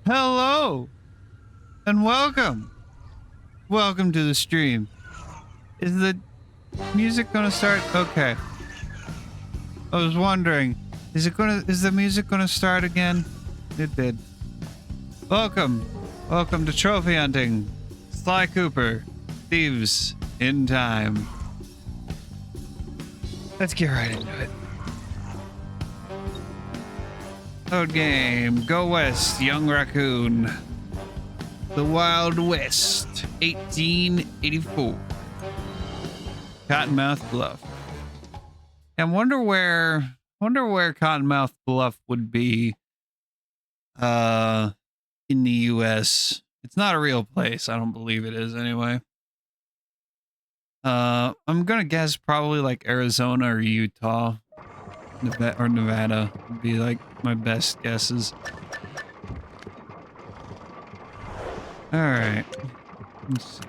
Hello and welcome. Welcome to the stream. Is the music gonna start? Okay. I was wondering, is the music gonna start again? It did. Welcome. Welcome to Trophy Hunting. Sly Cooper. Thieves in Time. Let's get right into it. Code game. Go West. Young Raccoon. The Wild West. 1884. Cottonmouth Bluff. I wonder where Cottonmouth Bluff would be in the US. It's not a real place. I don't believe it is anyway. I'm gonna guess probably like Arizona or Utah. Or Nevada would be like my best guesses. All right. Let's see.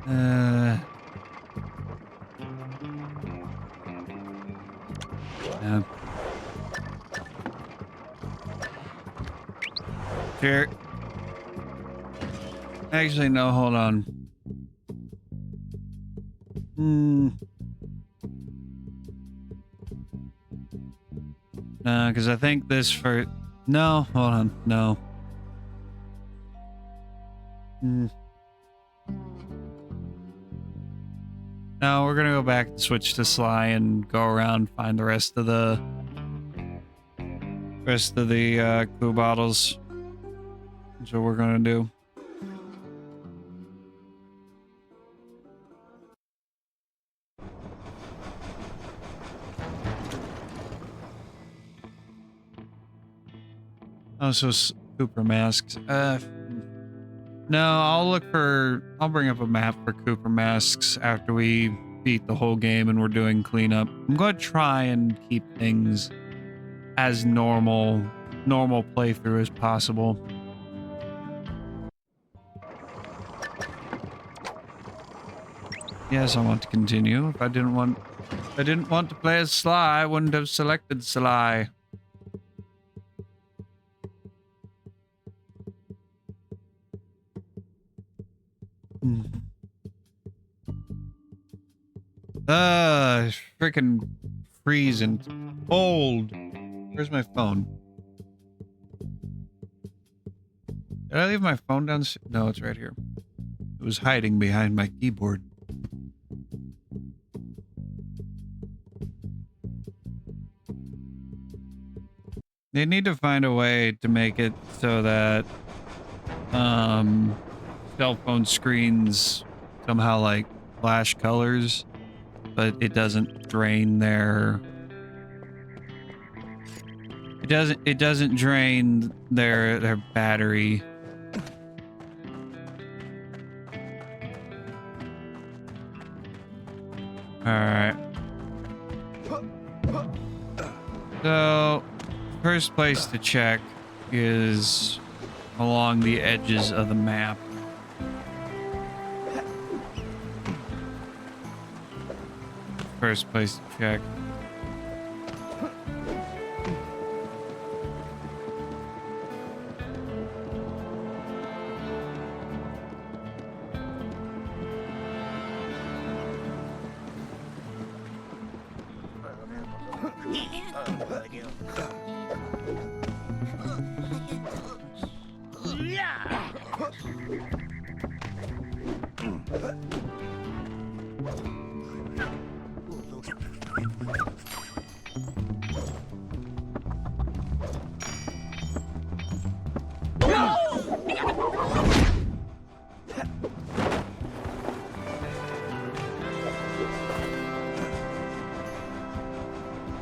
Yeah. Sure. Actually, no, hold on. Because I think this for... No, hold on, no. No, we're gonna go back and switch to Sly and go around, find the rest of the clue bottles. That's what we're gonna do. Oh, so Cooper masks. No, I'll bring up a map for Cooper masks after we beat the whole game and we're doing cleanup. I'm going to try and keep things as normal playthrough as possible. Yes, I want to continue. If I didn't want to play as Sly, I wouldn't have selected Sly. Freaking freezing cold. Where's my phone? Did I leave my phone downstairs? No, it's right here. It was hiding behind my keyboard. They need to find a way to make it so that cell phone screens somehow like flash colors, but it doesn't drain their it doesn't drain their battery. All right. So first place to check is along the edges of the map. First place to check.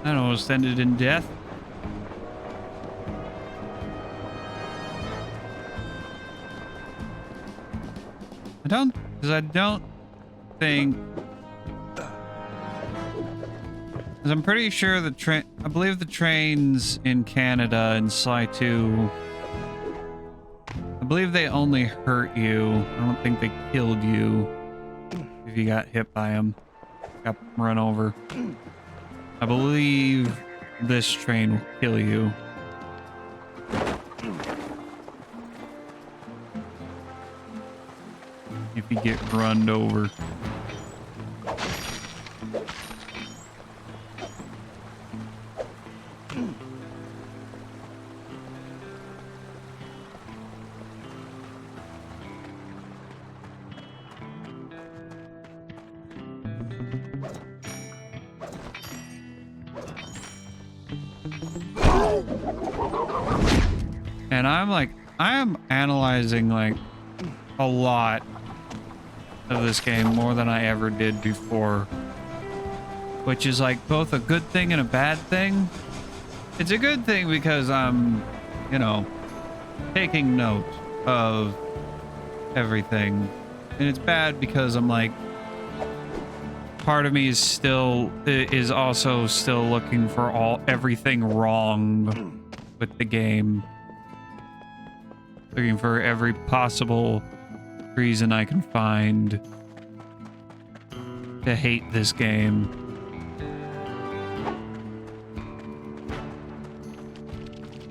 That almost ended in death. I don't think, because I'm pretty sure I believe the trains in Canada in Sly 2, I believe they only hurt you. I don't think they killed you. if you got hit by him, got run over. I believe this train will kill you. If you get runned over. And I am analyzing like a lot of this game, more than I ever did before, which is like both a good thing and a bad thing. It's a good thing because I'm, you know, taking note of everything, and it's bad because I'm like, part of me is also still looking for everything wrong with the game. Looking for every possible reason I can find to hate this game.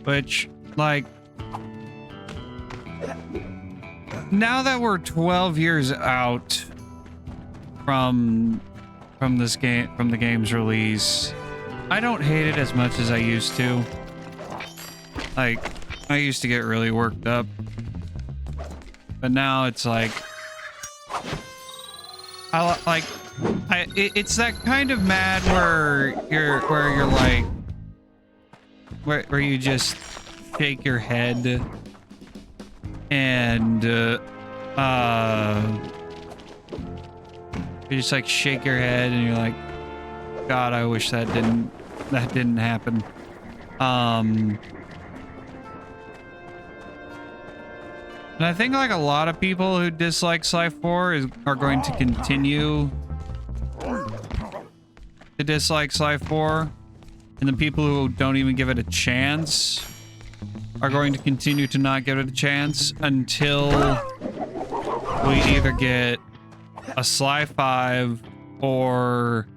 Which, like, now that we're 12 years out from this game, from the game's release, I don't hate it as much as I used to. Like, I used to get really worked up, but now it's like, it's that kind of mad where you're like, where you just shake your head and you just like shake your head and you're like, God, I wish that didn't happen. And I think like a lot of people who dislike Slife 4 are going to continue to dislike Slife 4. And the people who don't even give it a chance are going to continue to not give it a chance until we either get a Sly 5 or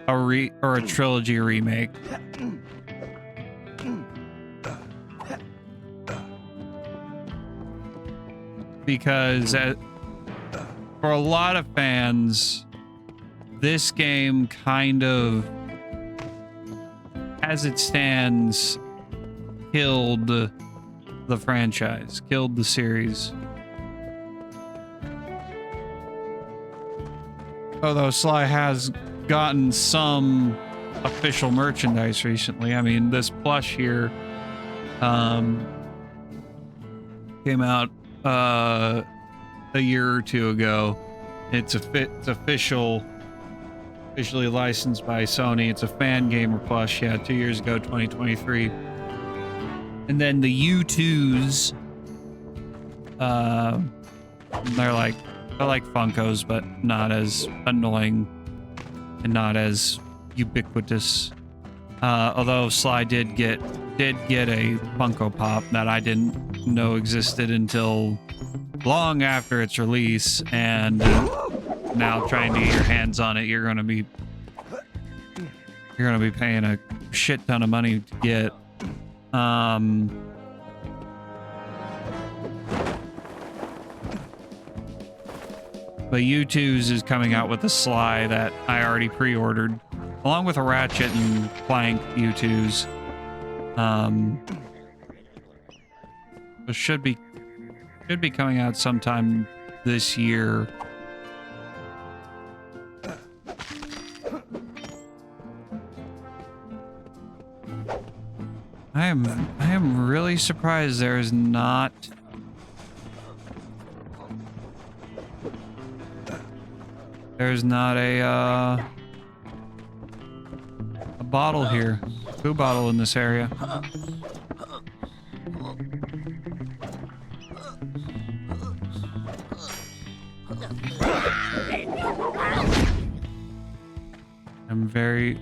a trilogy remake. Because for a lot of fans, this game kind of, as it stands, killed the franchise, killed the series. Although Sly has gotten some official merchandise recently. I mean, this plush here came out a year or two ago. It's officially licensed by Sony. It's a fan gamer plush. Yeah, 2 years ago, 2023. And then the U2s, they're like Funkos, but not as annoying and not as ubiquitous. Although Sly did get a Funko Pop that I didn't know existed until long after its release, and now trying to get your hands on it, you're gonna be paying a shit ton of money to get. But U2's is coming out with a Sly that I already pre-ordered, along with a Ratchet and Clank U2's. It should be coming out sometime this year. I am really surprised there's not a bottle here, food bottle in this area.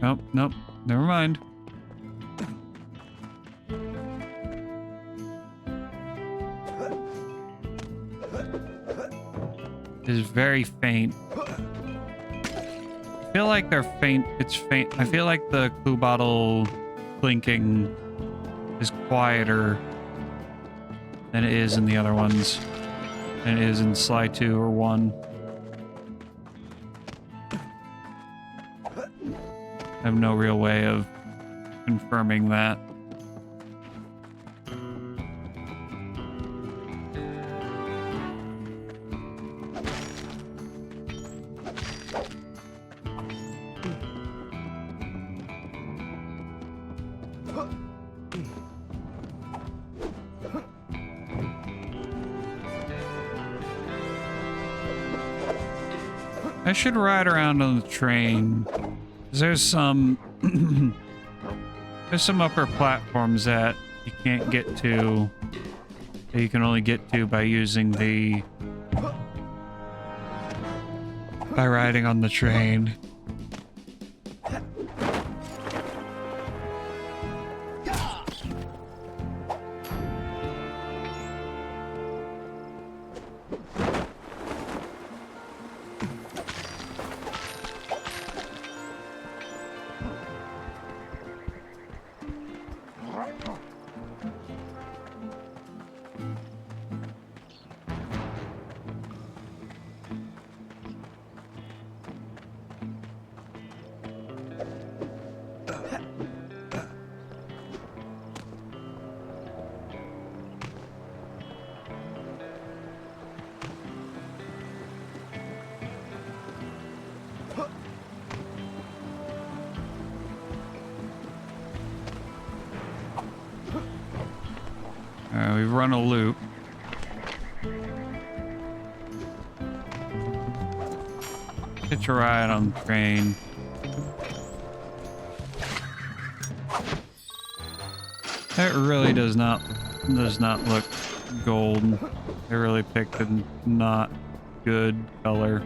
Oh, nope, never mind. It is very faint. feel like they're faint. It's faint. I feel like the clue bottle clinking is quieter than it is in the other ones. Than it is in Sly 2 or 1. I have no real way of confirming that. I should ride around on the train. There's some there's some upper platforms that you can't get to, that you can only get to by using by riding on the train. We've run a loop. Hitch a ride on the train. That really does not look gold. They really picked a not good color.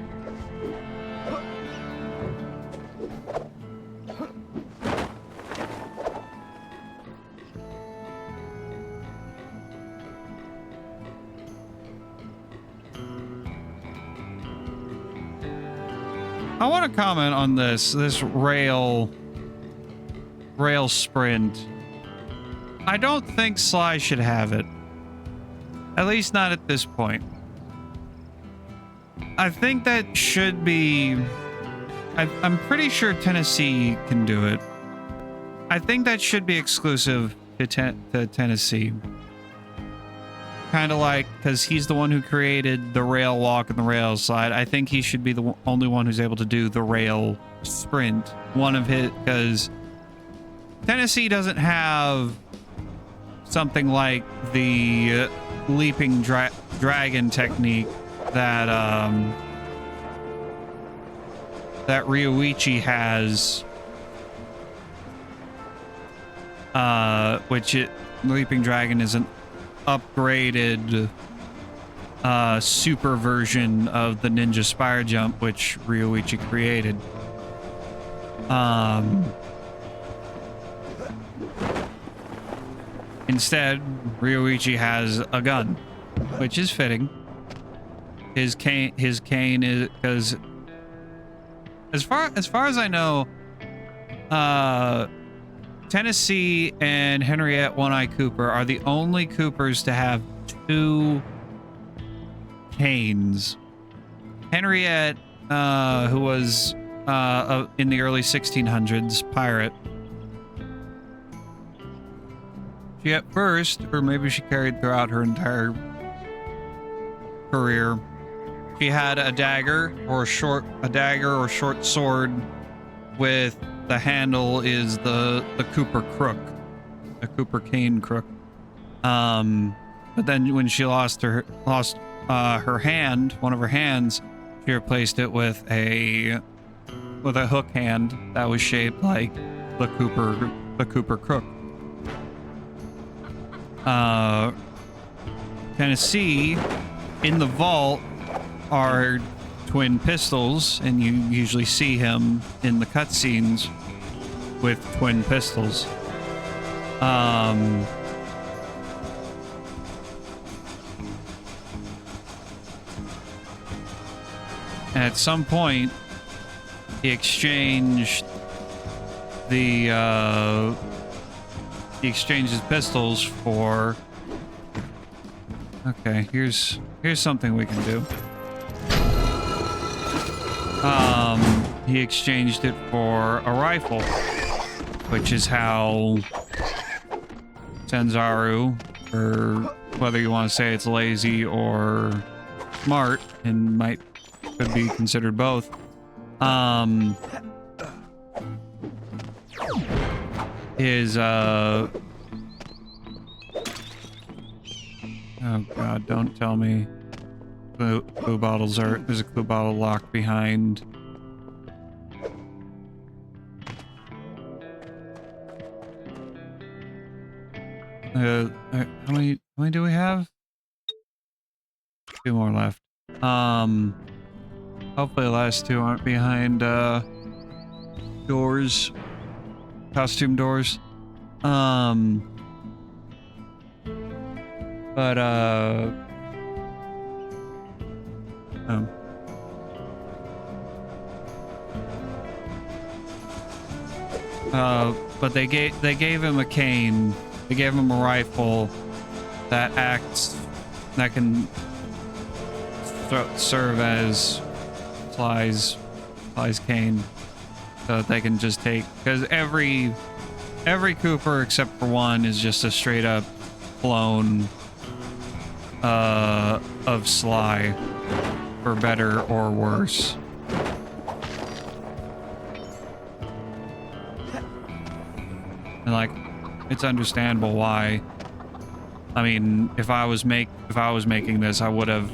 I want to comment on this rail sprint. I don't think Sly should have it. At least not at this point. I think that should be... I'm pretty sure Tennessee can do it. I think that should be exclusive to Tennessee. Kind of like, because he's the one who created the rail walk and the rail slide. I think he should be the only one who's able to do the rail sprint. One of his, because Tennessee doesn't have something like the leaping dragon technique that that Ryoichi has, which leaping dragon is an upgraded super version of the ninja spire jump, which Ryoichi created. Instead, Ryoichi has a gun, which is fitting. His cane is, because as far as I know, Tennessee and Henriette One-Eye Cooper are the only Coopers to have two canes. Henriette, who was in the early 1600s pirate, she at first, or maybe she carried throughout her entire career, she had a dagger or short sword with the handle is the Cooper crook, the Cooper cane crook. But then when she lost her hand, one of her hands, she replaced it with a hook hand that was shaped like the Cooper crook. Tennessee, in the vault are twin pistols, and you usually see him in the cutscenes with twin pistols. At some point, he exchanged the he exchanged his pistols for. Okay, here's something we can do. He exchanged it for a rifle, which is how Sanzaru, or whether you want to say it's lazy or smart, and could be considered both. His oh god, don't tell me clue bottles there's a clue bottle locked behind. How many do we have? 2 more left. Hopefully the last 2 aren't behind doors, costume doors. But they gave him a cane. They gave him a rifle that can serve as Sly's cane, so that they can just take, because every Cooper except for one is just a straight up clone of Sly, for better or worse. And like, it's understandable why. I mean, if I was making this, I would have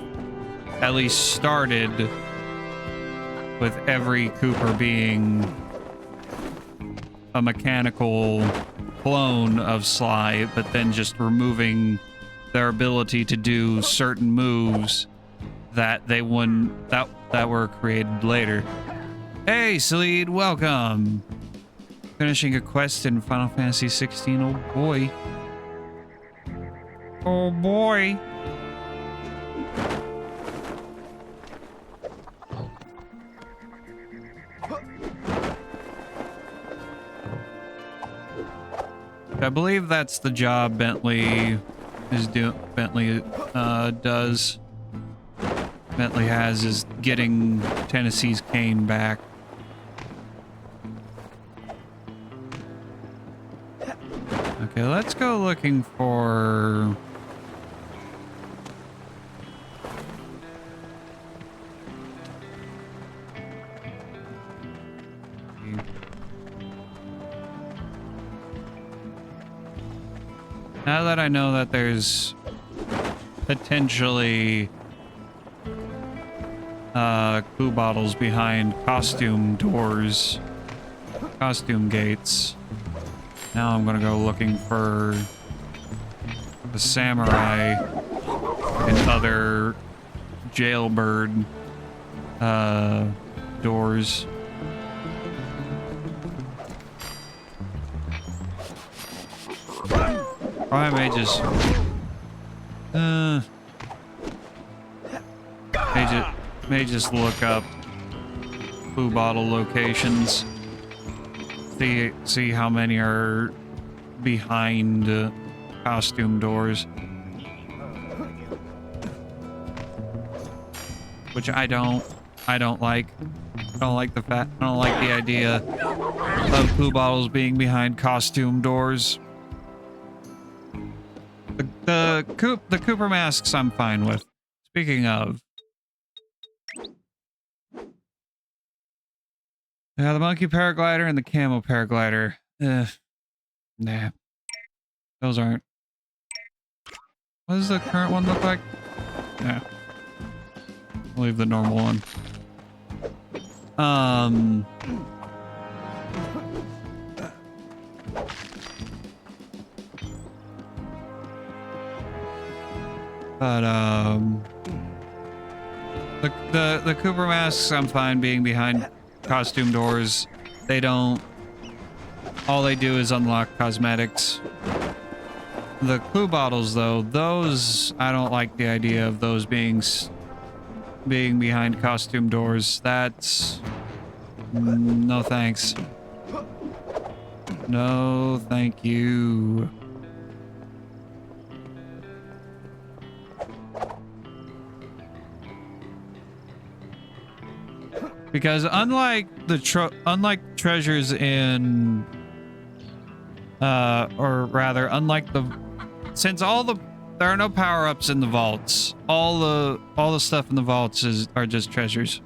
at least started with every Cooper being a mechanical clone of Sly, but then just removing their ability to do certain moves that they wouldn't, that were created later. Hey, Sleed, welcome. Finishing a quest in Final Fantasy 16. Oh boy. Oh boy. I believe that's the job Bentley does. Bentley has, is getting Tennessee's cane back. Okay, let's go looking for... Now that I know that there's potentially clue bottles behind costume doors, costume gates, now I'm gonna go looking for the samurai and other jailbird doors. Or I may just look up clue bottle locations. See how many are behind costume doors. Which I don't like. I don't like the idea of clue bottles being behind costume doors. The Cooper masks I'm fine with. Speaking of, yeah, the monkey paraglider and the camo paraglider. Nah, those aren't. What does the current one look like? Nah, I'll leave the normal one. But the Cooper masks I'm fine being behind costume doors. They don't, all they do is unlock cosmetics. The clue bottles though, those I don't like the idea of those being behind costume doors. That's No thanks. No, thank you. Because unlike treasures in or rather unlike since there are no power-ups in the vaults, all the stuff in the vaults are just treasures.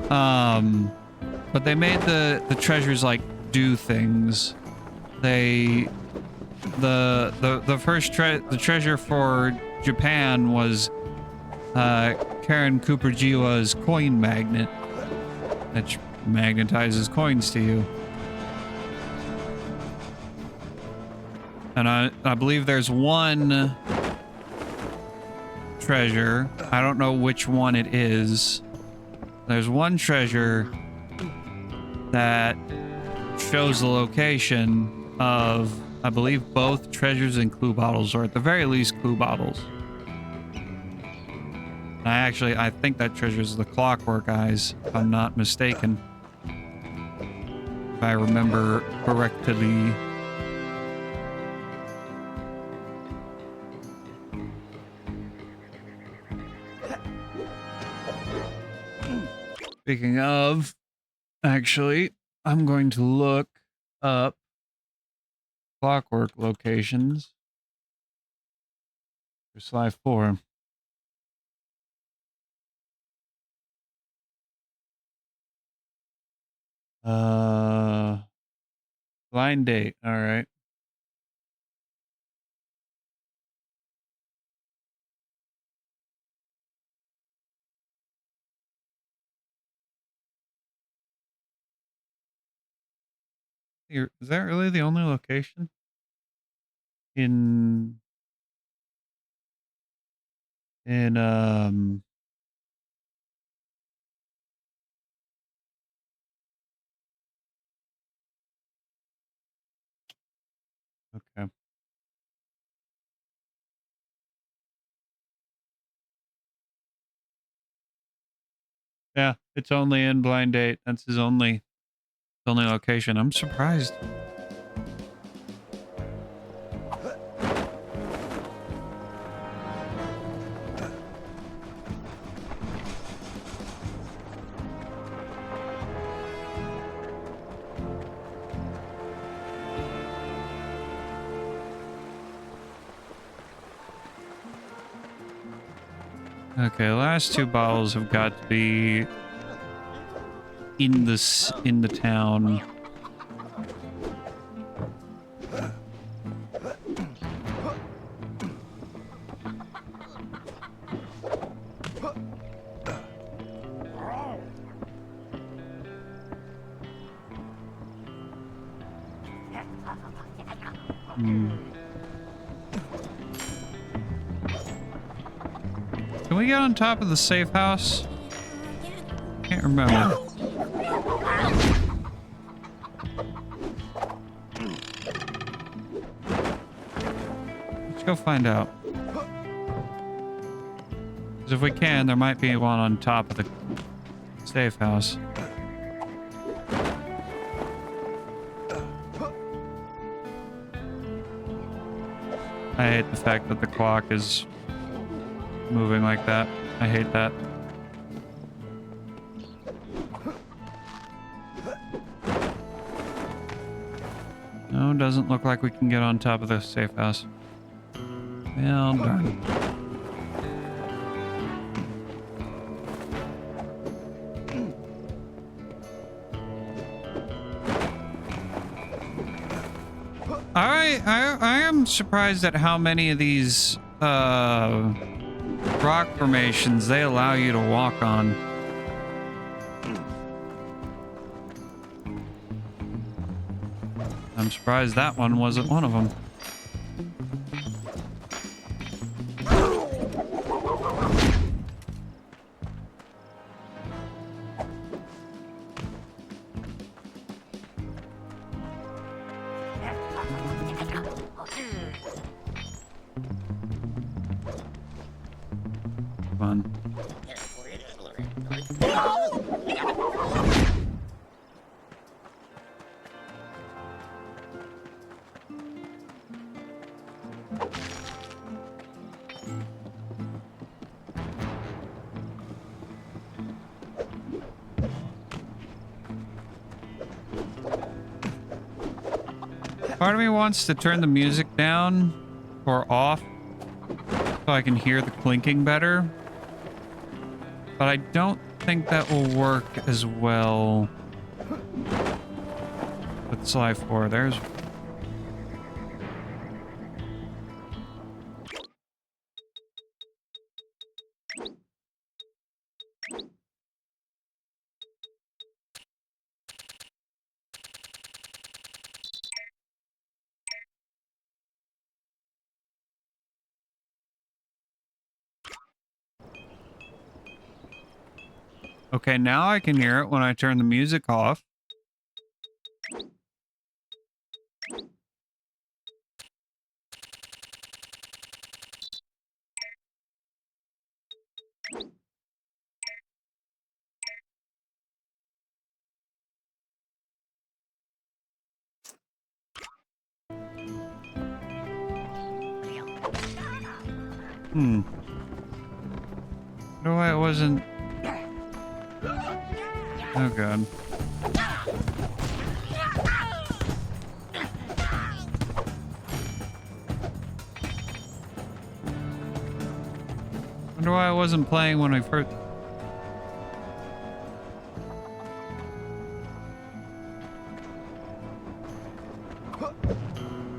But they made the treasures like do things. The first treasure for Japan was Karen Cooperjiwa's coin magnet, which magnetizes coins to you. And I believe there's one treasure. I don't know which one it is. There's one treasure that shows the location of, I believe, both treasures and clue bottles, or at the very least, clue bottles. I think that treasure is the Clockwork Eyes, if I'm not mistaken. If I remember correctly. Speaking of, actually, I'm going to look up Clockwork locations for Sly 4. Blind date. All right. Is that really the only location? Okay. Yeah, it's only in Blind Date. That's his only location. I'm surprised. Okay, last two bottles have got to be in the town. Can we get on top of the safe house? Can't remember. Let's go find out. Because if we can, there might be one on top of the safe house. I hate the fact that the clock is moving like that. I hate that. No, doesn't look like we can get on top of the safe house. Well, darn. I am surprised at how many of these rock formations they allow you to walk on. I'm surprised that one wasn't one of them. Fun. Part of me wants to turn the music down or off so I can hear the clinking better. But I don't think that will work as well with Sly 4. There's... Okay, now I can hear it when I turn the music off. No, I wasn't... Oh, God. Wonder why I wasn't playing when I first...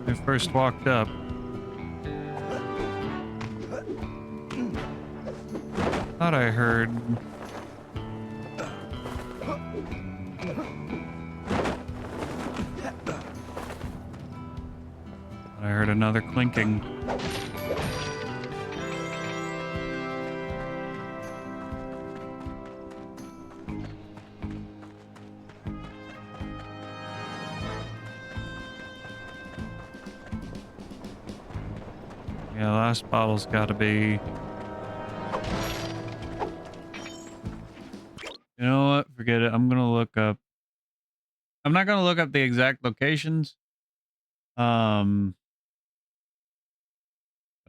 I first walked up. Thought I heard... I heard another clinking. Yeah, last bottle's gotta be... You know what? Forget it. I'm gonna look up... I'm not gonna look up the exact locations. But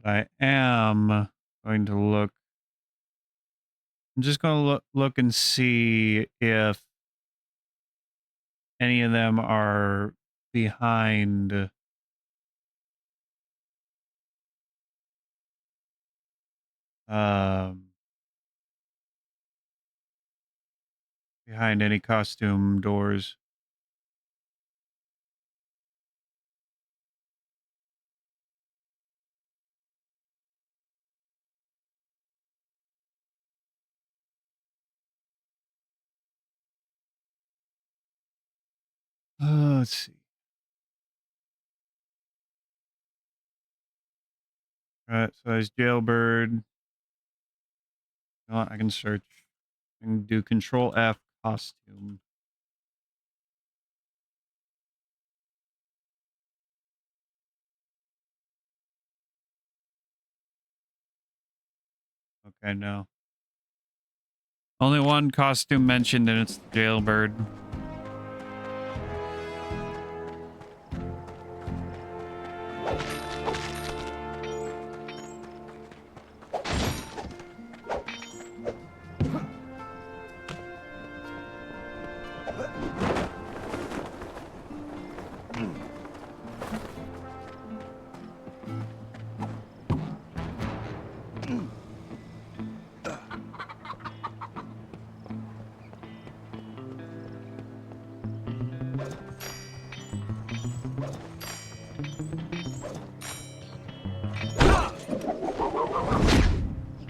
I am going to look... I'm just gonna look and see if any of them are behind... behind any costume doors. Let's see. All right, so there's Jailbird. You know what? I can search. I can do Control F costume. Okay, no. Only one costume mentioned, and it's the Jailbird.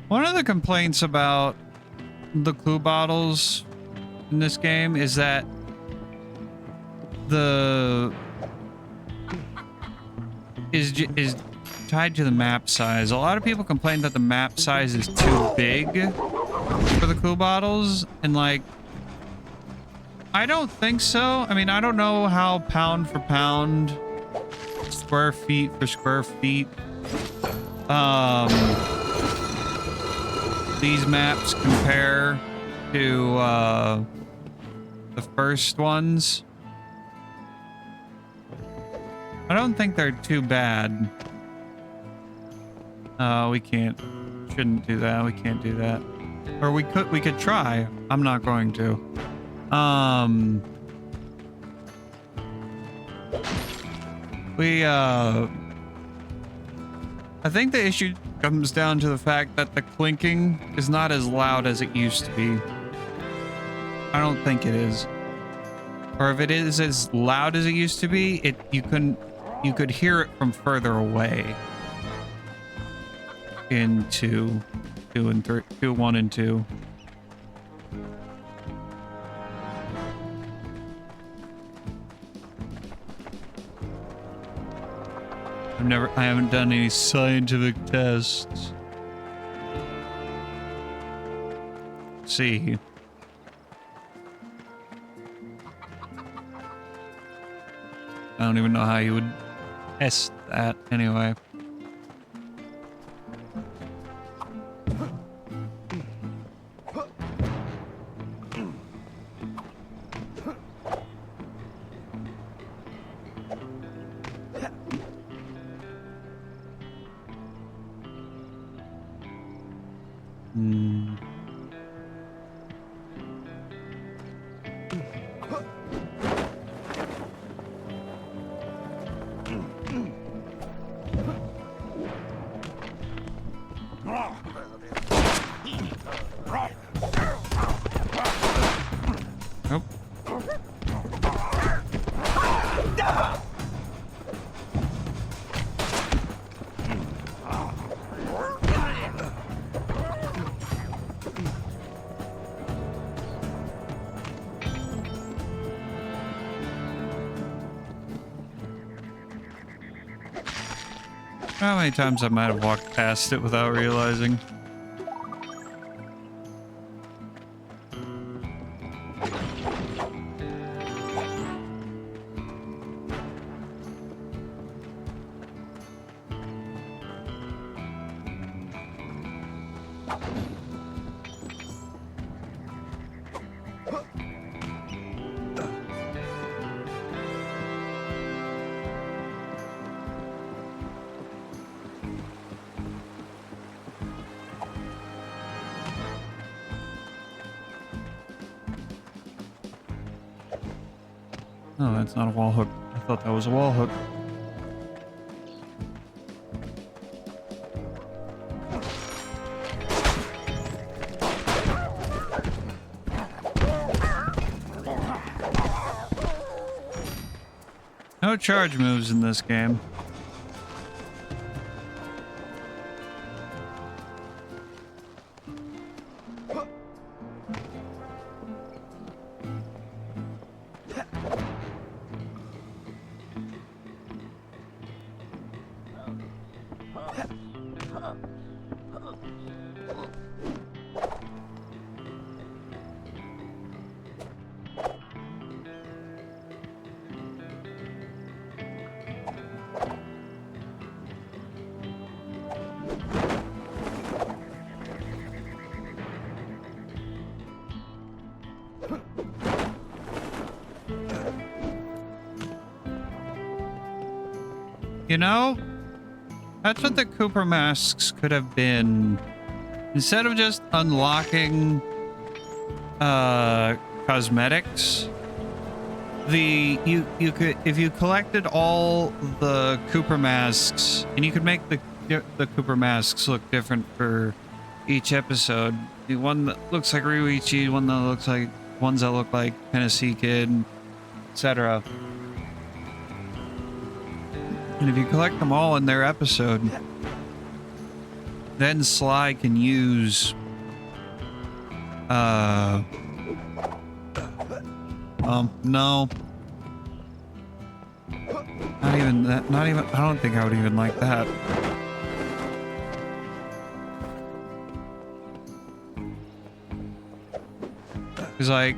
One of the complaints about the clue bottles in this game is that the is tied to the map size. A lot of people complain that the map size is too big for the clue bottles, and like, I don't think so. I mean, I don't know how pound for pound, square feet for square feet, these maps compare to the first ones. I don't think they're too bad. We shouldn't do that. We can't do that. Or we could try. I'm not going to. I think the issue comes down to the fact that the clinking is not as loud as it used to be. I don't think it is. Or if it is as loud as it used to be, you could hear it from further away. In 2 and 3, 1 and 2. I haven't done any scientific tests. Let's see. I don't even know how you would test that anyway. How many times I might have walked past it without realizing? Oh, that's not a wall hook. I thought that was a wall hook. No charge moves in this game. You know, that's what the Cooper masks could have been. Instead of just unlocking cosmetics, you could, if you collected all the Cooper masks, and you could make the Cooper masks look different for each episode. The one that looks like Ryuichi, one that looks like ones that look like Tennessee Kid, etc. And if you collect them all in their episode, then Sly can use no. Not even that, not even, I don't think I would even like that. Cause like,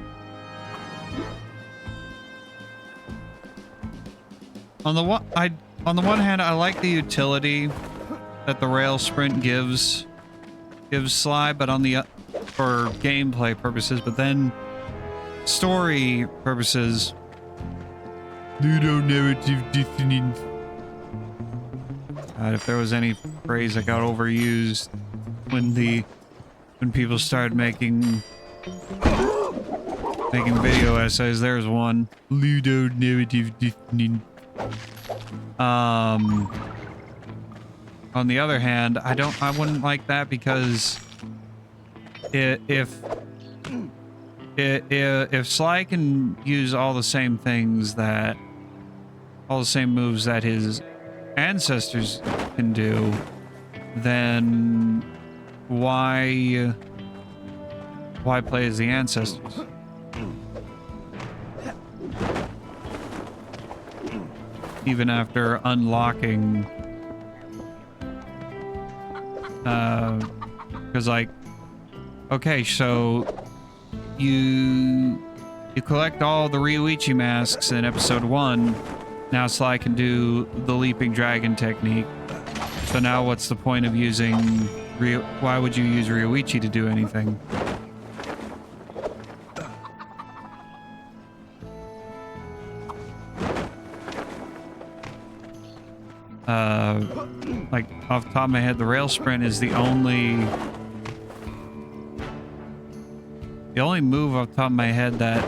on the one hand, I like the utility that the rail sprint gives Sly, but on the for gameplay purposes, but then story purposes, pseudo-narrative dissonance. God, if there was any phrase that got overused when people started making video essays, there's one. Ludo narrative dissonance. On the other hand, I wouldn't like that because if Sly can use all the same moves that his ancestors can do, then why play as the ancestors? Even after unlocking, because like, okay, so you collect all the Ryuichi masks in episode 1. Now Sly can do the leaping dragon technique. So now what's the point of using why would you use Ryuichi to do anything? Like off the top of my head, the rail sprint is the only move off the top of my head that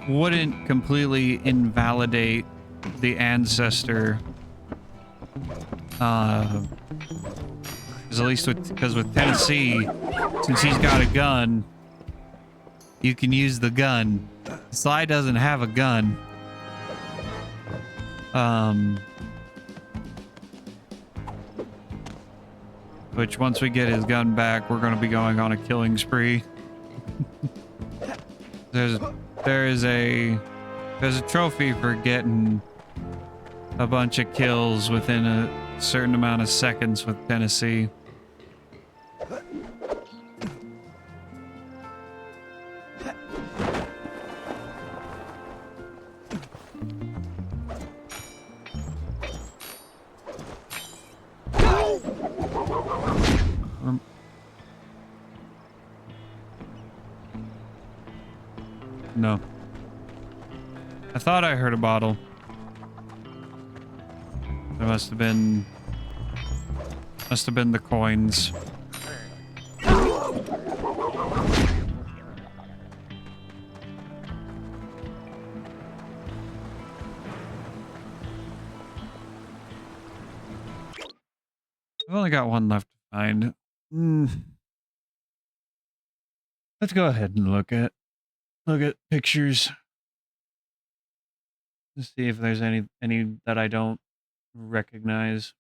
wouldn't completely invalidate the ancestor. Because at least with Tennessee, since he's got a gun, you can use the gun. Sly doesn't have a gun. Which once we get his gun back, we're going to be going on a killing spree. There's a trophy for getting a bunch of kills within a certain amount of seconds with Tennessee. No. I thought I heard a bottle. There must have been the coins. I've only got one left to find. Let's go ahead and look at pictures to see if there's any that I don't recognize.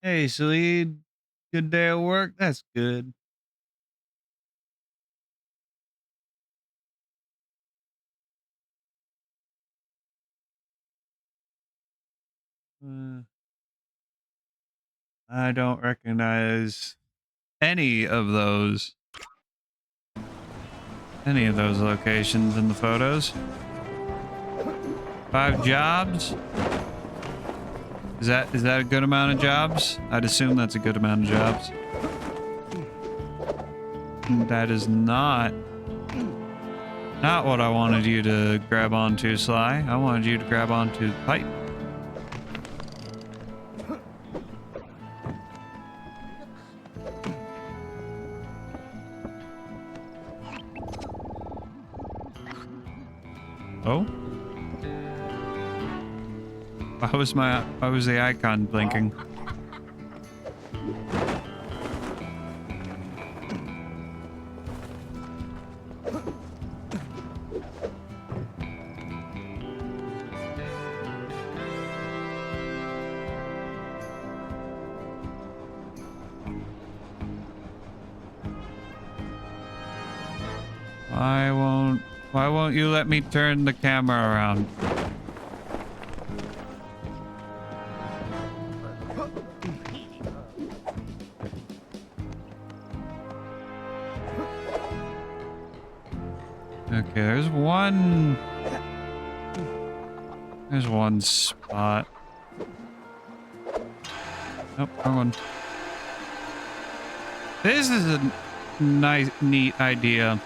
Hey, Salid. Good day at work? That's good. I don't recognize any of those locations in the photos. 5 jobs? Is that a good amount of jobs? I'd assume that's a good amount of jobs. That is not what I wanted you to grab onto, Sly. I wanted you to grab onto the pipe. Oh? Why was the icon blinking? Why won't you let me turn the camera around? Okay, there's one spot. Nope, wrong one. This is a nice, neat idea.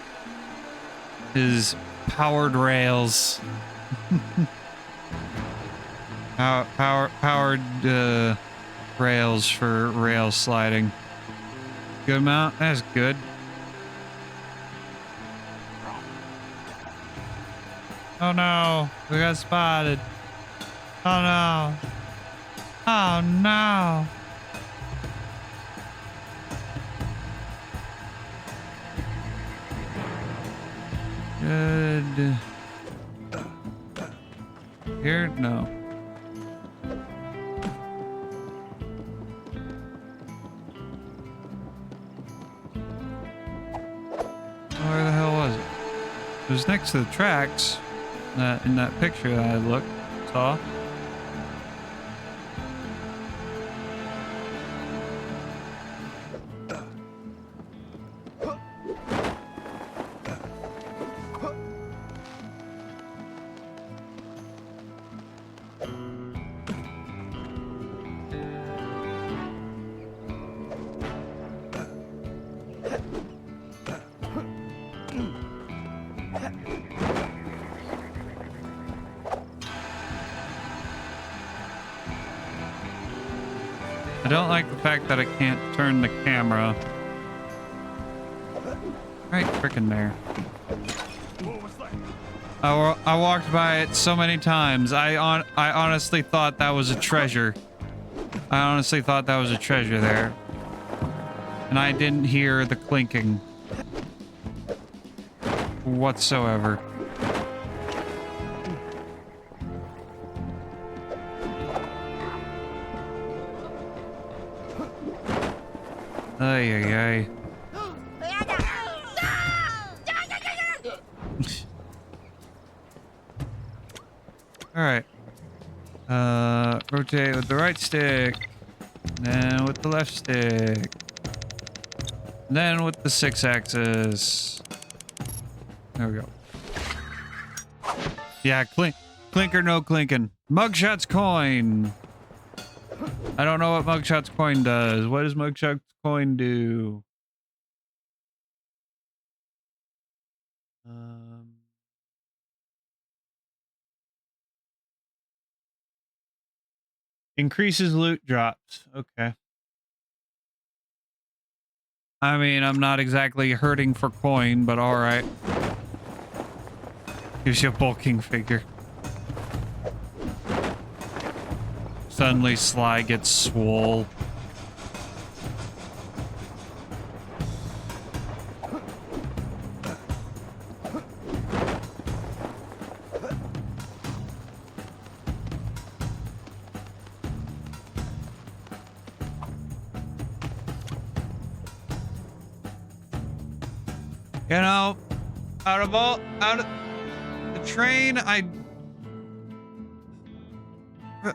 Is powered rails. Powered rails for rail sliding. Good amount. That's good. Oh no, we got spotted. Oh no. Oh no. Good. Here? No. Where the hell was it? It was next to the tracks. In that picture that I saw. I don't like the fact that I can't turn the camera. Right frickin' there. I walked by it so many times. I honestly thought that was a treasure. I honestly thought that was a treasure there. And I didn't hear the clinking whatsoever. Ay, ay, ay. Alright. Rotate with the right stick. Then with the left stick. Then with the 6-axis. There we go. Yeah, clink or no clinking. Mugshot's coin. I don't know what Mugshot's coin does. What does Mugshot's coin do? Increases loot drops. Okay. I mean, I'm not exactly hurting for coin, but all right. Gives you a bulking figure. Suddenly Sly gets swole. You know, out of the train, I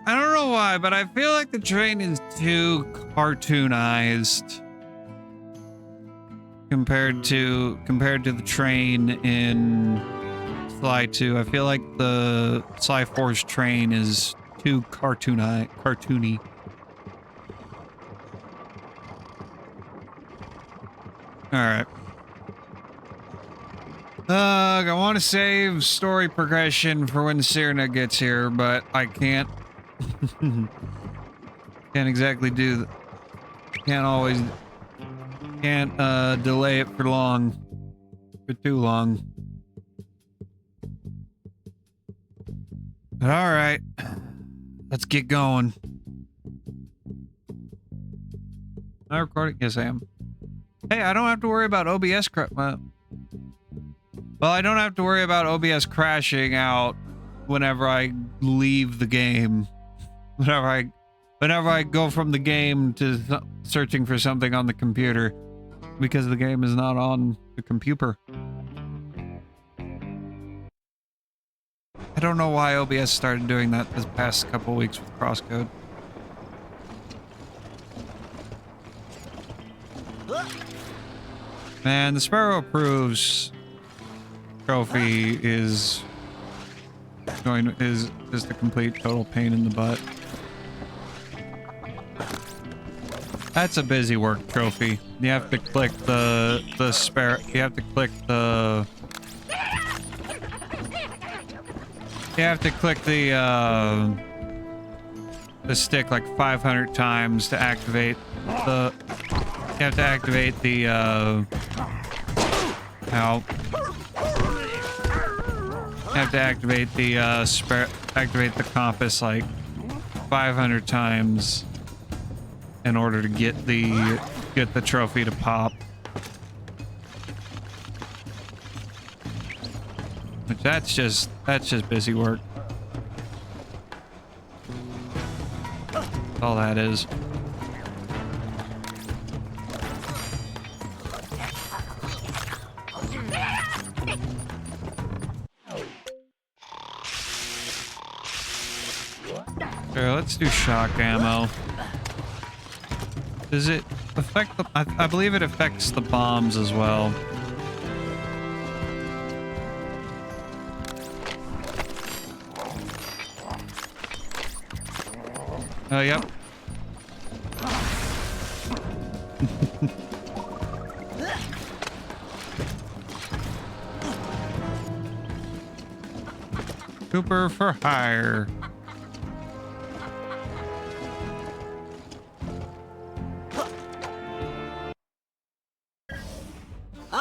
don't know why, but I feel like the train is too cartoonized compared to the train in Sly 2. I feel like the Sly 4's train is too cartoony. All right. I want to save story progression for when Cyrano gets here, but I can't. Can't exactly do that. Can't delay it for too long. But all right, let's get going. Am I recording? Yes, I am. Hey, I don't have to worry about OBS Well, I don't have to worry about OBS crashing out whenever I leave the game. Whenever I go from the game to searching for something on the computer, because the game is not on the computer. don't know why OBS started doing that this past couple weeks with crosscode. Man, the Sparrow Approves trophy is just a complete total pain in the butt. That's a busy work trophy. You have to click the sparrow. You have to click the. You have to click the stick like 500 times to activate the. You have to activate the. How? You have to activate the activate the compass like 500 times in order to get the trophy to pop. But that's just busy work. That's all that is. Sure, let's do shock ammo. Does it affect the... I believe it affects the bombs as well. Oh, yep. Cooper for hire.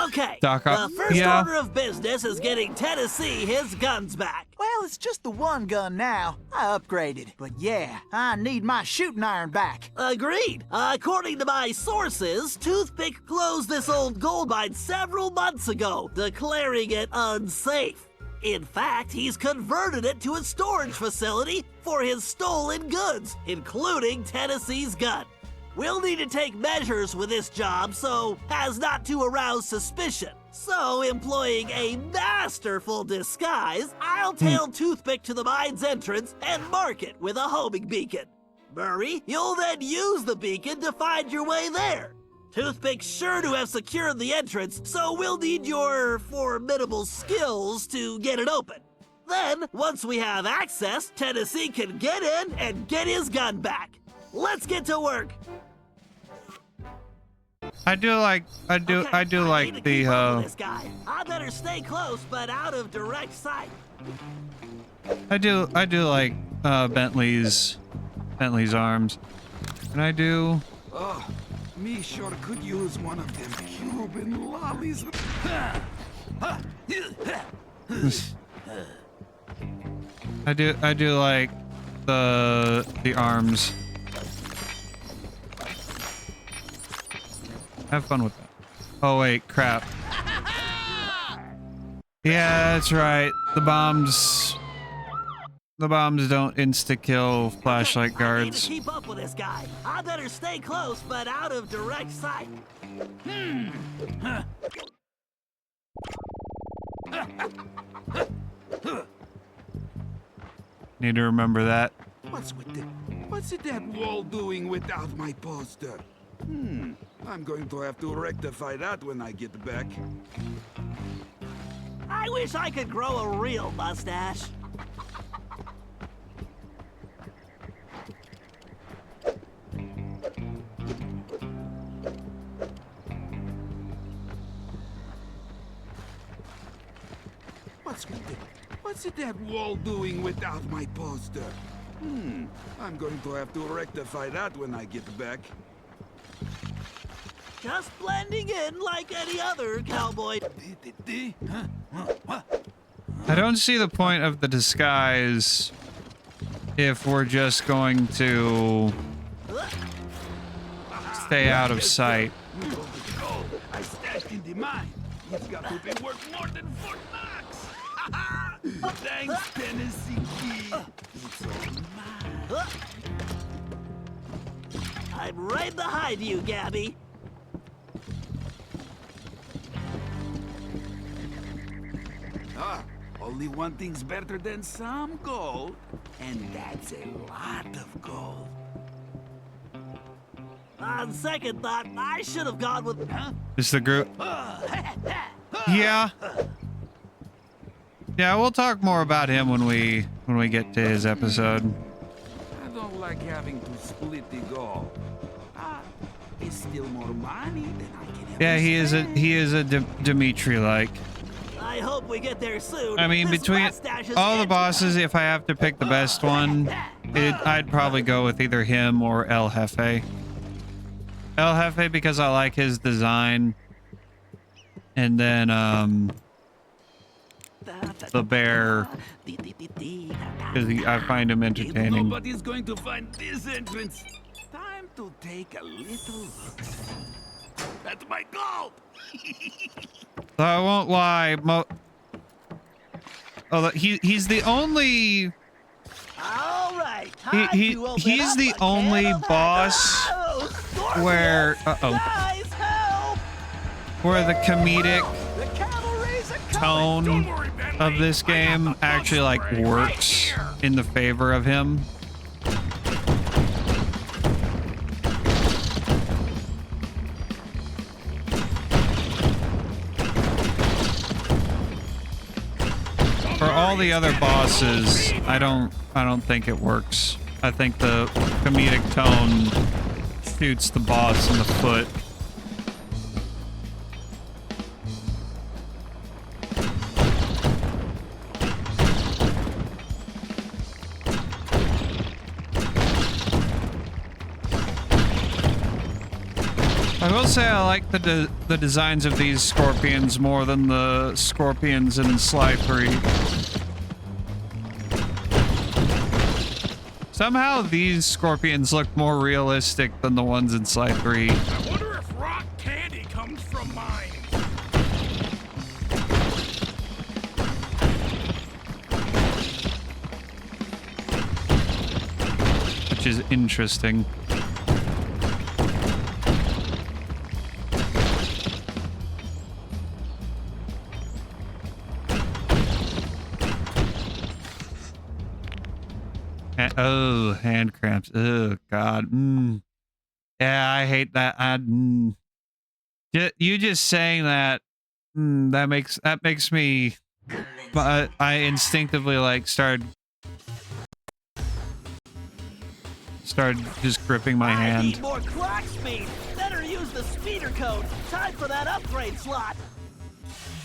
Okay, Doc, the first order of business is getting Tennessee his guns back. Well, it's just the one gun now. I upgraded. But yeah, I need my shooting iron back. Agreed. According to my sources, Toothpick closed this old gold mine several months ago, declaring it unsafe. In fact, he's converted it to a storage facility for his stolen goods, including Tennessee's gun. We'll need to take measures with this job so as not to arouse suspicion. So, employing a masterful disguise, I'll tail Toothpick to the mine's entrance and mark it with a homing beacon. Murray, you'll then use the beacon to find your way there. Toothpick's sure to have secured the entrance, so we'll need your formidable skills to get it open. Then, once we have access, Tennessee can get in and get his gun back. Let's get to work. I do like the This guy. I better stay close but out of direct sight. I do like Bentley's arms. And I do Oh, me sure could use one of them Cuban lollies. I do like the arms. Have fun with that. Oh wait, crap. Yeah, that's right. The bombs don't insta-kill flashlight guards. I need to keep up with this guy. I better stay close but out of direct sight. Need to remember that. What's that wall doing without my poster? I'm going to have to rectify that when I get back. I wish I could grow a real mustache. What's that wall doing without my poster? I'm going to have to rectify that when I get back. Just blending in like any other cowboy. I don't see the point of the disguise if we're just going to stay out of sight. I stashed in the mine. It's got to be worth more than $4. Thanks, Tennessee Kid. It's all mine. I'm right behind you, Gabby. All only one thing's better than some gold, and that's a lot of gold. On second thought, I should have gone with... Huh? Is the group? Yeah. Yeah, we'll talk more about him when we get to his episode. I don't like having to split the gold. It's still more money than I can ever Yeah, he is a Dimitri like. I hope we get there soon. I mean, This between mustache is all the itchy. bosses, if I have to pick the best one, I'd probably go with either him or El Jefe. El Jefe because I like his design, and then the bear because I find him If entertaining. nobody's going to find this entrance, time to take a little look. That's my gold! So I won't lie. He's the only. All right, He's the only boss where Guys, help! where the comedic The cavalry's a coming. tone of this game actually like works in the favor of him. For all the other bosses, I don't think it works. I think the comedic tone shoots the boss in the foot. I will say I like the designs of these scorpions more than the scorpions in Sly 3. Somehow these scorpions look more realistic than the ones in Sly 3. I wonder if rock candy comes from mine. Which is interesting. Oh, hand cramps. Oh, God. Yeah, I hate that. You just saying that, that makes me, I instinctively like started just gripping my I hand. need more clock speed. Better use the speeder code. Time for that upgrade slot.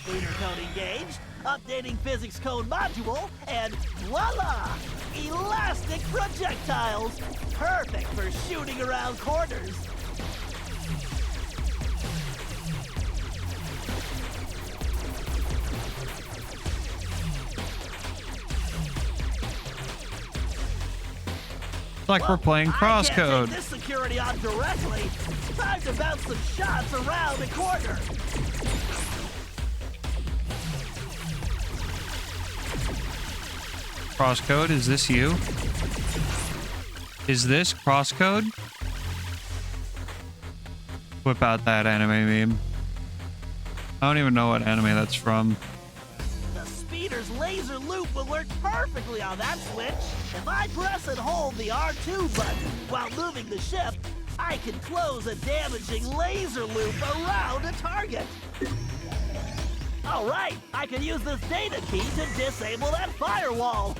Speeder code engaged. Updating physics code module, and voila! Elastic projectiles. Perfect for shooting around corners. It's like we're playing I can't crosscode. take this security on directly. Time to bounce some shots around the corner. Crosscode, is this you? Is this crosscode? Whip out that anime meme. I don't even know what anime that's from. The speeder's laser loop will work perfectly on that switch. If I press and hold the R2 button while moving the ship, I can close a damaging laser loop around a target. All right, I can use this data key to disable that firewall.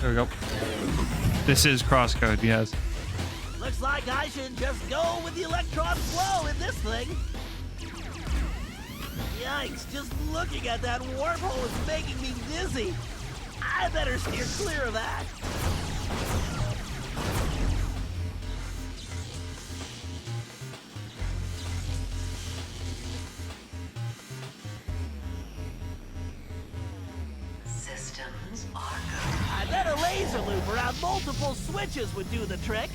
There we go. This is crosscode, yes. Looks like I should just go with the electron flow in this thing. Yikes, just looking at that wormhole is making me dizzy. I better steer clear of that. Systems are good. I bet a laser loop around multiple switches would do the trick.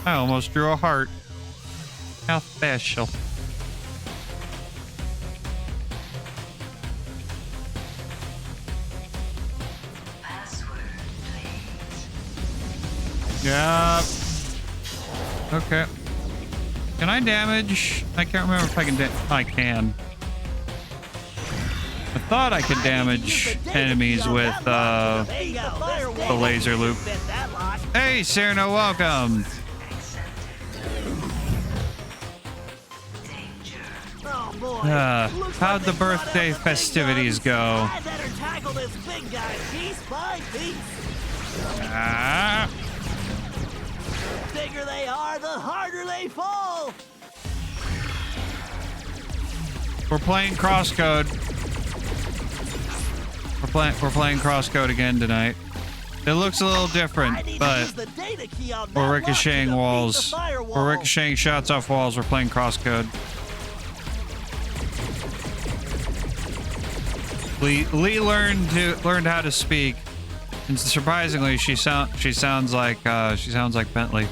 I almost drew a heart. How special. Password, please. Yeah. Okay. Can I damage? I can't remember if I can. I can. I thought I could damage enemies with the laser loop. Hey, Cyrano, welcome. Oh boy. Looks How'd like the they brought out birthday the big festivities guns. go? I better tackle this big guy piece by piece. Ah, The bigger they are, the harder they fall. we're playing Crosscode. We're playing Crosscode again tonight. It looks a little I different, need to but use the data key on that we're lock ricocheting to defeat walls. the firewall. We're ricocheting shots off walls. We're playing Crosscode. Lee learned how to speak, and surprisingly, she sounds like Bentley.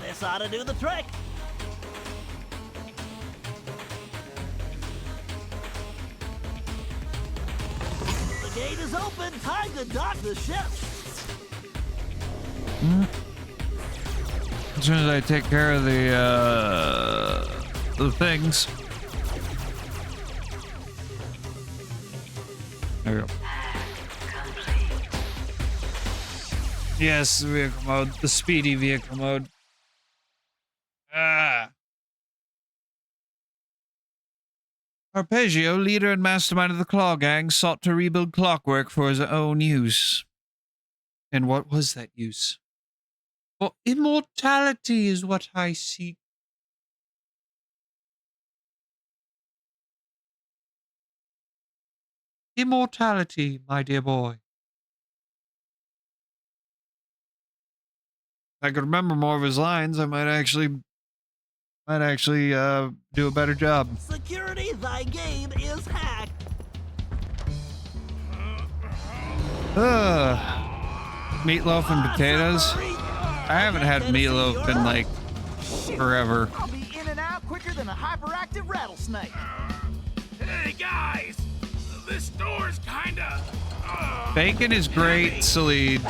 This ought to do the trick. The gate is open. Time to dock the ship. As soon as I take care of the things. There we go. Yes, vehicle mode. The speedy vehicle mode. Ah. Arpeggio, leader and mastermind of the Claw Gang, sought to rebuild clockwork for his own use. And what was that use? For immortality is what I seek. Immortality, my dear boy. If I could remember more of his lines, I might actually do a better job. Security, thy game is hacked. Meatloaf and potatoes. I haven't had meatloaf in like forever. I'll be in and out quicker than a hyperactive rattlesnake. Hey guys, this store's kinda. Bacon is great, Salid.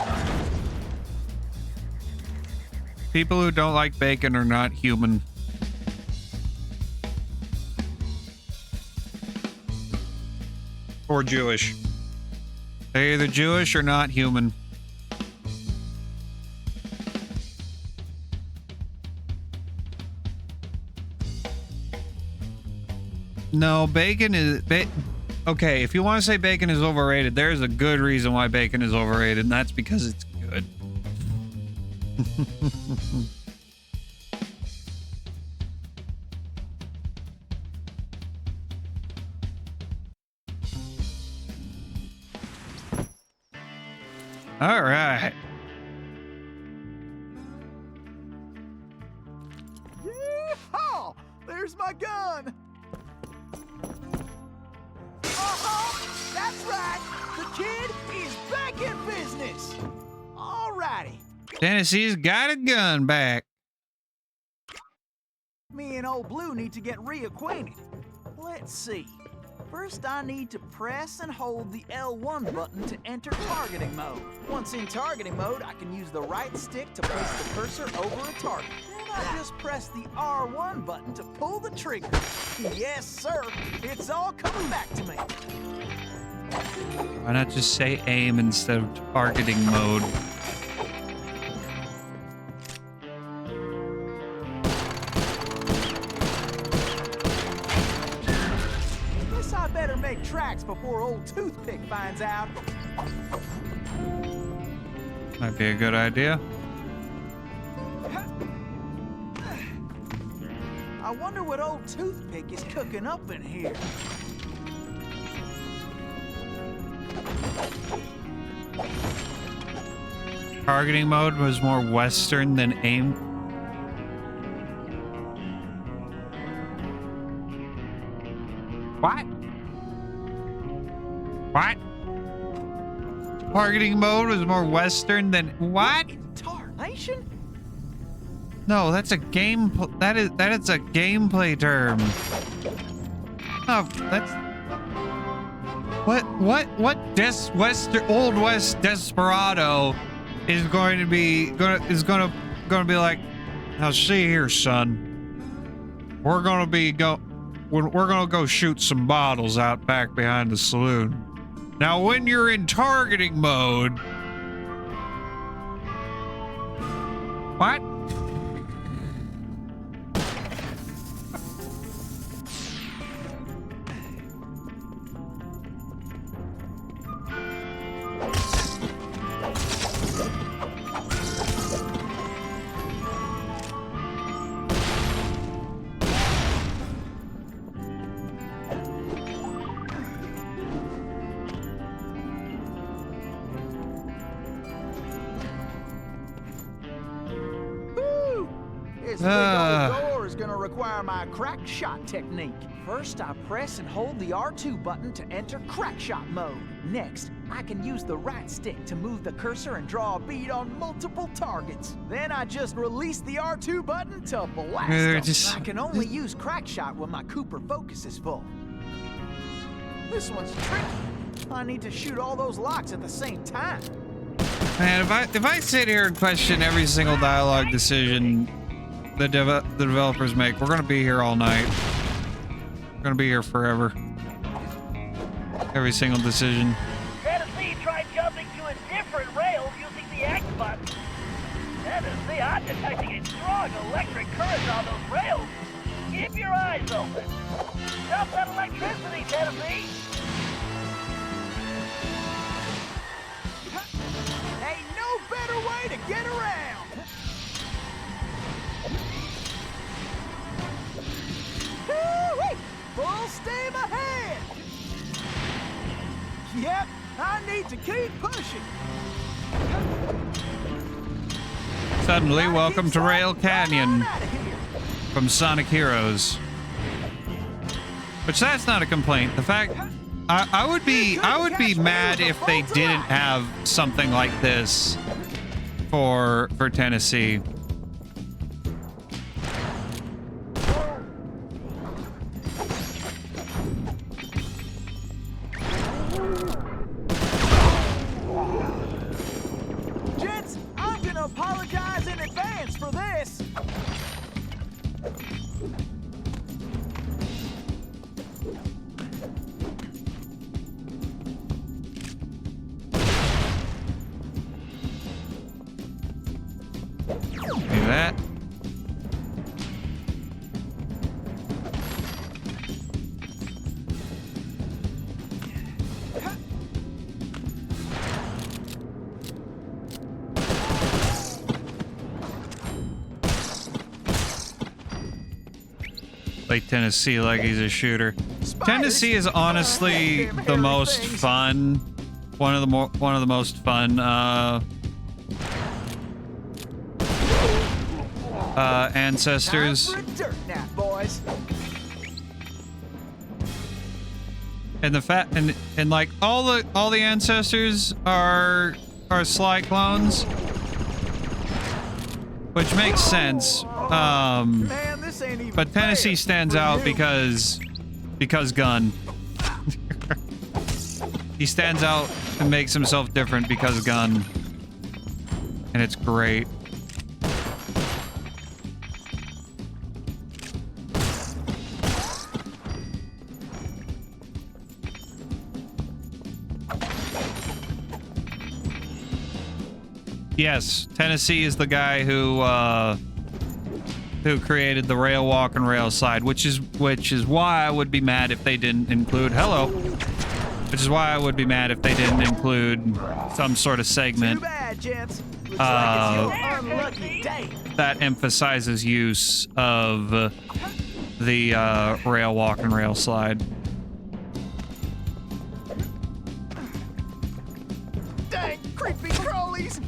People who don't like bacon are not human. Or Jewish. They're either Jewish or not human. No, bacon is... okay, if you want to say bacon is overrated, there's a good reason why bacon is overrated, and that's because it's good. All right. Yeehaw! There's my gun. That's right. The kid is back in business. Alrighty. Tennessee's got a gun back. Me and Old Blue need to get reacquainted. Let's see. First, I need to press and hold the L1 button to enter targeting mode. Once in targeting mode, I can use the right stick to place the cursor over a target. Then I just press the R1 button to pull the trigger. Yes, sir. It's all coming back to me. Why not just say aim instead of targeting mode? Guess I better make tracks before old Toothpick finds out. Might be a good idea. I wonder what old Toothpick is cooking up in here. Targeting mode was more Western than aim. What? What? Targeting mode was more Western than what? Tarnation? No, that's a game. That is a gameplay term. Oh, that's what? Western Old West Desperado is going to be like, now see here, son. We're gonna go shoot some bottles out back behind the saloon. Now, when you're in targeting mode, what? This big old door is gonna require my crack shot technique. First, I press and hold the R2 button to enter crack shot mode. Next, I can use the right stick to move the cursor and draw a bead on multiple targets. Then I just release the R2 button to blast them. I can only use crack shot when my Cooper focus is full. This one's tricky. I need to shoot all those locks at the same time. Man, if I sit here and question every single dialogue decision the developers make, we're gonna be here all night. We're gonna be here forever. Every single decision. Tennessee tried jumping to a different rail using the X button. Tennessee, I'm detecting a strong electric current on those rails. Keep your eyes open. Stop that electricity, Tennessee. Ain't no better way to get around. Woo-wee! Full steam ahead. Yep, I need to keep pushing. Suddenly, welcome to Rail Canyon from Sonic Heroes. Which that's not a complaint. The fact I would be mad if they didn't have something like this for Tennessee. Gents, I'm gonna apologize in advance for this. Do that. Like Tennessee, like he's a shooter. Tennessee is honestly the most fun, one of the most fun ancestors. Time for a dirt nap, boys. And the fact and like all the ancestors are Sly clones, which makes sense. Man, this ain't even But Tennessee fair stands for out you. because gun. He stands out and makes himself different because gun. And it's great. Yes, Tennessee is the guy who created the rail walk and rail slide, which is why I would be mad if they didn't include which is why I would be mad if they didn't include some sort of segment Too bad, gents. Looks like it's your unlucky day. that emphasizes use of the rail walk and rail slide. Dang, creepy crawlies.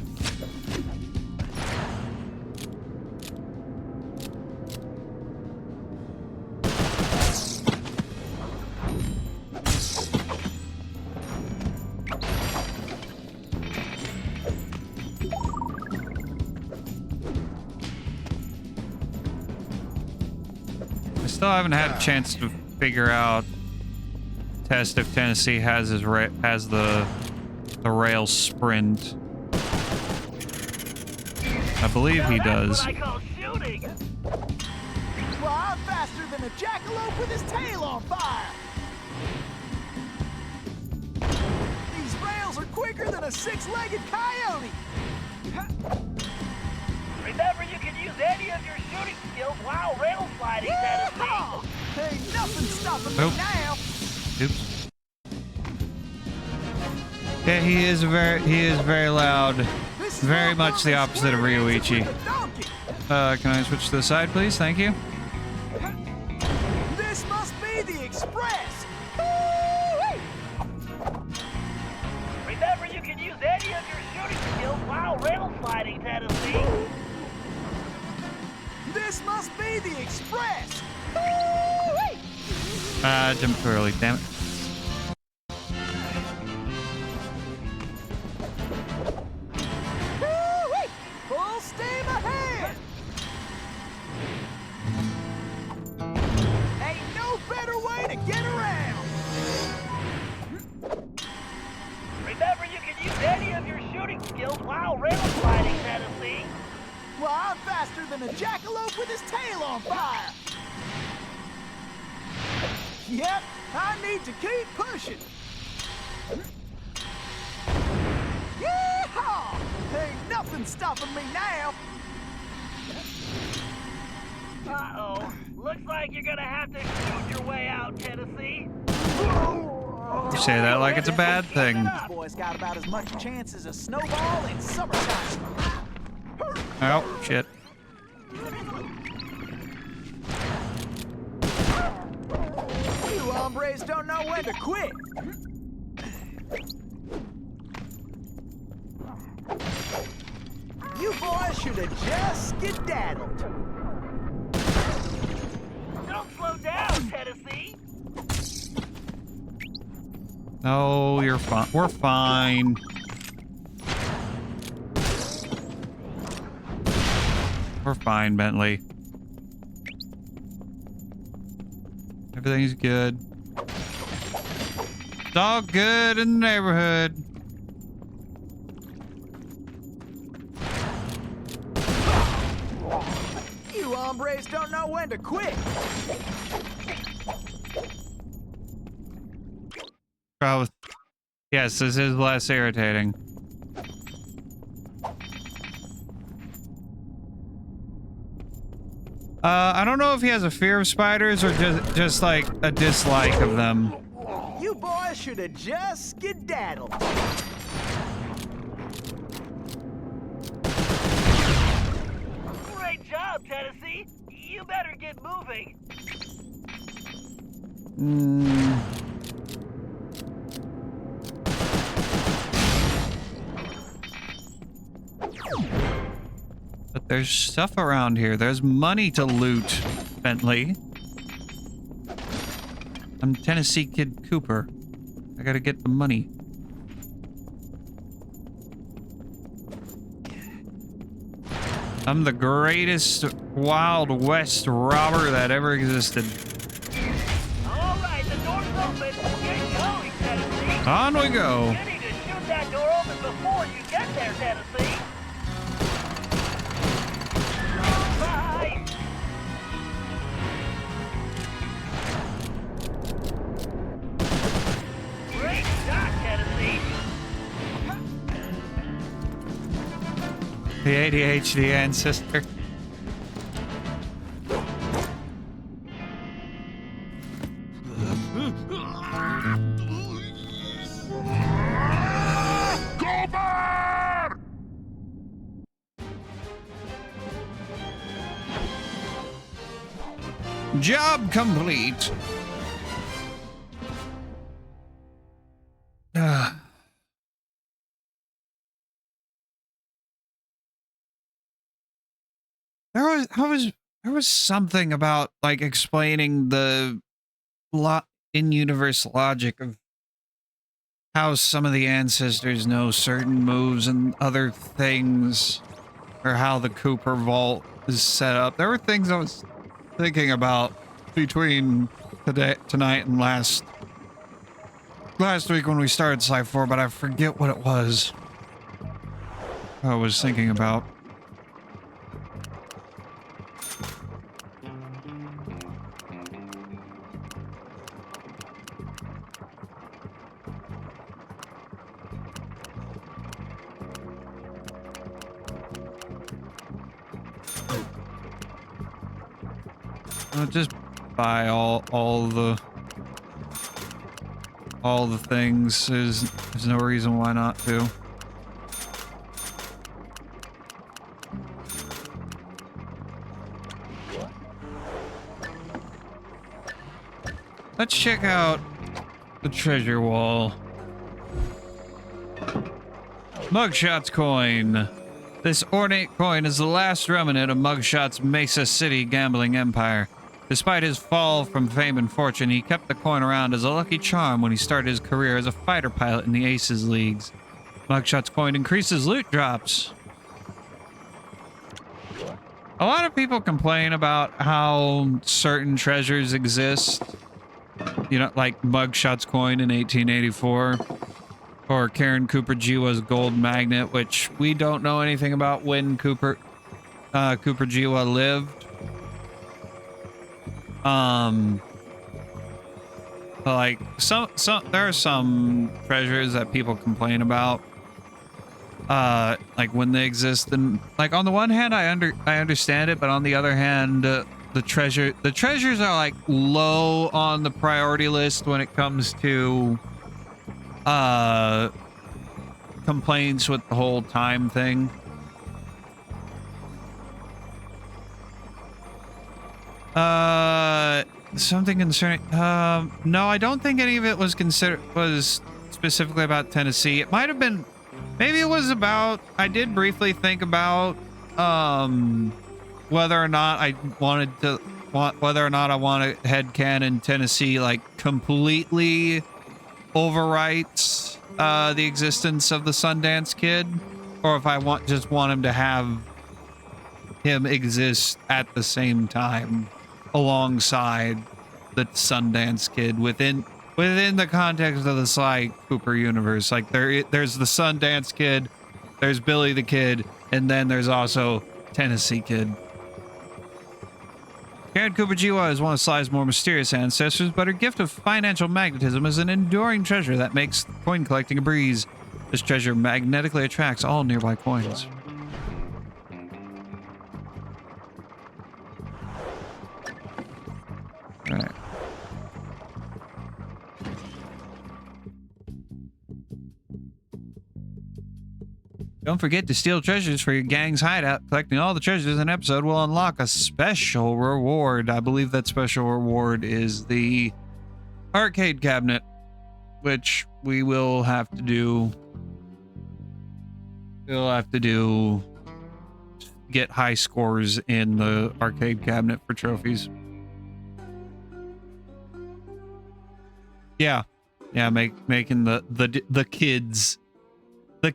I still haven't had a chance to figure out, test if Tennessee has the rail sprint. I believe he Now does. that's what I call shooting. Well, I'm faster than a jackalope with his tail on fire. These rails are quicker than a six-legged coyote. Remember, you can use any of your shooting skills while rail sliding, Tennessee. Yeehaw! Ain't nothing stopping me Nope. now. Oops. Yeah, he is very loud. This Very small much the bum is opposite of square dancing Ryoichi. with a donkey. Can I switch to the side, please? Thank you. This must be the express. Woo-wee! Remember, you can use any of your shooting skills while rail sliding, Tennessee. This must be the express. Woo-wee! Jumped too early, damn it. Woo-wee! Full steam ahead. Ain't no better way to get around. Remember, you can use any of your shooting skills while rail sliding, Tennessee. Well, I'm faster than a jackalope with his tail on fire. Yep, I need to keep pushing. Yeehaw! Ain't nothing stopping me now. Uh-oh. Looks like you're gonna have to shoot your way out, Tennessee. You say that like it's a bad thing. This boy's got about as much chance as a snowball in summertime. Oh, shit. You hombres don't know when to quit. You boys should have just skedaddled. Don't slow down, Tennessee. No, you're fine. We're fine. We're fine, Bentley. Everything's good. It's all good in the neighborhood. You hombres don't know when to quit. Oh, yes, this is less irritating. I don't know if he has a fear of spiders or just like a dislike of them. You boys should have just skedaddled. Great job, Tennessee. You better get moving. But there's stuff around here. There's money to loot, Bentley. I'm Tennessee Kid Cooper. I gotta get the money. I'm the greatest Wild West robber that ever existed. All right, the door's open. Get going, Tennessee. On we go. You need to shoot that door open before you get there, Tennessee. Bye. Great shot, Tennessee. The ADHD ancestor. Cooper! Job complete. Ah. There was something about like explaining the in-universe logic of how some of the ancestors know certain moves and other things, or how the Cooper Vault is set up. There were things I was thinking about between tonight and last week when we started Sci 4, but I forget what it was I was thinking about. I'll just buy all the things. There's no reason why not to. Let's check out the treasure wall. Mugshot's coin. This ornate coin is the last remnant of Mugshot's Mesa City gambling empire. Despite his fall from fame and fortune, he kept the coin around as a lucky charm when he started his career as a fighter pilot in the Aces Leagues. Mugshot's coin increases loot drops. A lot of people complain about how certain treasures exist. You know, like Mugshot's coin in 1884. Or Karen Cooper Jiwa's gold magnet, which we don't know anything about when Cooper Jiwa lived. Like some there are some treasures that people complain about, like when they exist, and like on the one hand I understand it, but on the other hand, the treasures are like low on the priority list when it comes to complaints with the whole time thing. Something concerning no, I don't think any of it was specifically about Tennessee. It might have been, maybe it was about, I did briefly think about whether or not I want to headcanon Tennessee like completely overwrites the existence of the Sundance Kid, or if I just want him to have him exist at the same time alongside the Sundance Kid within the context of the Sly Cooper universe. Like there's the Sundance Kid, there's Billy the Kid, and then there's also Tennessee Kid. Karen Cooper Jiwa is one of Sly's more mysterious ancestors, but her gift of financial magnetism is an enduring treasure that makes coin collecting a breeze. This treasure magnetically attracts all nearby coins. All right. Don't forget to steal treasures for your gang's hideout. Collecting all the treasures in an episode will unlock a special reward. I believe that special reward is the arcade cabinet, which we will have to do. We'll have to do get high scores in the arcade cabinet for trophies. Yeah, making the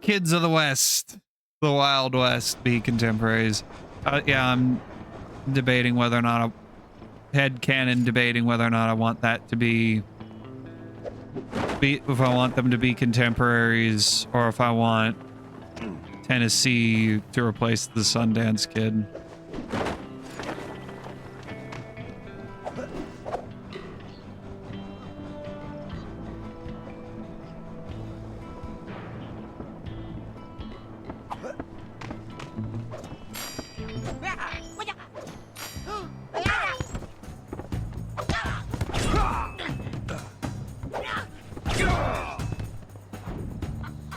kids of the West, the Wild West, be contemporaries. Yeah, I'm debating whether or not debating whether or not I want that to be if I want them to be contemporaries, or if I want Tennessee to replace the Sundance Kid.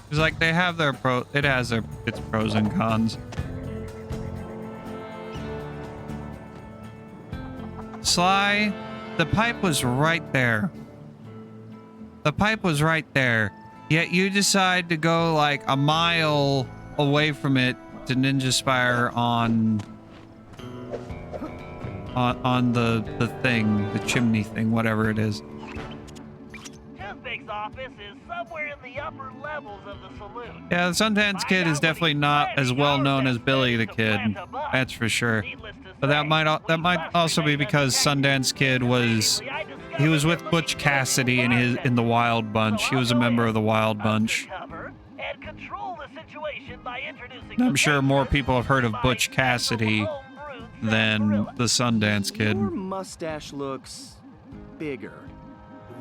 It's like they have their it has its pros and cons. Sly, the pipe was right there. The pipe was right there. Yet you decide to go like a mile away from it to Ninja Spire on the thing, the chimney thing, whatever it is. Toothpick's office is somewhere in the upper levels of the saloon. Yeah, the Sundance Kid is definitely not as well known as Billy the Kid. That's for sure. But that might also be because Sundance Kid was with Butch Cassidy in the Wild Bunch. He was a member of the Wild Bunch. I'm sure more people have heard of Butch Cassidy than the Sundance Kid. Your mustache looks bigger.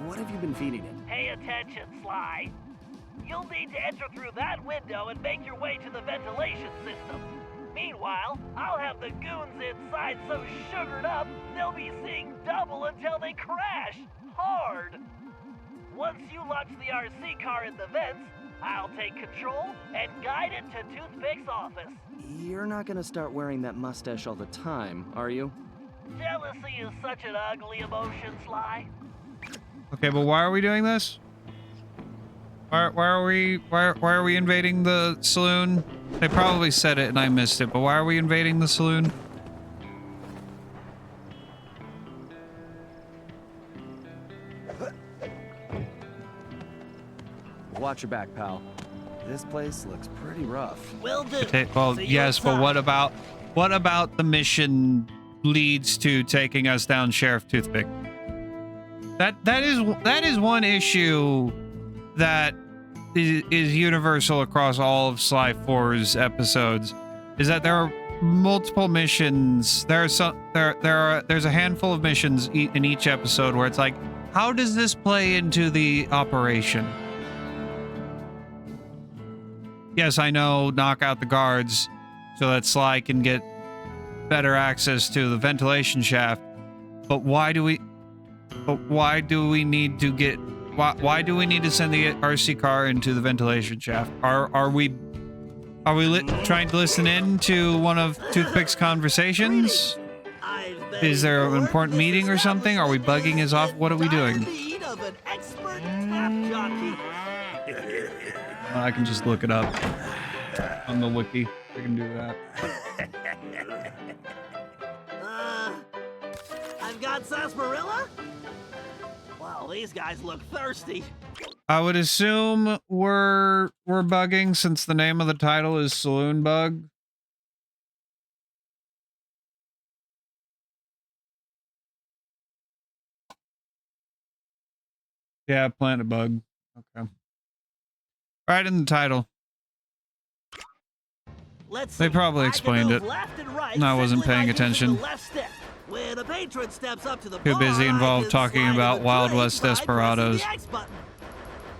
What have you been feeding it? Pay attention, Sly. You'll need to enter through that window and make your way to the ventilation system. Meanwhile, I'll have the goons inside so sugared up, they'll be seeing double until they crash. Hard. Once you launch the RC car in the vents, I'll take control and guide it to Toothpick's office. You're not gonna start wearing that mustache all the time, are you? Jealousy is such an ugly emotion, Sly. Okay, but why are we doing this? Why are we invading the saloon? They probably said it and I missed it, but why are we invading the saloon? Watch your back, pal. This place looks pretty rough. Will do. Well, See you yes, but inside. what about the mission leads to taking us down Sheriff Toothpick? That is one issue that is universal across all of Sly 4's episodes, is that there are multiple missions. There's a handful of missions in each episode where it's like, how does this play into the operation? Yes, I know, knock out the guards so that Sly can get better access to the ventilation shaft, but why do we need to get why do we need to send the RC car into the ventilation shaft? Are we trying to listen in to one of Toothpick's conversations? Is there an important meeting or something? Are we bugging his off? What are we doing? I can just look it up on the wiki. I can do that. I've got sarsaparilla? Well, these guys look thirsty. I would assume we're bugging since the name of the title is Saloon Bug. Yeah, plant a bug. Okay. Right in the title. They probably explained it. And I wasn't paying attention. When a patron steps up to the Too busy involved talking about Wild West desperados.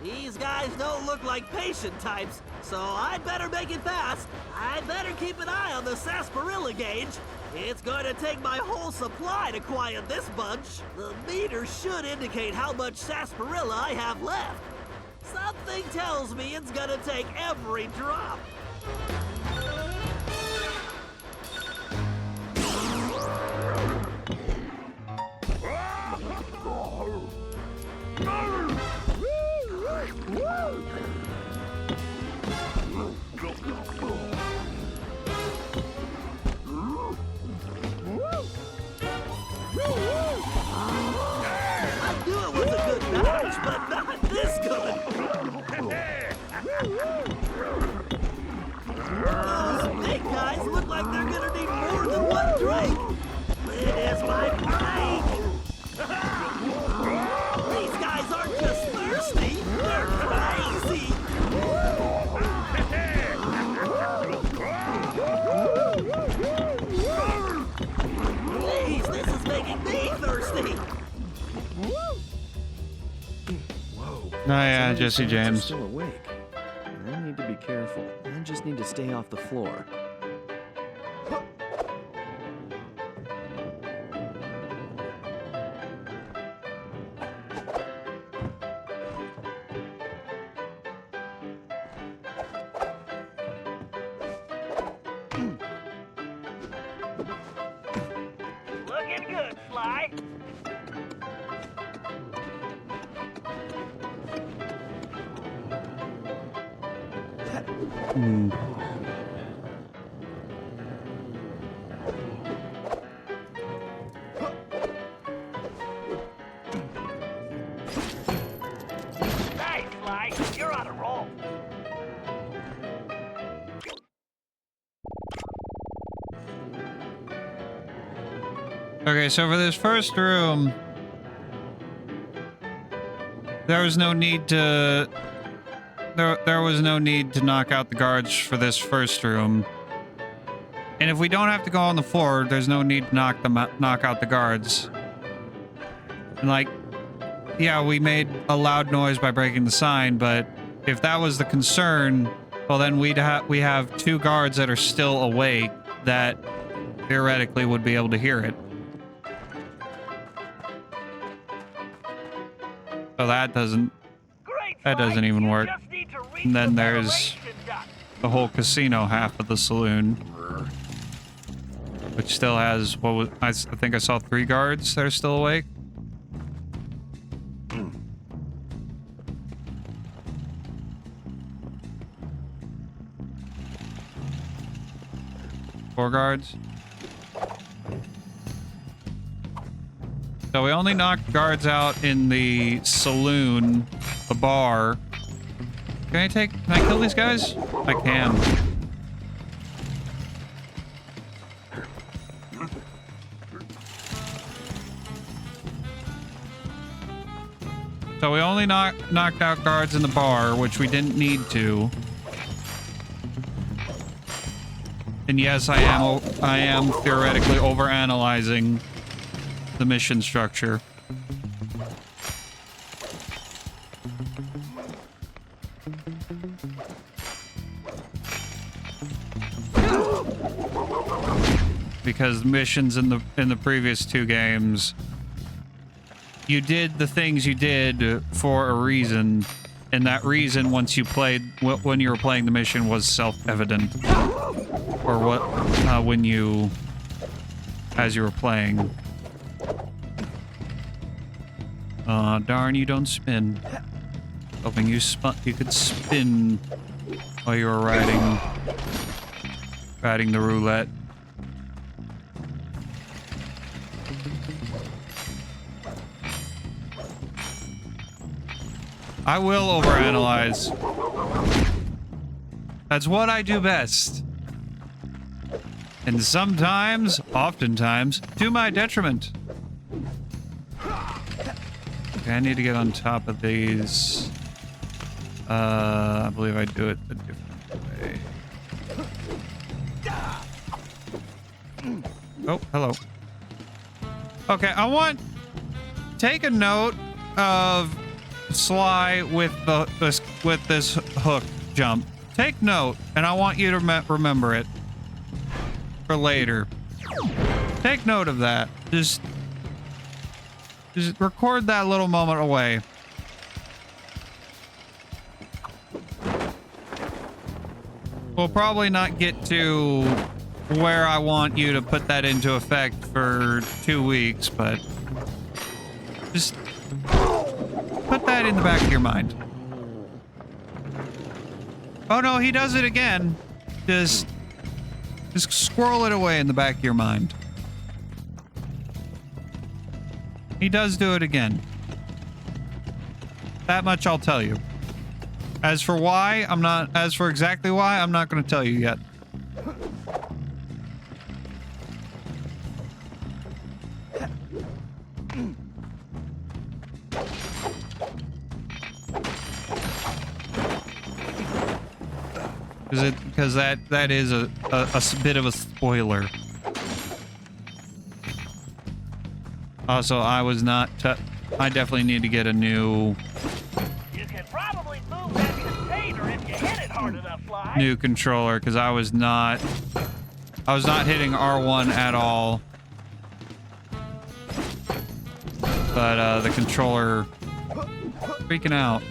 These guys don't look like patient types, so I'd better make it fast. I'd better keep an eye on the sarsaparilla gauge. It's going to take my whole supply to quiet this bunch. The meter should indicate how much sarsaparilla I have left. Something tells me it's gonna take every drop. I knew it was a good batch, but not this good. Those big guys look like they're gonna need more than one drink. It is my break. These guys aren't just thirsty, they're crazy. Please, this is making me thirsty. Whoa. Oh yeah, Some of these Jesse things are James. still awake. I need to be careful. I just need to stay off the floor. Looking good, Sly. Nice, Sly. You're on a roll. Okay, so for this first room, there was no need to knock out the guards for this first room. And if we don't have to go on the floor, there's no need to knock out the guards. And like, yeah, we made a loud noise by breaking the sign, but if that was the concern, well then we have two guards that are still awake. that theoretically would be able to hear it. So that doesn't even work. And then there's the whole casino half of the saloon, which still has I think I saw 3 guards that are still awake. Four guards. So we only knocked guards out in the saloon, the bar. Can I kill these guys? I can. So we only knocked out guards in the bar, which we didn't need to. And yes, I am theoretically overanalyzing the mission structure. Because missions in the previous 2 games, you did the things you did for a reason, and that reason, once you played, when you were playing the mission, was self-evident. Or as you were playing. Darn, you don't spin. Hoping you could spin while you were riding the roulette. I will overanalyze. That's what I do best. And sometimes, oftentimes, to my detriment. Okay, I need to get on top of these. I believe I do it a different way. Oh, hello. Okay, take a note of Sly with this hook jump. Take note, and I want you to remember it for later. Take note of that. Just record that little moment away. We'll probably not get to where I want you to put that into effect for 2 weeks, but just put that in the back of your mind. Oh no, he does it again. Just squirrel it away in the back of your mind. He does do it again. That much I'll tell you. As for exactly why, I'm not going to tell you yet. Because that is a bit of a spoiler. Also, I definitely need to get a new. You can probably move that container if you hit it hard enough, Fly. New controller, because I was not hitting R1 at all. But the controller freaking out.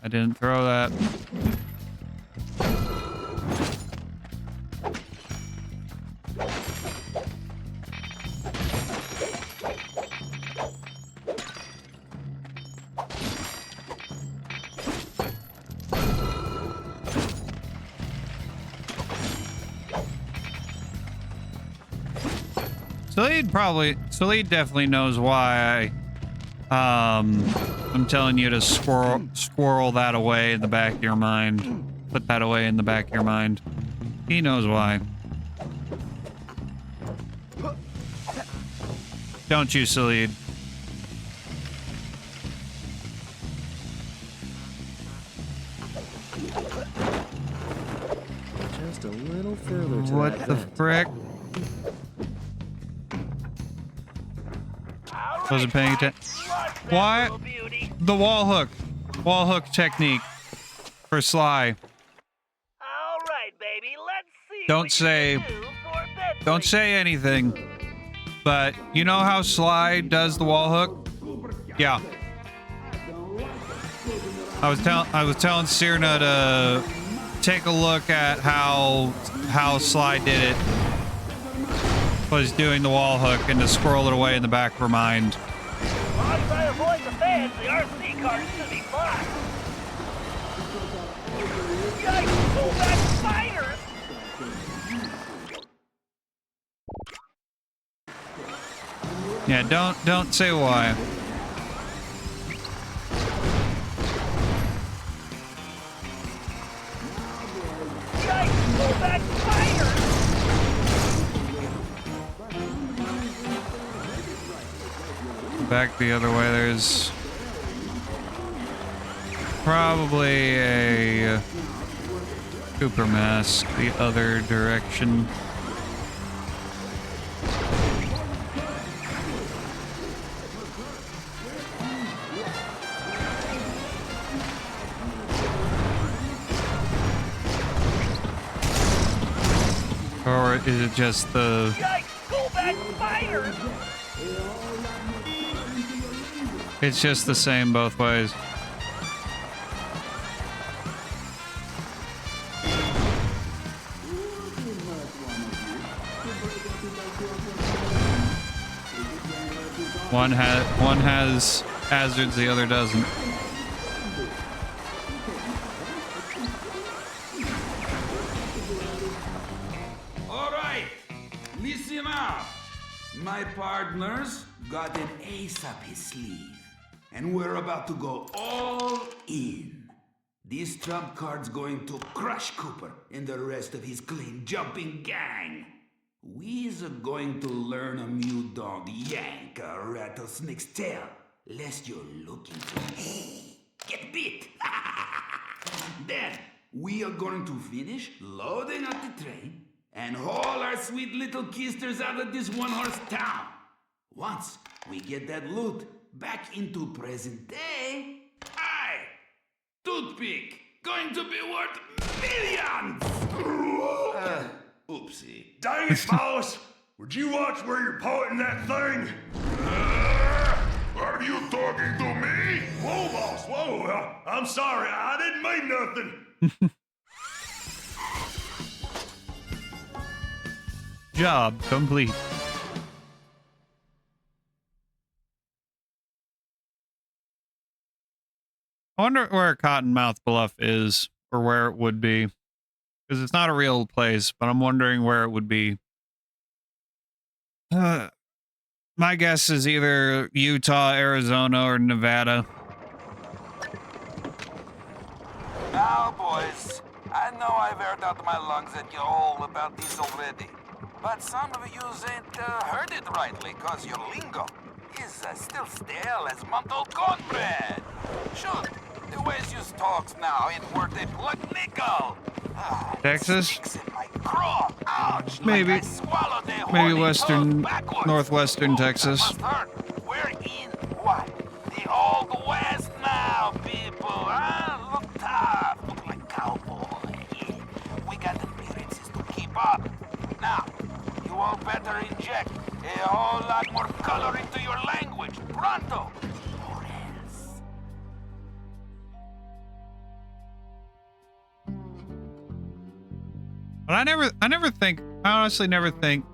I didn't throw that. Salid definitely knows why I'm telling you to squirrel that away in the back of your mind. Put that away in the back of your mind. He knows why. Don't you, Salid? Just a little further to What that the vent. frick? Wasn't paying attention. Why? The wall hook. Wall hook technique for Sly. All right, baby, let's see. Don't say. Don't say anything. But you know how Sly does the wall hook? Yeah. I was telling Sirna to take a look at how Sly did it. Was doing the wall hook and to squirrel it away in the back of her mind. As long as I avoid the fans, the RC car should be fine. Yikes, go back spiders! Yeah, don't say why. Yikes, go back spiders! Back the other way, there's probably a Cooper mask the other direction. Or is it just the... Yikes, go back spiders! It's just the same both ways. One has hazards, the other doesn't. All right, listen up. My partners got an ace up his sleeve, and we're about to go all in. This trump card's going to crush Cooper and the rest of his clean jumping gang. We's going to learn a mute dog yank a rattlesnake's tail, lest you're looking to get bit. Then we are going to finish loading up the train and haul our sweet little kisters out of this one-horse town. Once we get that loot back into present day, Toothpick going to be worth millions! Oopsie. Dang it, boss! Would you watch where you're pointing that thing? Are you talking to me? Whoa, boss, whoa! I'm sorry, I didn't mean nothing. Job complete. I wonder where Cottonmouth Bluff is, or where it would be. Because it's not a real place, but I'm wondering where it would be. My guess is either Utah, Arizona, or Nevada. Now, boys, I know I've aired out my lungs at you all about this already, but some of you ain't heard it rightly, cause your lingo is still stale as month-old cornbread. Shoot, the ways you talks now ain't worth it like nickel. Texas? Sticks in my craw. Ouch, Maybe. like I swallowed a Maybe horny western, toad backwards. northwestern Ooh, that Texas. must hurt. We're in what? The old west now, people. Huh? Look tough. Look like cowboy. Yeah. We got appearances to keep up. Now, you all better inject a whole lot more color into your language. Pronto. Or else. But I honestly never think,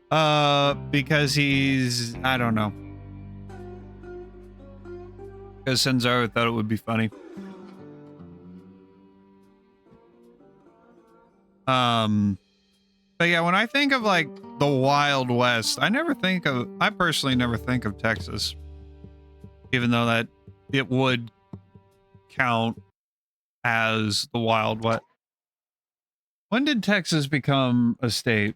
because he's, I don't know. Because Senzaro thought it would be funny. But yeah, when I think of like the Wild West, I personally never think of Texas. Even though that it would count as the Wild West. When did Texas become a state?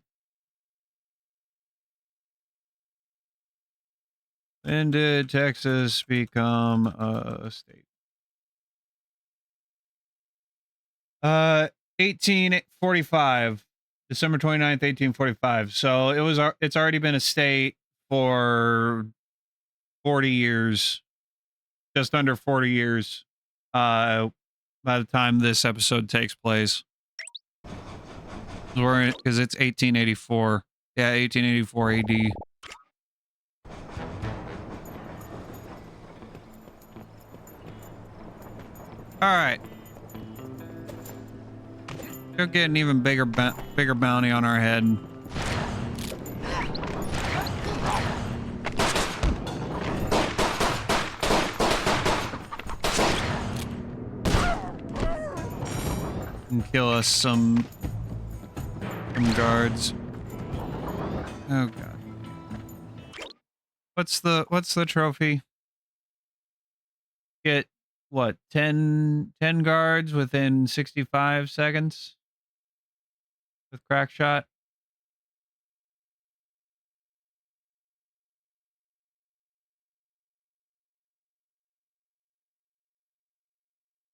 When did Texas become a state? 1845, December 29th, 1845. So it's already been a state for 40 years, just under 40 years, by the time this episode takes place. Because it's 1884. Yeah, 1884 AD. All right. We'll get an even bigger bounty on our head. And kill us some guards. Oh god. What's the trophy? Get what, 10 guards within 65 seconds with crack shot.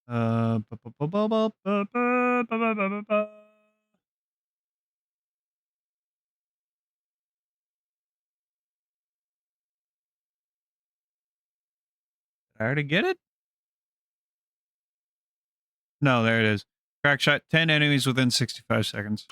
I already get it? No, there it is. Crack shot, 10 enemies within 65 seconds.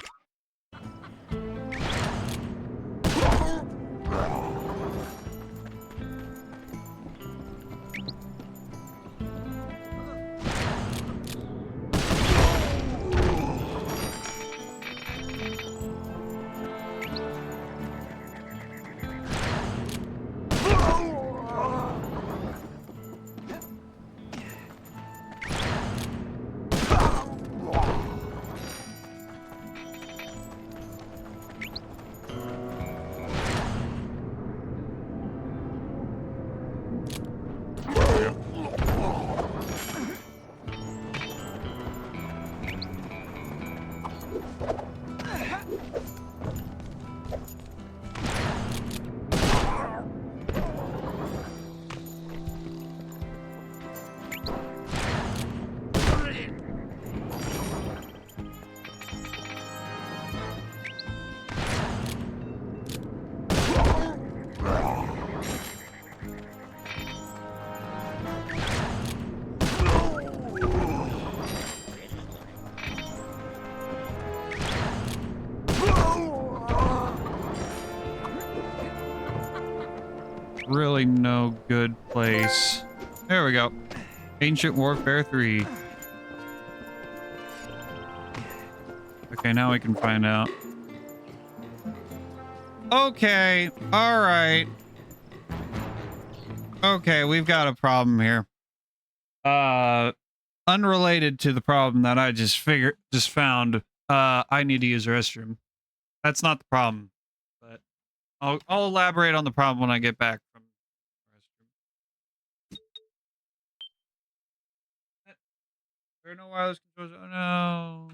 Really no good place. There we go. Ancient Warfare 3. Okay, now we can find out. Okay, all right. Okay, we've got a problem here. Unrelated to the problem that I just found. I need to use the restroom. That's not the problem, but I'll elaborate on the problem when I get back from the restroom. There are no wireless controls. Oh no.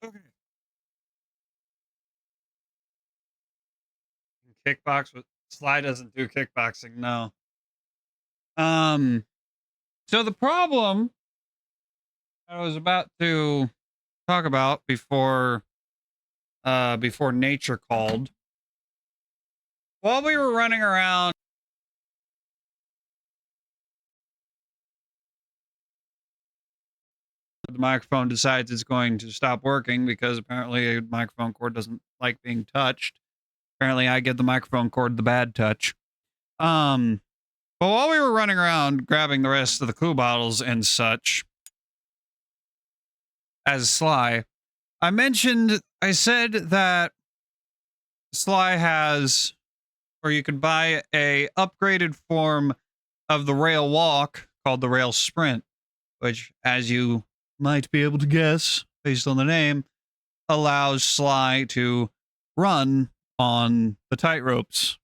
Okay. Kickbox with Sly doesn't do kickboxing, no. So the problem I was about to talk about before nature called While we were running around, the microphone decides it's going to stop working because apparently a microphone cord doesn't like being touched. Apparently I give the microphone cord the bad touch. But while we were running around grabbing the rest of the clue bottles and such, as Sly, I said that Sly has, or you could buy a upgraded form of the rail walk called the rail sprint, which, as you might be able to guess based on the name, allows Sly to run on the tightropes.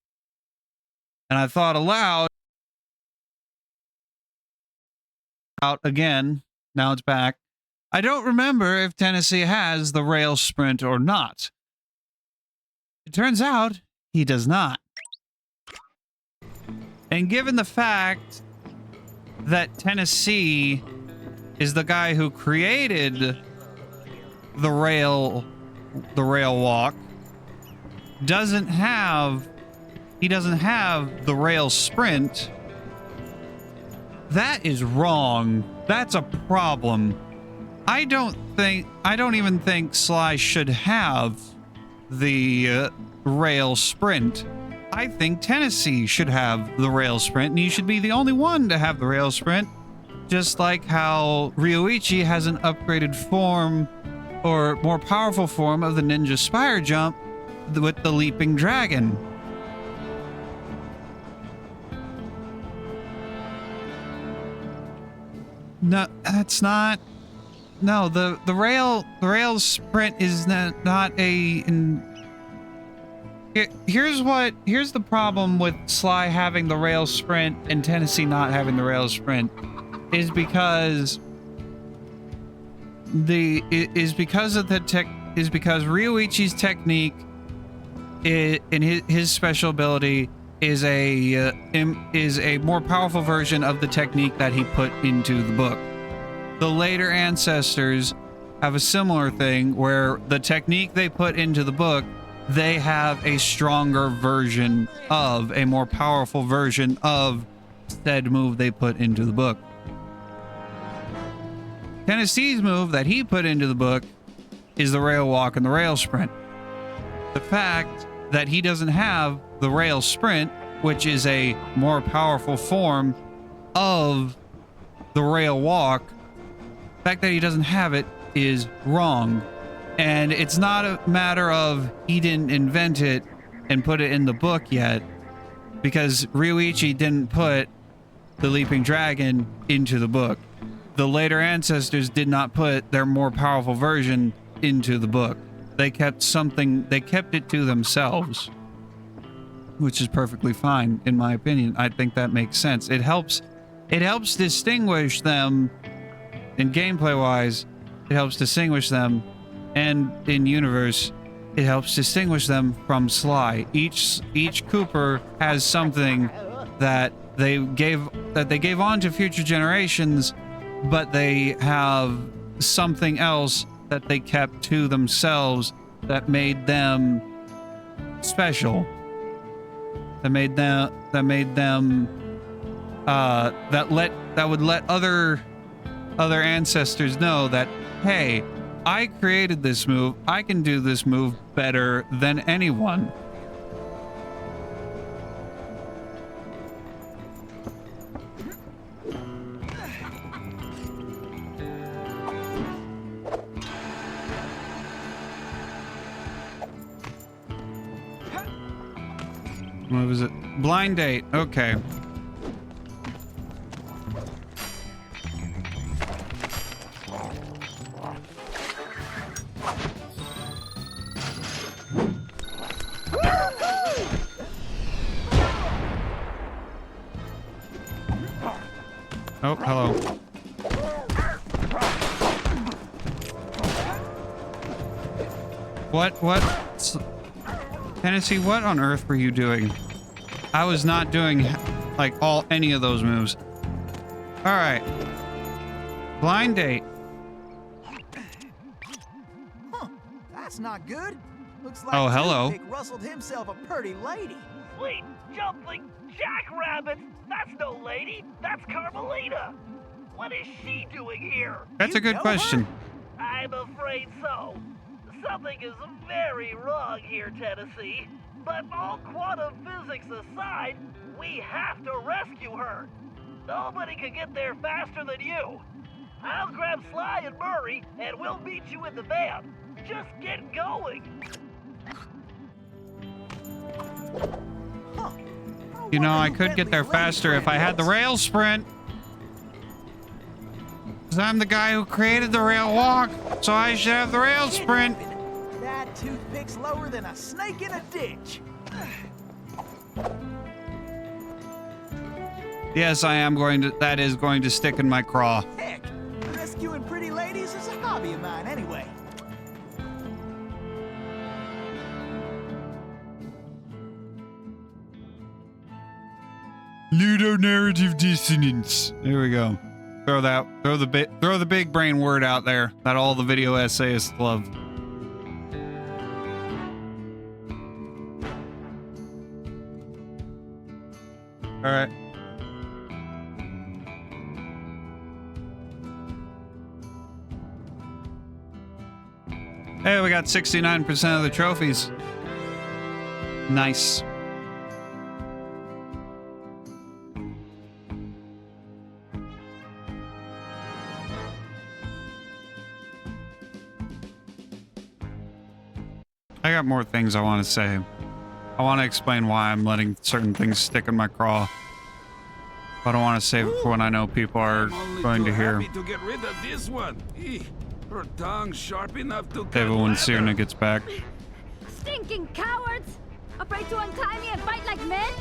And I thought aloud, out again, now it's back. I don't remember if Tennessee has the rail sprint or not. It turns out he does not. And given the fact that Tennessee is the guy who created the rail walk, doesn't have the rail sprint, that is wrong. That's a problem. I don't even think Sly should have the rail sprint. I think Tennessee should have the rail sprint, and he should be the only one to have the rail sprint. Just like how Ryoichi has an upgraded form, or more powerful form, of the ninja spire jump with the leaping dragon. No, that's not. No, the rail sprint is not a. Here's the problem with Sly having the rail sprint and Tennessee not having the rail sprint, is because Ryoichi's technique in his special ability is a more powerful version of the technique that he put into the book. The later ancestors have a similar thing where the technique they put into the book, they have a stronger version of, a more powerful version of said move they put into the book. Tennessee's move that he put into the book is the rail walk and the rail sprint. The fact that he doesn't have the rail sprint, which is a more powerful form of the rail walk, the fact that he doesn't have it is wrong. And it's not a matter of he didn't invent it and put it in the book yet, because Ryoichi didn't put the leaping dragon into the book. The later ancestors did not put their more powerful version into the book. They kept it to themselves, which is perfectly fine, in my opinion. I think that makes sense. It helps distinguish them, in gameplay wise, it helps distinguish them, and in universe, it helps distinguish them from Sly. Each Cooper has something that they gave on to future generations, but they have something else that they kept to themselves that made them special. That would let other ancestors know that, hey, I created this move. I can do this move better than anyone. What was it? Blind date. Okay. Oh, hello. What? Tennessee, what on earth were you doing? I was not doing like any of those moves. All right. Blind date. Huh, that's not good. Looks like Oh, hello. Toothpick rustled himself a pretty lady. Wait, jumping jackrabbits? That's no lady. That's Carmelita. What is she doing here? That's a good know question. her? I'm afraid so. Something is very wrong here, Tennessee. But all quantum physics aside, we have to rescue her. Nobody can get there faster than you. I'll grab Sly and Murray, and we'll meet you in the van. Just get going. Huh. You know, wonder I who could get there Bentley's lady faster if I friend had the is. rail sprint. Because I'm the guy who created the rail walk, so I should have the rail Can't sprint. help it. That toothpick's lower than a snake in a ditch. Yes, I am going to. That is going to stick in my craw. Heck, rescuing pretty ladies is a hobby of mine anyway. Ludonarrative dissonance. There we go. Throw the big brain word out there that all the video essayists love. All right. Hey, we got 69% of the trophies. Nice. I got more things I want to say. I want to explain why I'm letting certain things stick in my craw. But I want to save it for when I know people are I'm only going too to hear. happy to get rid of this one. Her tongue sharp enough to Save cut it when leather. Sirna gets back. Stinking cowards! Afraid to untie me and fight like men?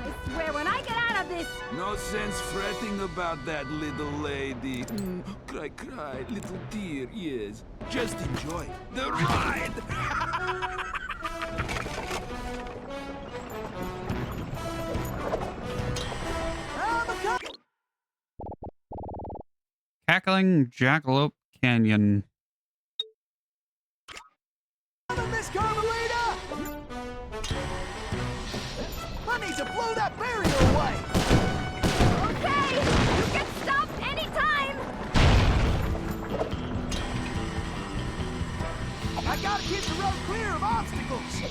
I swear when I get out of this... No sense fretting about that, little lady. Cry, cry, little dear, yes. Just enjoy the ride. Cackling Jackalope Canyon. Miss Carmelita! I need to blow that barrier away! Okay! You can stop anytime! I gotta keep the road clear of obstacles!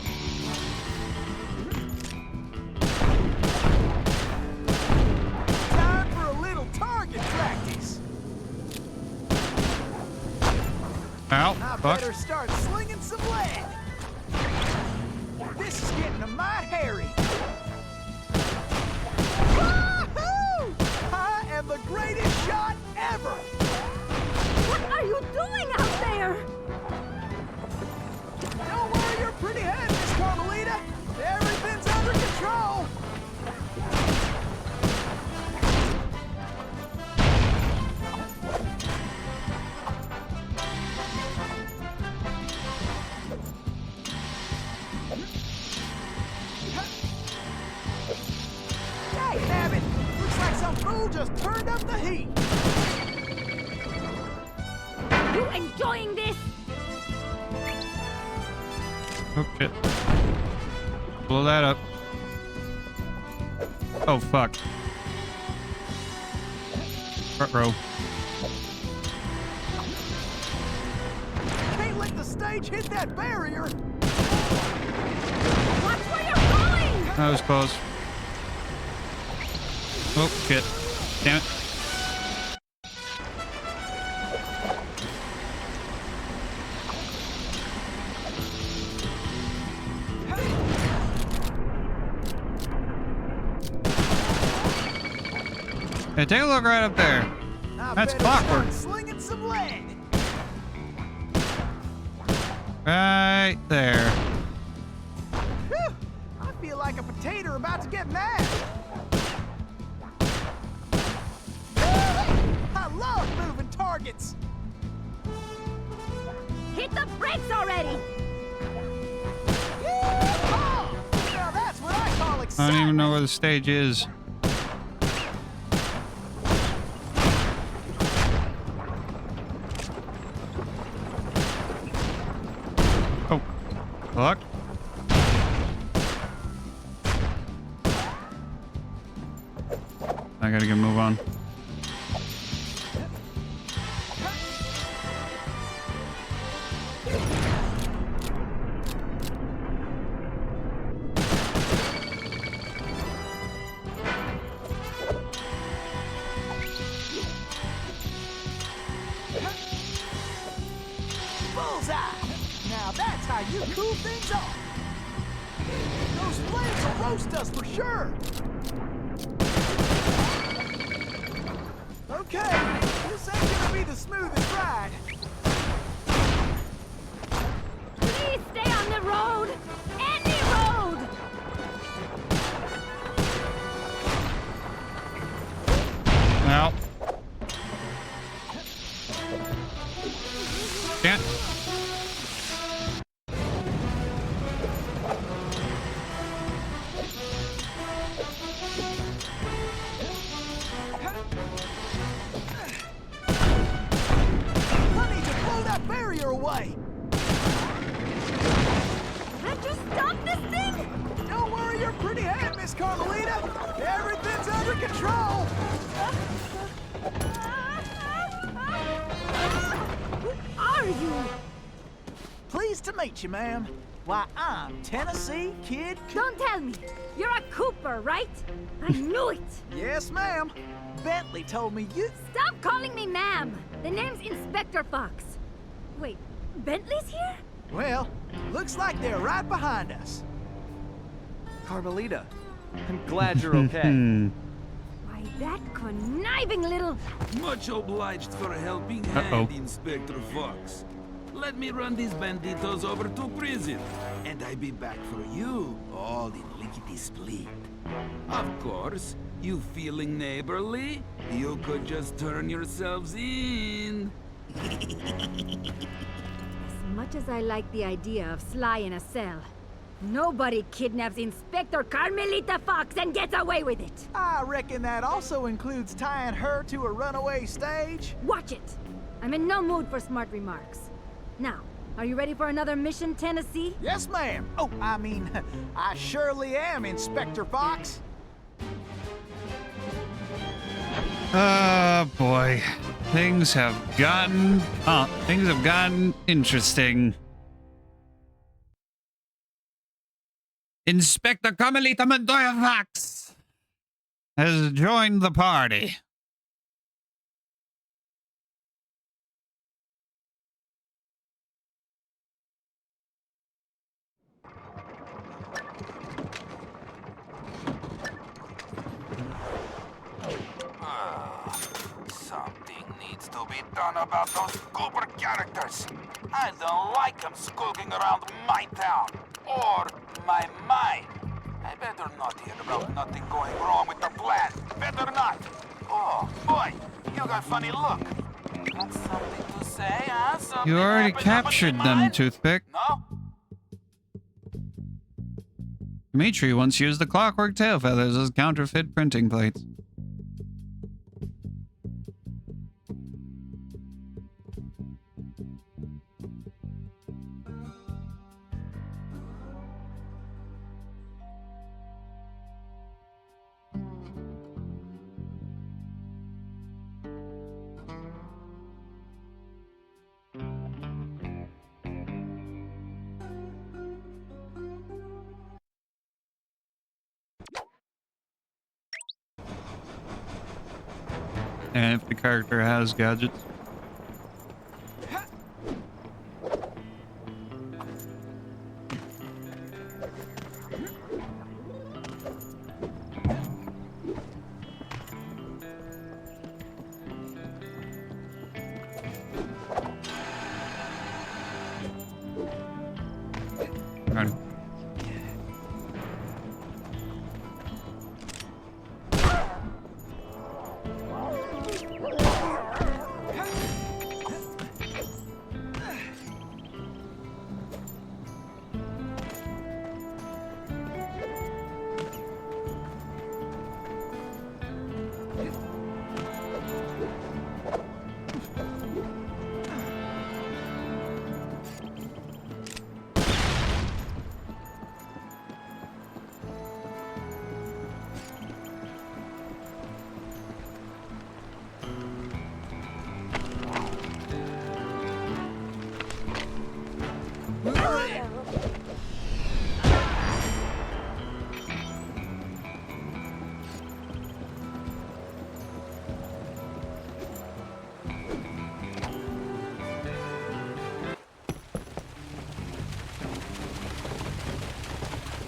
Time for a little target practice! Ow, I fuck. better start slinging some lead! This is getting to my Harry! Woohoo! I am the greatest shot ever! What are you doing out there? Don't worry your pretty head, Miss Carmelita! Everything's under control! Hey, nabbit! Looks like some fool just turned up the heat! You enjoying this? Oh, shit. Blow that up. Oh, fuck. Front row. Can't let the stage hit that barrier! Watch where you're going! That was close. Oh, shit. Damn it. Hey, take a look right up there. I That's better clockwork. start slinging some lead! Right there. Whew! I feel like a potato about to get mad! I love moving targets! Hit the brakes already! Yeehaw! Now that's what I call I excitement! don't even know where the stage is. Oh, fuck. I gotta get move on. Bullseye! Now that's how you cool things off. Those flames will roast us for sure. Okay, this ain't gonna be the smoothest ride. Please stay on the road! Any road! Well. Can't. I need to blow that barrier away. Can't you stop this thing? Don't worry your pretty head, Miss Carmelita. Everything's under control. Who are you? Pleased to meet you, ma'am. Why, I'm Tennessee Kid. Don't tell me. You're a Cooper, right? I knew it. Yes, ma'am. Bentley told me you... Stop calling me ma'am. The name's Inspector Fox. Wait, Bentley's here? Well, looks like they're right behind us. Carmelita, I'm glad you're okay. Why, that conniving little... Much obliged for a helping Uh-oh. hand, Inspector Fox. Let me run these banditos over to prison, and I be back for you, all in lickety-split. Of course, you feeling neighborly? You could just turn yourselves in. As much as I like the idea of Sly in a cell, nobody kidnaps Inspector Carmelita Fox and gets away with it. I reckon that also includes tying her to a runaway stage. Watch it. I'm in no mood for smart remarks. Now, are you ready for another mission, Tennessee? Yes, ma'am. Oh, I mean, I surely am, Inspector Fox. Oh boy. Things have gotten interesting. Inspector Carmelita Montoya Fox has joined the party. Something needs to be done about those Cooper characters. I don't like them skulking around my town or my mine. I better not hear about nothing going wrong with the plan. Better not. Oh, boy, you got funny look. Got something to say, huh? Something You already happened up in captured your them, mind? Toothpick. No? Dimitri once used the clockwork tail feathers as counterfeit printing plates. And if the character has gadgets. Alright.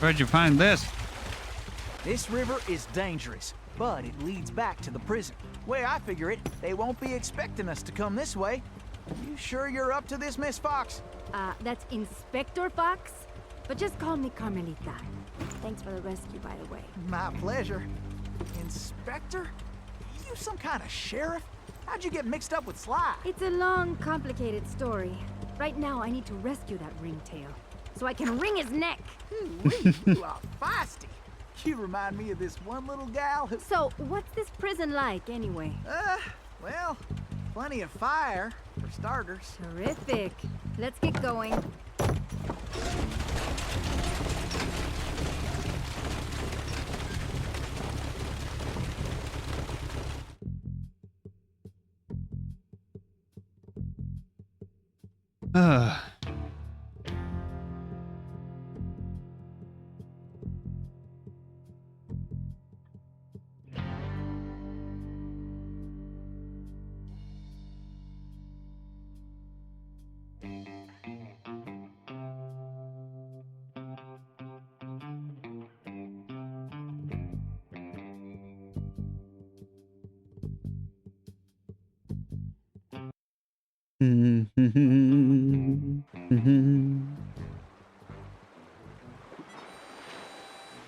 Where'd you find this? This river is dangerous, but it leads back to the prison. Way I figure it, they won't be expecting us to come this way. You sure you're up to this, Miss Fox? That's Inspector Fox? But just call me Carmelita. Thanks for the rescue, by the way. My pleasure. Inspector? You some kind of sheriff? How'd you get mixed up with Sly? It's a long, complicated story. Right now, I need to rescue that ringtail, so I can wring his neck. Ooh-wee, you are feisty. You remind me of this one little gal who... So, what's this prison like, anyway? Well, plenty of fire, for starters. Terrific. Let's get going. Ugh.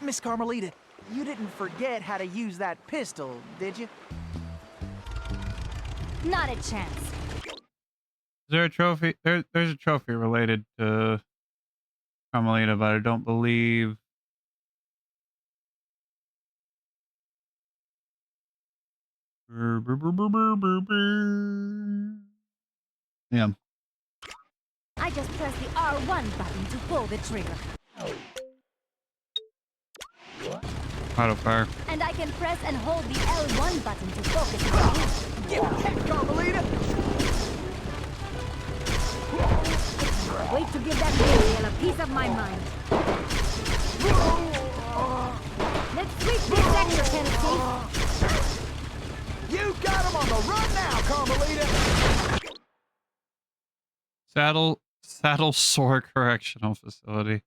Miss Carmelita, you didn't forget how to use that pistol, did you? Not a chance. Is there a trophy? There's a trophy related to Carmelita, but I don't believe. Yeah. I just press the R1 button to pull the trigger. Auto fire. And I can press and hold the L1 button to focus the Give me that, Carmelita! Wait to give that ringtail a piece of my mind. Let's sweep this sector, Tennessee. You got him on the run now, Carmelita! Saddle Sore Correctional Facility.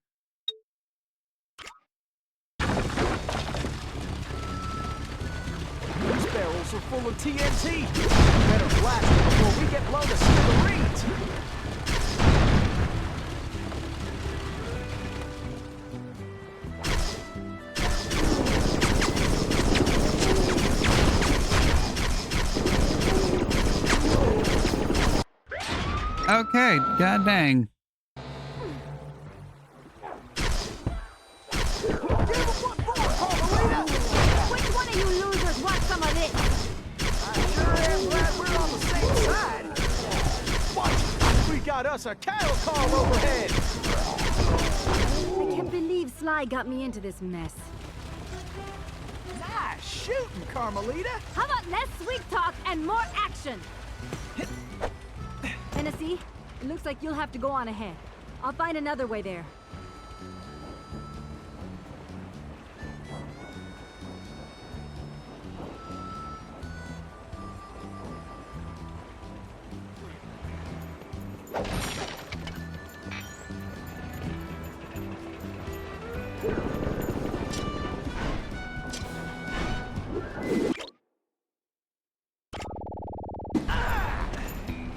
These barrels are full of TNT. Better blast it before we get blown to smithereens. Okay, god dang. Which one of you losers wants some of this? I sure am glad we're on the same side. Watch, we got us a cattle call overhead. I can't believe Sly got me into this mess. Nice shooting, Carmelita. How about less sweet talk and more action? Tennessee, it looks like you'll have to go on ahead. I'll find another way there.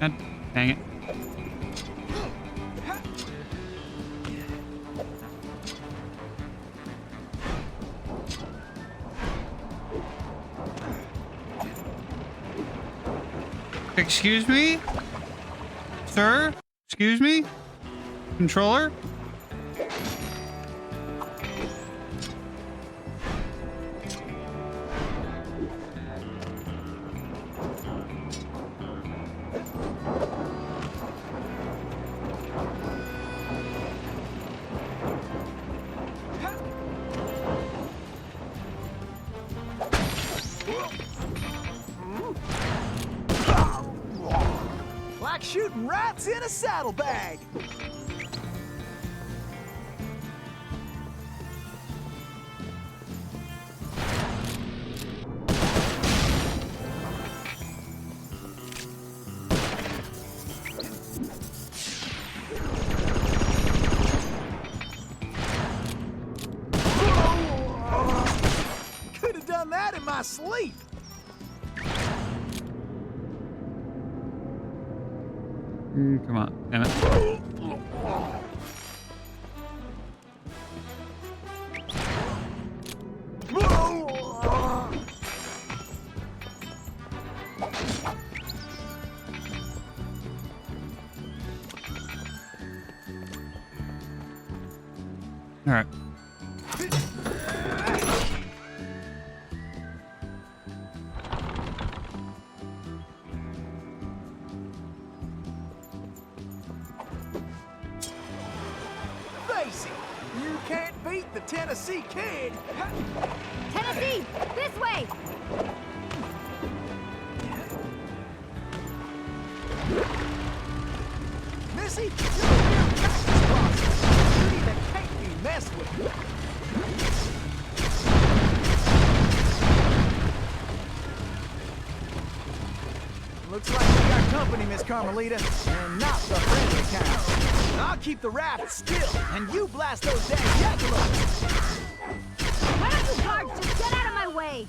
God dang it. Excuse me? Sir? Excuse me? Controller? Like shooting rats in a saddlebag. my sleep. Come on, damn it. All right. Face it, you can't beat the Tennessee Kid. Tennessee, this way! Missy, you're a real cactus blossom. Beauty that can't be messed with. Looks like we got company, Miss Carmelita, and not the friendly kind. I'll keep the raft still, and you blast those damn jackalopes. Why don't you guards just get out of my way?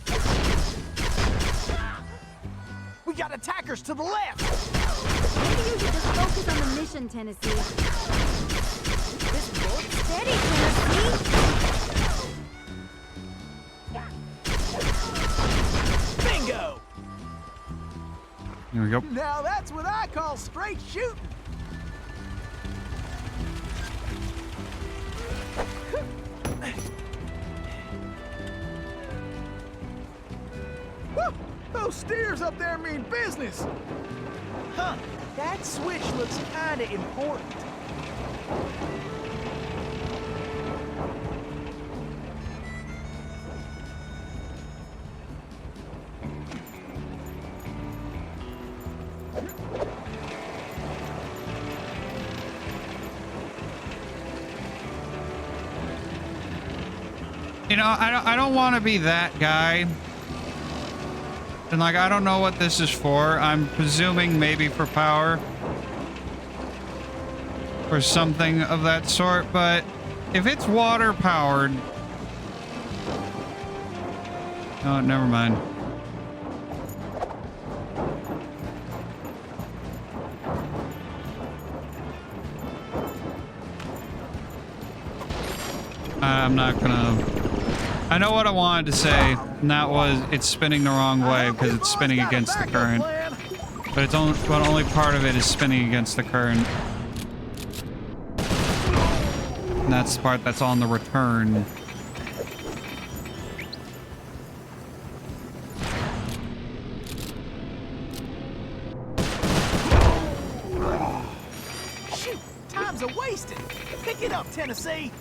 We got attackers to the left. Maybe you should just focus on the mission, Tennessee. This boat steady, Tennessee! Bingo! Here we go. Now that's what I call straight shooting. Woo! Those steers up there mean business. Huh, that switch looks kinda important. You know, I don't want to be that guy. And like, I don't know what this is for. I'm presuming maybe for power. Or something of that sort, but if it's water powered... Oh, never mind. I'm not gonna... I know what I wanted to say, and that was it's spinning the wrong way because it's spinning against the current. But it's only, but only part of it is spinning against the current. And that's the part that's on the return. Shoot, time's a wasting. Pick it up, Tennessee.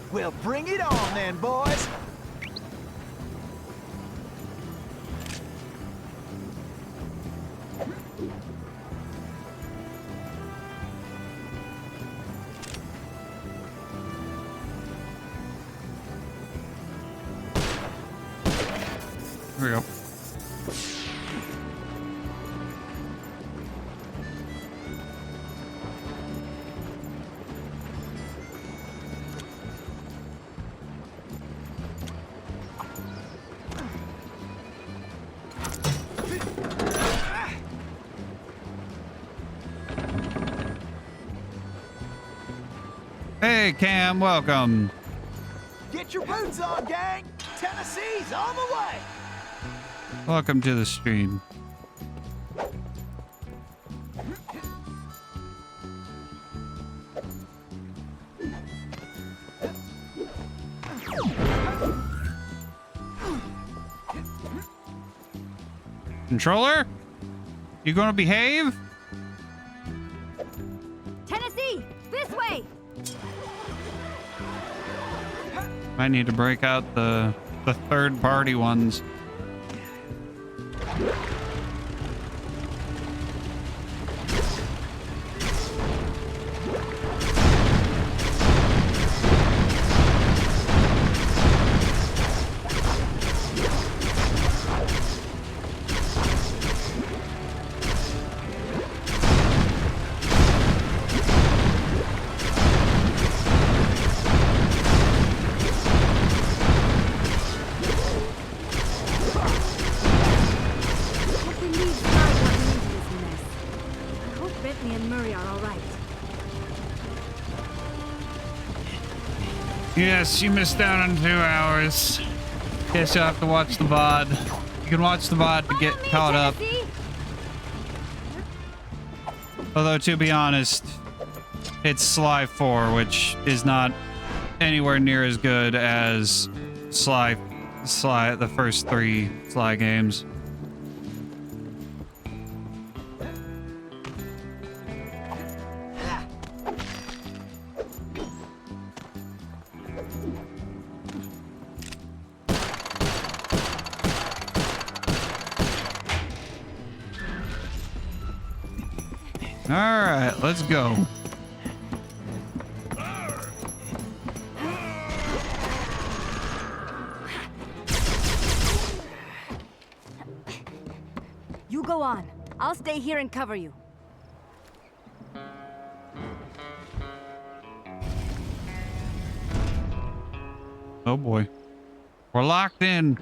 Well, bring it on then, boys. Here we go. Hey, Cam, welcome. Get your boots on, gang. Tennessee's on the way. Welcome to the stream. Controller? You gonna behave? Tennessee, this way! Might need to break out the third party ones. Yes, you missed out on 2 hours. Guess you'll have to watch the VOD. You can watch the VOD to get caught up. Although, to be honest, it's Sly 4, which is not anywhere near as good as the first 3 Sly games. All right, let's go. You go on. I'll stay here and cover you. Oh boy. We're locked in.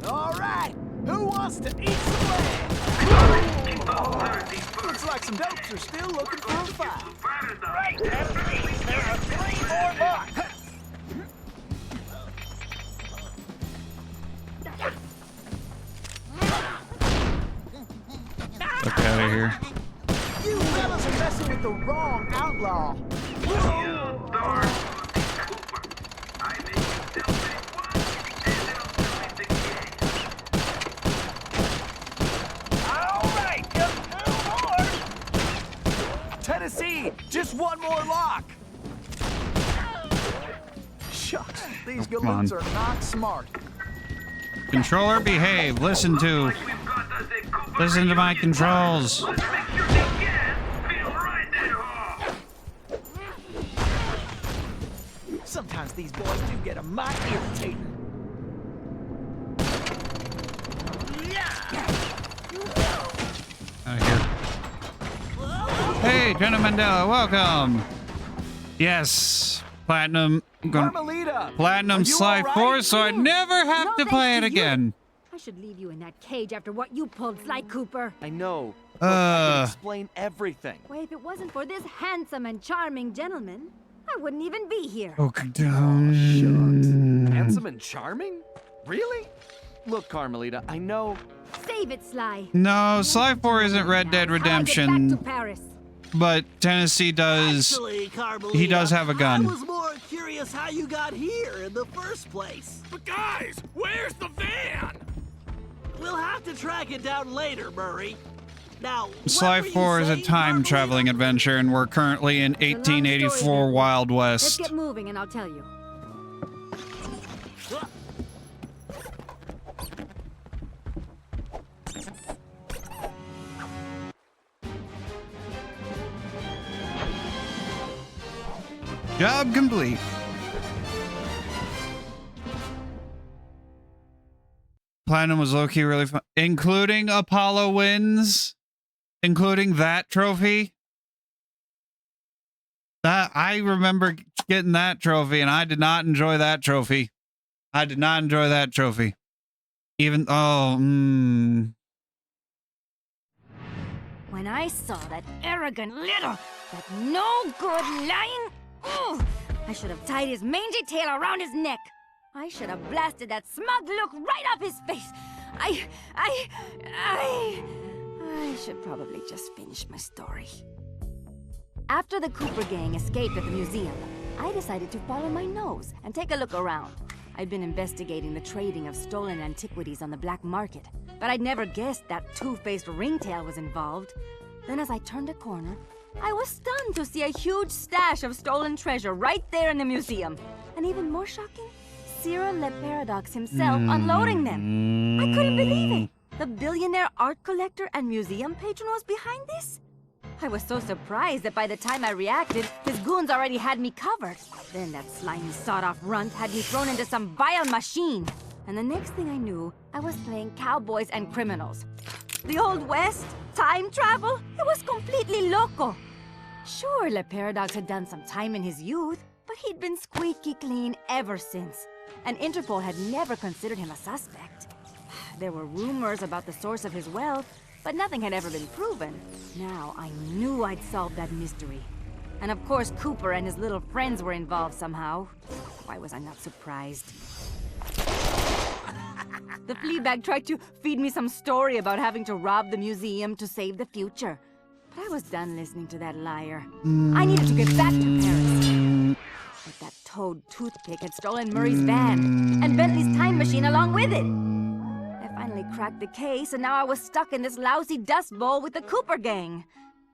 All right, who wants to eat some lead? Looks like some dopes are still looking for a fight. Right, there are 3 more bucks. Look out of here. You fellas are messing with the wrong outlaw. Tennessee, just one more lock. Shucks, these Oh, come on. galoons are not smart. Controller, behave. Listen to my controls. Sometimes these boys do get a mite irritating. Out of here. Hey, Jenna Mandela, welcome. Yes, Platinum. I'm gonna Carmelita, Platinum are you Sly all right? 4, so I never have No to thanks play it to you. again. I should leave you in that cage after what you pulled, Sly Cooper. I know. Look, I can explain everything. Why, if it wasn't for this handsome and charming gentleman, I wouldn't even be here. Okay, Handsome and charming? Really? Look, Carmelita, I know. Save it, Sly. No, Sly 4 isn't Red Dead Now, how I get Redemption, back to Paris. but Tennessee does. Actually, Carmelita, He does have a gun. I was more curious how you got here in the first place. But guys, where's the van? We'll have to track it down later, Murray. Now, Sly what were you 4 is a saying, time traveling Carmelita? adventure, and we're currently in It's a long 1884 story, Wild Let's West. get moving and I'll tell you. Job complete. Platinum was low-key really fun, including Apollo wins, including that trophy. That I remember getting that trophy, and I did not enjoy that trophy. I did not enjoy that trophy. Even When I saw that arrogant little, that no good lying, I should have tied his mangy tail around his neck. I should have blasted that smug look right off his face. I should probably just finish my story. After the Cooper gang escaped at the museum, I decided to follow my nose and take a look around. I'd been investigating the trading of stolen antiquities on the black market, but I'd never guessed that two-faced ringtail was involved. Then as I turned a corner, I was stunned to see a huge stash of stolen treasure right there in the museum. And even more shocking, Cyril Le Paradox himself unloading them. I couldn't believe it. The billionaire art collector and museum patron was behind this? I was so surprised that by the time I reacted, his goons already had me covered. Then that slimy sawed-off runt had me thrown into some vile machine. And the next thing I knew, I was playing cowboys and criminals. The Old West? Time travel? It was completely loco. Sure, Le Paradox had done some time in his youth, but he'd been squeaky clean ever since. And Interpol had never considered him a suspect. There were rumors about the source of his wealth, but nothing had ever been proven. Now I knew I'd solved that mystery. And of course, Cooper and his little friends were involved somehow. Why was I not surprised? The Fleabag tried to feed me some story about having to rob the museum to save the future. But I was done listening to that liar. I needed to get back to Paris. But that toad toothpick had stolen Murray's van, and Bentley's time machine along with it. I finally cracked the case, and now I was stuck in this lousy dust bowl with the Cooper gang.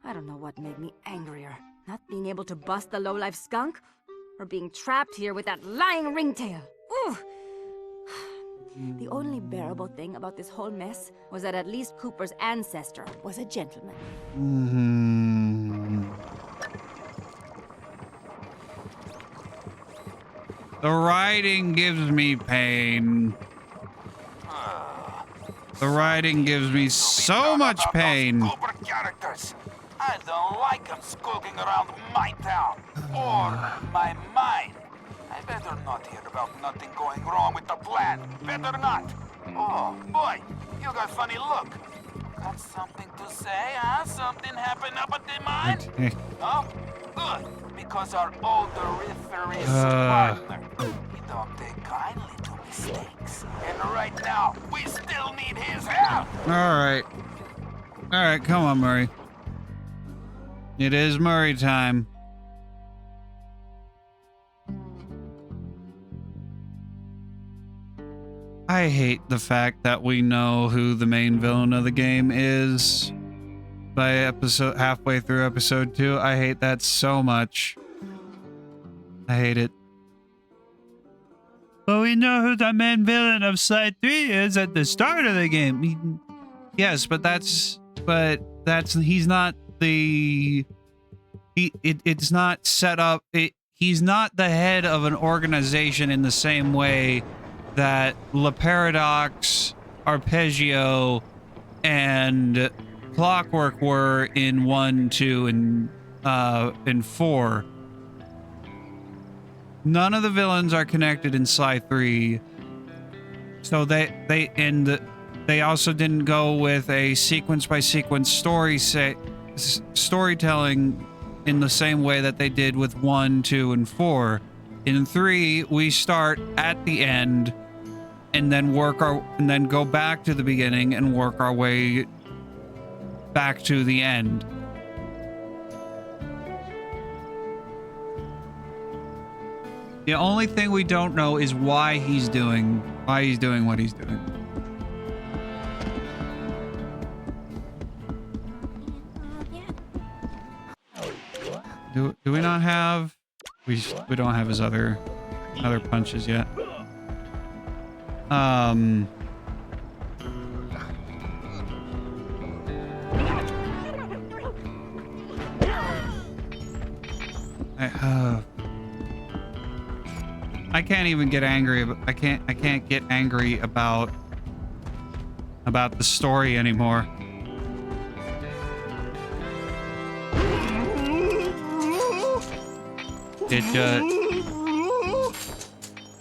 I don't know what made me angrier. Not being able to bust the lowlife skunk, or being trapped here with that lying ringtail. Ooh! The only bearable thing about this whole mess was that at least Cooper's ancestor was a gentleman. The writing gives me pain. The writing gives me so much pain. Cooper characters. I don't like them skulking around my town or my mind. I better not hear about nothing going wrong with the plan. Better not. Oh, boy, you got funny look. Got something to say, huh? Something happened up at the mine? Oh, good. Because our older referee partner, he don't take kindly to mistakes. And right now, we still need his help. All right, come on, Murray. It is Murray time. I hate the fact that we know who the main villain of the game is by halfway through episode 2. I hate that so much. I hate it. But we know who the main villain of Side 3 is at the start of the game. Yes, but he's not the... It's not set up... He's not the head of an organization in the same way that Le Paradox, Arpeggio, and Clockwork were in 1, 2, and 4. None of the villains are connected in Sly 3. So they also didn't go with a sequence by sequence storytelling in the same way that they did with 1, 2, and 4. In 3, we start at the end and then go back to the beginning and work our way back to the end. The only thing we don't know is why he's doing what he's doing. Do we not have? We don't have his other punches yet. I can't even get angry. I can't get angry about the story anymore.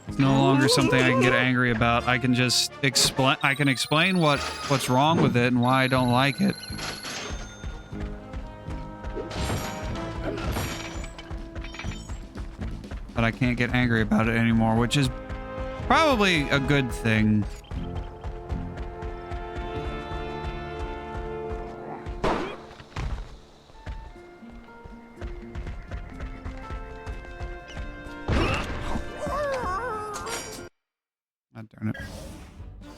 It's no longer something I can get angry about. I can just explain what's wrong with it and why I don't like it. But I can't get angry about it anymore, which is probably a good thing. God darn it.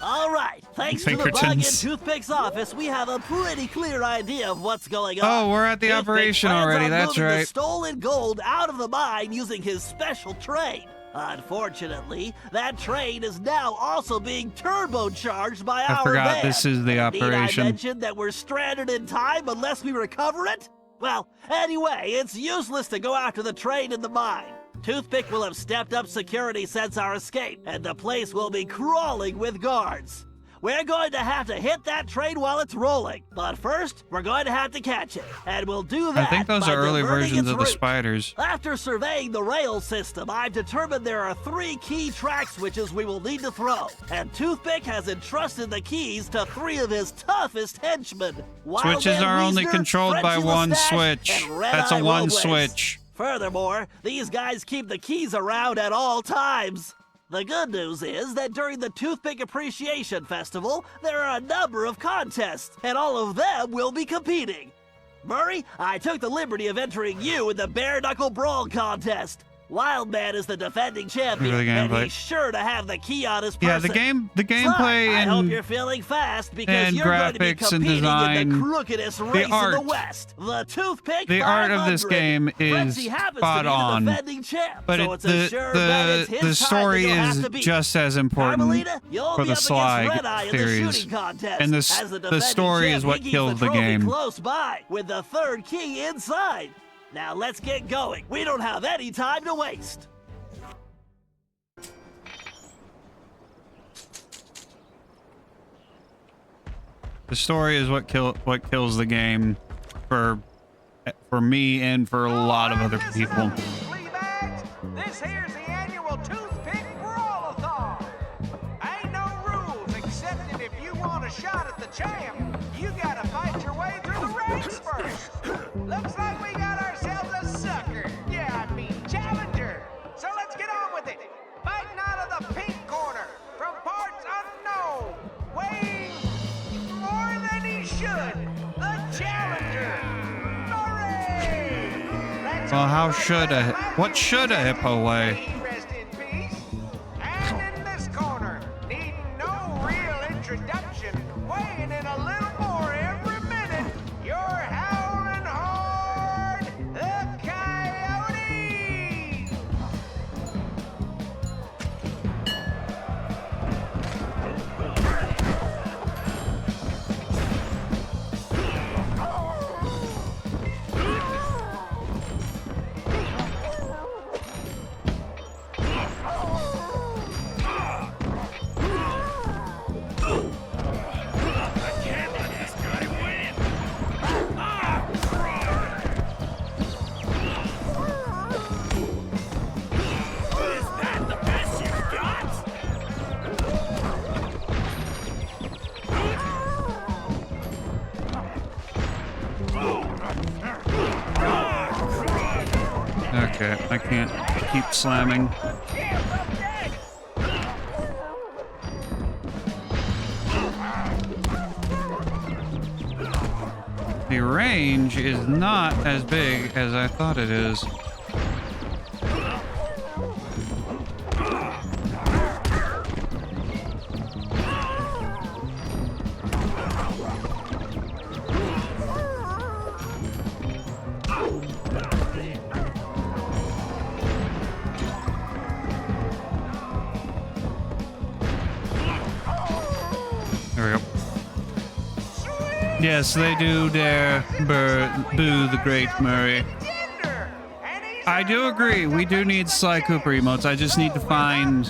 All right, thanks to the bug in Toothpick's office, we have a pretty clear idea of what's going on. Oh, we're at the operation already. That's right. The stolen gold out of the mine using his special train. Unfortunately, that train is now also being turbocharged by our I forgot van. this is the operation. Need I mention that we're stranded in time unless we recover it? Well, anyway, it's useless to go after the train in the mine. Toothpick will have stepped up security since our escape, and the place will be crawling with guards. we're going to have to hit that train while it's rolling. But first, we're going to have to catch it. And we'll do that I think those by are early diverting versions its of the route. spiders. After surveying the rail system, I've determined there are 3 key track switches we will need to throw. And Toothpick has entrusted the keys to 3 of his toughest henchmen. Switches are only controlled by one switch. That's a one switch. Furthermore, these guys keep the keys around at all times. The good news is that during the Toothpick Appreciation Festival, there are a number of contests, and all of them will be competing. Murray, I took the liberty of entering you in the Bare Knuckle Brawl contest. Wildman is the defending champion, and he's sure to have the key on his person. Yeah, the gameplay I hope and you're feeling fast because and you're going to be graphics and competing design, in the crookedest race art. in the West, the Toothpick The art of this 500. game is Frenzy happens spot to be on, the defending champ, but so it's a sure bet it's his the time story that you'll have is to beat. just as important Carmelita, you'll for be the up Sly against Red Eye in the series, shooting contest. and As the story champ, is what he keeps kills the trophy game. Close by, with the 3rd key inside. Now let's get going. We don't have any time to waste. The story is what kills the game for me and for a lot of other people. This here's the annual Toothpick Brawl-a-thon. Ain't no rules except that if you want a shot at the champ, you gotta fight your way through the ranks first. Looks like we got ourselves a sucker. Yeah, I mean challenger. So let's get on with it. Fighting out of the pink corner from parts unknown. Weighing more than he should. The challenger. Hooray! Well, what should a hippo weigh? Rest in peace. And in this corner, needing no real introduction, weighing in a little more every minute, you're howling hard, the Coyote! Okay, I can't keep slamming. The range is not as big as I thought it is. There we go. Yes, they do dare boo the great Murray. I do agree. We do need Sly Cooper emotes. I just need to find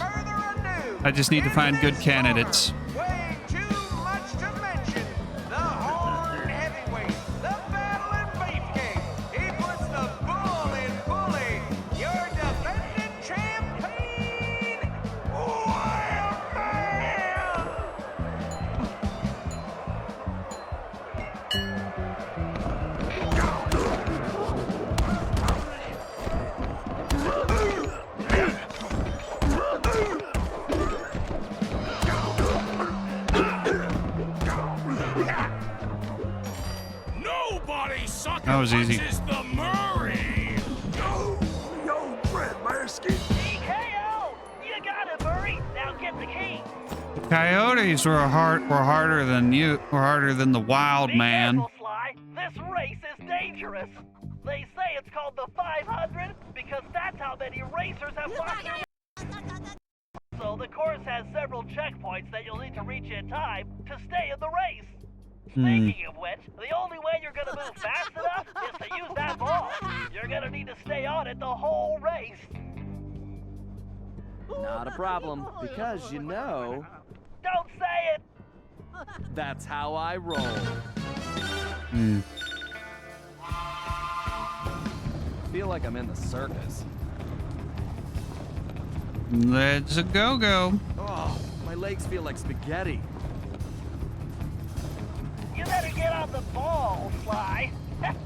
good candidates. Way too much to mention. The Horn Heavyweight, the Battling Beefcake. He puts the bull in bully. Your defending champion, Wildman. Nobody sucker That was easy. punches the Murray. Yo, Brett Marsky. TKO! You got it, Murray. Now get the key. Coyotes were harder than you. Were harder than the wild Be man. careful, Sly. This race is dangerous. They say it's called the 500 because that's how many racers have lost their lives. So the course has several checkpoints that you'll need to reach in time to stay in the race. Speaking of which, the only way you're gonna move fast enough is to use that ball. You're gonna need to stay on it the whole race. Not a problem, because you know. Don't say it! That's how I roll. Hmm. Feel like I'm in the circus. Let's go. Oh, my legs feel like spaghetti. You better get on the ball, Sly. That's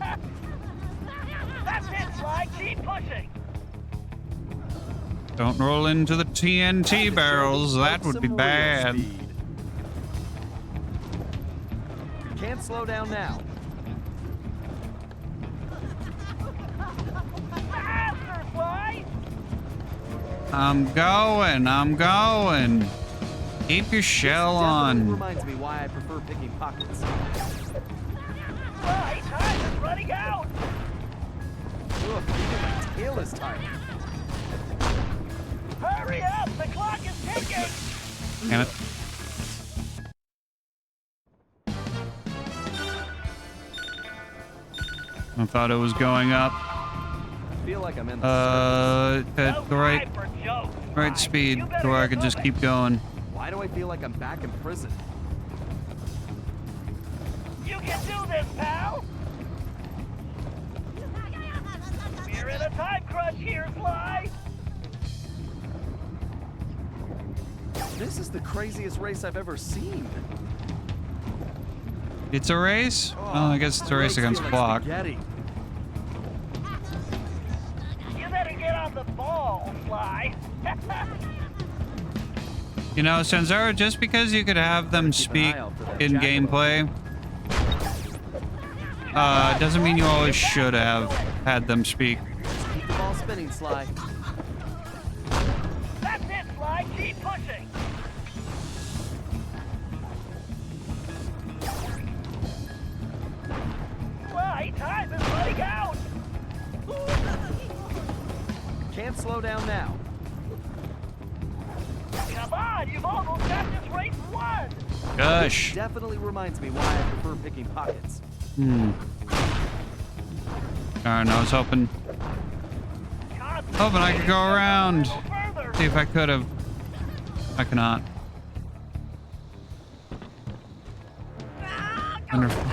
it, Sly. Keep pushing. Don't roll into the TNT barrels. That would be Some real bad. speed. Can't slow down now. Faster, Sly. I'm going. Keep your shell Definitely on. reminds me why I prefer picking pockets. Sly, time is running out. Ugh, even my tail is tired. Hurry up. The clock is ticking. Damn it. I thought it was going up. Feel like I'm in the At No the right, time for jokes, right Sly. speed You to better where I get could just moving. keep going. Why do I feel like I'm back in prison? You can do this, pal. We're in a time crunch here, Sly. This is the craziest race I've ever seen. It's a race? Oh, I guess it's a My race legs against feel the like clock. spaghetti. You better get on the ball, Sly. You know, Senzara, just because you could have them Keep an speak eye out for that in jackalope. gameplay, doesn't mean you always should have had them speak. Keep the ball spinning, Sly. That's it, Sly. Keep pushing. Sly, time is running out. Can't slow down now. Come on, you've almost got this race won. Gosh. Definitely reminds me why I prefer picking pockets. Darn, I was hoping I could go around. See if I could have. I cannot. Wonderful.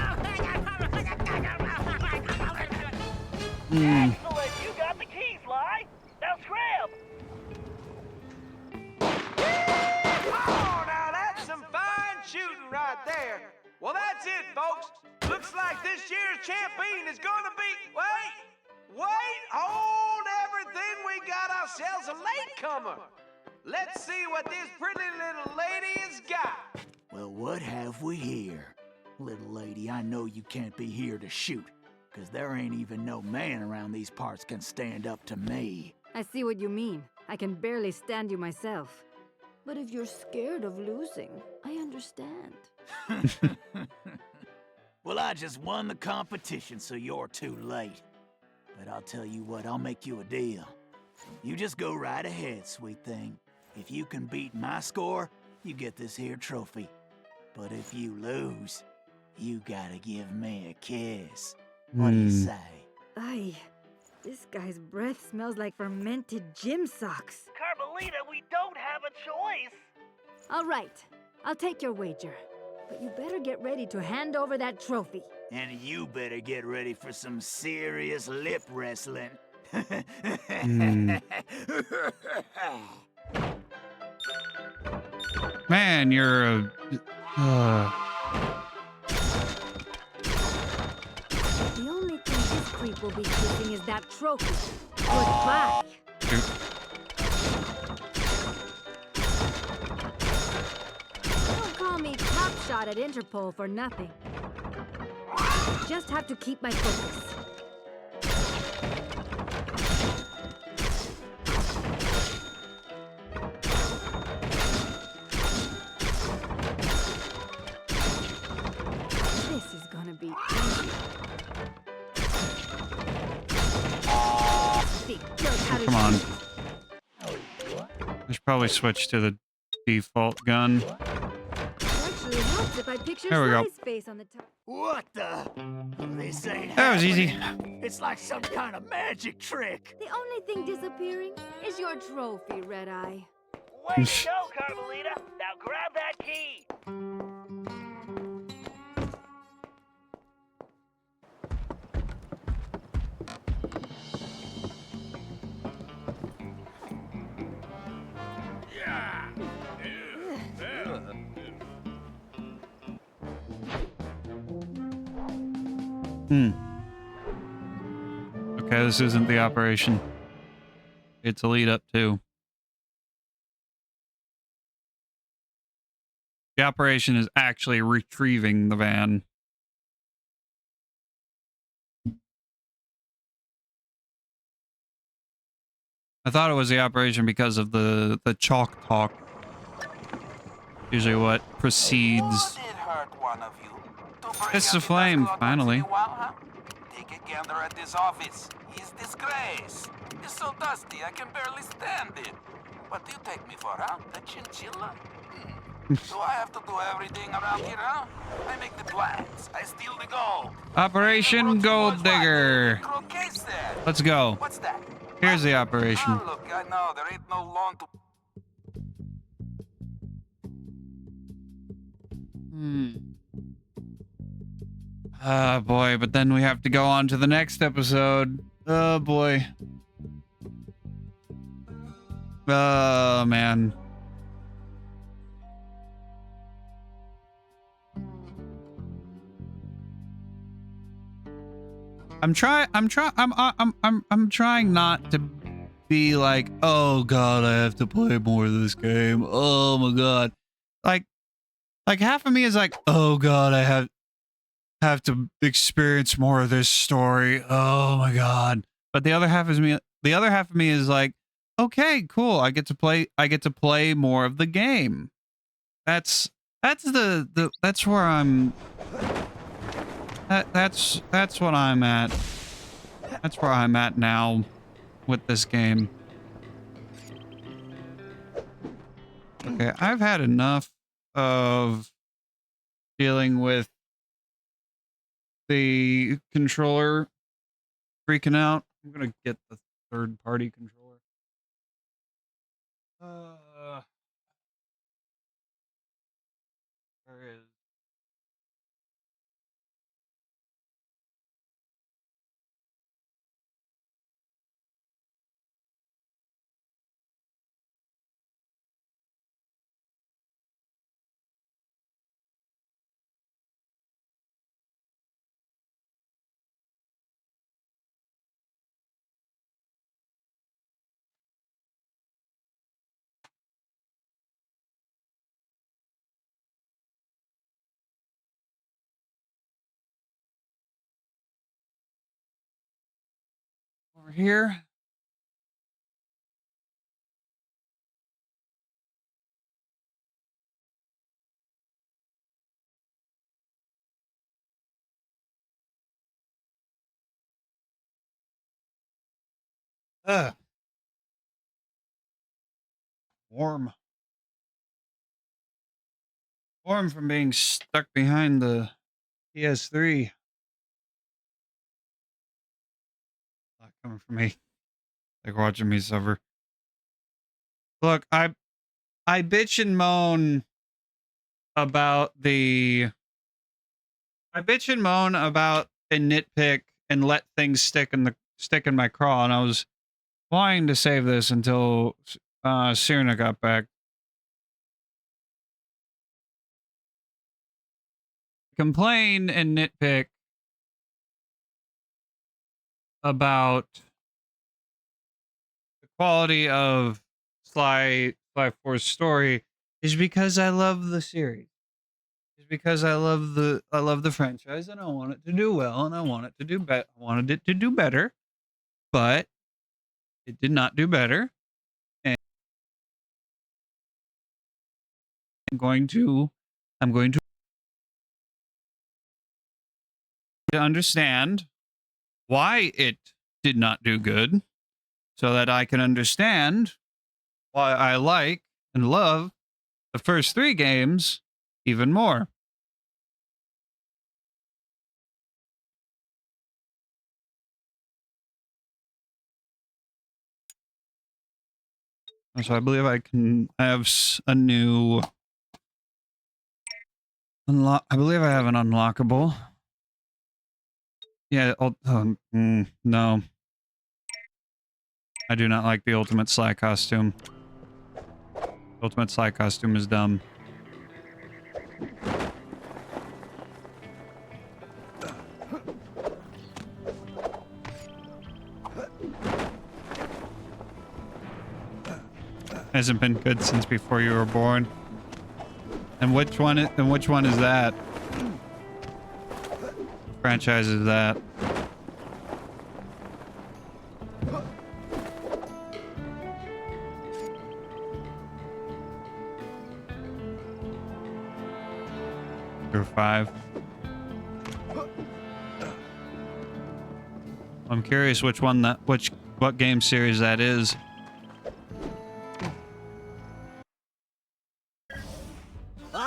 Excellent, you got the key, Sly. Now scram. Oh, now that's some fine shooting right there. Well, that's it, folks. Looks like this year's champion is gonna be... Wait, hold everything. We got ourselves a latecomer. Let's see what this pretty little lady has got. Well, what have we here? Little lady, I know you can't be here to shoot, 'cause there ain't even no man around these parts can stand up to me. I see what you mean. I can barely stand you myself. But if you're scared of losing, I understand. Well, I just won the competition, so you're too late. But I'll tell you what, I'll make you a deal. You just go right ahead, sweet thing. If you can beat my score, you get this here trophy. But if you lose, you gotta give me a kiss. What do you say? Ay, this guy's breath smells like fermented gym socks. Carmelita, we don't have a choice. All right, I'll take your wager. But you better get ready to hand over that trophy. And you better get ready for some serious lip wrestling. Man, you're a. The only thing this creep will be kissing is that trophy. Goodbye. Don't call me top shot at Interpol for nothing. Just have to keep my focus. This is gonna be easy. Big jerk, how did Come on. you- I should probably switch to the default gun. It actually helps if I picture There we go. Sly's face on the top. What the? This ain't That was easy. happening. It's like some kind of magic trick. The only thing disappearing is your trophy, Red Eye. Way to go, Carmelita. Now grab that key. Hmm. Okay, this isn't the operation. It's a lead up to. The operation is actually retrieving the van. I thought it was the operation because of the chalk talk. Usually what precedes. Would it hurt one of you to bring It's up the the flame, dust cloth finally. once in a while, huh? Take a gander at this office. His disgrace. It's so dusty I can barely stand it. What do you take me for, huh? A chinchilla? Do I have to do everything around here, huh? I make the plans. I steal the gold. Operation Gold Digger. Let's go. What's that? Here's the operation. Oh, look, I know there ain't no lawn to. Oh boy, but then we have to go on to the next episode. Oh boy. Oh man. I'm trying not to be like, oh god, I have to play more of this game. Oh my god. Like half of me is like, oh god, I have to experience more of this story. Oh my god. But the other half of me is like, okay, cool. I get to play more of the game. That's where I'm that's what I'm at. That's where I'm at now with this game. Okay, I've had enough of dealing with the controller freaking out. I'm gonna get the third-party controller. Where is? Over here. Ugh. Warm. Warm from being stuck behind the PS3. Not coming from me. Like watching me suffer. Look, I bitch and moan about the I bitch and moan about and nitpick and let things stick in my craw, and I was wanting to save this until Sirna got back. Complain and nitpick about the quality of Sly 4's story is because I love the series. It's because I love the franchise, and I want it to do well, and I want it to do I wanted it to do better, but it did not do better. And I'm going to understand why it did not do good, so that I can understand why I like and love the first 3 games even more. So I believe I can have a new unlock. I believe I have an unlockable. Yeah. No. I do not like the Ultimate Sly costume. Ultimate Sly costume is dumb. Hasn't been good since before you were born. And which one is that? Franchise is that? Or 5. I'm curious which one what game series that is.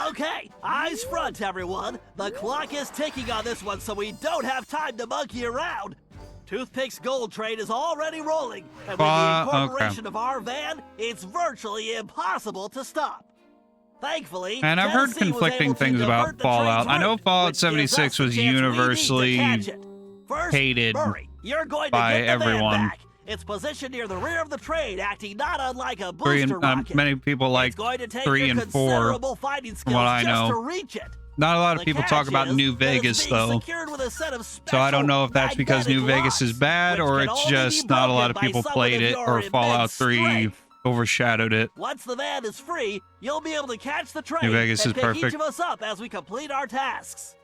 Okay, eyes front, everyone. The clock is ticking on this one, so we don't have time to monkey around. Toothpick's gold train is already rolling, and with the incorporation of our van, it's virtually impossible to stop. Thankfully, and I've heard Tennessee was conflicting able to things divert about the Fallout. train's I know route, Fallout which gives us 76 the was chance we need to universally catch it. First, hated hurry. You're going to by get the van everyone. back. It's positioned near the rear of the train, acting not unlike a 3 booster and rocket. many people like It's going to take 3 your and 4. considerable fighting From what skills I just know, to reach it. not a lot of The people talk catch about is New that it's Vegas being though. secured with a set of So I don't know if that's because New magnetic Vegas is locks, bad which or can it's only be just not a lot of broken by people someone played of it your or Fallout immense 3 strength. overshadowed it. Once the van is free, you'll be able to catch the train New Vegas and is pick perfect. each of us up as we complete our tasks.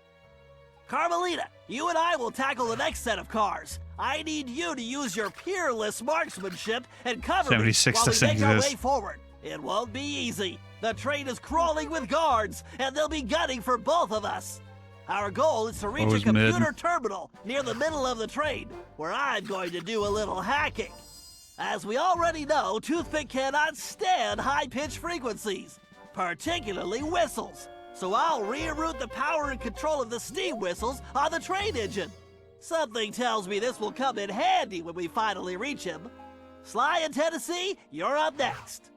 Carmelita, you and I will tackle the next set of cars. I need you to use your peerless marksmanship and cover me 76 while we doesn't make our exist. way forward. It won't be easy. The train is crawling with guards, and they'll be gunning for both of us. Our goal is to reach a Always mid. computer terminal near the middle of the train, where I'm going to do a little hacking. As we already know, Toothpick cannot stand high-pitched frequencies, particularly whistles. So I'll reroute the power and control of the steam whistles on the train engine. Something tells me this will come in handy when we finally reach him. Sly and Tennessee, you're up next.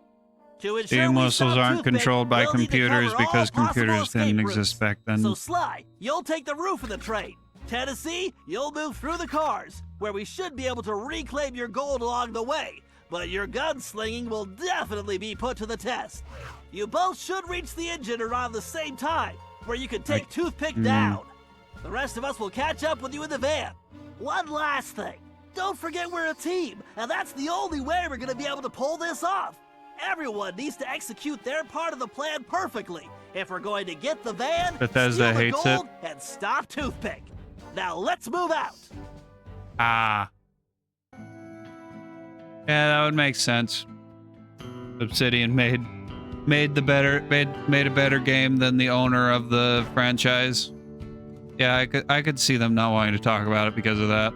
To ensure Steam we whistles stop aren't Toothpick, controlled by we'll need to computers cover all because possible computers didn't escape exist routes. back then. So Sly, you'll take the roof of the train. Tennessee, you'll move through the cars, where we should be able to reclaim your gold along the way. But your gunslinging will definitely be put to the test. You both should reach the engine around the same time, where you can take Toothpick down. The rest of us will catch up with you in the van. One last thing. Don't forget we're a team, and that's the only way we're going to be able to pull this off. Everyone needs to execute their part of the plan perfectly if we're going to get the van, Bethesda steal the hates gold, and stop Toothpick. Now let's move out. Ah. Yeah, that would make sense. Obsidian made a better game than the owner of the franchise. Yeah, I could see them not wanting to talk about it because of that.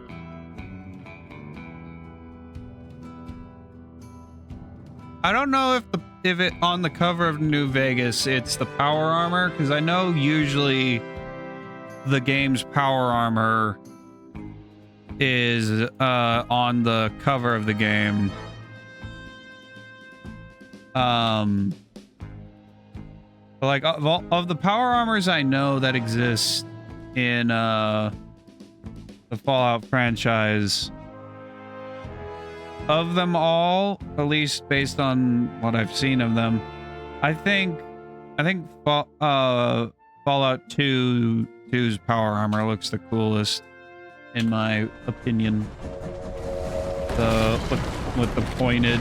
I don't know if it on the cover of New Vegas it's the power armor, because I know usually the game's power armor is on the cover of the game. But like of the power armors I know that exist in the Fallout franchise, of them all, at least based on what I've seen of them, I think Fallout 2's power armor looks the coolest, in my opinion. With the pointed.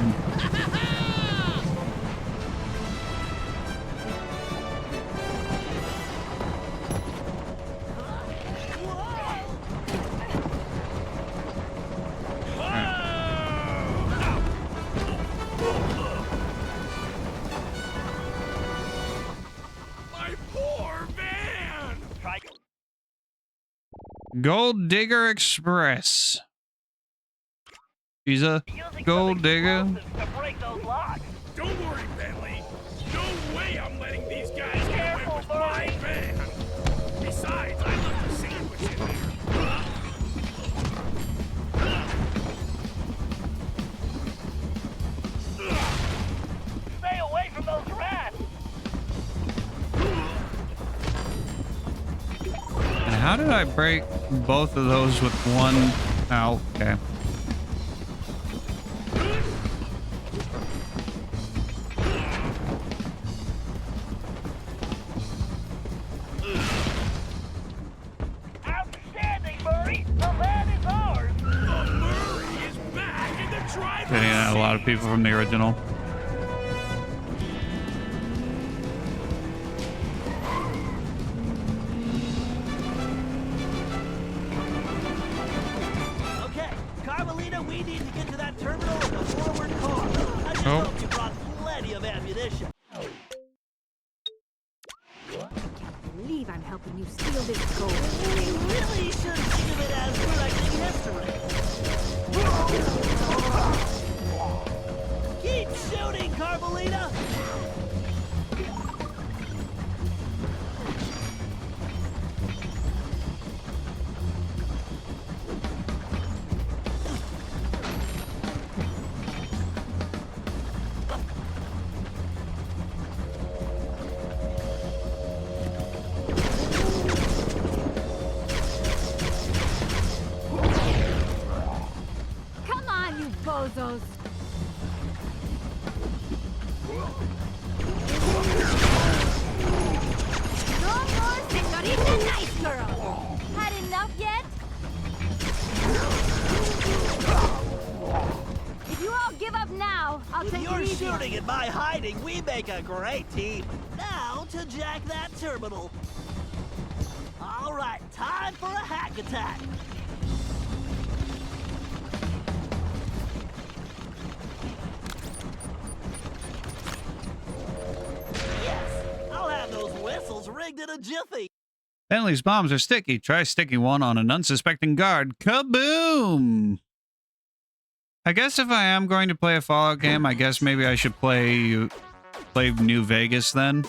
Gold Digger Express. She's a gold digger. Don't worry, Bentley. No way I'm letting these guys get away with my van. Besides, I left a sandwich in there. Stay away from those rats! And how did I break both of those with one? Oh, okay. Outstanding, Murray! The van is ours! The Murray is back in the driver's Yeah, a lot of people from the original. We need to get to that terminal in the forward car. I just hope you brought plenty of ammunition. Can't believe I'm helping you steal this gold. We really should think of it as collecting history. Keep shooting, Carmelita! Come on, you bozos! No more Señorita Nice Girl! Had enough yet? If you all give up now, I'll With take your it easy. shooting and my hiding, we make a great team. Now to jack that terminal. All right, time for a hack attack. Yes, I'll have those whistles rigged in a jiffy. Bentley's bombs are sticky. Try sticking one on an unsuspecting guard. Kaboom! I guess if I am going to play a Fallout game, I guess maybe I should play New Vegas then.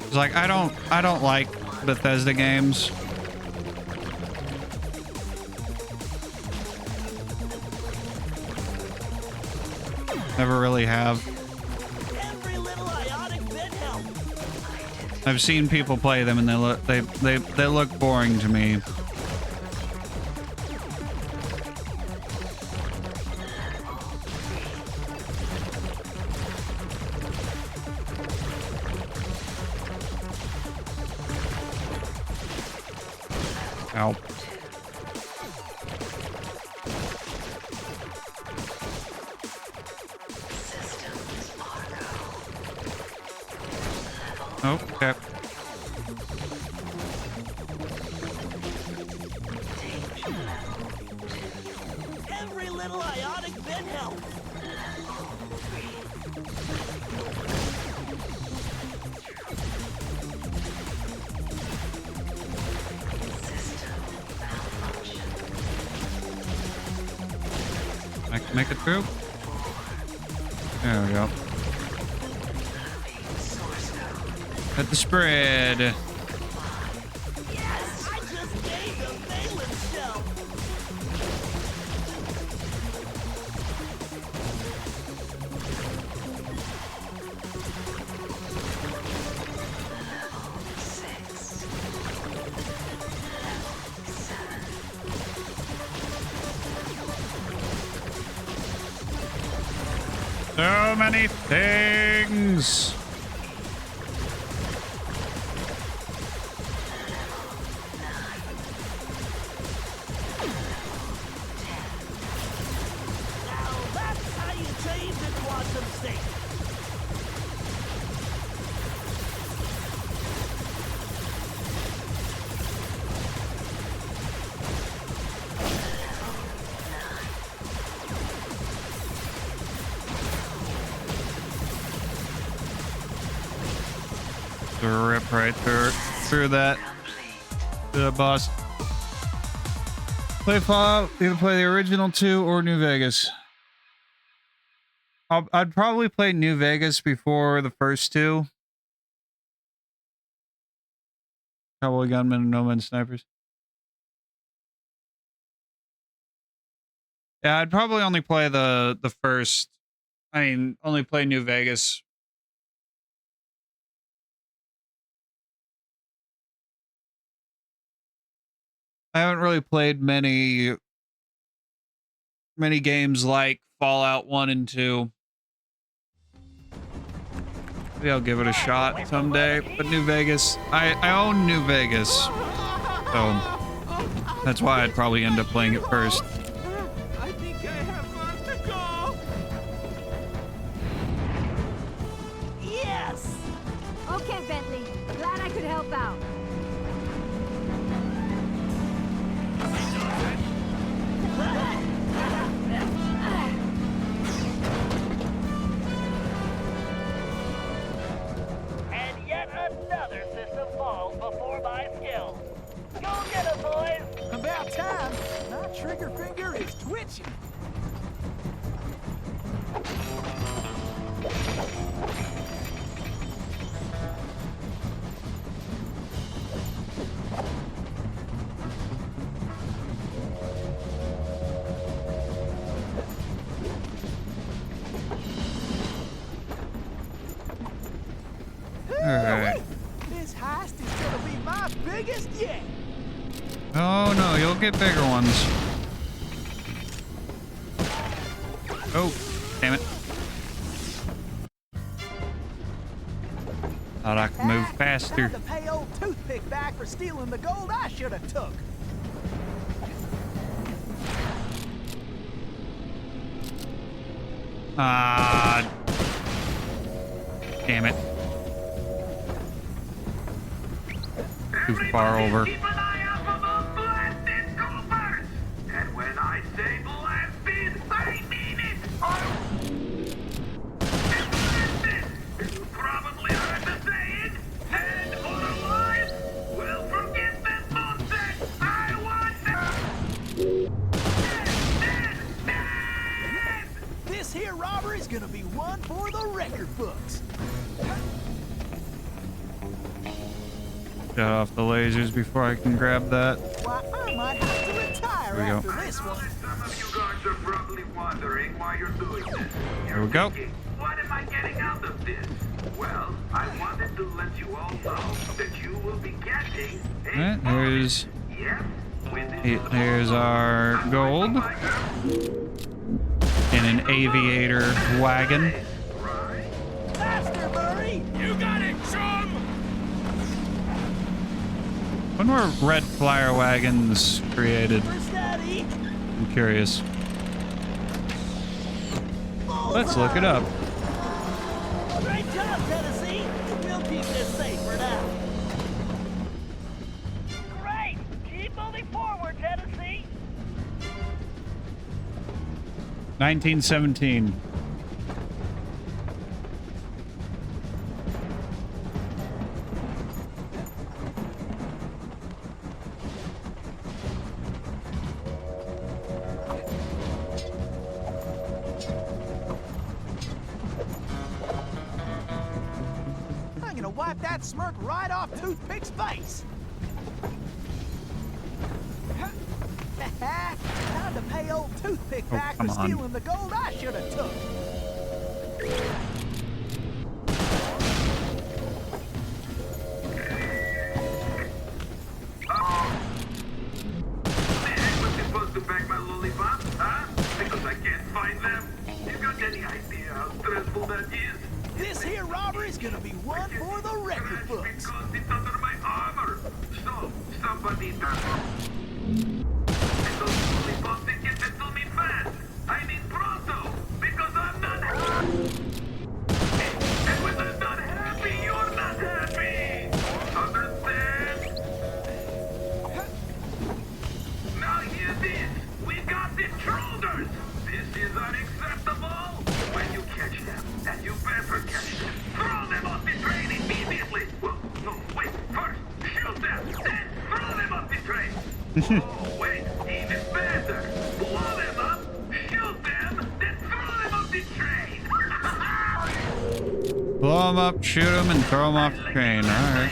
It's like I don't like Bethesda games. Never really have. Every little ionic bit helps. I've seen people play them and they look boring to me. Ow. Okay. Every little ionic bit helps. I can make it through. There we go. At the spread. Yes, I just gained a valence shell. So many things. Now that's how you change a quantum state. Rip right through that. The boss. Play Fallout. Either play the original 2 or New Vegas. I'd probably play New Vegas before the first 2. Cowboy Gunman and No Man's Snipers. Yeah, I'd probably only play the first. I mean, only play New Vegas. I haven't really played many games like Fallout 1 and 2. Maybe I'll give it a shot someday. But New Vegas, I own New Vegas. So that's why I'd probably end up playing it first. I think I have far to go. Yes! Okay, trigger finger is twitching. Alright. This heist is gonna be my biggest yet. Oh no, you'll get bigger ones. Oh, damn it. Thought I could move faster. Time to pay old Toothpick back for stealing the gold I should have took. Ah, damn it. Too far over. Keep an eye out for those blasted gophers! And when I say blasted, I mean it! And blasted! You probably heard the saying, dead or alive? Well, forget that nonsense! I want dead! This here robbery's gonna be one for the record books. Shut off the lasers before I can grab that. Why, I might have to retire There we go. after this one. Some of you guys are probably wondering why you're doing this. There we go. Thinking, what am I getting out of this? Well, I wanted to let you all know that you will be getting a Alright, there's Yep. With this there's our gold in an aviator wagon. Faster, Murray! You got it, chum! When were red flyer wagons created? For steady! I'm curious. Let's look it up. Great job, Tennessee. We'll keep this safe for now. Great! Keep moving forward, Tennessee! 1917. I'm gonna wipe that smirk right off Toothpick's face. Time to pay old Toothpick back for come on. stealing the gold I should have took. was supposed to bag my lollipops, huh? Because I can't find them. You got any idea how stressful that is? This here robbery's gonna be one for the record books. Because it's under my armor. So, somebody does. And those lollipops that get it to me fast. I mean pronto. Because I'm not happy. And when I'm not happy, you're not happy. Understand? Now hear this. We got intruders. This is unacceptable. When you catch them, and you better catch them, throw them off the train immediately. Well, no, wait. First, shoot them, then throw them off the train. Oh, wait, even better. Blow them up, shoot them, then throw them off the train. Blow them up, shoot them, and throw them off the train. All right.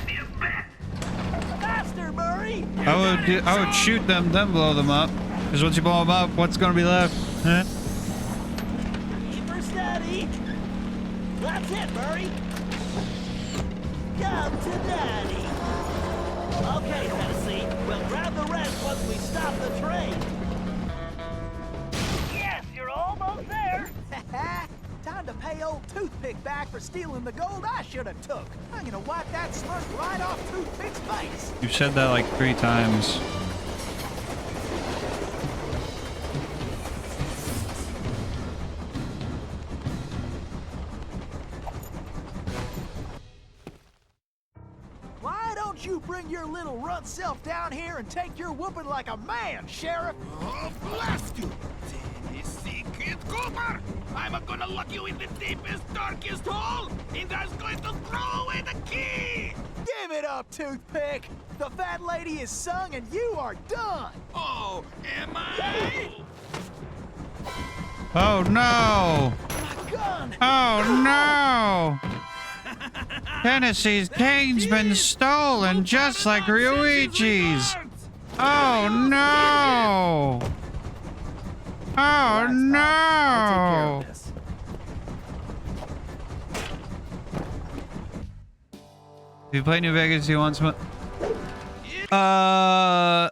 Faster, Murray! I would shoot them, then blow them up. Because once you blow them up, what's gonna be left? Huh? Keep her steady. That's it, Murray. Come to daddy. Okay, Tennessee. We'll grab the rest once we stop the train. Yes, you're almost there! Time to pay old Toothpick back for stealing the gold I should have took. I'm gonna wipe that smirk right off Toothpick's face. You've said that like 3 times. Why don't you bring your little runt self down here and take your whooping like a man, Sheriff? Oh, blast you! Tennessee Kid Cooper! I'm gonna lock you in the deepest, darkest hole, and I'm going to throw away the key! Give it up, Toothpick! The fat lady is sung and you are done! Oh, am I? Oh no! Oh no! Tennessee's cane's been stolen just like Ryuichi's! Oh no! Oh Relax, pal. I'll take care no! of this. If you play New Vegas, you want some? I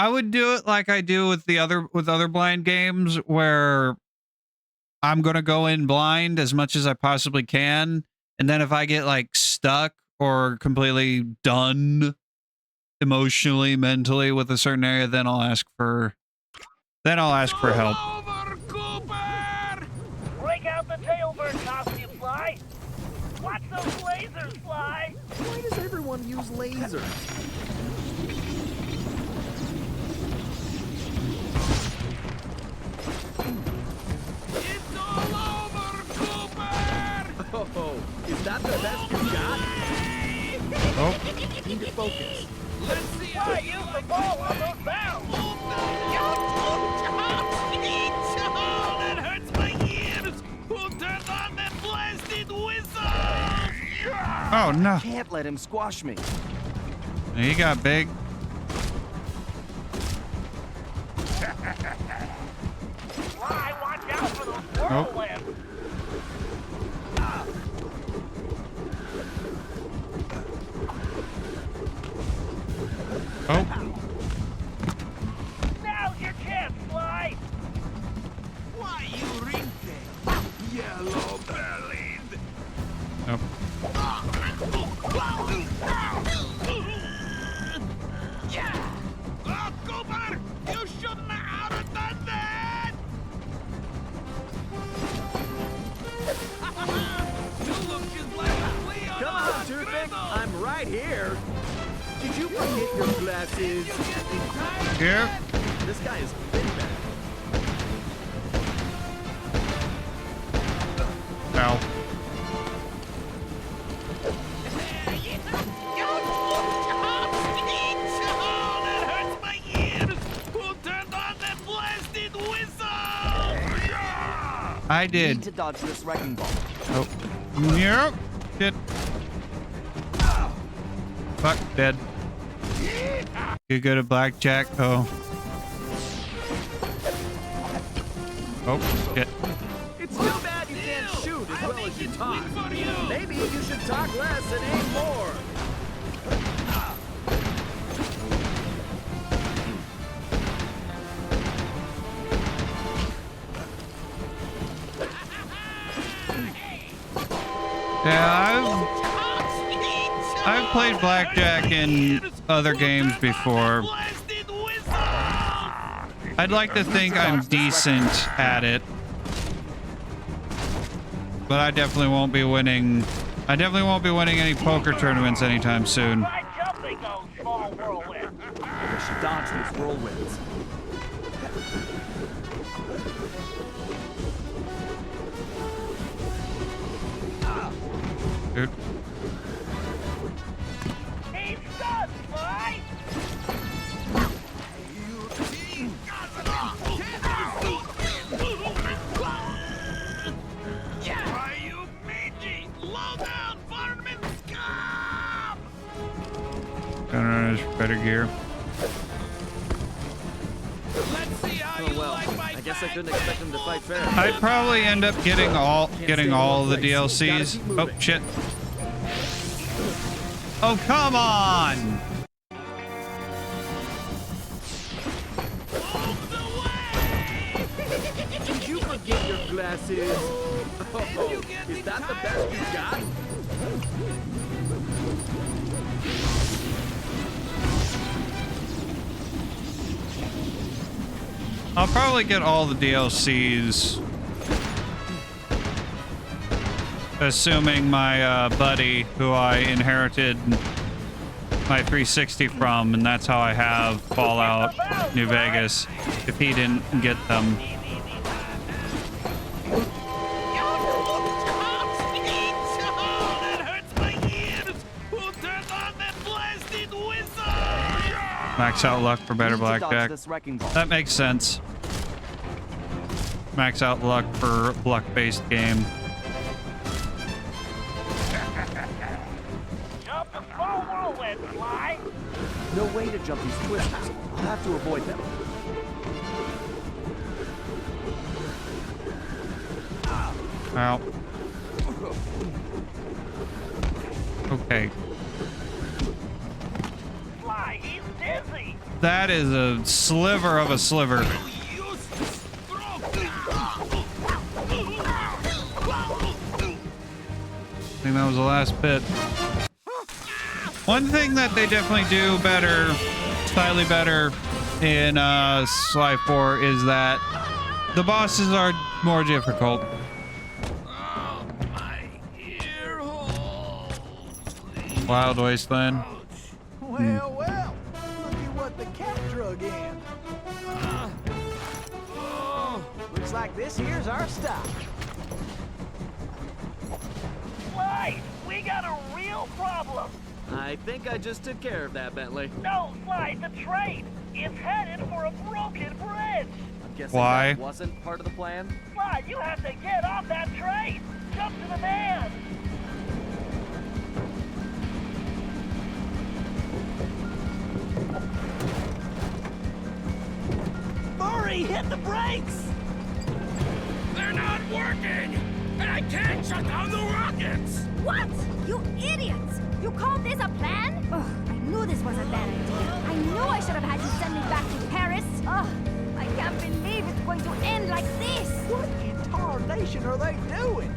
would do it like I do with other blind games where I'm gonna go in blind as much as I possibly can, and then if I get like stuck or completely done emotionally, mentally with a certain area, then I'll ask for help. Break out the tailbird costume, Fly. Watch those lasers, Fly. Why does everyone use lasers? It's all over, Cooper! Oh, is that the best you got? Oh, Need to focus. Let's see how Fly, use the ball on those bounds. That hurts my ears! Who turned on that blasted whistle? oh no! Can't let him squash me. He got big. Fly, watch out for those Nope. whirlwinds. Oh, Now's your chance, Fly. Why, you ringtail, yellow-bellied! nope. Oh, Cooper! You shouldn't have done that! You look just like Leon. Come on, Toothpick. I'm right here. Did you forget your glasses? Here. This guy is big bad. Ow. That hurts my ears! Who turned on that blasted whistle? I Need did. to dodge this wrecking ball. Oh. Yep. Shit. Fuck. Dead. You good at blackjack? Oh. Oh, shit. It's too bad you can't shoot as well as you talk. Maybe you should talk less and aim more. Yeah, I've played blackjack in other games before. I'd like to think I'm decent at it. But I definitely won't be winning. I definitely won't be winning any poker tournaments anytime soon. Try jumping those small whirlwinds. I should dodge these whirlwinds. Dude. He's done, Fly. Why, you mangy, low-down varmint scum! Gunner on his better gear. Let's see how Oh you well, like my I guess I couldn't expect him to fight fair. I'd probably end up getting all the DLCs. Oh shit. Oh come on! Did you forget your glasses? Oh, is that the best you got? I'll probably get all the DLCs. Assuming my buddy, who I inherited my 360 from, and that's how I have Fallout New Vegas, if he didn't get them. Max out luck for better We need to dodge blackjack. this wrecking ball. That makes sense. Max out luck for luck-based game. Jump the small whirlwind, Sly. No way to jump these twisters. I'll have to avoid them. Ow. Okay. Sly, he's dizzy. That is a sliver of a sliver. I think that was the last bit. One thing that they definitely do better, slightly better in Sly 4 is that the bosses are more difficult. Wild Wasteland. Well, well, look at what the cat drug in. Looks like this here's our stop. Sly, we got a real problem. I think I just took care of that, Bentley. No, Sly, the train. It's headed for a broken bridge. I'm guessing Why? that wasn't part of the plan? Sly, you have to get off that train. Jump to the van. Murray, hit the brakes! They're not working! And I can't shut down the rockets! What? You idiots! You call this a plan? Ugh, I knew this was a bad idea. I knew I should have had you send me back to Paris. Ugh, I can't believe it's going to end like this. What in tarnation are they doing?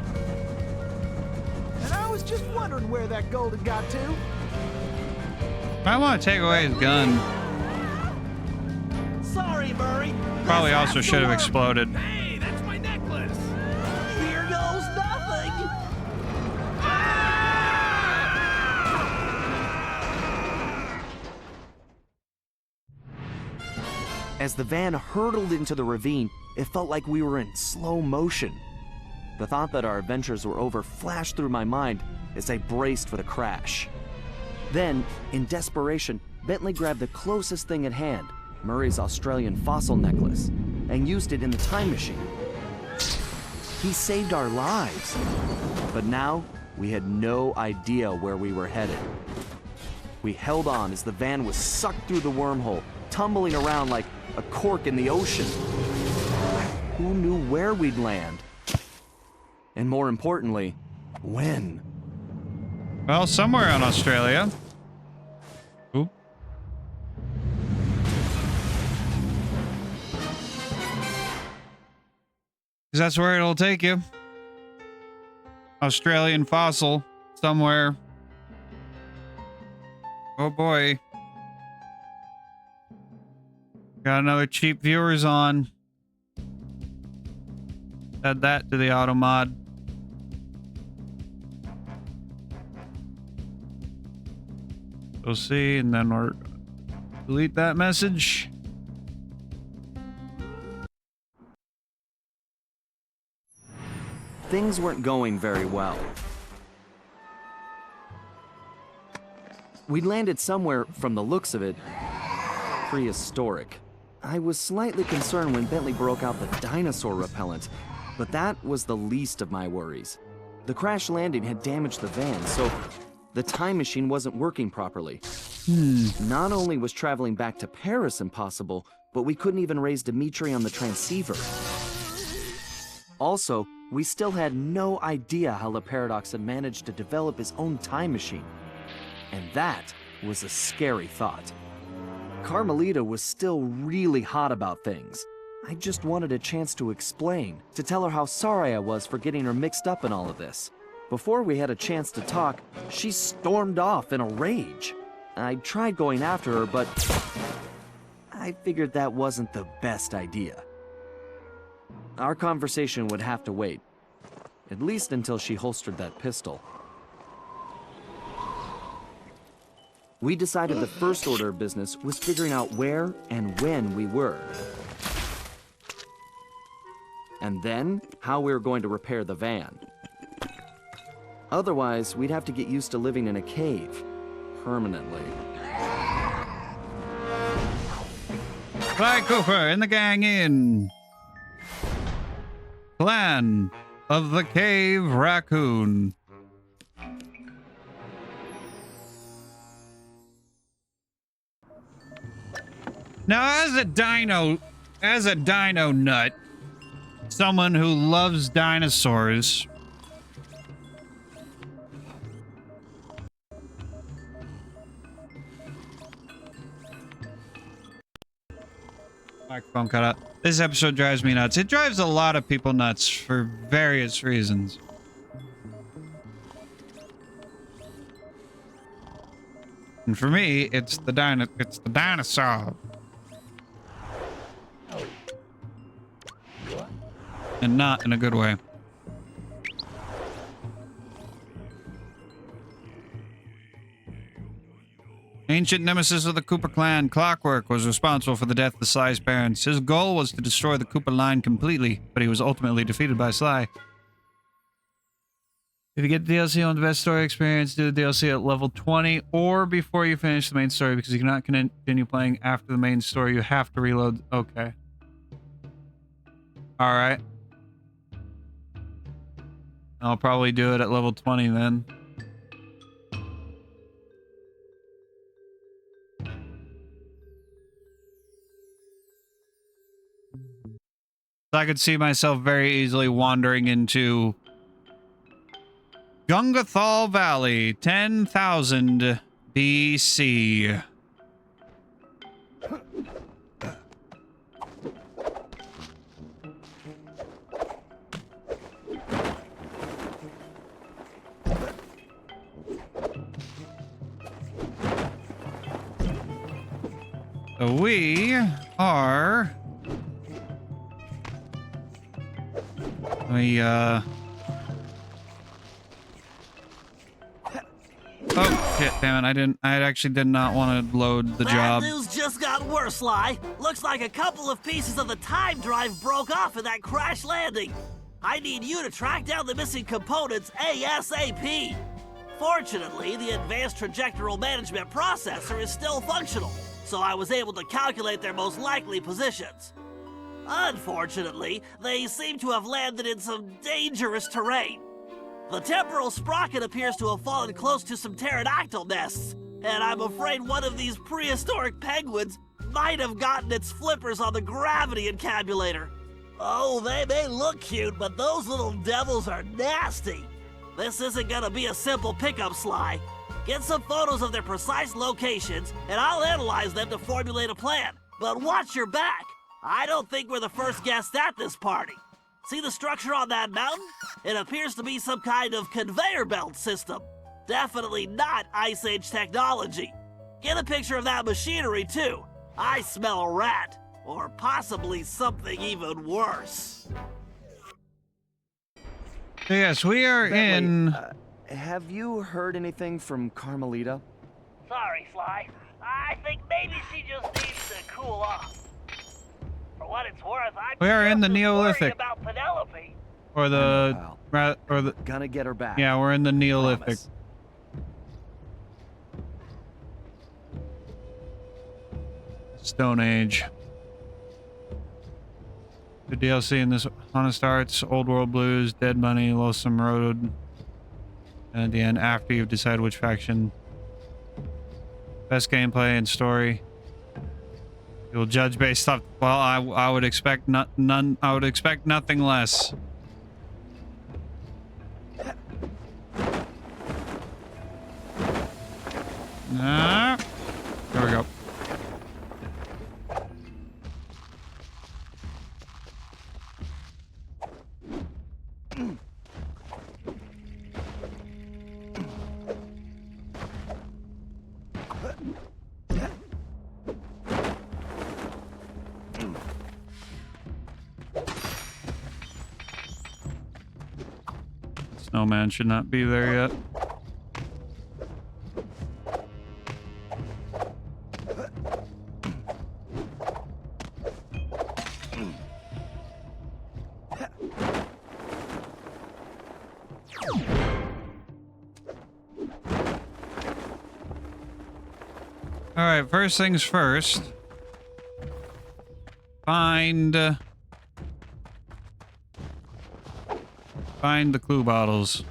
And I was just wondering where that gold had got to. I want to take away his gun. Sorry, Murray. Probably This also has to should have work. exploded. Hey, that's my necklace! Here goes nothing. As the van hurtled into the ravine, it felt like we were in slow motion. The thought that our adventures were over flashed through my mind as I braced for the crash. Then, in desperation, Bentley grabbed the closest thing at hand, Murray's Australian fossil necklace, and used it in the time machine. He saved our lives. But now, we had no idea where we were headed. We held on as the van was sucked through the wormhole, tumbling around like a cork in the ocean. Who knew where we'd land? And more importantly, when? Well, somewhere in Australia. Oop. Because that's where it'll take you. Australian fossil. Somewhere. Oh boy. Got another cheap viewers on. Add that to the auto mod. We'll see, and then we'll delete that message. Things weren't going very well. We'd landed somewhere, from the looks of it, prehistoric. I was slightly concerned when Bentley broke out the dinosaur repellent, but that was the least of my worries. The crash landing had damaged the van, so the time machine wasn't working properly. Not only was traveling back to Paris impossible, but we couldn't even raise Dimitri on the transceiver. Also, we still had no idea how the Paradox had managed to develop his own time machine. And that was a scary thought. Carmelita was still really hot about things. I just wanted a chance to explain, to tell her how sorry I was for getting her mixed up in all of this. Before we had a chance to talk, she stormed off in a rage. I tried going after her, but I figured that wasn't the best idea. Our conversation would have to wait, at least until she holstered that pistol. We decided the first order of business was figuring out where and when we were. And then, how we were going to repair the van. Otherwise, we'd have to get used to living in a cave, permanently. Sly Cooper and the gang in Clan of the Cave Raccoon. Now, as a dino nut, someone who loves dinosaurs, microphone cut out. This episode drives me nuts. It drives a lot of people nuts for various reasons. And for me, it's the dinosaur. And not in a good way. Ancient nemesis of the Cooper clan, Clockwork, was responsible for the death of Sly's parents. His goal was to destroy the Cooper line completely, but he was ultimately defeated by Sly. If you get the DLC on the best story experience, do the DLC at level 20 or before you finish the main story, because you cannot continue playing after the main story. You have to reload. Okay. Alright. I'll probably do it at level 20 then. I could see myself very easily wandering into Gungathal Valley, 10,000 BC. So we are... Oh, shit, damn it. I actually did not want to load the job. Bad news just got worse, Sly. Looks like a couple of pieces of the time drive broke off in that crash landing. I need you to track down the missing components ASAP. Fortunately, the advanced trajectoral management processor is still functional, so I was able to calculate their most likely positions. Unfortunately, they seem to have landed in some dangerous terrain. The temporal sprocket appears to have fallen close to some pterodactyl nests, and I'm afraid one of these prehistoric penguins might have gotten its flippers on the gravity encabulator. Oh, they may look cute, but those little devils are nasty. This isn't gonna be a simple pickup, Sly. Get some photos of their precise locations, and I'll analyze them to formulate a plan. But watch your back. I don't think we're the first guests at this party. See the structure on that mountain? It appears to be some kind of conveyor belt system. Definitely not Ice Age technology. Get a picture of that machinery, too. I smell a rat. Or possibly something even worse. Yes, we are in... have you heard anything from Carmelita? Sorry, Sly. I think maybe she just needs to cool off. For what it's worth, we are in the Neolithic. About Penelope. Or the... Gonna get her back. Yeah, we're in the Neolithic. Promise. Stone Age. The DLC in this Honest Arts, Old World Blues, Dead Money, Lonesome Road. And at the end, after you've decided which faction. Best gameplay and story. You'll judge based off. Well, I would expect none. I would expect nothing less. There we go. Snowman should not be there yet. All right, first things first. Find the clue bottles.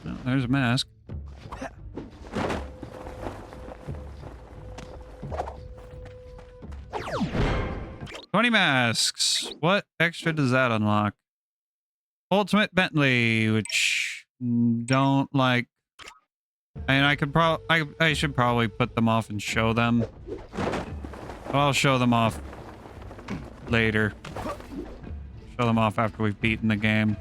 Oh, there's a mask. $20 masks. What extra does that unlock? Ultimate Bentley, which don't like. And I could I should probably put them off and show them. I'll show them off later. Show them off after we've beaten the game.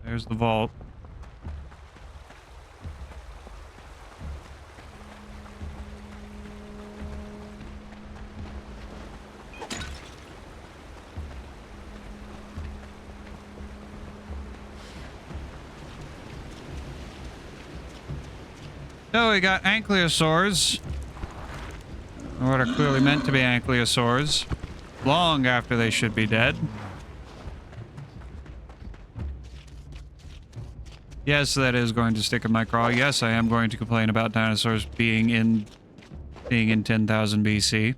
There's the vault. So we got ankylosaurs. Or what are clearly meant to be ankylosaurs. Long after they should be dead. Yes, that is going to stick in my craw. Yes, I am going to complain about dinosaurs being in 10,000 BC.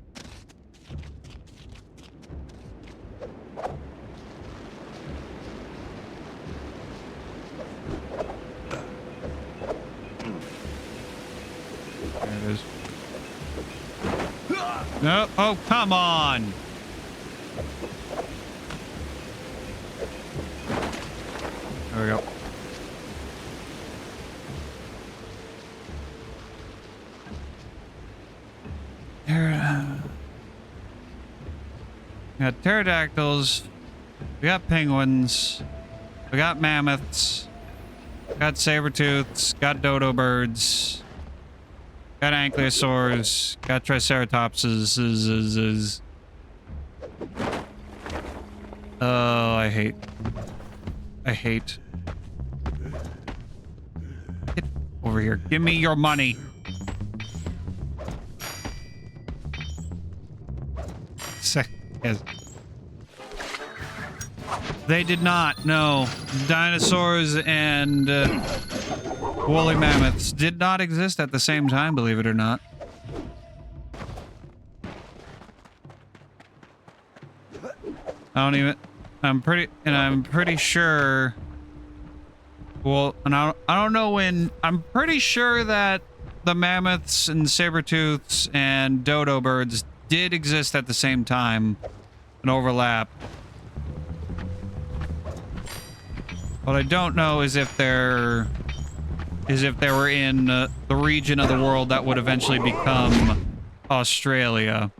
There it is. No, oh, come on. There we go. We got pterodactyls, we got penguins, we got mammoths, got saber-tooths, got dodo birds, got ankylosaurs, got triceratopses. Oh, I hate. Get over here. Give me your money. Yes. They did not. No. Dinosaurs and woolly mammoths did not exist at the same time, believe it or not. I'm pretty sure. Well, and I don't know when. I'm pretty sure that the mammoths and saber-tooths and dodo birds did exist at the same time and overlap. What I don't know is if they were in the region of the world that would eventually become Australia.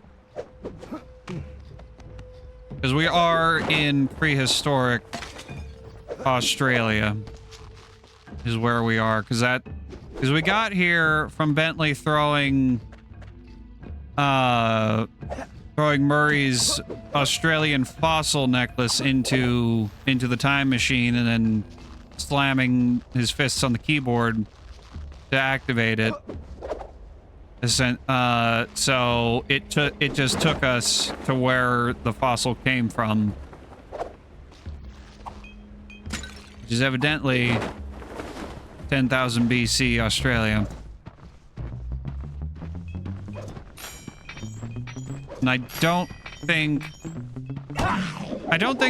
Because we are in prehistoric Australia is where we are. Because we got here from Bentley throwing Murray's Australian fossil necklace into the time machine and then slamming his fists on the keyboard to activate it. So it just took us to where the fossil came from, which is evidently 10,000 BC Australia. And I don't think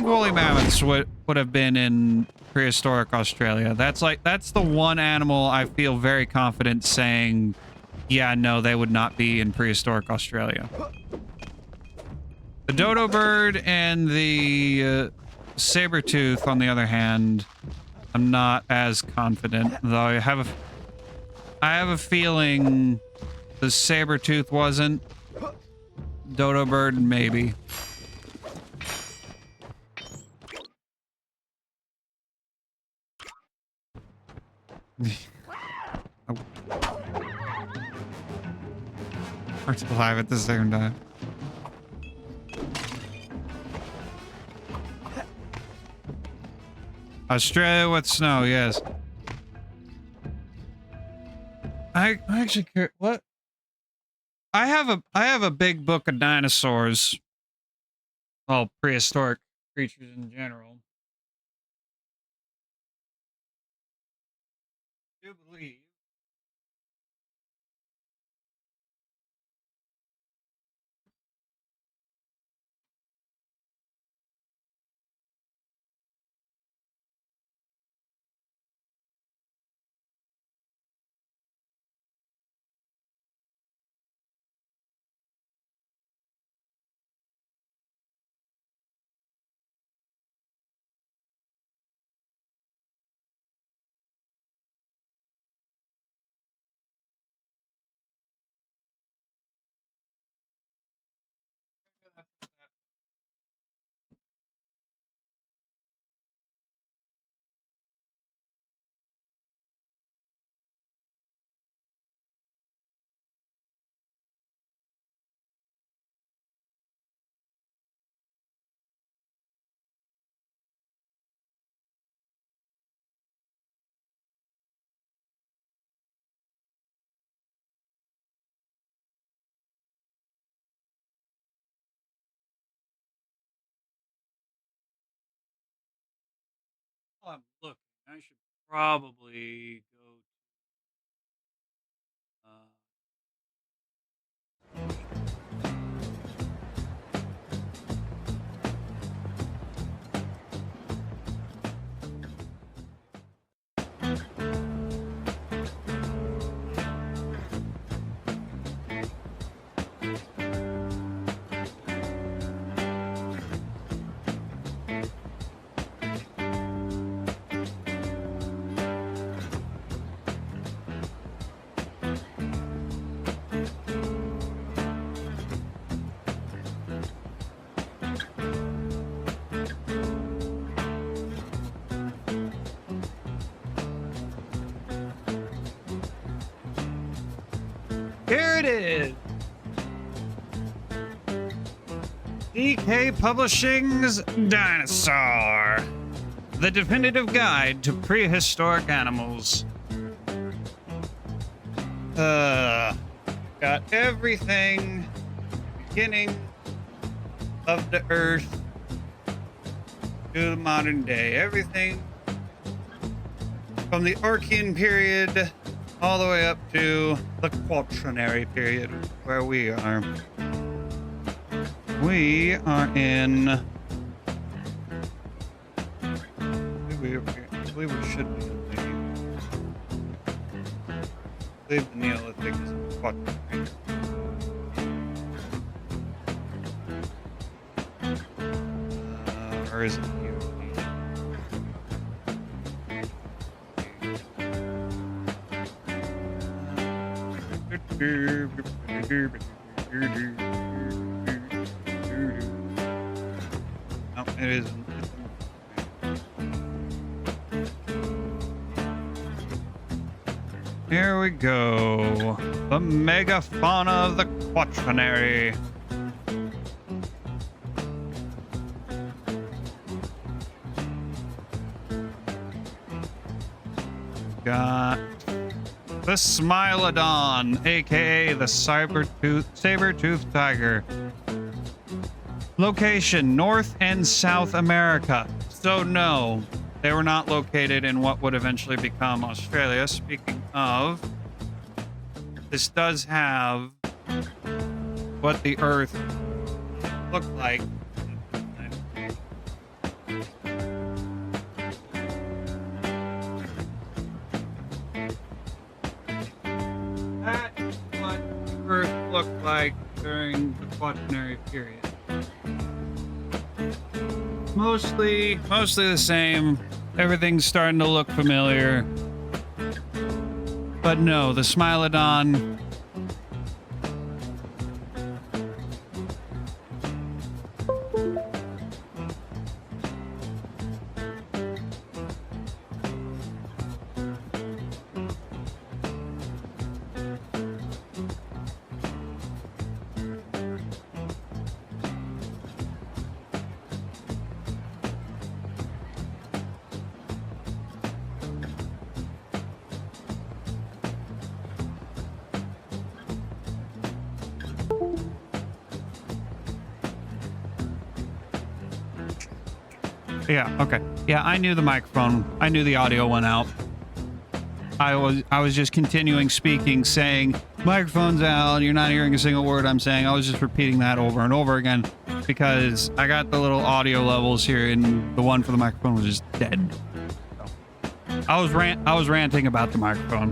woolly mammoths would have been in prehistoric Australia. That's the one animal I feel very confident saying, yeah, no, they would not be in prehistoric Australia. The dodo bird and the saber-tooth, on the other hand, I'm not as confident, though I have a feeling the saber-tooth wasn't. Dodo bird, maybe. Oh. We're alive at the same time. Australia with snow, yes. I actually care. What? I have a big book of dinosaurs Well, prehistoric creatures in general. I do believe. While I'm looking, I should probably go Here it is. DK Publishing's Dinosaur. The definitive guide to prehistoric animals. Got everything. Beginning of the Earth to the modern day. Everything from the Archean period all the way up to the Quaternary period, where we are. We are in. I believe we should be in the. I believe the Neolithic is the Quaternary. Or is it Neolithic? No, it isn't. Here we go. The megafauna of the Quaternary. Got the Smilodon, aka the saber-toothed tiger. Location: North and South America. So no, they were not located in what would eventually become Australia. Speaking of, this does have what the Earth looked like. That is what the Earth looked like during the Quaternary period. Mostly the same. Everything's starting to look familiar. But no, the Smilodon. Yeah, okay. Yeah, I knew the microphone. I knew the audio went out. I was just continuing speaking, saying, microphone's out, you're not hearing a single word I'm saying. I was just repeating that over and over again because I got the little audio levels here and the one for the microphone was just dead. So, I was ranting about the microphone.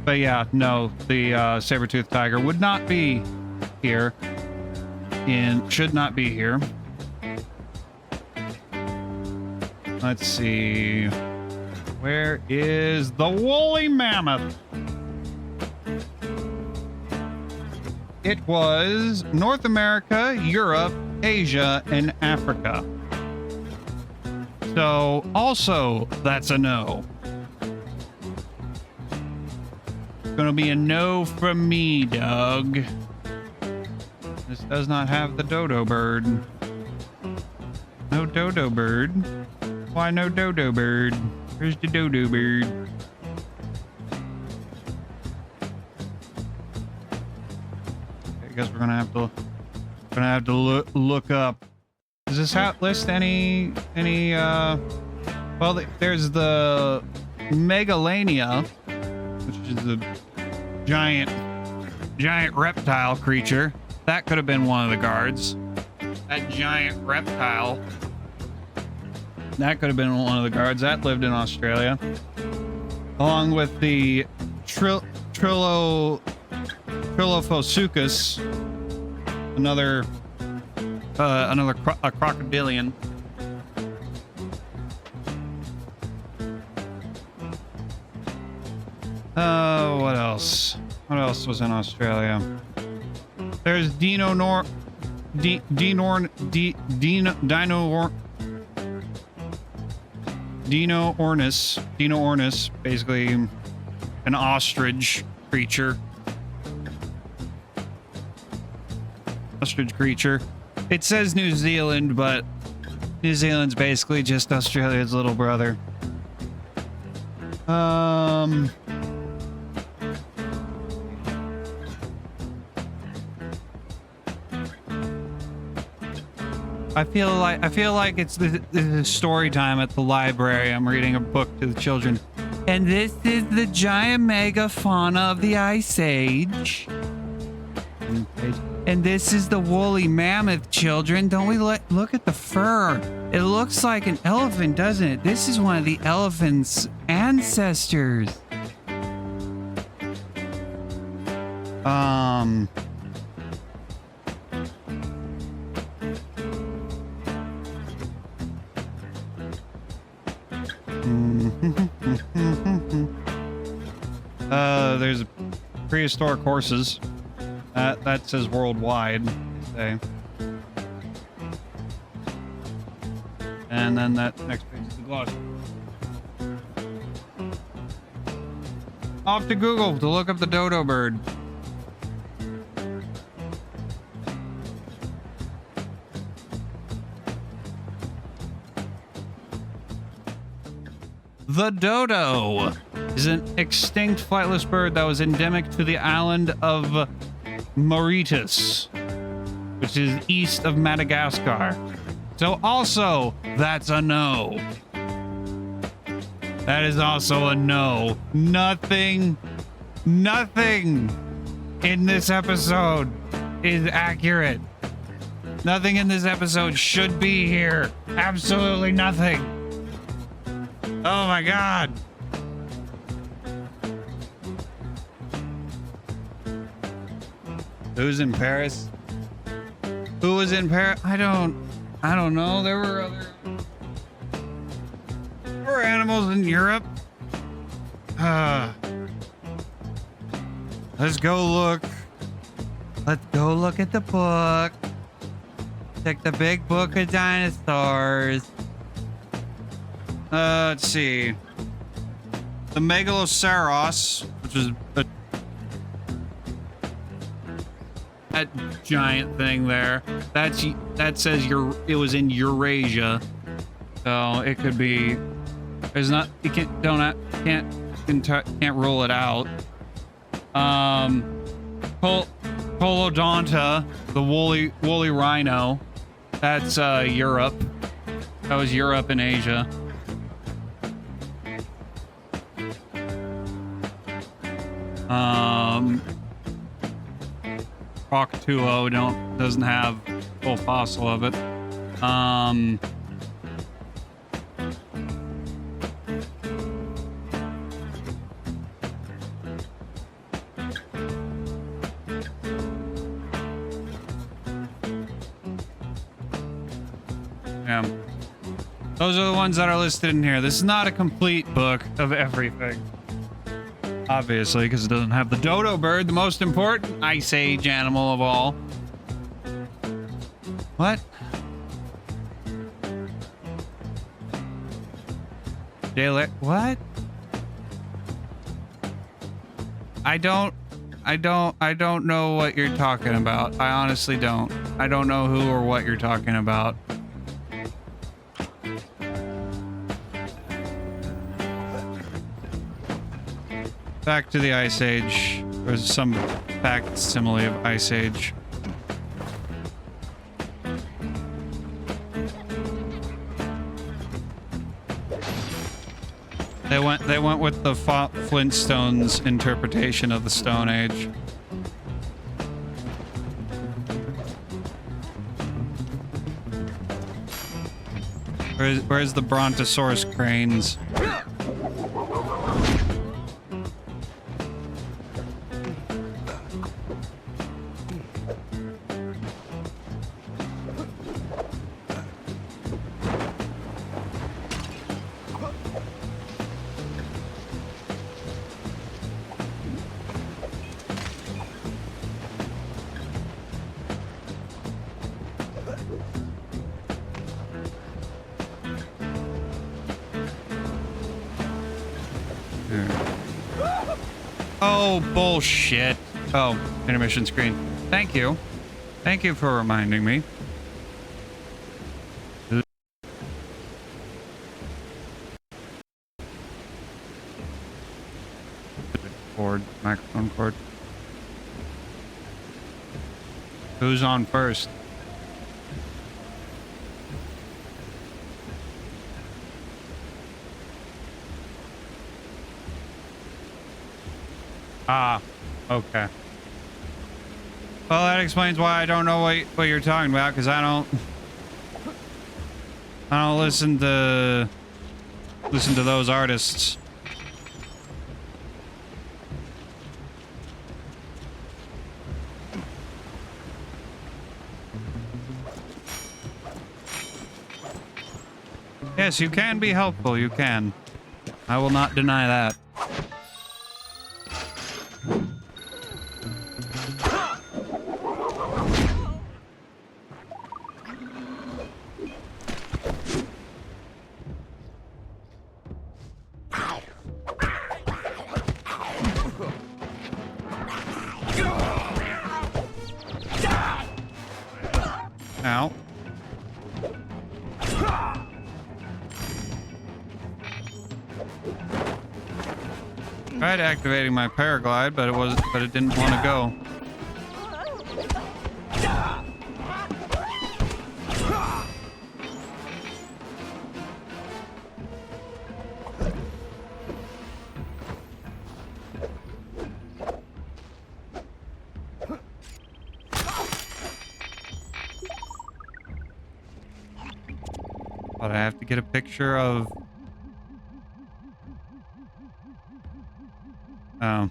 But yeah, no, the saber-toothed tiger would not be here and should not be here. Let's see. Where is the woolly mammoth? It was North America, Europe, Asia, and Africa. So, also, that's a no. It's gonna be a no from me, Doug. This does not have the dodo bird. No dodo bird. Why no dodo bird? Where's the dodo bird? I guess we're gonna have to look up. Does this list any well, there's the Megalania, which is the giant reptile creature. That could have been one of the guards. That giant reptile. That could have been one of the guards. That lived in Australia. Along with the Trilophosuchus, another crocodilian. What else? What else was in Australia? There's Dino ornis, basically an ostrich creature. Ostrich creature. It says New Zealand, but New Zealand's basically just Australia's little brother. I feel like it's the story time at the library. I'm reading a book to the children. And this is the giant megafauna of the Ice Age. And this is the woolly mammoth, children. Don't we look at the fur? It looks like an elephant, doesn't it? This is one of the elephant's ancestors. There's prehistoric horses. That says worldwide. Say. And then that next page is the glossary. Off to Google to look up the dodo bird. The dodo is an extinct flightless bird that was endemic to the island of Mauritius, which is east of Madagascar. So also, that's a no. That is also a no. Nothing in this episode is accurate. Nothing in this episode should be here. Absolutely nothing. Oh my God. Who's in Paris? Who was in Paris? I don't know. There were animals in Europe. Let's go look. Let's go look at the book. Check the big book of dinosaurs. Let's see. The Megaloceros, which is that giant thing there. That says it was in Eurasia, so it could be. There's not. You can't rule it out. Polodonta, the woolly rhino. That's Europe. That was Europe and Asia. Rock 2.0 doesn't have full fossil of it. Yeah. Those are the ones that are listed in here. This is not a complete book of everything. Obviously, because it doesn't have the dodo bird, the most important Ice Age animal of all. What? Daylight? What? I don't know what you're talking about. I honestly don't. I don't know who or what you're talking about. Back to the Ice Age. There's some facsimile of Ice Age. They went with the Flintstones interpretation of the Stone Age. Where's the Brontosaurus cranes? Oh, bullshit. Oh, intermission screen. Thank you. Thank you for reminding me. Cord, microphone cord. Who's on first? Ah, okay. Well, that explains why I don't know what you're talking about, because I don't listen to those artists. Yes, you can be helpful, you can. I will not deny that. Ow. Tried activating my paraglide, but it didn't want to go. But I have to get a picture of... Oh.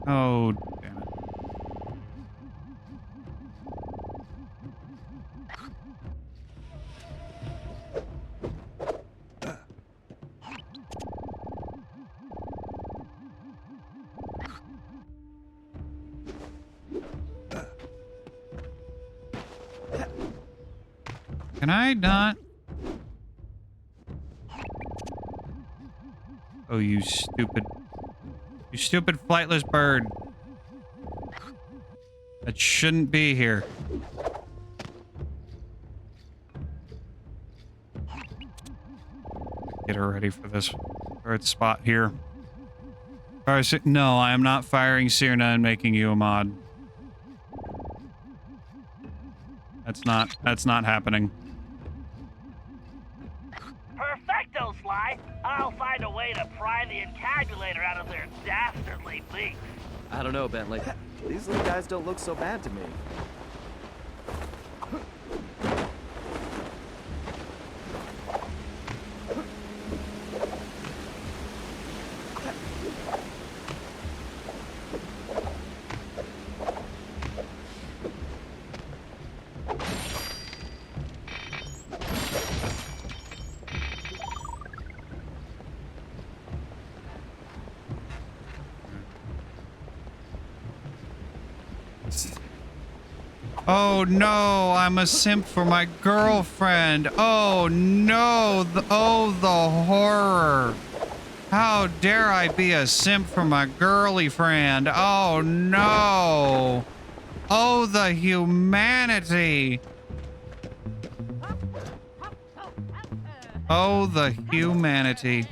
Oh, damn it. Can I not? Oh, you stupid flightless bird. That shouldn't be here. Get her ready for this third spot here. No, I am not firing Sirna and making you a mod. That's not happening. Perfecto, Sly. I'll find a way to pry the encabulator out of their dastardly beaks. I don't know, Bentley. These little guys don't look so bad to me. Oh no, I'm a simp for my girlfriend. Oh no, the horror. How dare I be a simp for my girly friend? Oh no. Oh, the humanity. Oh, the humanity.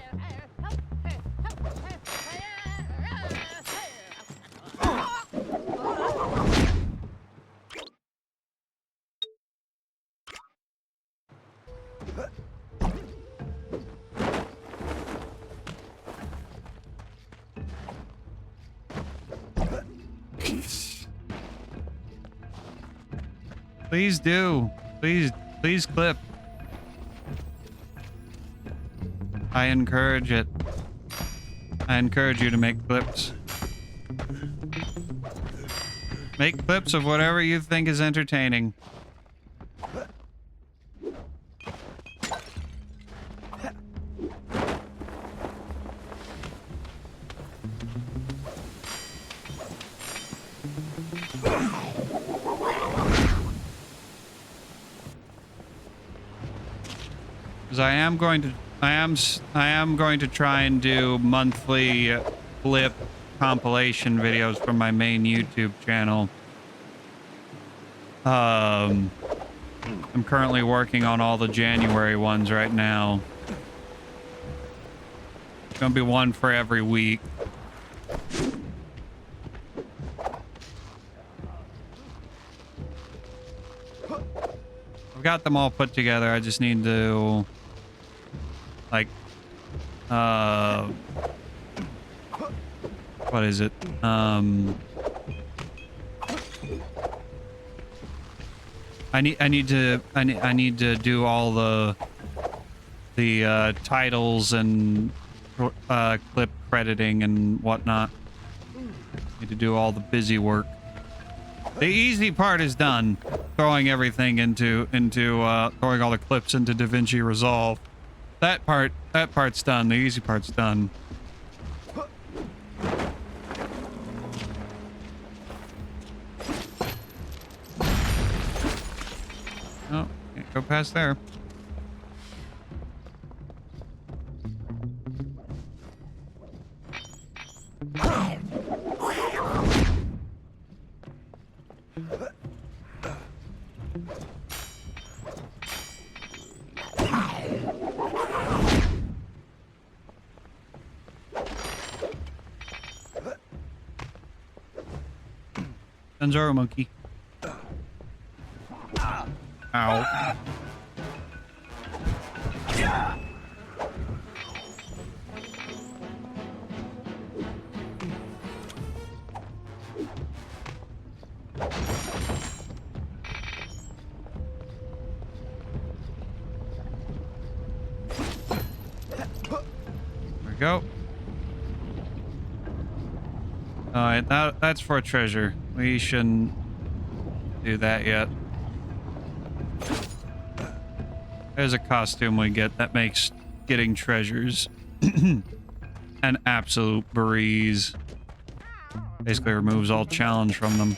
Please do. Please clip. I encourage it. I encourage you to make clips. Make clips of whatever you think is entertaining. Because I am going to try and do monthly clip compilation videos from my main YouTube channel. I'm currently working on all the January ones right now. It's gonna be one for every week. I've got them all put together. I just need to like what is it? I need to do all the titles and clip crediting and whatnot. Need to do all the busy work. The easy part is done. Throwing everything into throwing all the clips into DaVinci Resolve. That part's done. The easy part's done. Oh, can't go past there. Sanzaro monkey. Ow. There we go. Alright, that's for a treasure. We shouldn't do that yet. There's a costume we get that makes getting treasures an absolute breeze. Basically removes all challenge from them.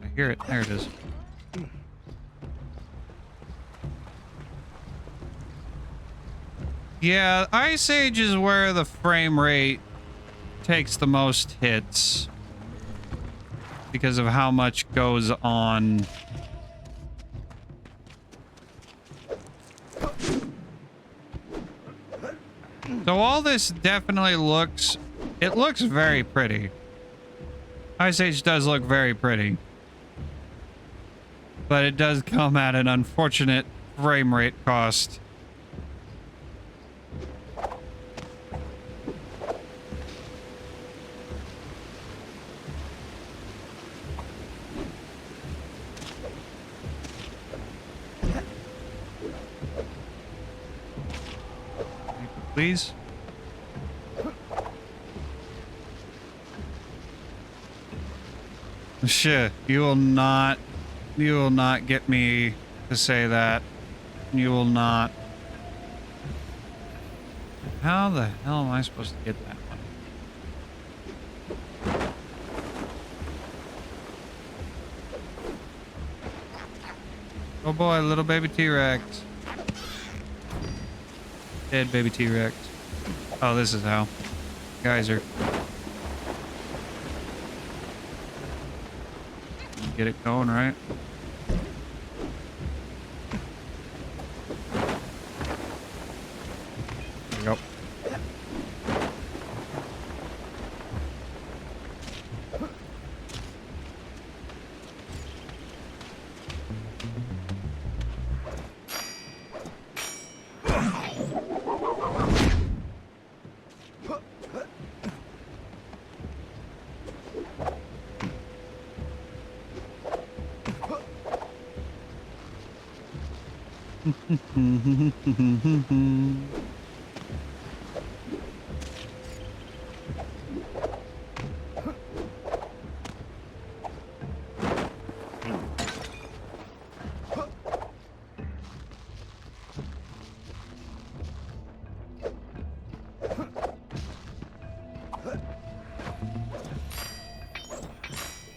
I hear it. There it is. Yeah, Ice Age is where the frame rate takes the most hits. because of how much goes on. So all this definitely looks, it looks very pretty. Ice Age does look very pretty. But it does come at an unfortunate frame rate cost. Please. Shit, you will not get me to say that. You will not. How the hell am I supposed to get that one? Oh boy, little baby T-Rex. Dead baby T-Rex. Oh, this is how. Geyser. Get it going, right? There we go.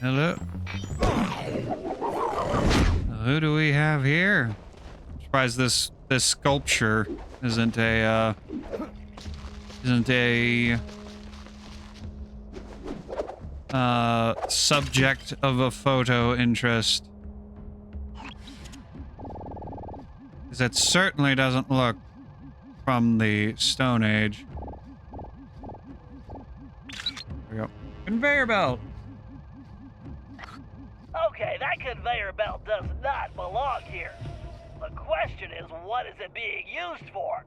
Hello. Who do we have here? I'm surprised this sculpture isn't a subject of a photo interest. Because it certainly doesn't look from the Stone Age. There we go. Conveyor belt. Okay, that conveyor belt does not belong here. The question is, what is it being used for?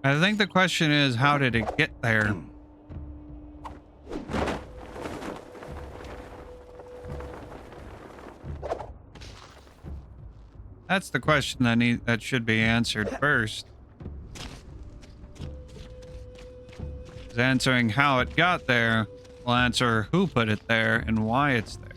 I think the question is, how did it get there? That's the question that should be answered first. 'Cause answering how it got there will answer who put it there and why it's there.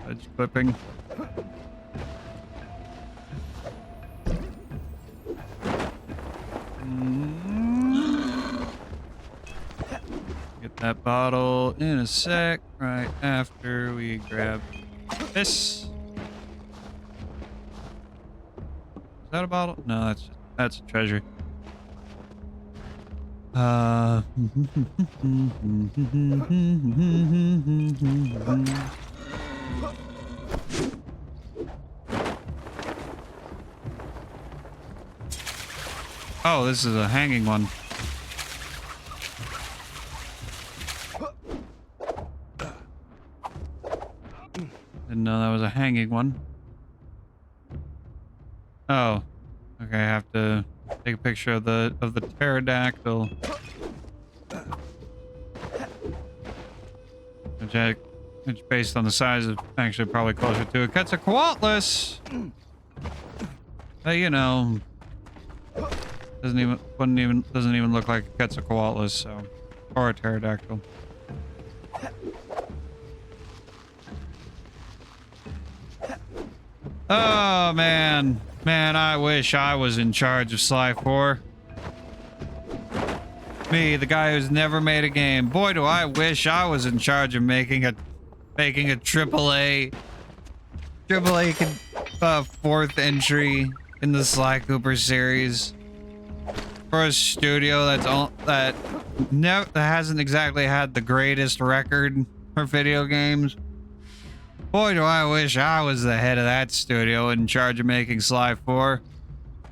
Edge clipping. Get that bottle in a sec, right after we grab this. Is that a bottle? No, that's a treasure. Oh, this is a hanging one. Didn't know that was a hanging one. Oh, okay. I have to take a picture of the pterodactyl. Which based on the size is actually probably closer to a Quetzalcoatlus. But you know, doesn't even look like a Quetzalcoatlus, so, or a pterodactyl. Oh man, I wish I was in charge of Sly 4. Me, the guy who's never made a game. Boy, do I wish I was in charge of making a AAA fourth entry in the Sly Cooper series for a studio that hasn't exactly had the greatest record for video games. Boy, do I wish I was the head of that studio in charge of making Sly 4.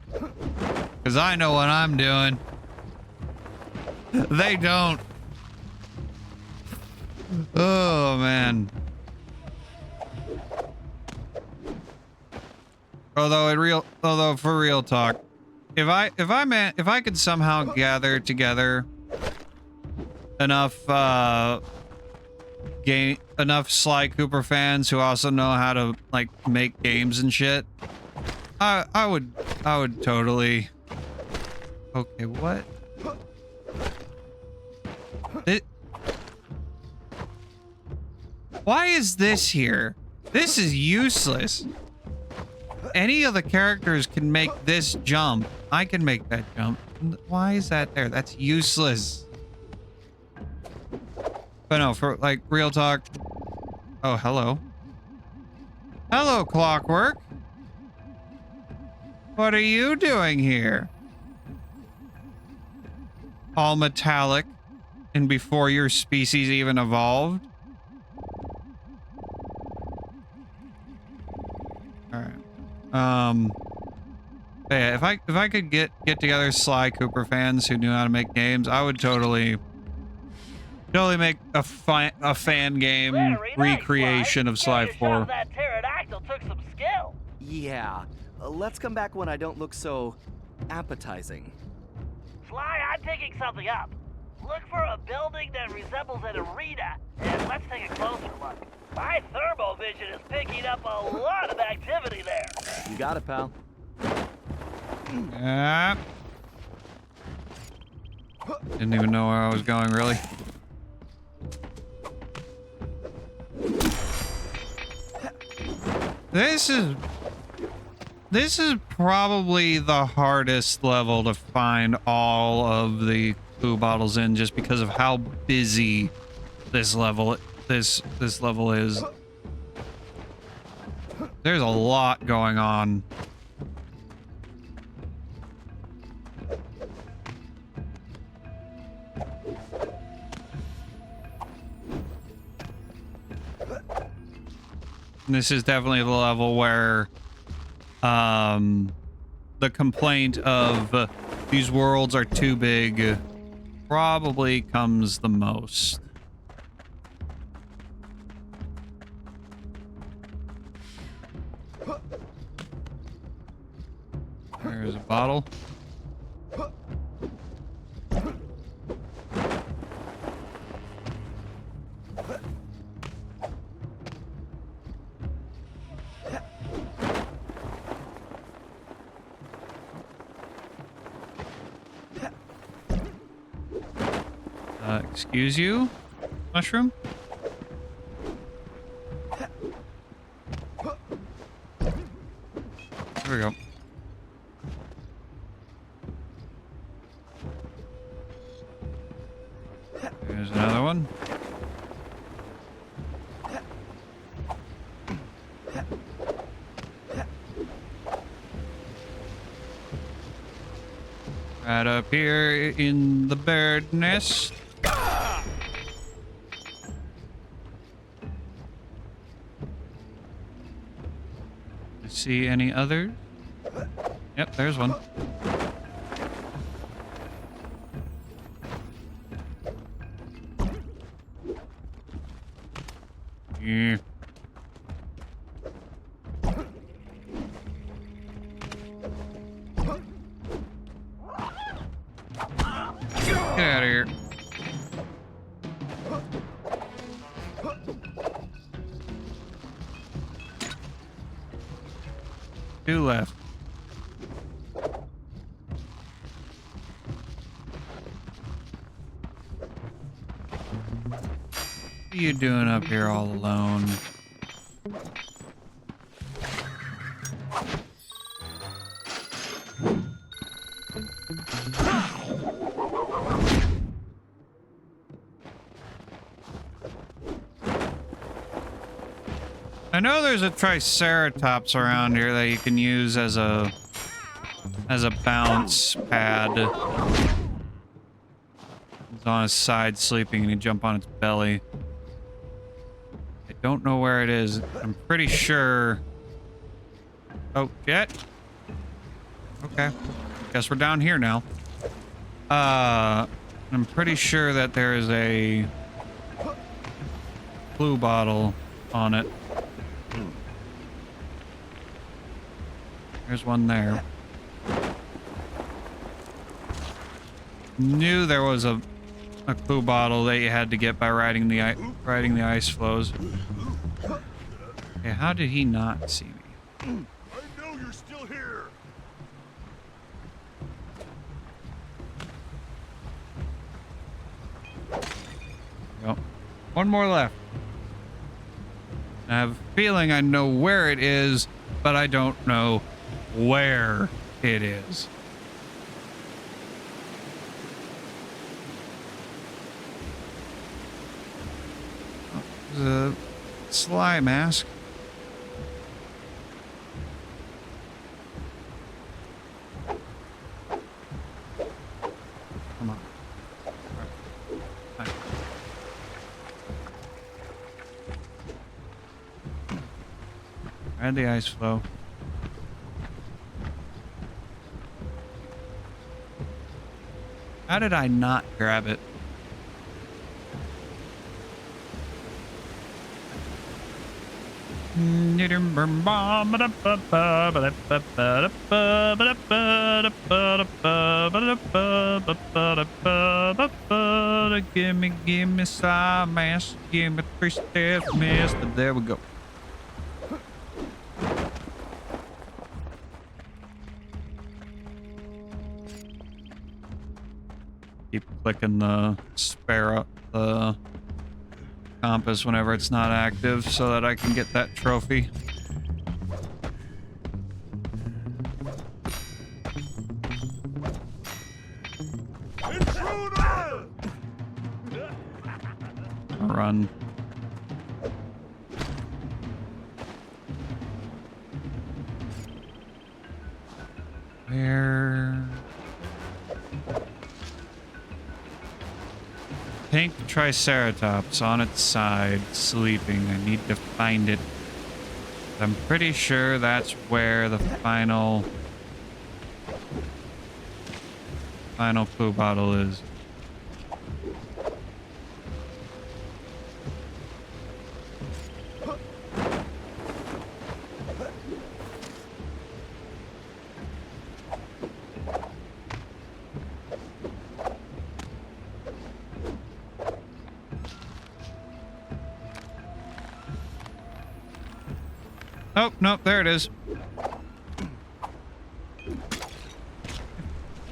Because I know what I'm doing. They don't. Oh, man. Although for real talk, if I could somehow gather together enough enough Sly Cooper fans who also know how to like make games and shit, I would totally. Okay, what? Why is this here? This is useless. Any of the characters can make this jump. I can make that jump. Why is that there? That's useless. But no, for like real talk. Oh, hello. Hello, Clockwork. What are you doing here? All metallic and before your species even evolved? All right. Yeah, if I could get together Sly Cooper fans who knew how to make games, I would totally make a fan game recreation of Sly 4. That pterodactyl took some skill. Yeah, let's come back when I don't look so appetizing. Sly, I'm picking something up. Look for a building that resembles an arena, and let's take a closer look. My thermovision is picking up a lot of activity there. You got it, pal. Yeah. Didn't even know where I was going, really. This is probably the hardest level to find all of the clue bottles in, just because of how busy this level is. There's a lot going on. This is definitely the level where the complaint of these worlds are too big probably comes the most. There's a bottle. Excuse you, mushroom? There we go. There's another one. Right up here in the bird nest. See any others? Yep, there's one. Yeah. Get out of here. Two left. What are you doing up here all alone? I know there's a Triceratops around here that you can use as a bounce pad. It's on his side sleeping and you jump on its belly. I don't know where it is. I'm pretty sure. Oh, shit. Okay. Guess we're down here now. I'm pretty sure that there is a blue bottle on it. There's one there. Knew there was a clue bottle that you had to get by riding the ice flows. Okay, how did he not see me? I know you're still here. Yep. One more left. I have a feeling I know where it is, but I don't know where it is. Oh, there's a Sly mask. Come on. All right. Ride the ice flow. How did I not grab it? Give me some mass, give me 3-step miss. There we go. Keep clicking the spare the compass whenever it's not active so that I can get that trophy. Intruder! Run. Where? Pink Triceratops on its side, sleeping. I need to find it. I'm pretty sure that's where the final clue bottle is. Oh, nope, there it is.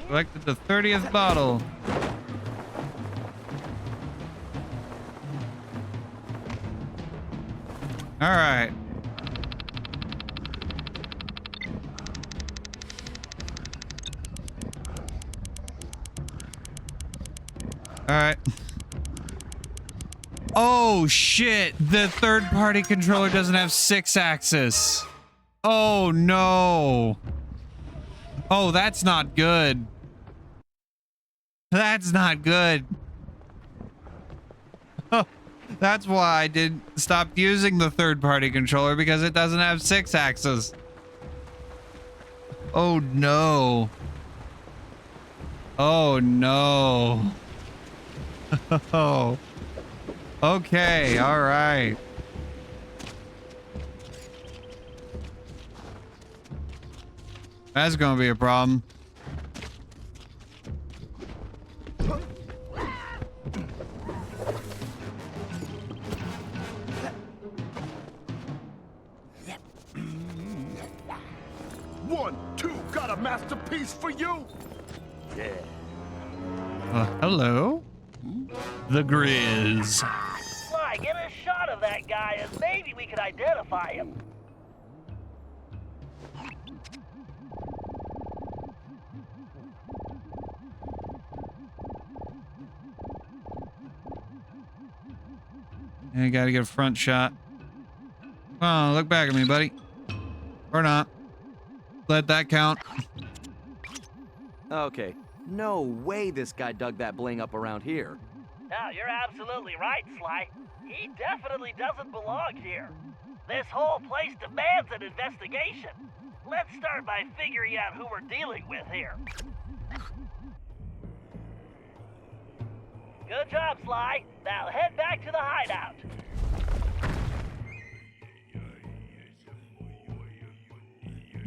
Selected the 30th bottle. All right. All right. Oh, shit. The third-party controller doesn't have 6-axis. Oh, no. Oh, that's not good. That's not good. Oh, that's why I did stop using the third-party controller, because it doesn't have 6-axis. Oh, no. Oh, no. Oh. Okay, all right. That's gonna be a problem. One, two, got a masterpiece for you. Yeah. Hello? The Grizz. Sly, get a shot of that guy and maybe we could identify him. And you gotta get a front shot. Oh, look back at me, buddy. Or not. Let that count. Okay, no way this guy dug that bling up around here. No, you're absolutely right, Sly. He definitely doesn't belong here. This whole place demands an investigation. Let's start by figuring out who we're dealing with here. Good job, Sly. Now head back to the hideout.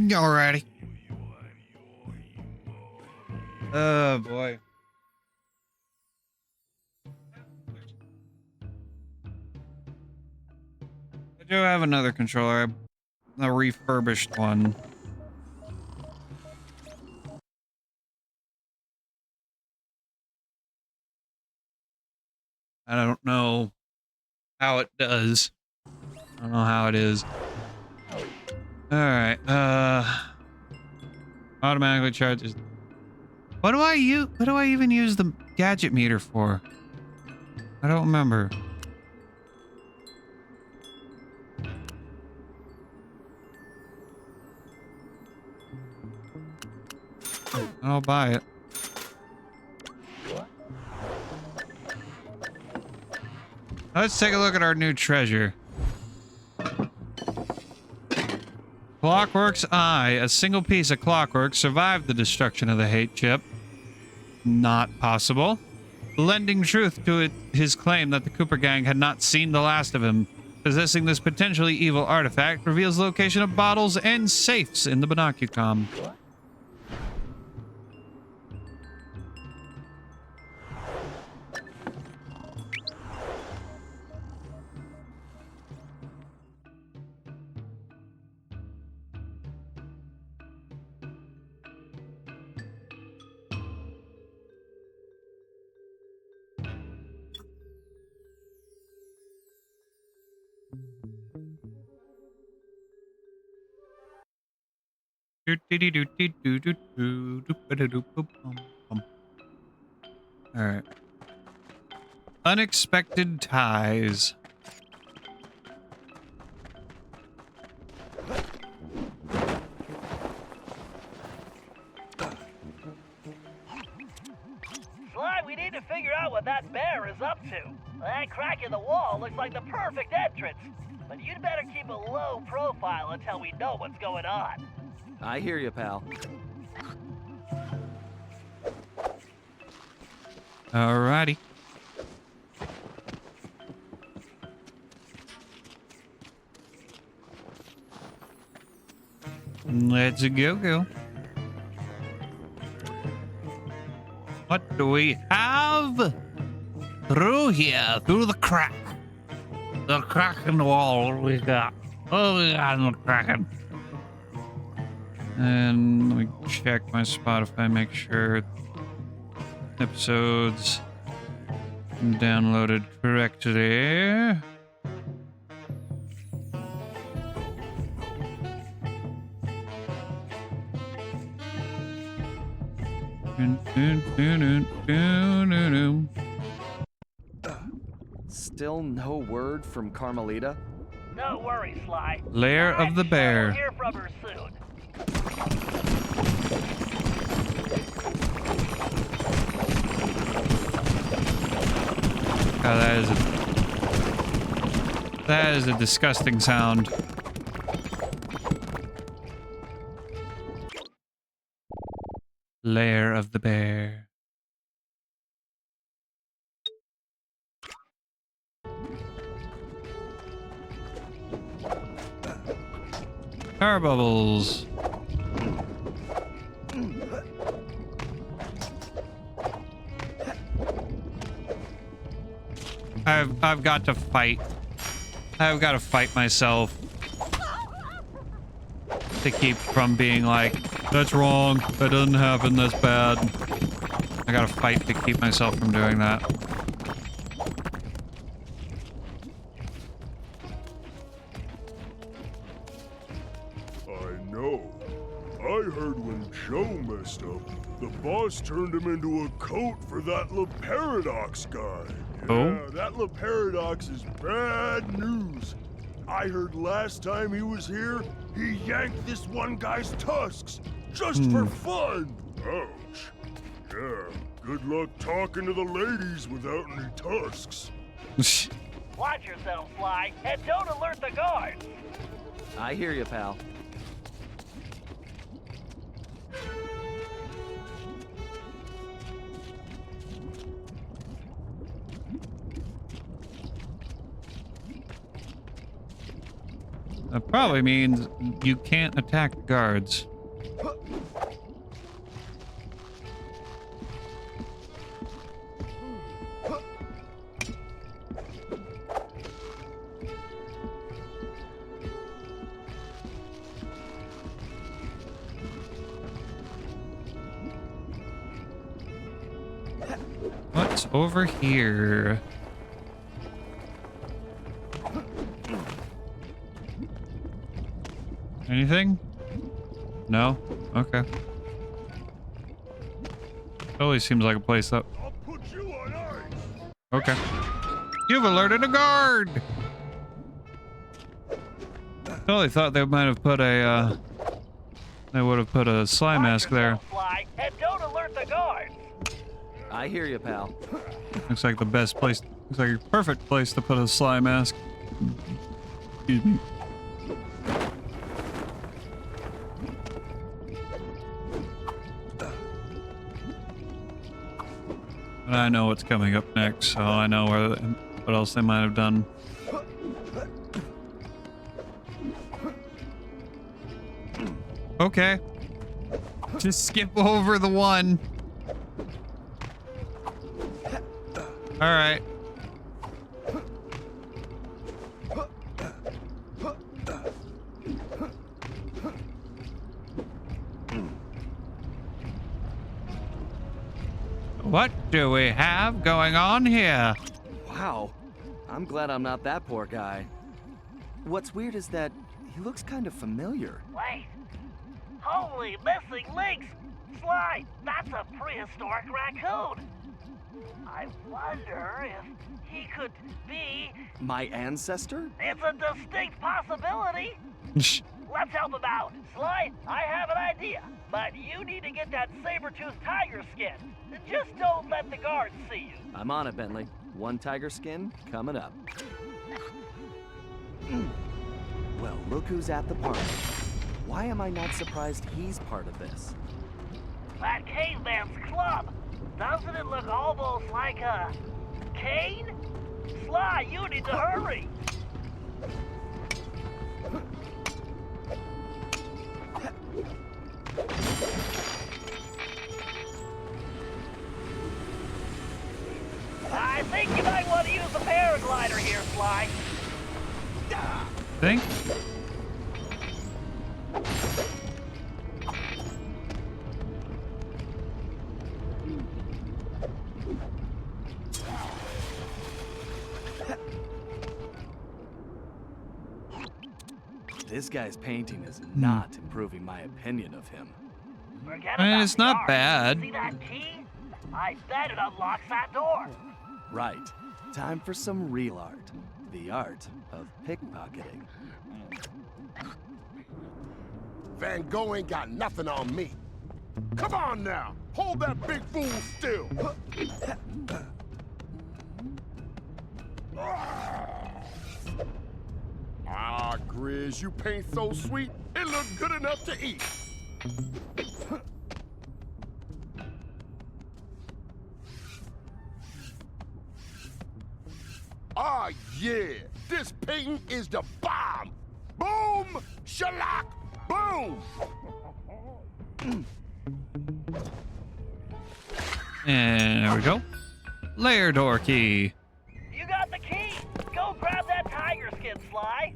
Alrighty. Oh boy. I do have another controller, a refurbished one. I don't know how it does. I don't know how it is. Alright, automatically charges. What do I use? What do I even use the gadget meter for? I don't remember. I'll buy it. Let's take a look at our new treasure. Clockwork's Eye. A single piece of clockwork survived the destruction of the hate chip. Not possible. Lending truth to his claim that the Cooper gang had not seen the last of him. Possessing this potentially evil artifact reveals the location of bottles and safes in the Binocucom. Alright. Unexpected ties. Sly, we need to figure out what that bear is up to. That crack in the wall looks like the perfect entrance. But you'd better keep a low profile until we know what's going on. I hear you, pal. Alrighty. Let's go. What do we have? Through here, through the crack. The crack in the wall, what do we got? Oh, we got in the cracking. And let me check my Spotify, make sure episodes downloaded correctly. Still no word from Carmelita? Don't worry, Sly. Lair of the Bear. We'll hear from her soon. God, that is a disgusting sound. Lair of the Bear. Car bubbles. I've got to fight. I've got to fight myself to keep from being like, that's wrong, that doesn't happen, that's bad. I gotta fight to keep myself from doing that. I know. I heard when Joe messed up, the boss turned him into a coat for that La Paradox guy. Yeah, Oh? that La Paradox is bad news. I heard last time he was here, he yanked this one guy's tusks just for fun. Ouch. Yeah, good luck talking to the ladies without any tusks. Watch yourself, Sly, and don't alert the guards. I hear you, pal. That probably means you can't attack the guards. What's over here? Anything? No? Okay. Totally seems like a place that... I'll put you on ice. Okay. You've alerted a guard! Totally thought they might have put a, they would have put a Sly mask there. Sly, and don't alert the guards. I hear you, pal. Looks like the best place... Looks like a perfect place to put a Sly mask. Excuse me. But I know what's coming up next, so I know what else they might have done. Okay. Just skip over the one. All right. What do we have going on here? Wow. I'm glad I'm not that poor guy. What's weird is that he looks kind of familiar. Wait. Holy missing links! Sly, that's a prehistoric raccoon. I wonder if he could be... My ancestor? It's a distinct possibility. Let's help him out. Sly, I have an idea, but you need to get that saber-toothed tiger skin. Just don't let the guards see you. I'm on it, Bentley. One tiger skin coming up. Well, look who's at the party. Why am I not surprised he's part of this? That caveman's club. Doesn't it look almost like a cane? Sly, you need to hurry. I think you might want to use the paraglider here, Sly. Think? This guy's painting is not improving my opinion of him. Forget I mean, about it's the not art. bad. See that key? I bet it unlocks that door. Right. Time for some real art. The art of pickpocketing. Van Gogh ain't got nothing on me. Come on now, hold that big fool still. Ah, Grizz, you paint so sweet, it looked good enough to eat. Ah, yeah, this painting is the bomb. Boom, shellac, boom. And there we go. Layer door key. You got the key. Go grab that tiger skin, Sly.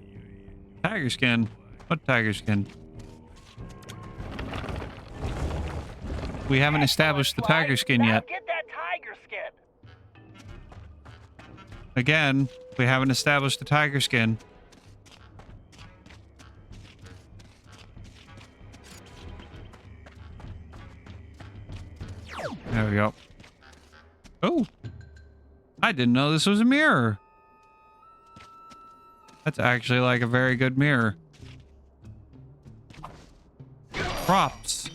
Tiger skin? What tiger skin? We haven't established the tiger skin Now yet. get that tiger skin. Again, we haven't established the tiger skin. There we go. Oh! I didn't know this was a mirror. That's actually like a very good mirror. Props.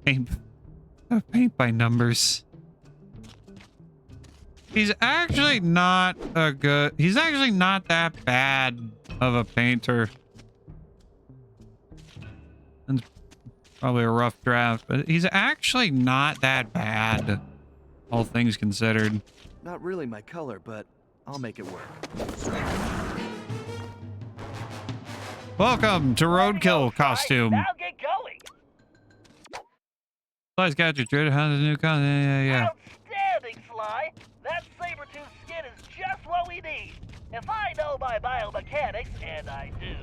Paint by numbers. He's actually not that bad of a painter. That's probably a rough draft, but he's actually not that bad, all things considered. Not really my color, but I'll make it work. Welcome to Roadkill costume. Now get going. Sly's gadget, Dread. How's the new content? Yeah. Outstanding, Sly. That saber-tooth skin is just what we need. If I know my biomechanics, and I do,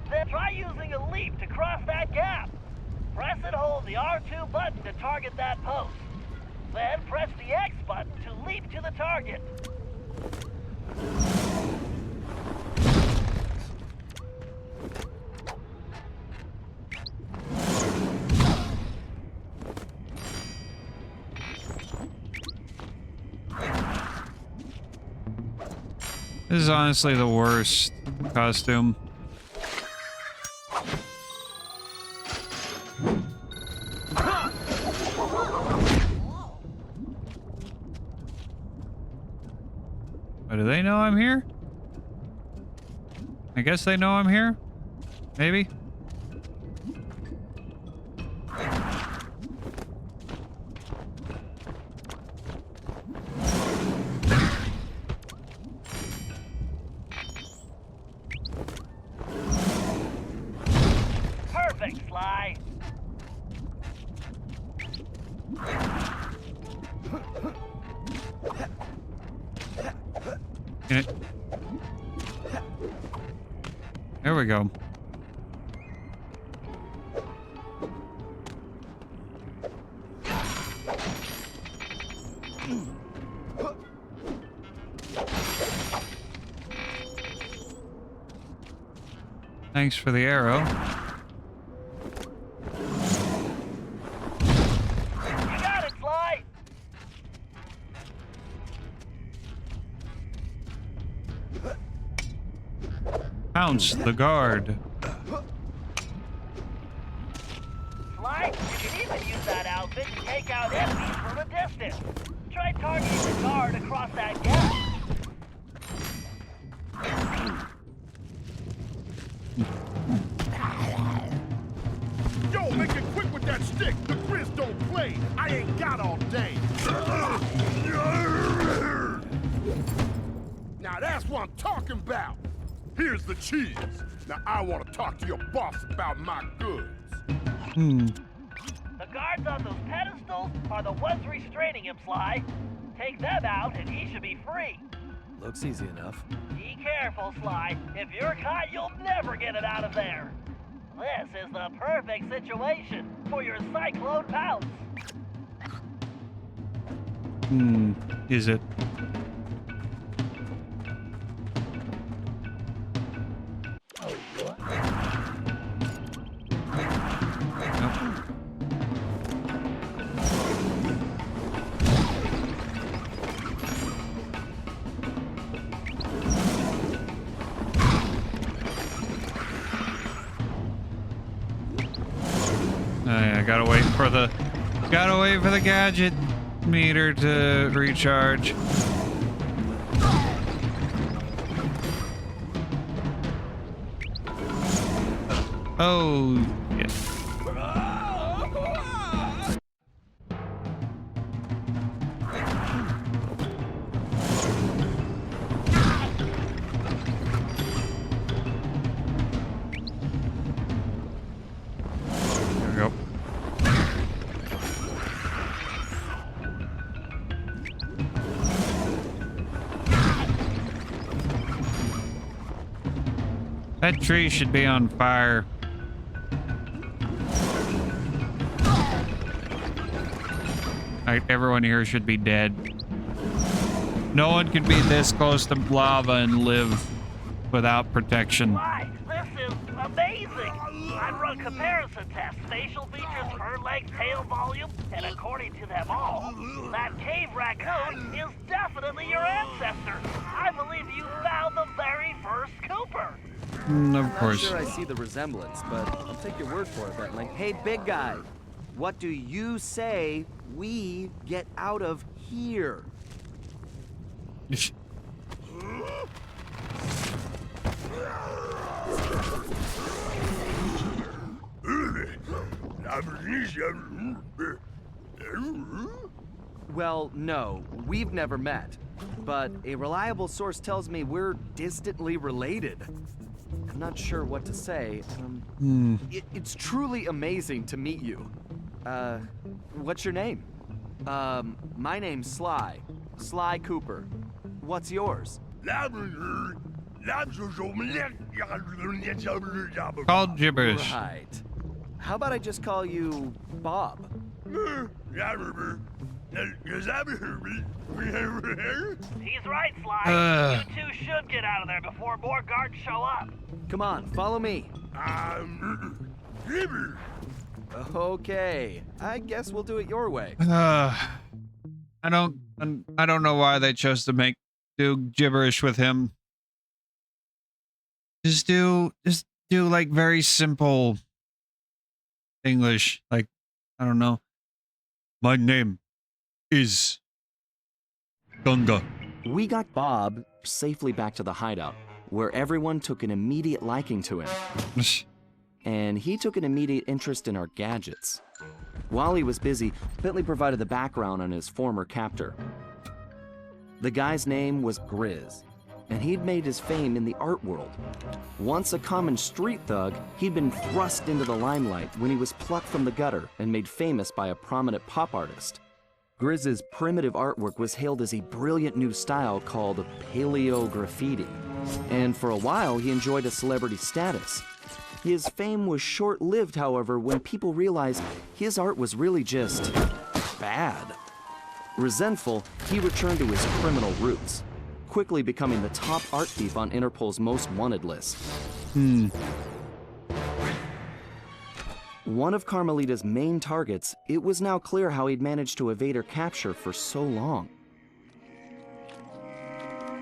then try using a leap to cross that gap. Press and hold the R2 button to target that post. Then press the X button to leap to the target. This is honestly the worst costume. Oh, do they know I'm here? I guess they know I'm here? Maybe? Perfect, Sly. There we go. Thanks for the arrow. You got it, Sly. Pounce the guard. Sly, you can even use that outfit to take out enemies from a distance. Try targeting the guard across that gap. Yo, make it quick with that stick. The Grizz don't play. I ain't got all day. Now that's what I'm talking about. Here's the cheese. Now I want to talk to your boss about my goods. The guards on those pedestals are the ones restraining him, Sly. Take them out and he should be free. Looks easy enough. Be careful, Sly. If you're caught, you'll never get it out of there. This is the perfect situation for your cyclone pounce. Is it? Gotta wait for the gadget meter to recharge. Oh, yes. There we go. That tree should be on fire. Like, everyone here should be dead. No one can be this close to lava and live without protection. Why? This is amazing. I've run comparison tests, facial features, fur length, tail volume, and according to them all, that cave raccoon is definitely your ancestor. I believe you found the Of I'm course. not sure I see the resemblance, but I'll take your word for it, Bentley. Hey, big guy, what do you say we get out of here? Well, no, we've never met. But a reliable source tells me we're distantly related. I'm not sure what to say. It's truly amazing to meet you. What's your name? My name's Sly. Sly Cooper. What's yours? Called gibberish. Right. How about I just call you Bob? He's right, Sly. You two should get out of there before more guards show up. Come on, follow me. Okay, I guess we'll do it your way. I don't know why they chose to do gibberish with him. Just do like very simple English. Like, I don't know. My name is Gunga. We got Bob safely back to the hideout, where everyone took an immediate liking to him. And he took an immediate interest in our gadgets. While he was busy, Bentley provided the background on his former captor. The guy's name was Grizz, and he'd made his fame in the art world. Once a common street thug, he'd been thrust into the limelight when he was plucked from the gutter and made famous by a prominent pop artist. Grizz's primitive artwork was hailed as a brilliant new style called paleo graffiti, and for a while he enjoyed a celebrity status. His fame was short-lived, however, when people realized his art was really just bad. Resentful, he returned to his criminal roots, quickly becoming the top art thief on Interpol's most wanted list. One of Carmelita's main targets, it was now clear how he'd managed to evade her capture for so long.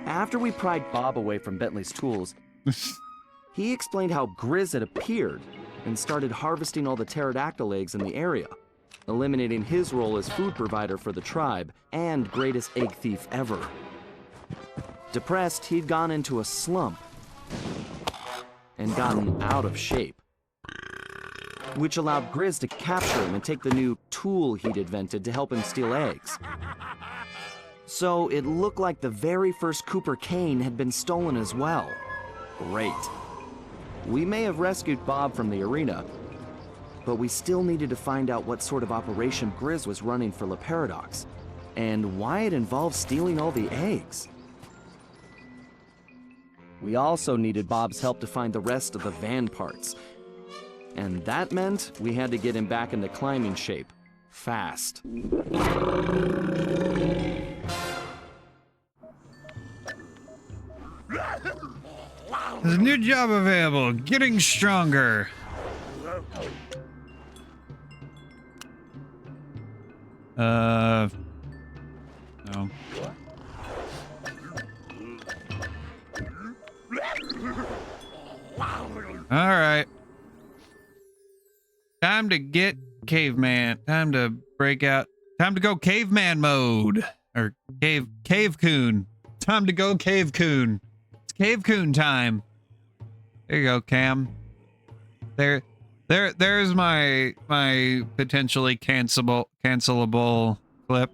After we pried Bob away from Bentley's tools, he explained how Grizz had appeared and started harvesting all the pterodactyl eggs in the area, eliminating his role as food provider for the tribe and greatest egg thief ever. Depressed, he'd gone into a slump and gotten out of shape, which allowed Grizz to capture him and take the new tool he'd invented to help him steal eggs. So it looked like the very first Cooper cane had been stolen as well. Great. We may have rescued Bob from the arena, but we still needed to find out what sort of operation Grizz was running for La Paradox, and why it involved stealing all the eggs. We also needed Bob's help to find the rest of the van parts, and that meant we had to get him back into climbing shape, fast. There's a new job available, getting stronger. No. All right. Time to get caveman. Time to break out. Time to go caveman mode. Or cave coon. Time to go cave coon. It's cave coon time. There you go, Cam. There's my potentially cancelable clip.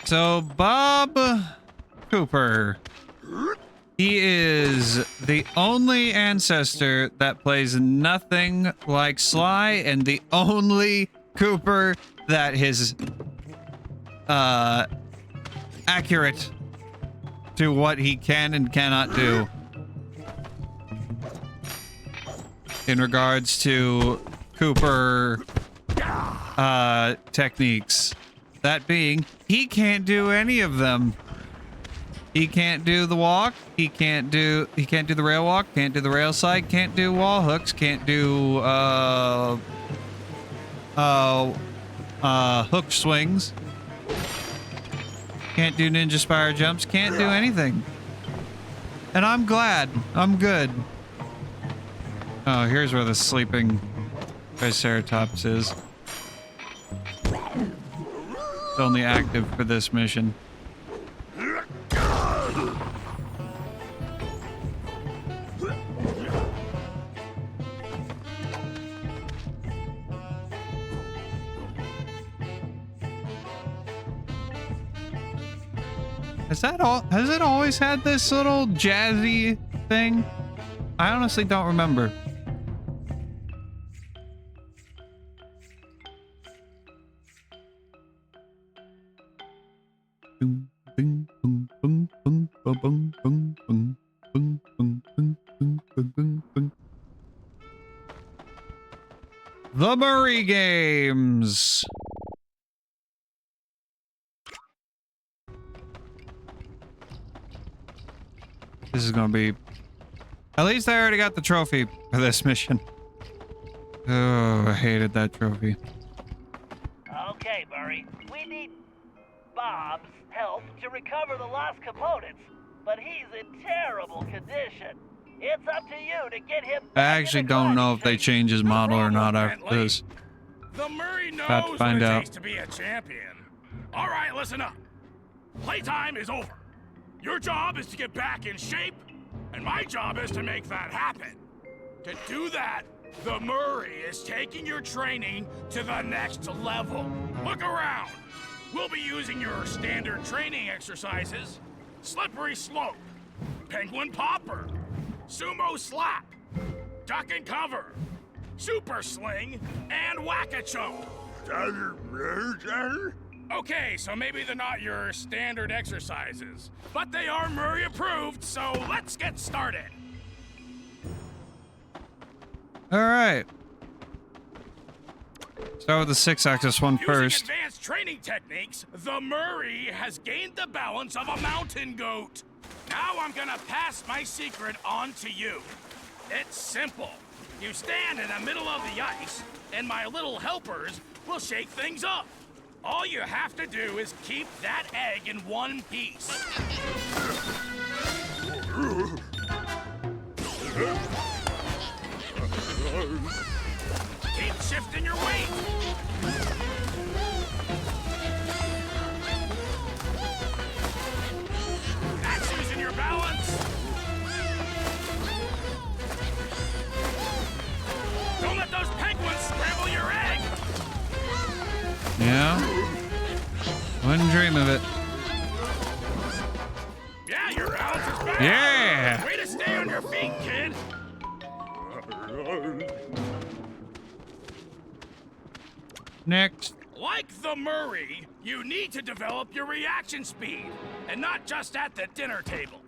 So Bob Cooper, he is the only ancestor that plays nothing like Sly, and the only Cooper that is accurate to what he can and cannot do in regards to Cooper techniques. That being, he can't do any of them. He can't do the walk, he can't do the rail walk, can't do the rail slide, can't do wall hooks, can't do hook swings. Can't do ninja spire jumps. Can't do anything. And I'm glad. I'm good. Oh, here's where the sleeping Triceratops is. It's only active for this mission. Has it always had this little jazzy thing? I honestly don't remember. The Murray Games. This is gonna be... At least I already got the trophy for this mission. Oh, I hated that trophy. Okay, Murray. We need Bob's help to recover the lost components, but he's in terrible condition. It's up to you to get him I back actually in the don't know clutch. if they change his model or not after this. The Murray knows About to find what it out. takes to be a champion. All right, listen up. Playtime is over. Your job is to get back in shape, and my job is to make that happen. To do that, the Murray is taking your training to the next level. Look around. We'll be using your standard training exercises: slippery slope, penguin popper, sumo slap, duck and cover, super sling, and whack-a-choke. Okay, so maybe they're not your standard exercises, but they are Murray approved, so let's get started. All right. Start with the 6-axis one first. Using advanced training techniques, the Murray has gained the balance of a mountain goat. Now I'm gonna pass my secret on to you. It's simple. You stand in the middle of the ice, and my little helpers will shake things up. All you have to do is keep that egg in one piece. Keep shifting your weight. That's using your balance. Don't let those penguins scramble your egg. Yeah. Wouldn't dream of it. Yeah, your balance is back. Yeah. Way to stay on your feet, kid. Next. Like the Murray, you need to develop your reaction speed, and not just at the dinner table.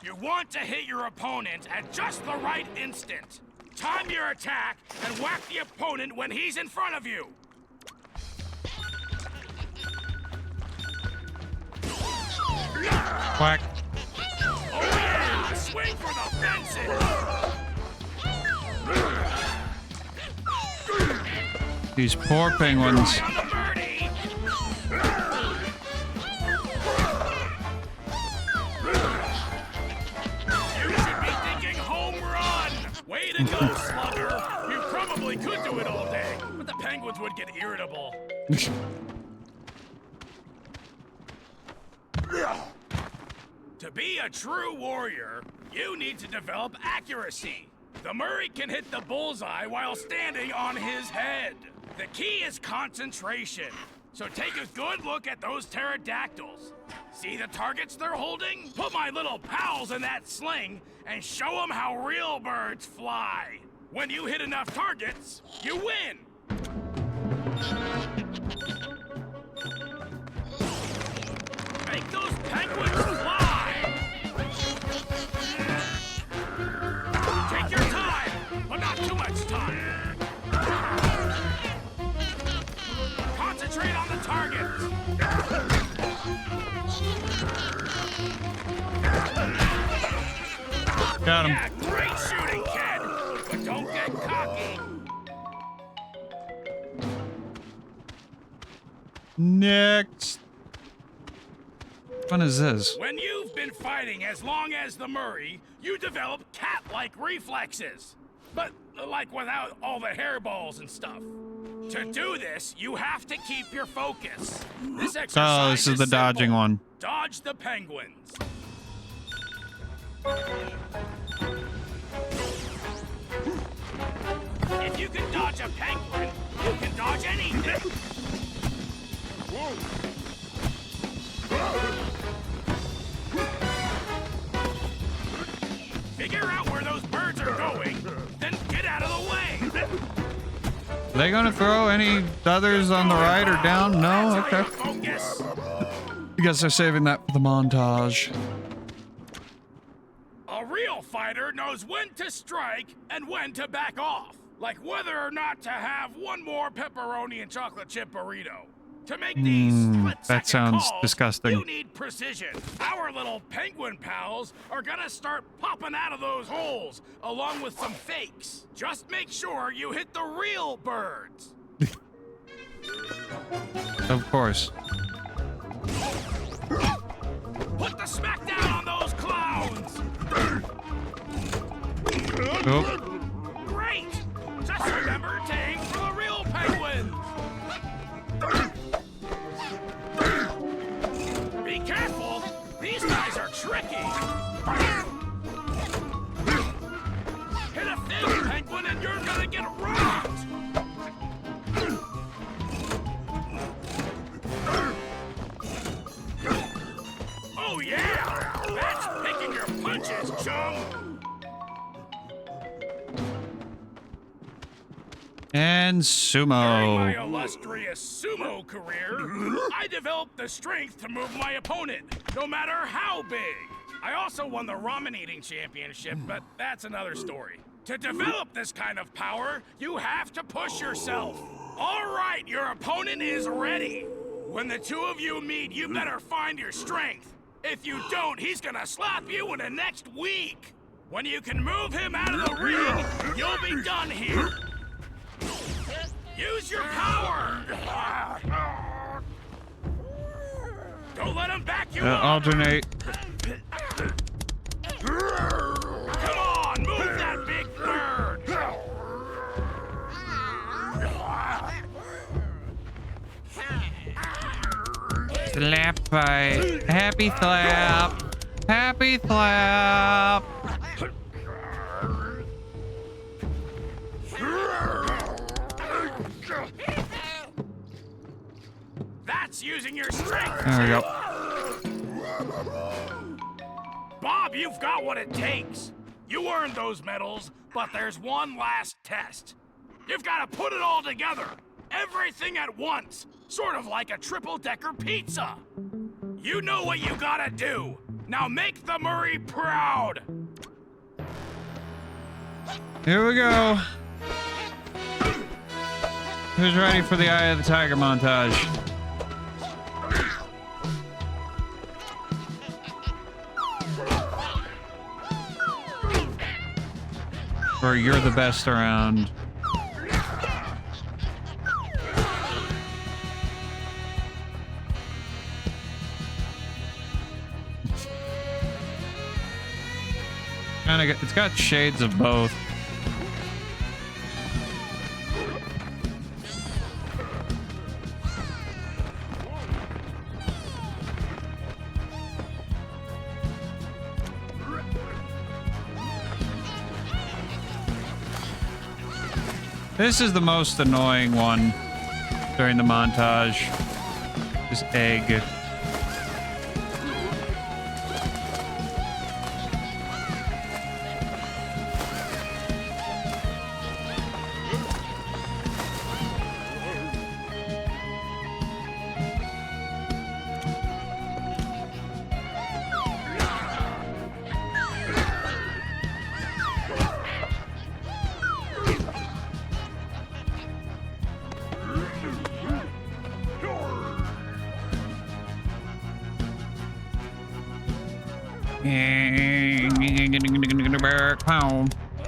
You want to hit your opponent at just the right instant. Time your attack and whack the opponent when he's in front of you. Quack. Oh yeah! Swing for the fences! These poor penguins. Eye on the birdie! You should be thinking home run! Way to go, slugger! You probably could do it all day, but the penguins would get irritable. To be a true warrior, you need to develop accuracy. The Murray can hit the bullseye while standing on his head. The key is concentration. So take a good look at those pterodactyls. See the targets they're holding? Put my little pals in that sling and show them how real birds fly. When you hit enough targets, you win. Make those penguins fly! Take your time, but not too much time. Concentrate on the targets. Got him. Yeah, great shooting, kid, but don't get cocky. Next. one is this? When you've been fighting as long as the Murray, you develop cat-like reflexes. But, like, without all the hairballs and stuff. To do this, you have to keep your focus. This exercise Oh, this is the dodging simple. one. Dodge the penguins. If you can dodge a penguin, you can dodge anything. Figure out where those birds are going, then get out of the way. Are they gonna throw any others on the right or down? No? Okay. Focus. I guess they're saving that for the montage. A real fighter knows when to strike and when to back off. Like whether or not to have one more pepperoni and chocolate chip burrito. To make these That sounds calls, disgusting. You need precision. Our little penguin pals are gonna start popping out of those holes, along with some fakes. Just make sure you hit the real birds. Of course. Put the smack down on those clowns. Oh. Great. Just remember to aim for the real penguins. Be careful! These guys are tricky! Hit a fake penguin and you're gonna get rocked! Oh yeah! That's picking your punches, chum! And During my sumo. illustrious sumo career, I developed the strength to move my opponent, no matter how big. I also won the ramen eating championship, but that's another story. To develop this kind of power, you have to push yourself. All right, your opponent is ready. When the two of you meet, you better find your strength. If you don't, he's gonna slap you in the next week. When you can move him out of the ring, you'll be done here. Use your power! Don't let him back you up! Alternate. Come on, move that big bird! Slap fight. Happy slap. Happy slap. That's using your strength! There we go. Bob, you've got what it takes. You earned those medals, but there's one last test. You've got to put it all together. Everything at once. Sort of like a triple-decker pizza. You know what you gotta do. Now make the Murray proud. Here we go. Who's ready for the Eye of the Tiger montage? Or you're the best around. It's got shades of both. This is the most annoying one during the montage. This egg.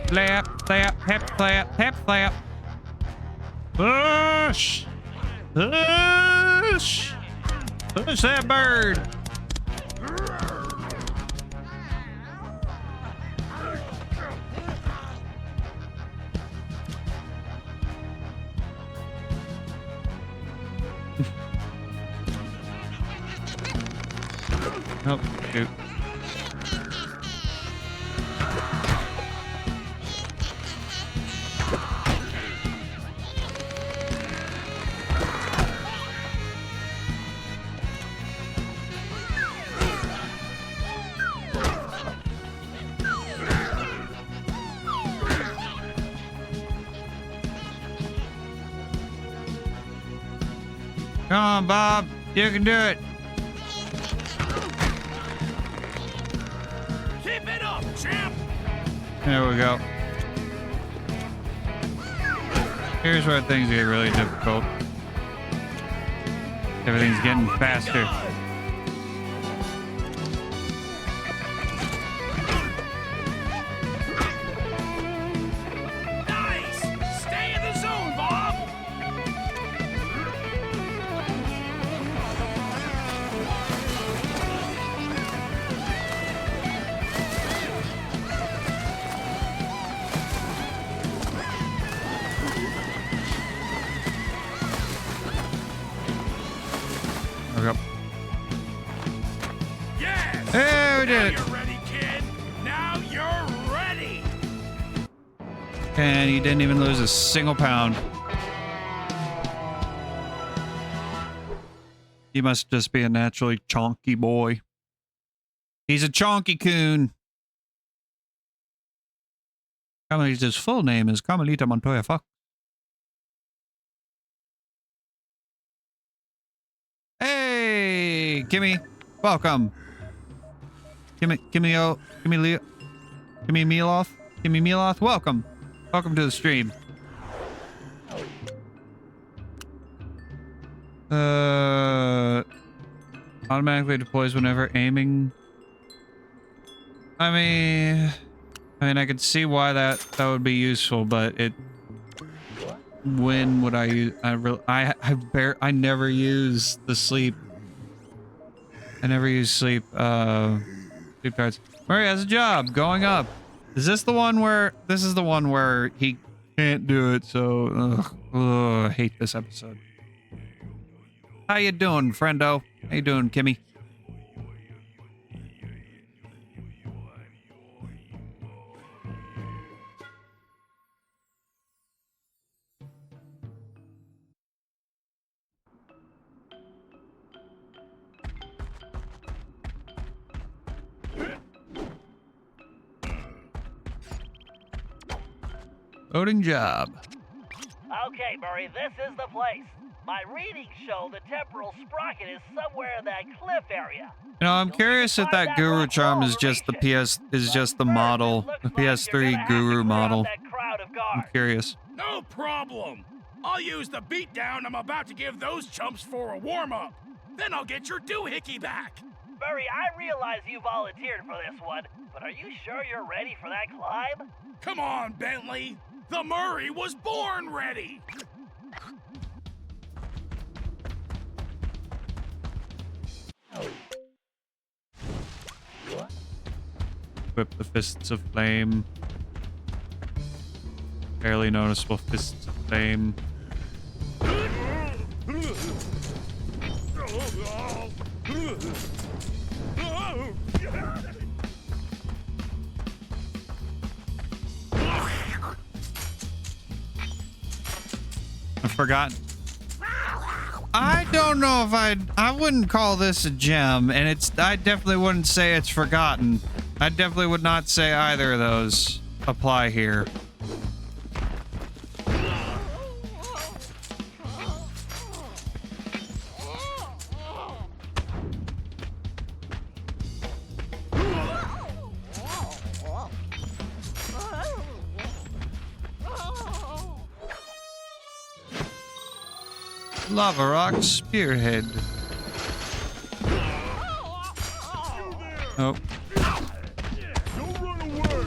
Slap, slap, hep, slap, hep, slap. Push! Push! Push that bird! Oh, shoot. Come on, Bob. You can do it. Keep it up, champ! There we go. Here's where things get really difficult. Everything's getting faster. Nice! Stay in the zone, Bob! There we go. Yes! Hey, we did Now it. you're ready, kid! Now you're ready! And he didn't even lose a single pound. He must just be a naturally chonky boy. He's a chonky coon. Carmelita's full name is Carmelita Montoya Fox. Hey, Kimmy, welcome. Kimmy Miloth, welcome. Welcome to the stream. Automatically deploys whenever aiming. I mean, I could see why that would be useful, but it. When would I use? I never use the sleep. I never use sleep. Sleep cards. Murray has a job going up. Is this the one where? This is the one where he can't do it. So, I hate this episode. How you doing, friendo? How you doing, Kimmy? Loading job. Okay, Murray, this is the place. My readings show the temporal sprocket is somewhere in that cliff area. You know, I'm curious if that Guru Charm is just the model, the PS3 Guru model. I'm curious. No problem! I'll use the beatdown I'm about to give those chumps for a warm-up. Then I'll get your doohickey back. Murray, I realize you volunteered for this one, but are you sure you're ready for that climb? Come on, Bentley. The Murray was born ready. Equip the Fists of Flame. Barely noticeable Fists of Flame. I forgot. I don't know if I wouldn't call this a gem, and I definitely wouldn't say it's forgotten. I definitely would not say either of those apply here. Lava Rock Spearhead. Oh. Don't run away!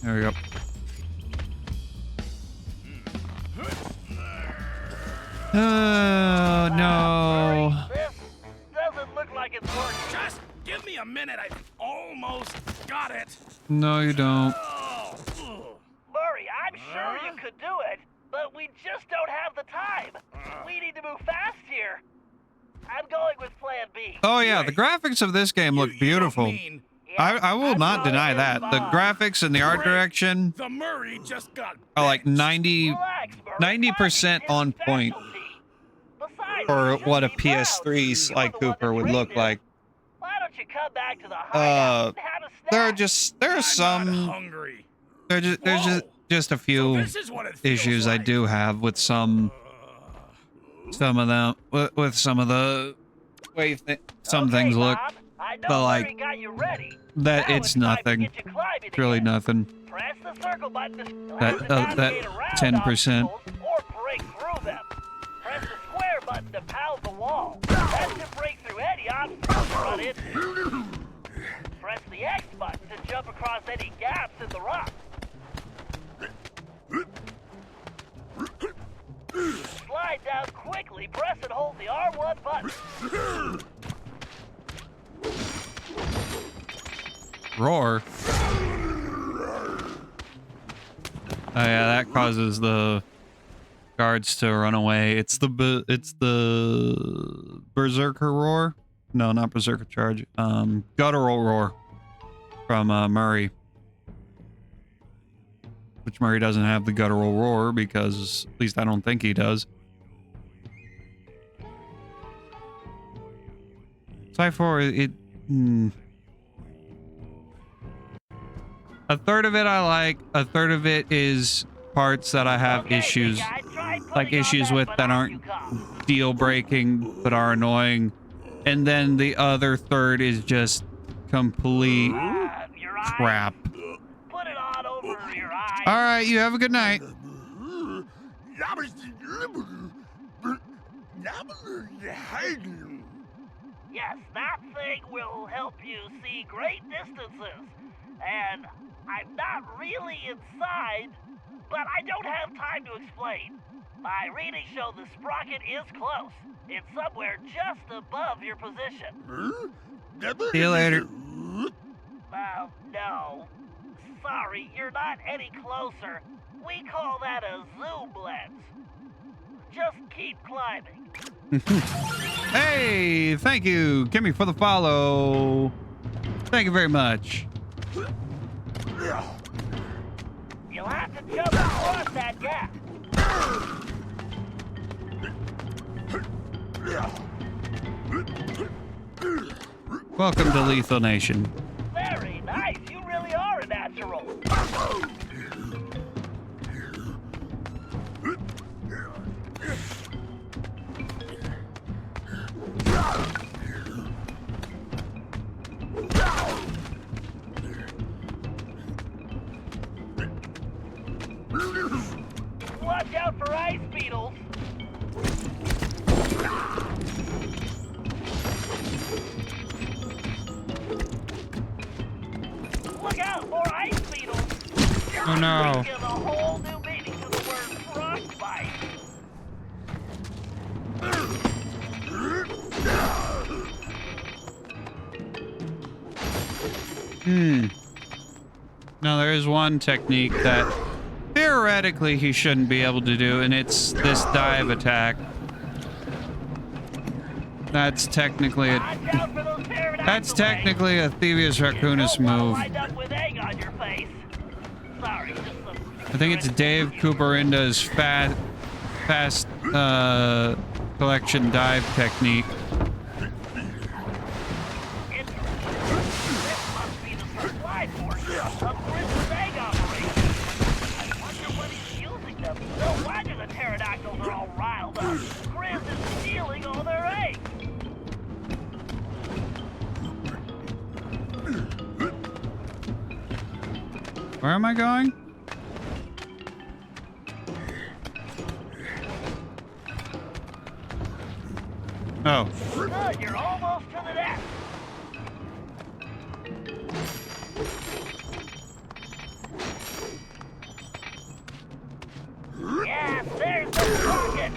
There we go. Oh, no. This doesn't look like sprocket's working. Just give me a minute. I almost got it. No, you don't. Oh. Murray, I'm sure you could do it, but we just don't have the time. We need to move fast here. I'm going with Plan B. Oh yeah, the graphics of this game look beautiful. I will not deny that. The graphics and the art direction The Murray just got are like 90% on point for what a PS3 Sly Cooper would look like. Why don't you come back to the hideout and have a snack? There's some hungry. there's just a few This is what it feels issues I like. do have with some of them with some of the way some Okay, things look, Bob, I know but Murray like got you ready. that Now it's time to nothing. get you climbing It's really again. nothing. Press the circle button to That that 10%. or break through them. Press the square button to pound the wall. That should break through any obstacles you run into. Press the X button to jump across any gaps in the rock. Slide down quickly, press and hold the R1 button. Roar. Oh yeah, that causes the guards to run away. It's the berserker roar. No, not berserker charge. Guttural roar from Murray. Which Murray doesn't have the guttural roar because at least I don't think he does. Cypher, a third of it I like, a third of it is parts that I have issues, like issues with that aren't deal breaking but are annoying, and then the other third is just complete crap. Put it on over your eyes. All right, you have a good night. Yes, that thing will help you see great distances. And I'm not really inside, but I don't have time to explain. My readings show the sprocket is close. It's somewhere just above your position. See you later. No. Sorry, you're not any closer. We call that a zoom lens. Just keep climbing. Hey, thank you, Kimmy, for the follow. Thank you very much. You'll have to jump across that gap. Welcome to Lethal Nation. Very nice. You really are a natural. Watch out for ice beetles. Look out for ice beetles. Oh no. Give a whole new meaning to the word frostbite. Now there is one technique that theoretically he shouldn't be able to do, and it's this dive attack. That's technically a Thieves Raccoonus move. I think it's Dave Cooperinda's fast collection dive technique. Where am I going? Oh. Good, you're almost to the net. Yes, there's the rocket.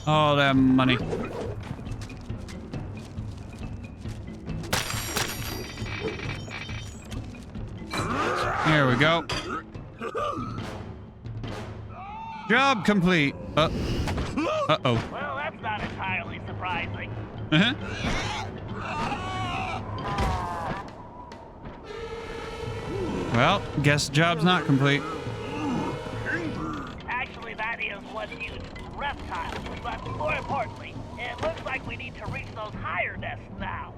All that money. There we go. Job complete. Uh-oh. Well, that's not entirely surprising. Uh-huh. Well, guess the job's not complete. Actually, that is one huge reptile. But more importantly, it looks like we need to reach those higher nests now.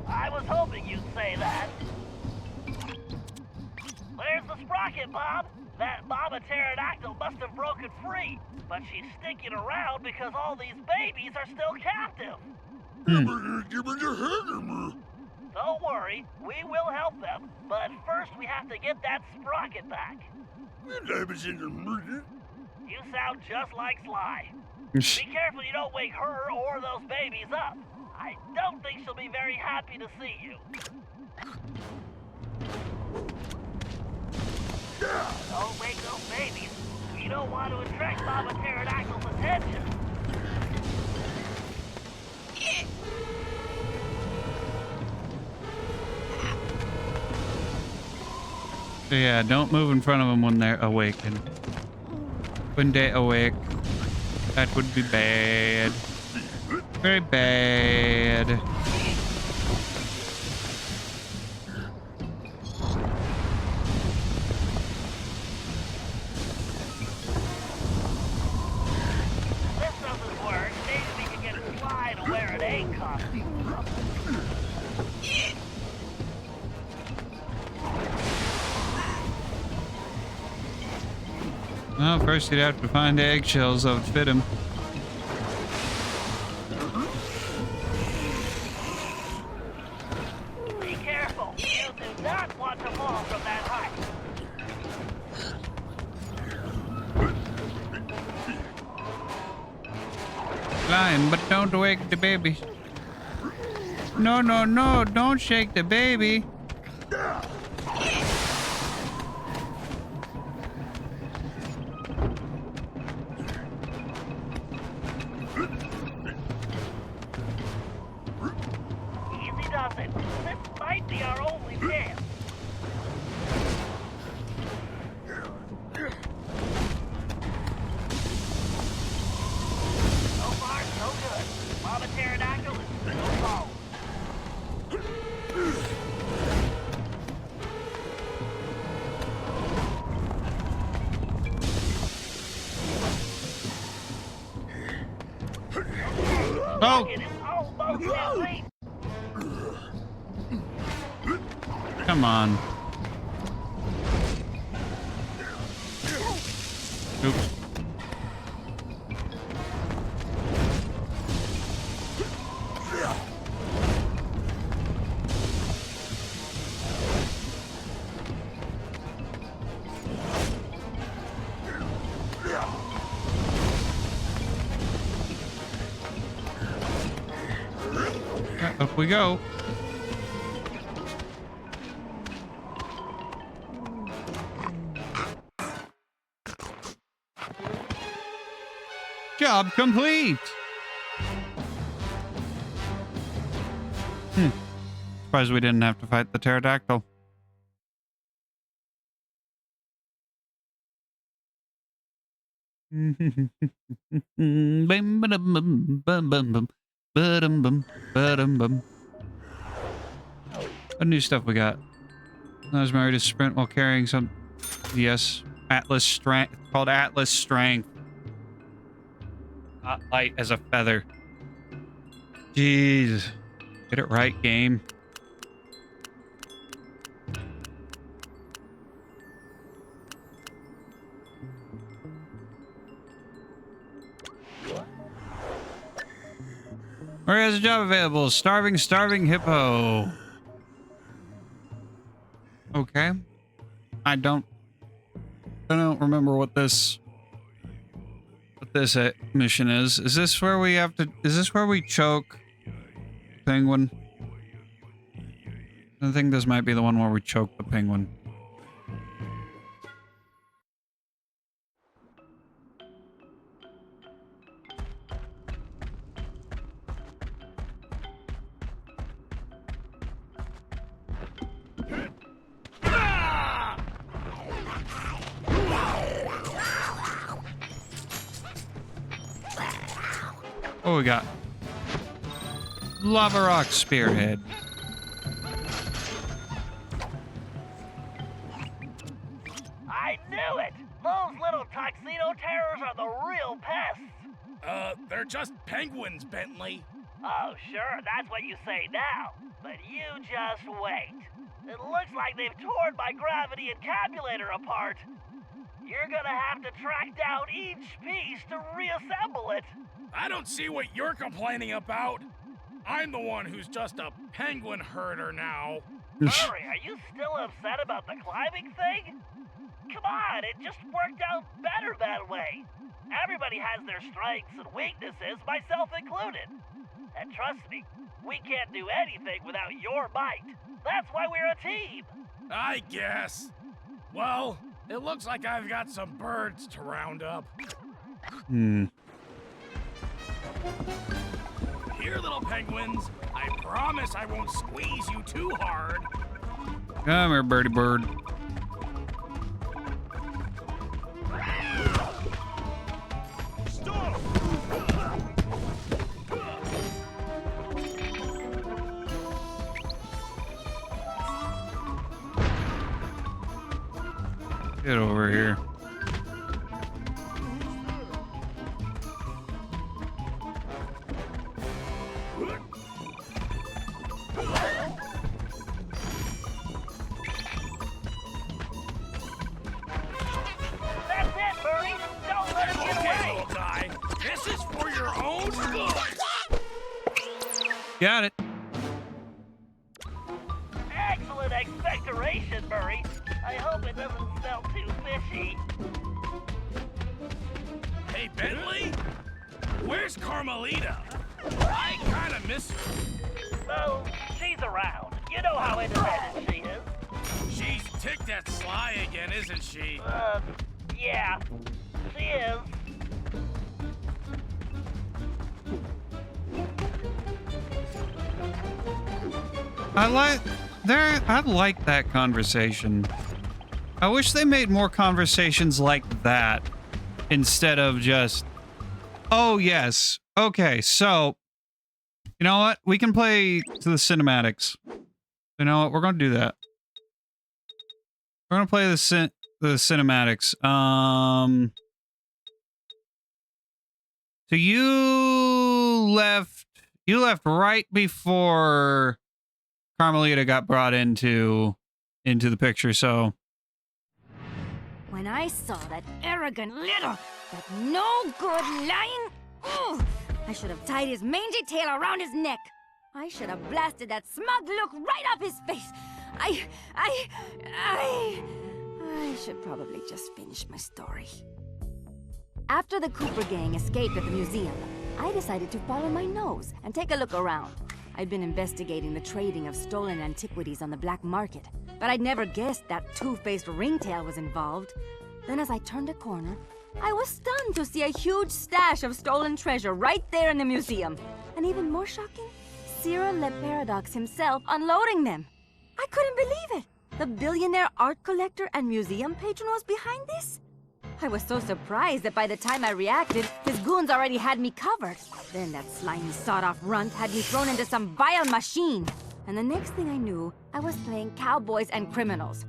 I was hoping you'd say that. There's the sprocket, Bob. That mama pterodactyl must have broken free, but she's sticking around because all these babies are still captive. Don't worry, we will help them, but first we have to get that sprocket back. You sound just like Sly. Be careful you don't wake her or those babies up. I don't think she'll be very happy to see you. Don't wake those babies. You don't want to attract Mama Pterodactyl's attention. So yeah, don't move in front of them when they're awakened. When they awake, that would be bad. Very bad. Well, first you'd have to find eggshells that would fit him. Be careful. You do not want to fall from that height. Climb, but don't wake the baby. No, no, no, don't shake the baby. Easy does it. This might be our only chance. So far, so good. Mama Pterodactyl is still low. Oh! It is almost complete. Come on. Oops. Up we go. Job complete. Surprised we didn't have to fight the pterodactyl. What new stuff we got? Allows Mary to sprint while carrying some. Yes, Atlas Strength. Called Atlas Strength. Not light as a feather. Jeez. Get it right, game. Where has a job available? Starving hippo. Okay. I don't remember what this mission is. Is this where we have to? Is this where we choke penguin? I think this might be the one where we choke the penguin. What we got? Lava rock spearhead. I knew it! Those little tuxedo terrors are the real pests! They're just penguins, Bentley. Oh, sure, that's what you say now. But you just wait. It looks like they've torn my gravity encapsulator apart. You're gonna have to track down each piece to reassemble it. I don't see what you're complaining about. I'm the one who's just a penguin herder now. Murray, are you still upset about the climbing thing? Come on, it just worked out better that way. Everybody has their strengths and weaknesses, myself included. And trust me, we can't do anything without your might. That's why we're a team. I guess. Well, it looks like I've got some birds to round up. Here, little penguins. I promise I won't squeeze you too hard. Come here, birdie bird. Stop! Get over here. That's it, Murray. Don't let him get Okay, away. little guy. This is for your own good. Got it. Excellent expectoration, Murray. I hope it doesn't smell too fishy. Hey, Bentley? Where's Carmelita? I kind of miss her. Well, she's around. You know how independent she is. She's ticked at Sly again, isn't she? Yeah, she is. I like that conversation. I wish they made more conversations like that instead of just, oh yes, okay, so you know what? We can play to the cinematics. You know what? We're gonna do that. We're gonna play the cinematics. So you left right before Carmelita got brought into the picture, so When I saw that arrogant little, that no good lying, I should have tied his mangy tail around his neck. I should have blasted that smug look right off his face. I should probably just finish my story. After the Cooper gang escaped at the museum, I decided to follow my nose and take a look around. I'd been investigating the trading of stolen antiquities on the black market, but I'd never guessed that two-faced ringtail was involved. Then as I turned a corner, I was stunned to see a huge stash of stolen treasure right there in the museum. And even more shocking, Cyril Le Paradox himself unloading them. I couldn't believe it. The billionaire art collector and museum patron was behind this? I was so surprised that by the time I reacted, his goons already had me covered. Then that slimy sawed-off runt had me thrown into some vile machine. And the next thing I knew, I was playing cowboys and criminals.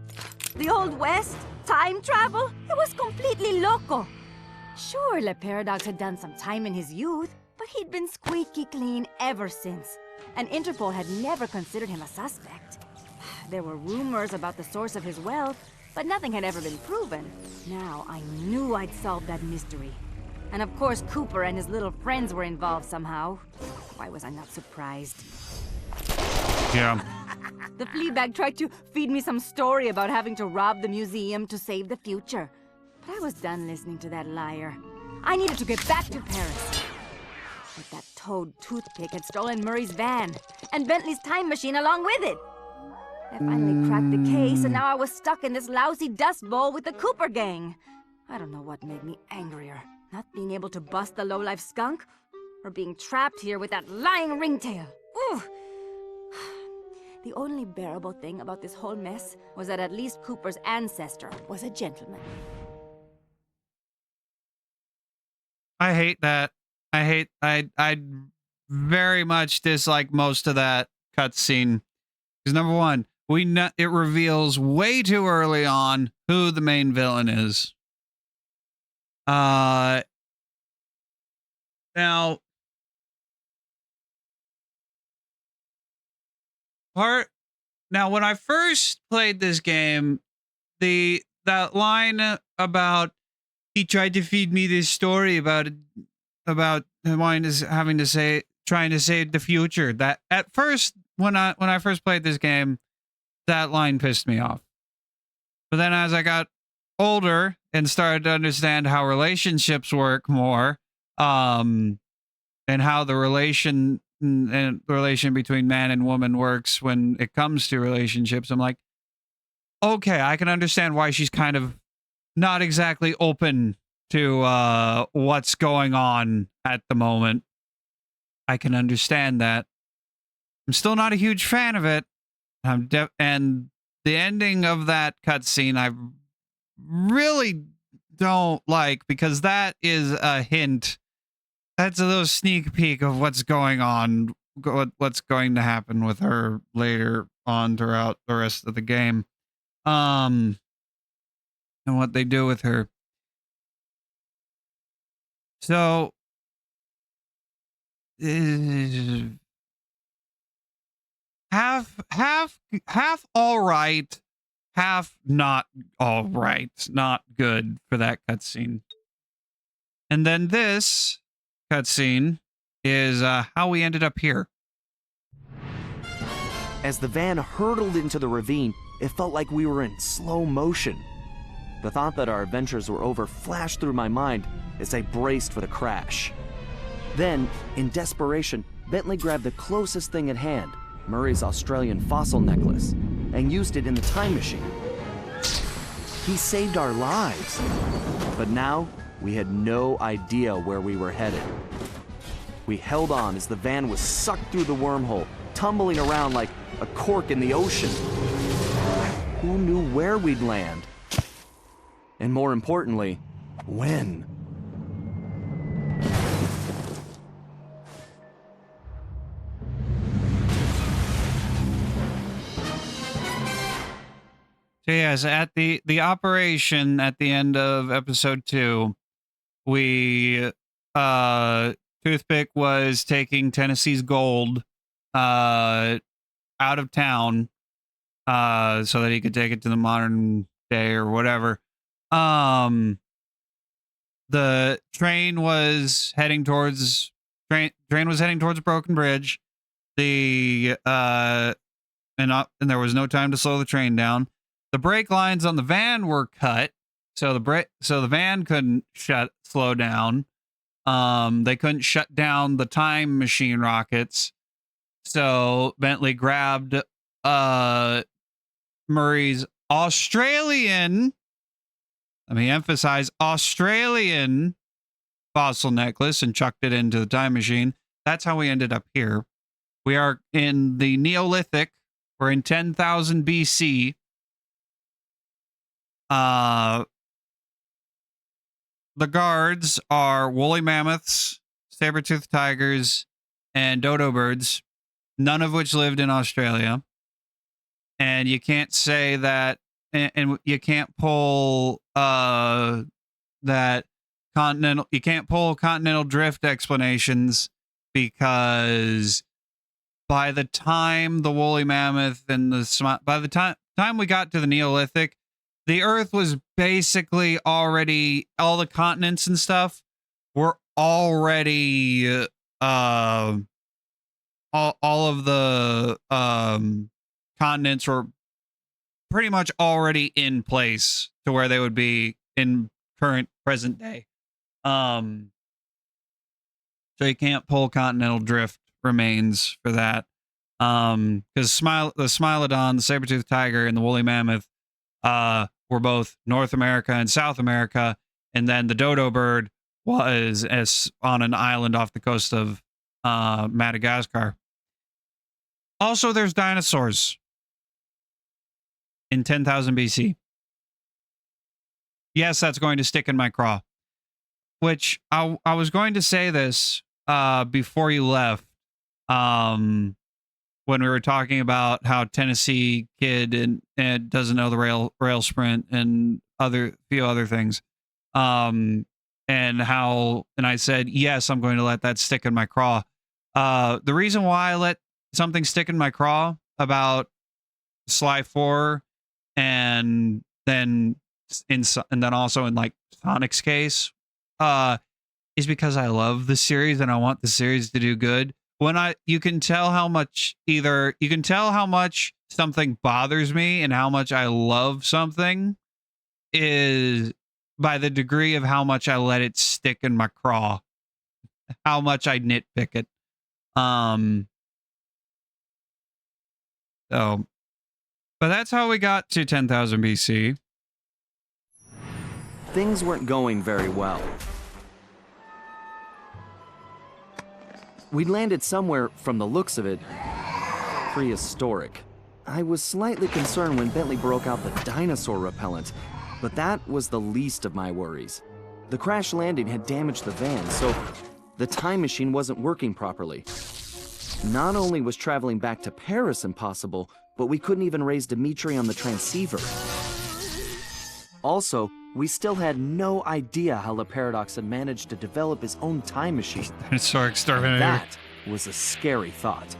The Old West? Time travel? It was completely loco. Sure, Le Paradox had done some time in his youth, but he'd been squeaky clean ever since. And Interpol had never considered him a suspect. There were rumors about the source of his wealth, but nothing had ever been proven. Now I knew I'd solved that mystery. And of course Cooper and his little friends were involved somehow. Why was I not surprised? yeah. The Fleabag tried to feed me some story about having to rob the museum to save the future. But I was done listening to that liar. I needed to get back to Paris. But that toad toothpick had stolen Murray's van, and Bentley's time machine along with it. I finally cracked the case, and now I was stuck in this lousy dust bowl with the Cooper gang. I don't know what made me angrier. Not being able to bust the lowlife skunk, or being trapped here with that lying ringtail. Ooh! The only bearable thing about this whole mess was that at least Cooper's ancestor was a gentleman. I hate that. I very much dislike most of that cutscene because number one, it reveals way too early on who the main villain is. Now part now when I first played this game, that line about he tried to feed me this story about wanting to having to say trying to save the future. That at first when I first played this game, that line pissed me off. But then as I got older and started to understand how relationships work more, and how the relation and the relation between man and woman works when it comes to relationships, I'm like, okay, I can understand why she's kind of not exactly open to what's going on at the moment. I can understand that. I'm still not a huge fan of it. And the ending of that cutscene, I really don't like because that is a hint. That's a little sneak peek of what's going on, what's going to happen with her later on throughout the rest of the game. And what they do with her. So half all right, half not all right, not good for that cutscene. And then this cutscene is how we ended up here. As the van hurtled into the ravine, it felt like we were in slow motion. The thought that our adventures were over flashed through my mind as I braced for the crash. Then, in desperation, Bentley grabbed the closest thing at hand, Murray's Australian fossil necklace, and used it in the time machine. He saved our lives. But now, we had no idea where we were headed. We held on as the van was sucked through the wormhole, tumbling around like a cork in the ocean. Who knew where we'd land? And more importantly, when? So yes, at the operation at the end of episode 2, we Toothpick was taking Tennessee's gold out of town so that he could take it to the modern day or whatever. The train was heading towards Broken Bridge. And there was no time to slow the train down. The brake lines on the van were cut, so the van couldn't slow down. They couldn't shut down the time machine rockets. So Bentley grabbed Murray's Australian, let me emphasize, Australian fossil necklace and chucked it into the time machine. That's how we ended up here. We are in the Neolithic. We're in 10,000 BC. The guards are woolly mammoths, saber-toothed tigers, and dodo birds, none of which lived in Australia. And you can't say that, and you can't pull you can't pull continental drift explanations because by the time the woolly mammoth and by the time we got to the Neolithic, the Earth was basically already, all the continents and stuff were already all of the continents were pretty much already in place to where they would be in present day. So you can't pull continental drift remains for that. Because the Smilodon, the saber-toothed tiger, and the woolly mammoth were both North America and South America, and then the dodo bird was on an island off the coast of Madagascar. Also, there's dinosaurs in 10,000 BC. Yes, that's going to stick in my craw. which I was going to say this before you left, when we were talking about how Tennessee kid and doesn't know the rail sprint and few other things, and I said yes, I'm going to let that stick in my craw. The reason why I let something stick in my craw about Sly 4 and then and then also in like Sonic's case is because I love the series and I want the series to do good. You can tell how much something bothers me and how much I love something is by the degree of how much I let it stick in my craw, how much I nitpick it. So, but that's how we got to 10,000 BC. Things weren't going very well. We'd landed somewhere, from the looks of it, prehistoric. I was slightly concerned when Bentley broke out the dinosaur repellent, but that was the least of my worries. The crash landing had damaged the van, so the time machine wasn't working properly. Not only was traveling back to Paris impossible, but we couldn't even raise Dimitri on the transceiver. Also, we still had no idea how the Paradox had managed to develop his own time machine. Dinosaur exterminator. That was a scary thought.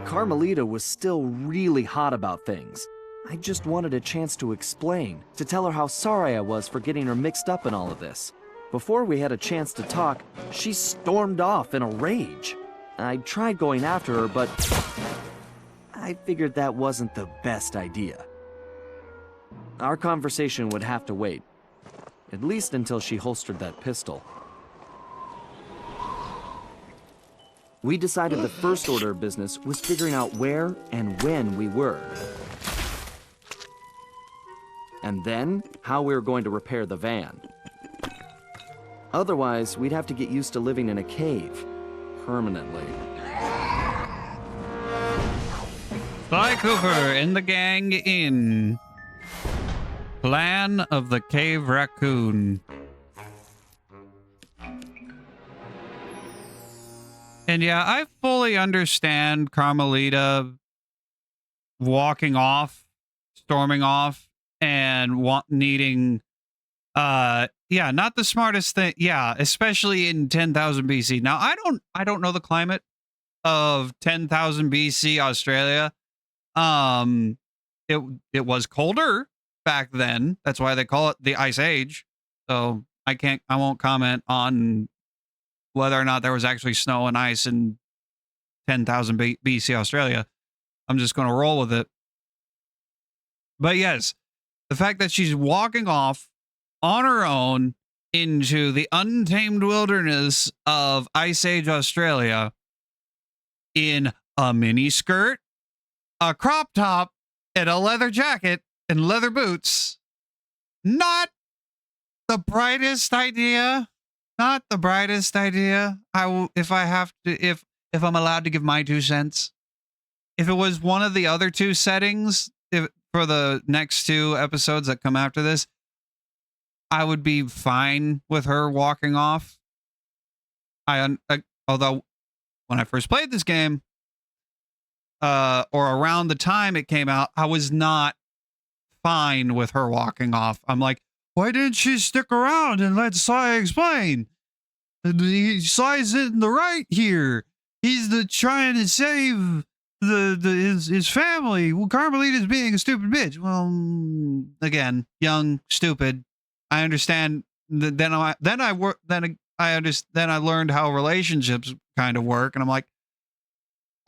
Carmelita was still really hot about things. I just wanted a chance to explain, to tell her how sorry I was for getting her mixed up in all of this. Before we had a chance to talk, she stormed off in a rage. I tried going after her, but I figured that wasn't the best idea. Our conversation would have to wait, at least until she holstered that pistol. We decided the first order of business was figuring out where and when we were. And then, how we were going to repair the van. Otherwise, we'd have to get used to living in a cave, permanently. Sly Cooper and the gang in Plan of the Cave Raccoon. And yeah, I fully understand Carmelita walking off, storming off, and needing, yeah, not the smartest thing. Yeah, especially in 10,000 BC. Now, I don't know the climate of 10,000 BC Australia. It was colder back then. That's why they call it the Ice Age. So I won't comment on whether or not there was actually snow and ice in 10,000 BC Australia. I'm just going to roll with it. But yes, the fact that she's walking off on her own into the untamed wilderness of Ice Age Australia in a mini skirt, a crop top, and a leather jacket and leather boots. Not the brightest idea. Not the brightest idea. If I'm allowed to give my 2 cents. If it was one of the other 2 settings, for the next 2 episodes that come after this, I would be fine with her walking off. Although when I first played this game, or around the time it came out, I was not fine with her walking off. I'm like, why didn't she stick around and let Sly explain? Sly's in the right here. He's trying to save his family. Well, Carmelita's being a stupid bitch. Well, again, young, stupid. I understand. Then I learned how relationships kind of work, and I'm like,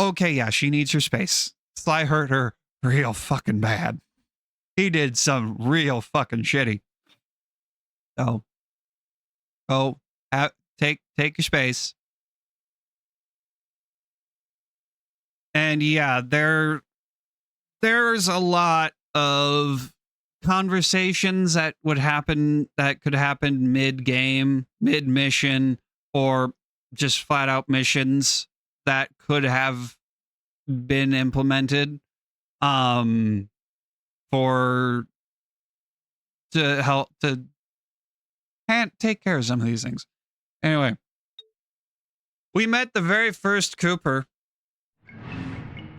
okay, yeah, she needs her space. Sly hurt her real fucking bad. He did some real fucking shitty. So, take your space. And yeah, there's a lot of conversations that could happen mid-game, mid-mission, or just flat out missions that could have been implemented to help to can't take care of some of these things. Anyway, we met the very first Cooper.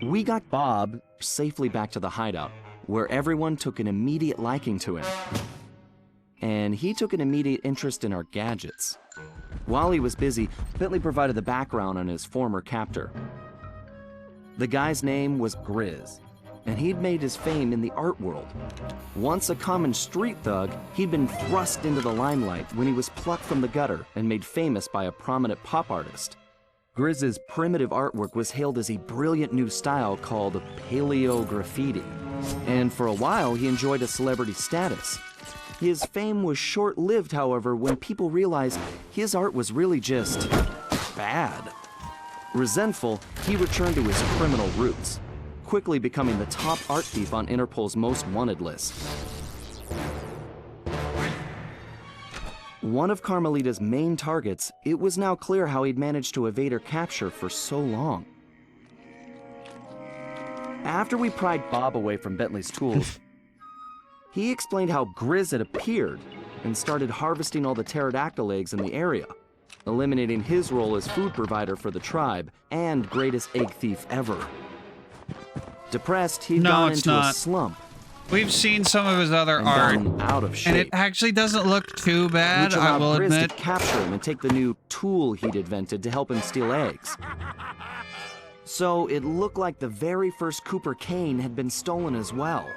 We got Bob safely back to the hideout, where everyone took an immediate liking to him. And he took an immediate interest in our gadgets. While he was busy, Bentley provided the background on his former captor. The guy's name was Grizz, and he'd made his fame in the art world. Once a common street thug, he'd been thrust into the limelight when he was plucked from the gutter and made famous by a prominent pop artist. Grizz's primitive artwork was hailed as a brilliant new style called paleo graffiti, and for a while he enjoyed a celebrity status. His fame was short-lived, however, when people realized his art was really just bad. Resentful, he returned to his criminal roots, quickly becoming the top art thief on Interpol's most wanted list. One of Carmelita's main targets, it was now clear how he'd managed to evade her capture for so long. After we pried Bob away from Bentley's tools, he explained how Grizz had appeared and started harvesting all the pterodactyl eggs in the area, eliminating his role as food provider for the tribe and greatest egg thief ever. Depressed, he'd gone into a slump. We've seen some of his other art, out of shape, and it actually doesn't look too bad, which I allowed will Grizz admit. to capture him and take the new tool he'd invented to help him steal eggs. So it looked like the very first Cooper cane had been stolen as well.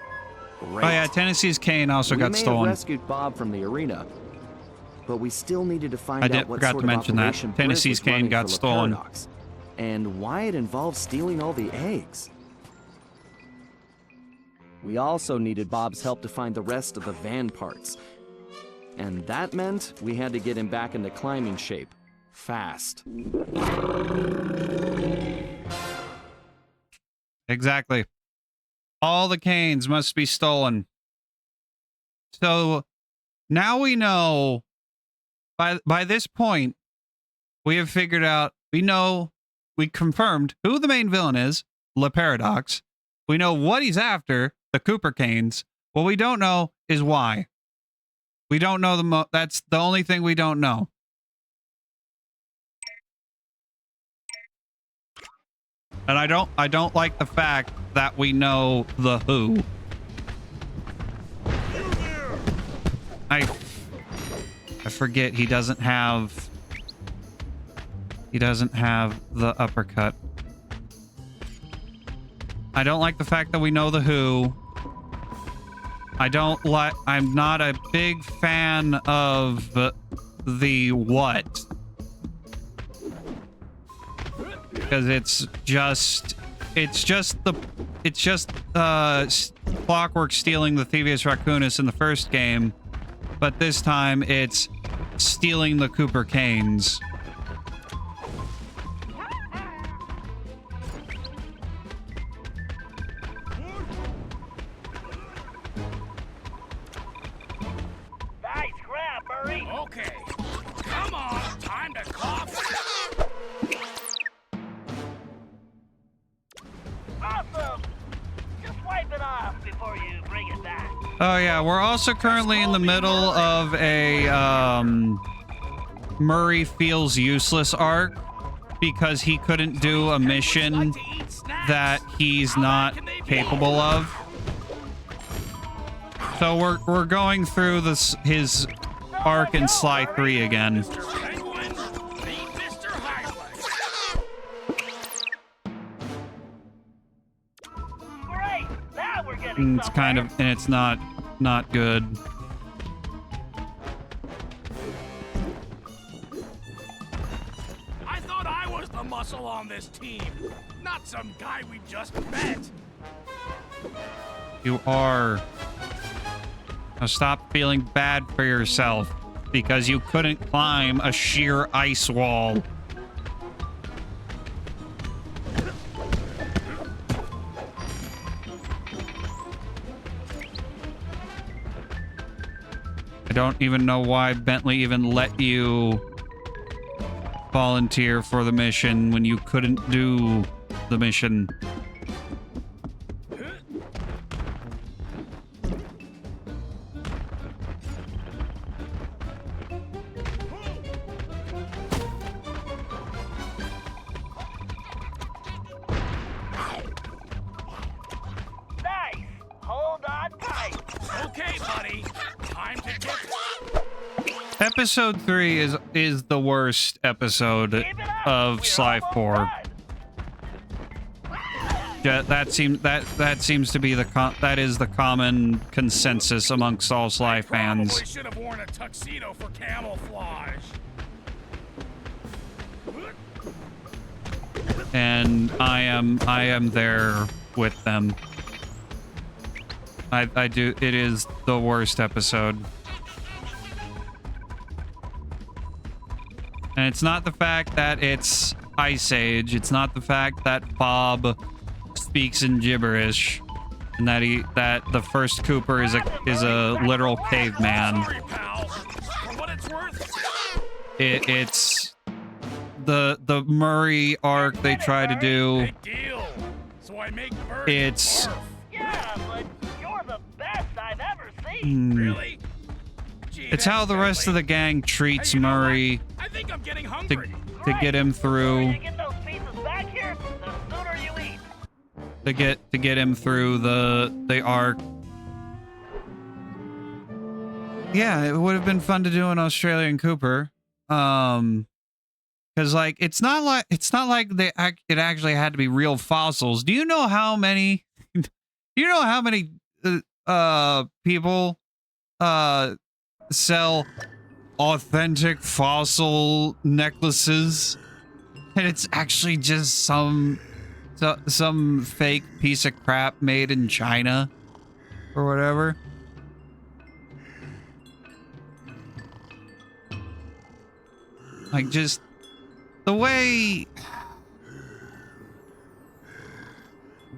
Great. Oh yeah, Tennessee's cane also got We may have stolen. rescued Bob from the arena, but we still needed to find I out what forgot sort to of mention that. operation Tennessee's Grizz was cane running got for La stolen. Paradox, and why it involved stealing all the eggs. We also needed Bob's help to find the rest of the van parts, and that meant we had to get him back into climbing shape, fast. Exactly. All the canes must be stolen. So now we know, by this point, we have figured out, we confirmed who the main villain is, La Paradox. We know what he's after, the Cooper canes. What we don't know is why. We don't know that's the only thing we don't know. And I don't like the fact that we know the who. I forget he doesn't have the uppercut. I don't like the fact that we know the who. I'm not a big fan of the what. Because it's just Clockwork stealing the Thieves Raccoonus in the first game, but this time it's stealing the Cooper canes. Nice grab, Murray. Okay. Come on, time to cough. Awesome. Just wipe it off before you bring it back. Oh yeah, we're also currently in the middle of a Murray feels useless arc because he couldn't do a mission that he's not capable of. So we're going through his arc in Sly 3 again. Great. Now we're getting It's kind of, and it's not good. I thought I was the muscle on this team, not some guy we just met. You are. Now stop feeling bad for yourself because you couldn't climb a sheer ice wall. I don't even know why Bentley even let you volunteer for the mission when you couldn't do the mission. episode 3 is the worst episode of Sly 4. Yeah, that seems to be that is the common consensus amongst all Sly fans. Probably should have worn a tuxedo for camouflage. And I am there with them. I do. It is the worst episode. And it's not the fact that it's Ice Age. It's not the fact that Bob speaks in gibberish, and that the first Cooper is a literal caveman. Sorry, pal. For what it's worth. It's the Murray arc they try to do. Big deal. So I make birds It's barf. Yeah, but you're the best I've ever seen. Really? Gee, it's how the rest of the gang treats Murray I think I'm getting hungry. to get him through. You get those pizzas back here, the sooner you eat. To get him through the arc. Yeah, it would have been fun to do an Australian Cooper. Because like it's not like it actually had to be real fossils. Do you know how many people sell authentic fossil necklaces, and it's actually just some fake piece of crap made in China or whatever? Like, just the way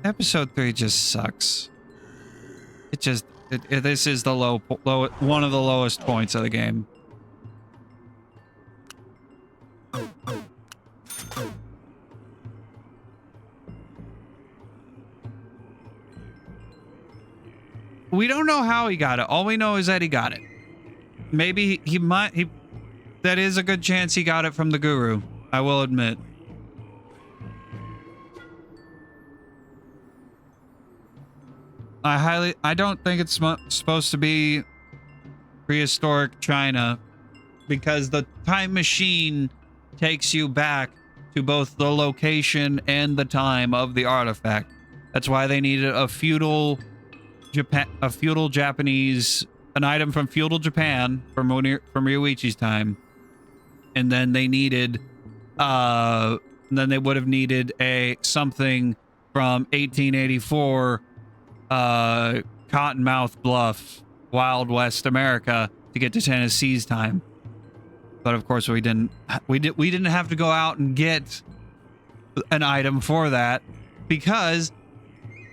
episode 3 just sucks. This is the one of the lowest points of the game. We don't know how he got it. All we know is that he got it. Maybe that is a good chance he got it from the guru, I will admit. I don't think it's supposed to be prehistoric China, because the time machine takes you back to both the location and the time of the artifact. That's why they needed a feudal Japanese, an item from feudal Japan from Ryuichi's time. And then they needed, then they would have needed something from 1884, Cottonmouth Bluff, Wild West America, to get to Tennessee's time. But of course we didn't have to go out and get an item for that, because,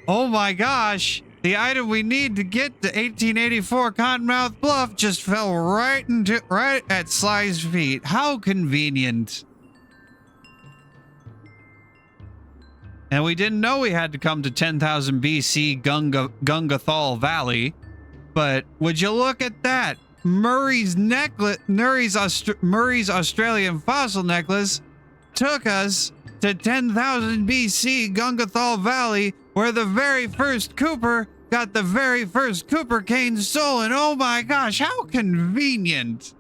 oh my gosh, the item we need to get to 1884 Cottonmouth Bluff just fell right at Sly's feet. How convenient. And we didn't know we had to come to 10,000 BC Gungathal Valley. But would you look at that? Murray's Australian fossil necklace took us to 10,000 BC Gungathal Valley, where the very first Cooper got the very first Cooper cane stolen. Oh my gosh, how convenient.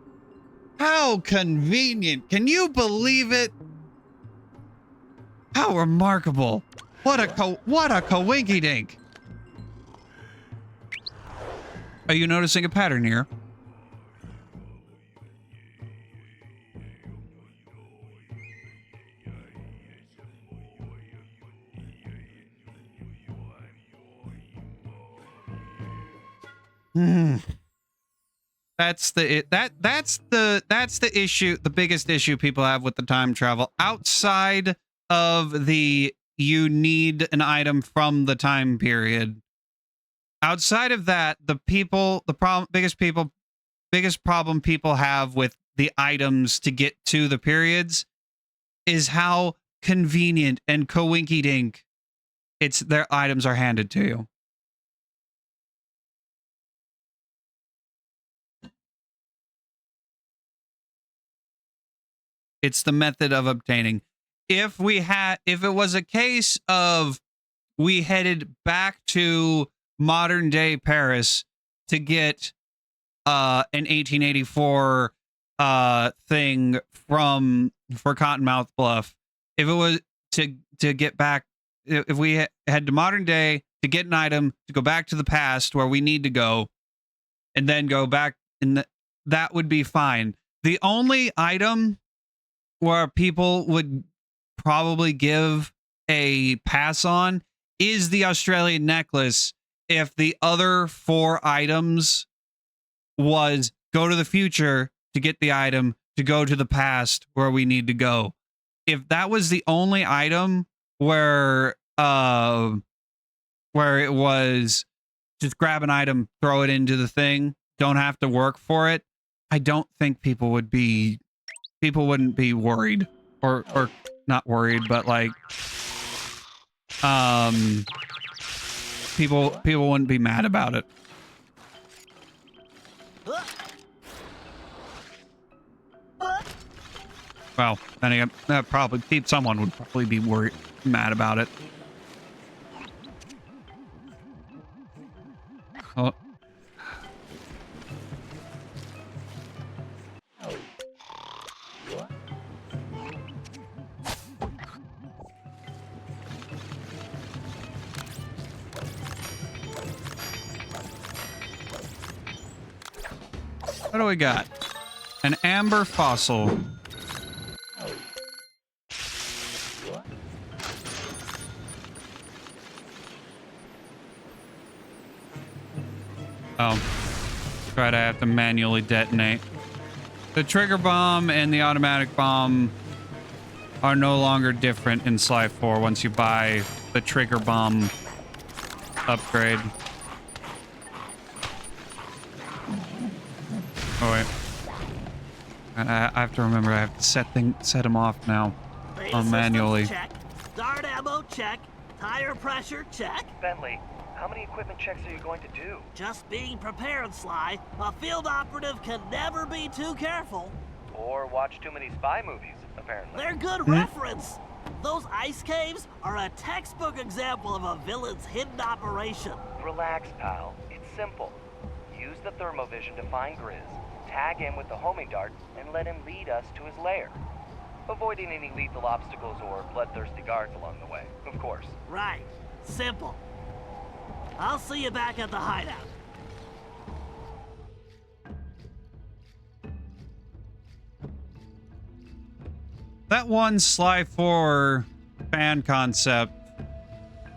How convenient. Can you believe it? How remarkable. What a coinky-dink. Are you noticing a pattern here? That's the issue, the biggest issue people have with the time travel. Outside of you need an item from the time period. Outside of that, biggest problem people have with the items to get to the periods is how convenient and coinky-dink their items are handed to you. It's the method of obtaining. If it was a case of we headed back to modern day Paris to get an 1884 thing for Cottonmouth Bluff, if it was to get back, if we had to modern day to get an item to go back to the past where we need to go, and then go back, and that would be fine. The only item where people would probably give a pass on is the Australian necklace. If the other 4 items was go to the future to get the item, to go to the past where we need to go. If that was the only item where it was just grab an item, throw it into the thing, don't have to work for it, I don't think people wouldn't be worried, or not worried, but like people wouldn't be mad about it. Well, then again, someone would probably be mad about it. Oh. What do we got? An amber fossil. Oh. Right, I have to manually detonate. The trigger bomb and the automatic bomb are no longer different in Sly 4 once you buy the trigger bomb upgrade. Oh wait. And I have to remember I have to set him off now. Manually. Check. Dart ammo, check. Tire pressure, check. Bentley, how many equipment checks are you going to do? Just being prepared, Sly. A field operative can never be too careful. Or watch too many spy movies, apparently. They're good reference. Those ice caves are a textbook example of a villain's hidden operation. Relax, pal. It's simple. Use the thermovision to find Grizz, tag him with the homing dart, and let him lead us to his lair. Avoiding any lethal obstacles or bloodthirsty guards along the way, of course. Right. Simple. I'll see you back at the hideout. That one Sly 4 fan concept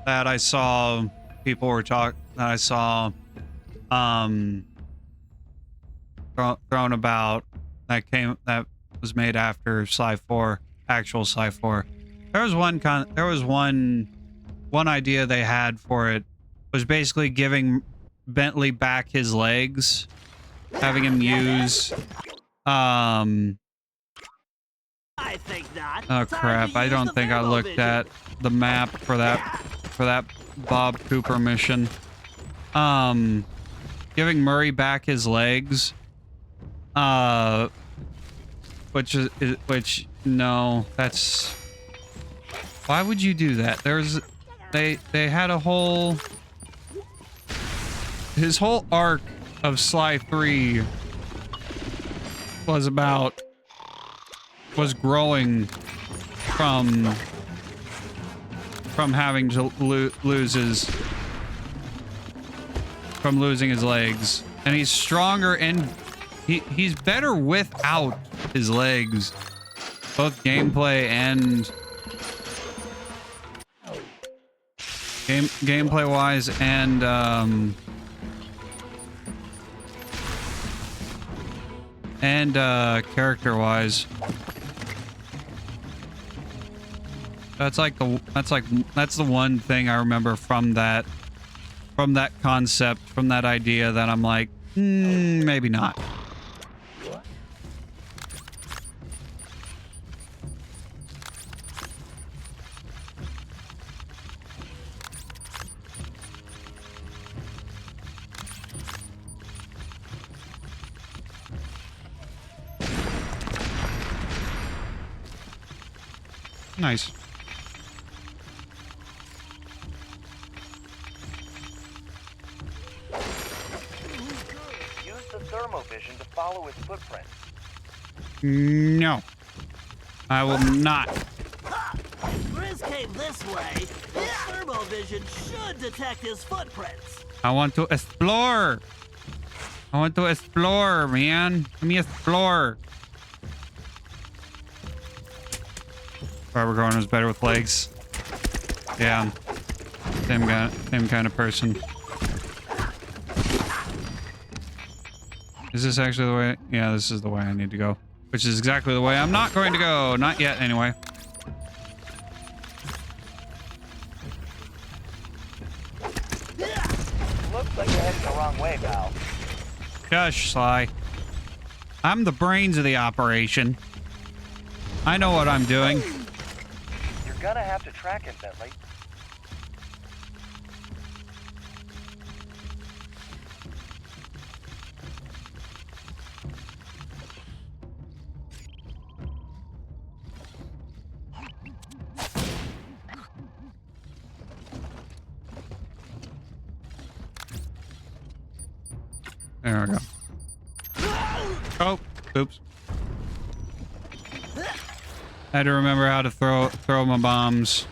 that I saw people were thrown about, that was made after Sly 4, actual Sly 4. There was one idea they had for it, was basically giving Bentley back his legs, having him use I think not. oh crap, I don't think I looked at the map for that Bob Cooper mission. Giving Murray back his legs, which no, that's, why would you do that? They had a whole, his whole arc of Sly 3 was growing from having to losing his legs, and he's stronger and he's better without his legs, both gameplay and gameplay wise and character wise. That's the one thing I remember from that concept, from that idea, that I'm like, maybe not. Nice. Use the thermovision to follow his footprints. No. I will not. Grizz came this way. His thermovision should detect his footprints. I want to explore. I want to explore, man. Let me explore. Barbara Gordon was better with legs. Yeah. Same kind of person. Is this actually the way? Yeah, this is the way I need to go. Which is exactly the way I'm not going to go. Not yet, anyway. Looks like you're heading the wrong way, pal. Shush, Sly. I'm the brains of the operation. I know what I'm doing. You're gonna have to track him, Bentley. There we go. Oh, oops. I had to remember how to throw my bombs.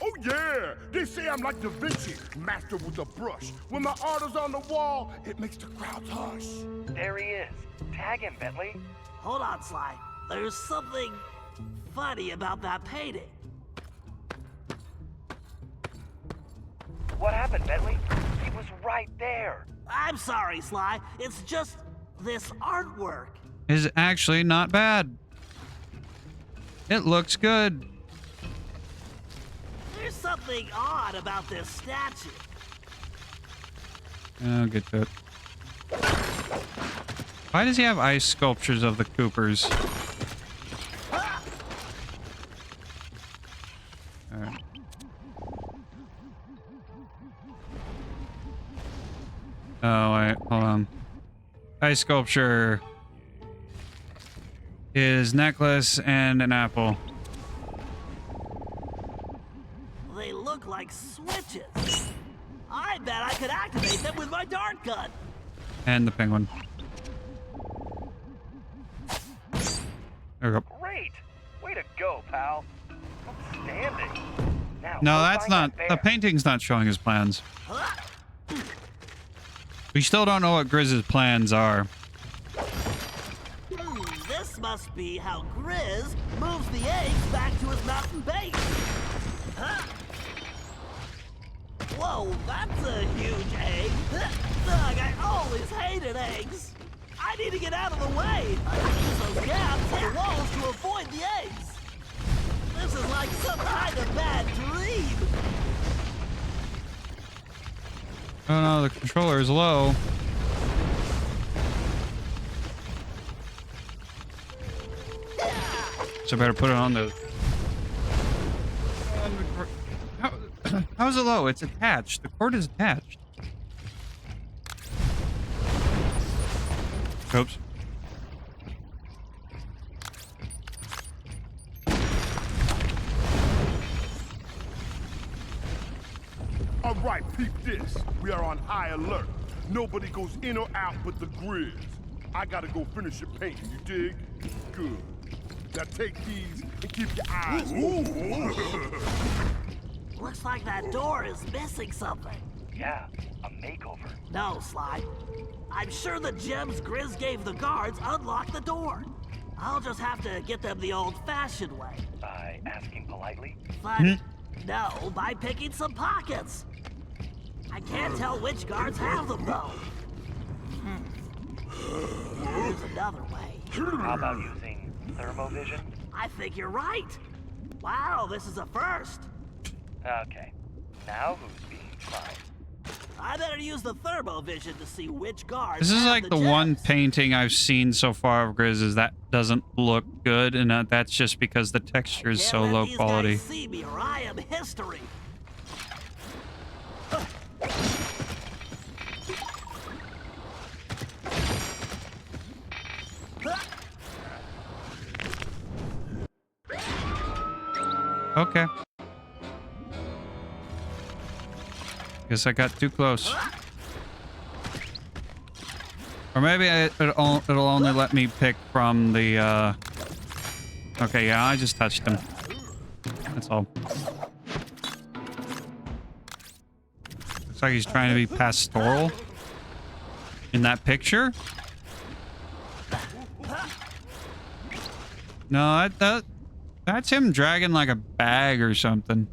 Oh yeah! They say I'm like Da Vinci, master with a brush. When my art is on the wall, it makes the crowds hush. There he is. Tag him, Bentley. Hold on, Sly. There's something funny about that painting. What happened, Bentley? He was right there. I'm sorry, Sly. It's just this artwork. Is actually not bad. It looks good. There's something odd about this statue. I'll get to it. Why does he have ice sculptures of the Coopers? Alright. Oh, wait, hold on. Ice sculpture is necklace and an apple. They look like switches. I bet I could activate them with my dart gun. And the penguin. There we go. Great. Way to go, pal. Outstanding. Now, No, go that's find not. that The bear. painting's not showing his plans. We still don't know what Grizz's plans are. This must be how Grizz moves the eggs back to his mountain base. Huh? Whoa, that's a huge egg. Ugh, I always hated eggs. I need to get out of the way. I can use those gaps in the walls to avoid the eggs. This is like some kind of bad dream. Oh no, the controller is low. So I better put it on the... How is it low? It's attached. The cord is attached. Oops. All right, peep this. We are on high alert. Nobody goes in or out but the Grizz. I gotta go finish your painting, you dig? Good. Now take these and keep your eyes open. Looks like that door is missing something. Yeah, a makeover. No, Sly. I'm sure the gems Grizz gave the guards unlocked the door. I'll just have to get them the old-fashioned way. By asking politely? But no, by picking some pockets. I can't tell which guards have them, though. There's another way. How about using thermovision? I think you're right. Wow, this is a first. Okay, now who's being tried? I better use the thermovision to see which guards This is have like the gems. one painting I've seen so far of Grizz is that doesn't look good, and that's just because the texture is so Can't let low these quality. guys see me or I am history. Okay. Guess I got too close. Or maybe it'll only let me pick from the, Okay, yeah, I just touched him. That's all. Looks like he's trying to be pastoral. In that picture? No, that's him dragging like a bag or something.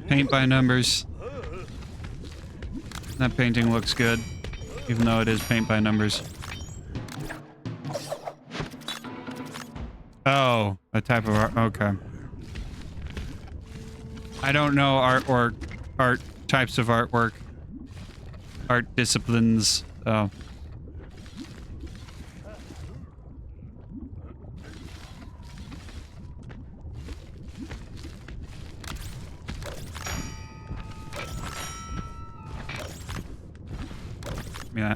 Paint by numbers. That painting looks good, even though it is paint by numbers. Oh, a type of art. Okay. I don't know art types of artwork. Art disciplines. Oh. Yeah.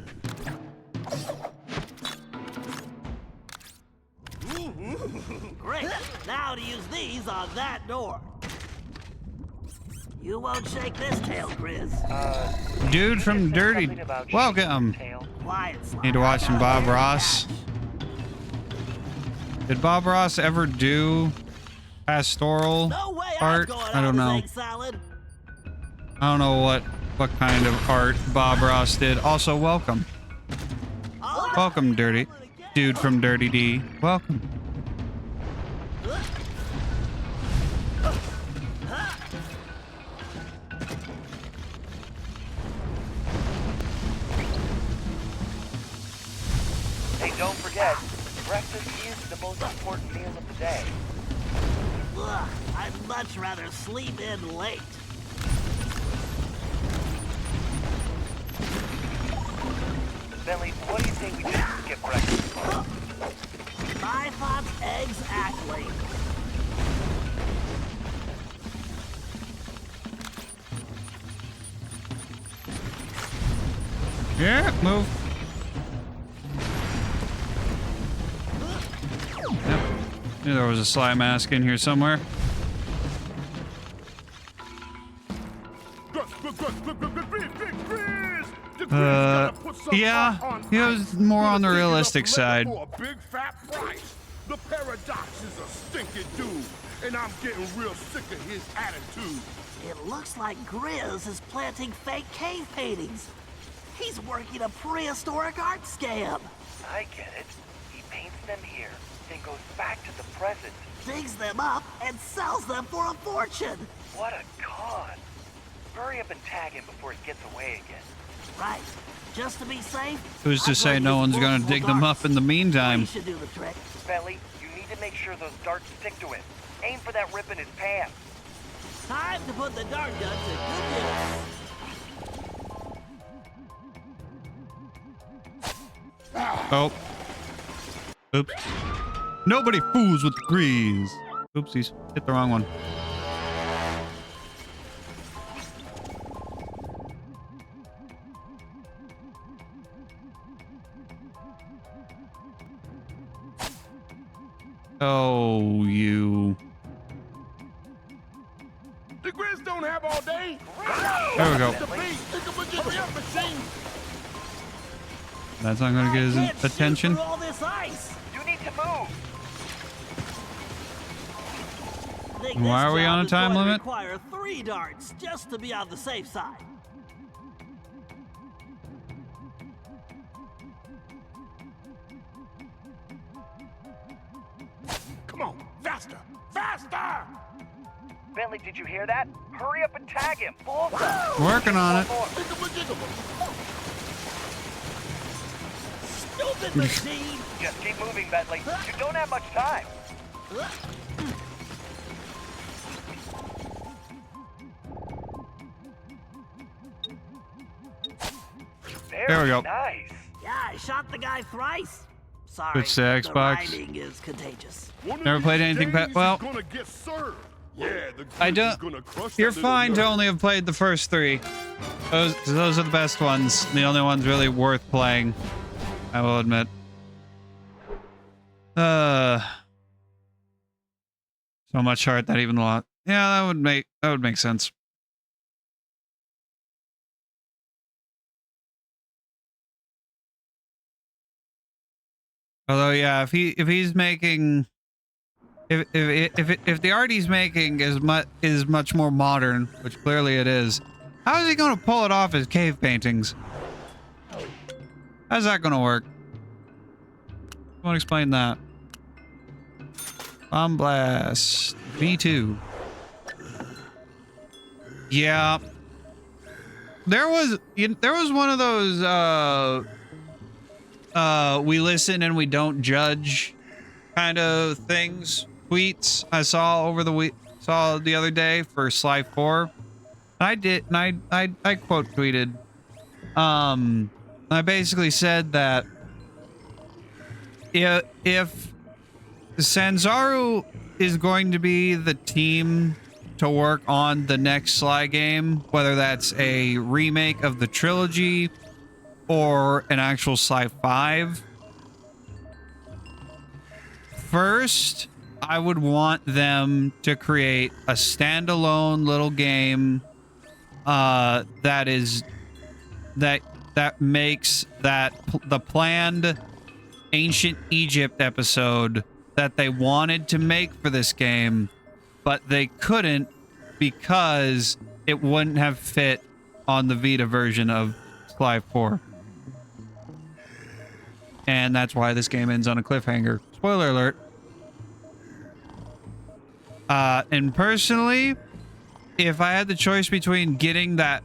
Great. Now to use these on that door. You won't shake this tail, Grizz. Dude from Dirty. Welcome. Quiet, Sly. Need to watch some Bob Ross. Did Bob Ross ever do pastoral art? I don't know. I don't know what kind of art Bob Ross did. Also, welcome. Welcome, Dirty. Dude from Dirty D. Welcome. Hey, don't forget, breakfast is the most important meal of the day. Ugh, I'd much rather sleep in late. Bentley, what do you think we just skip breakfast? My thoughts exactly. Yeah, move. Yep. Knew there was a Sly mask in here somewhere. Yeah, he was more on the realistic side. Big fat price. The paradox is a stinking dude, and I'm getting real sick of his attitude. It looks like Grizz is planting fake cave paintings. He's working a prehistoric art scam. I get it. He paints them here, then goes back to the present. Digs them up and sells them for a fortune. What a con. Hurry up and tag him before he gets away again. Right. Just to be safe. Who's to say no one's gonna dig them up in the meantime? We should do the trick. Bentley, you need to make sure those darts stick to him. Aim for that rip in his pants. Time to put the dart gun to good use. Oh. Oops. Nobody fools with the grease. Oopsies. Hit the wrong one. Oh, you. The Grizz don't have all day. There we go. That's not going to get his attention. All this ice. You need to move. Why are we on a time limit? Require 3 darts just to be on the safe side. Come on, faster, faster! Bentley, did you hear that? Hurry up and tag him. Bullseye. Working on it. Stupid machine! Just keep moving, Bentley. You don't have much time. There we go. Nice. Yeah, I shot the guy thrice. Sorry, Good say, the Xbox. rhyming is contagious. Never played anything well. Gonna get served. Yeah, the I Grizz don't. is gonna crush You're that little fine to nerd. only have played the first 3. Those are the best ones. The only ones really worth playing. I will admit. So much heart that even a lot. Yeah, that would make sense. Although, yeah, if he's making, if the art he's making is much more modern, which clearly it is, how is he going to pull it off as cave paintings? How's that going to work? I want to explain that. Bomb blast V2. Yeah, there was one of those we listen and we don't judge kind of tweets I saw the other day for Sly 4. I quote tweeted. I basically said that if Sanzaru is going to be the team to work on the next Sly game, whether that's a remake of the trilogy or an actual Sly 5, first, I would want them to create a standalone little game that makes the planned ancient Egypt episode that they wanted to make for this game, but they couldn't because it wouldn't have fit on the Vita version of Sly 4. And that's why this game ends on a cliffhanger. Spoiler alert. And personally, if I had the choice between getting that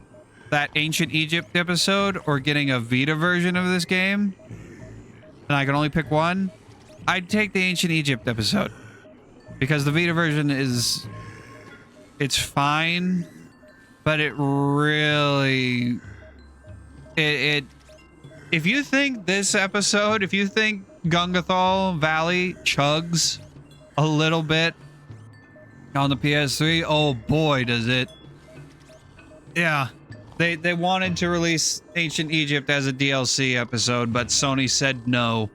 ancient Egypt episode or getting a Vita version of this game, and I can only pick one, I'd take the ancient Egypt episode. Because the Vita version it's fine, but it really if you think this episode, if you think Gungathal Valley chugs a little bit on the PS3, oh boy does it. Yeah, they wanted to release Ancient Egypt as a DLC episode, but Sony said no.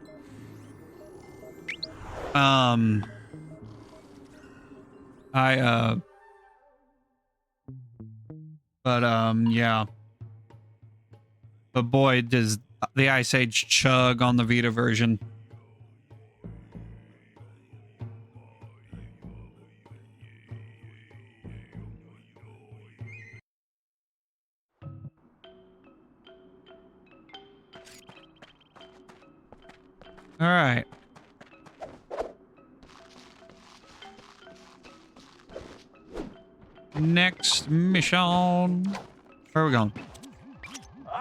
Yeah. But boy, does the Ice Age chug on the Vita version. All right. Next mission. Where are we going?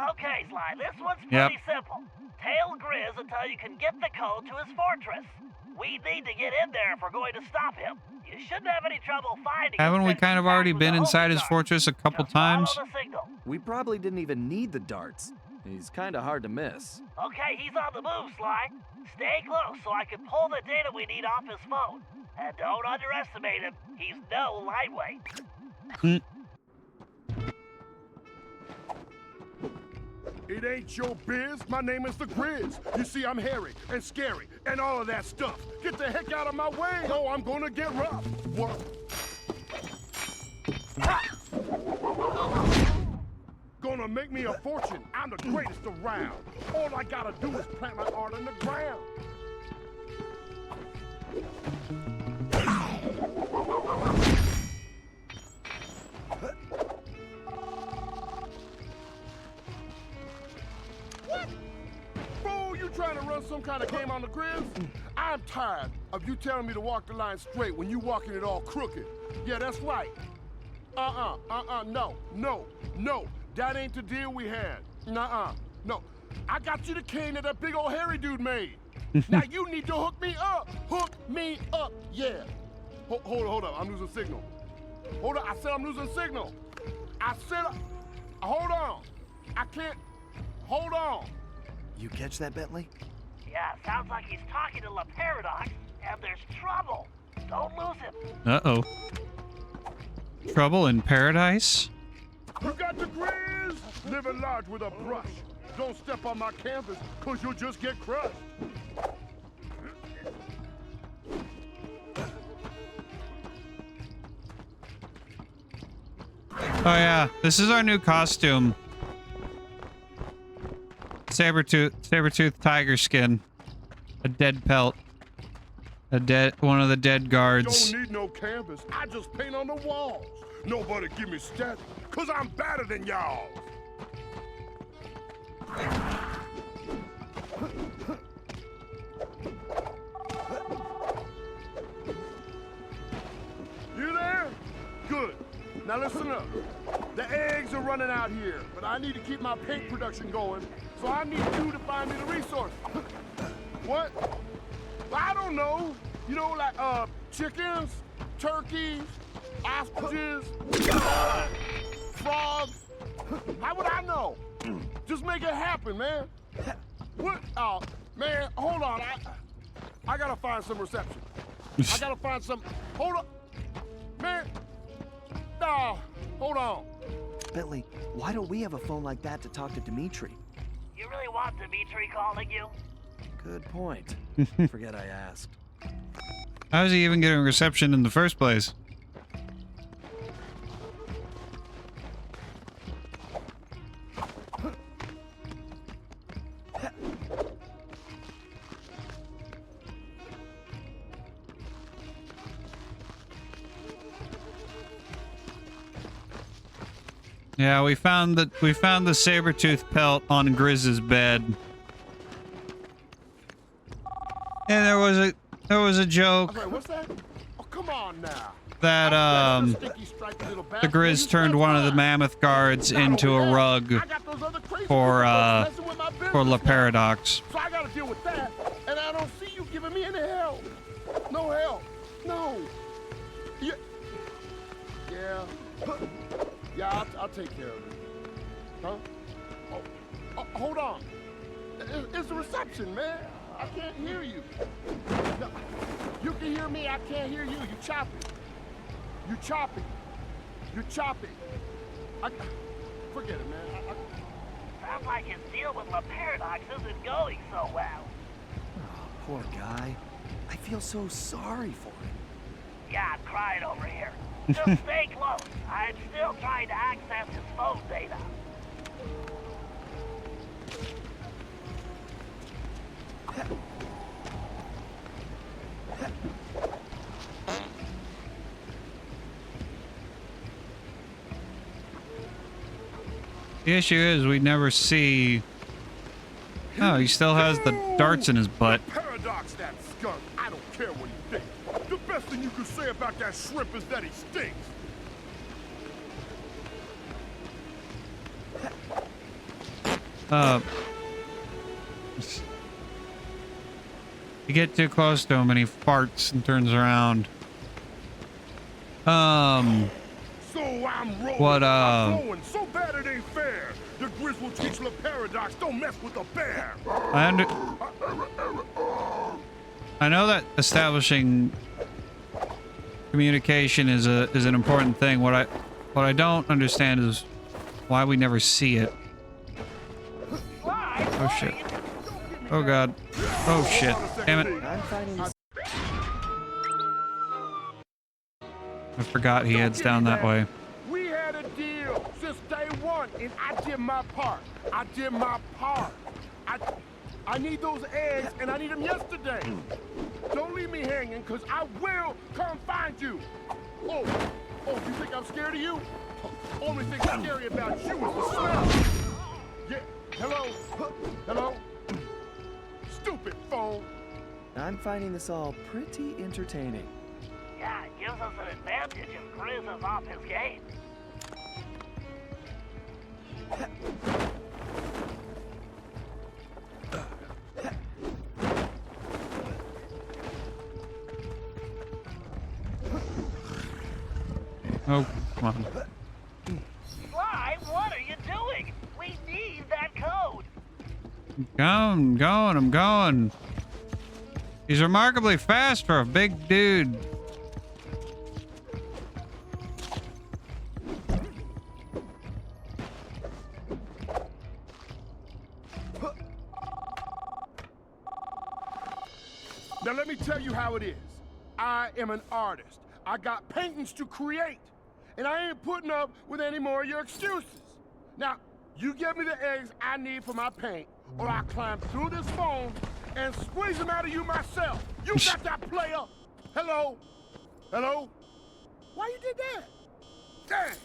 Okay, Sly, this one's pretty simple. Tail Grizz until you can get the code to his fortress. We need to get in there if we're going to stop him. You shouldn't have any trouble finding him. Haven't we kind of already been inside his fortress a couple times? We probably didn't even need the darts. He's kind of hard to miss. Okay, he's on the move, Sly. Stay close so I can pull the data we need off his phone. And don't underestimate him. He's no lightweight. It ain't your biz. My name is the Grizz. You see, I'm hairy and scary and all of that stuff. Get the heck out of my way. Oh, I'm gonna get rough. What? Gonna make me a fortune. I'm the greatest around. All I gotta do is plant my art in the ground. What? Fool, you trying to run some kind of game on the Grizz? I'm tired of you telling me to walk the line straight when you walking it all crooked. Yeah, that's right. No. That ain't the deal we had. Nuh-uh. No. I got you the cane that big old hairy dude made. Now you need to hook me up. Hook me up. Yeah. Hold up. I'm losing signal. Hold up. I said I'm losing signal. Hold on. I can't. Hold on. You catch that, Bentley? Yeah, sounds like he's talking to La Paradox, and there's trouble. Don't lose him. Uh-oh. Trouble in Paradise? You got the grizz? Living large with a brush. Don't step on my canvas, cause you'll just get crushed. Oh yeah, this is our new costume. Saber-tooth tiger skin. A dead pelt. One of the dead guards. Don't need no canvas, I just paint on the walls. Nobody give me static, cause I'm better than y'all. You there? Good. Now listen up. The eggs are running out here, but I need to keep my paint production going, so I need you to find me the resources. What? Well, I don't know. You know, like chickens, turkeys, ostriches, frogs. How would I know? Just make it happen, man. What? Oh, man, hold on. I gotta find some reception. I gotta find some. Hold on, man. No, hold on. Bentley, why don't we have a phone like that to talk to Dimitri? You really want Dimitri calling you? Good point. Forget I asked. How is he even getting reception in the first place? Yeah, we found the saber-tooth pelt on Grizz's bed. And there was a joke. Okay, what's that? Oh, come on now. That the Grizz turned one of the mammoth guards into a rug for La Paradox. So I gotta deal with that, and I don't see you giving me any help. No help. No. Yeah. Yeah, I'll take care of it. Huh? Oh, hold on. It's the reception, man. I can't hear you. No, you can hear me, I can't hear you. You choppy. You choppy. You choppy. Forget it, man. Sounds like his deal with La Paradox isn't going so well. Oh, poor guy. I feel so sorry for him. Yeah, I'm crying over here. Just stay close. I'm still trying to access his phone data. The issue is we never see. Oh, he still has the darts in his butt. Paradox, that skunk. I don't care what he thinks. The best thing you can say about that shrimp is that he stinks. You get too close to him and he farts and turns around. So I'm rolling. I'm going so bad it ain't fair. The Grizz will teach La Paradox, don't mess with the bear. I know that establishing communication is an important thing. What I don't understand is why we never see it. Oh shit. Oh god. Oh shit. Damn it. I forgot he heads down that way. We had a deal since day one, and I did my part. I did my part. I need those eggs, and I need them yesterday. Don't leave me hanging, because I will come find you. Oh, you think I'm scared of you? Only thing scary about you is the smell. Yeah, hello? Stupid phone. I'm finding this all pretty entertaining. Yeah, it gives us an advantage if Grizz is off his game. Oh, come on. Sly, what are you doing? We need that code. I'm going. He's remarkably fast for a big dude. Now let me tell you how it is. I am an artist. I got paintings to create. And I ain't putting up with any more of your excuses. Now, you give me the eggs I need for my paint, or I climb through this phone and squeeze them out of you myself. You got that, player? Hello? Hello? Why you did that? Dang!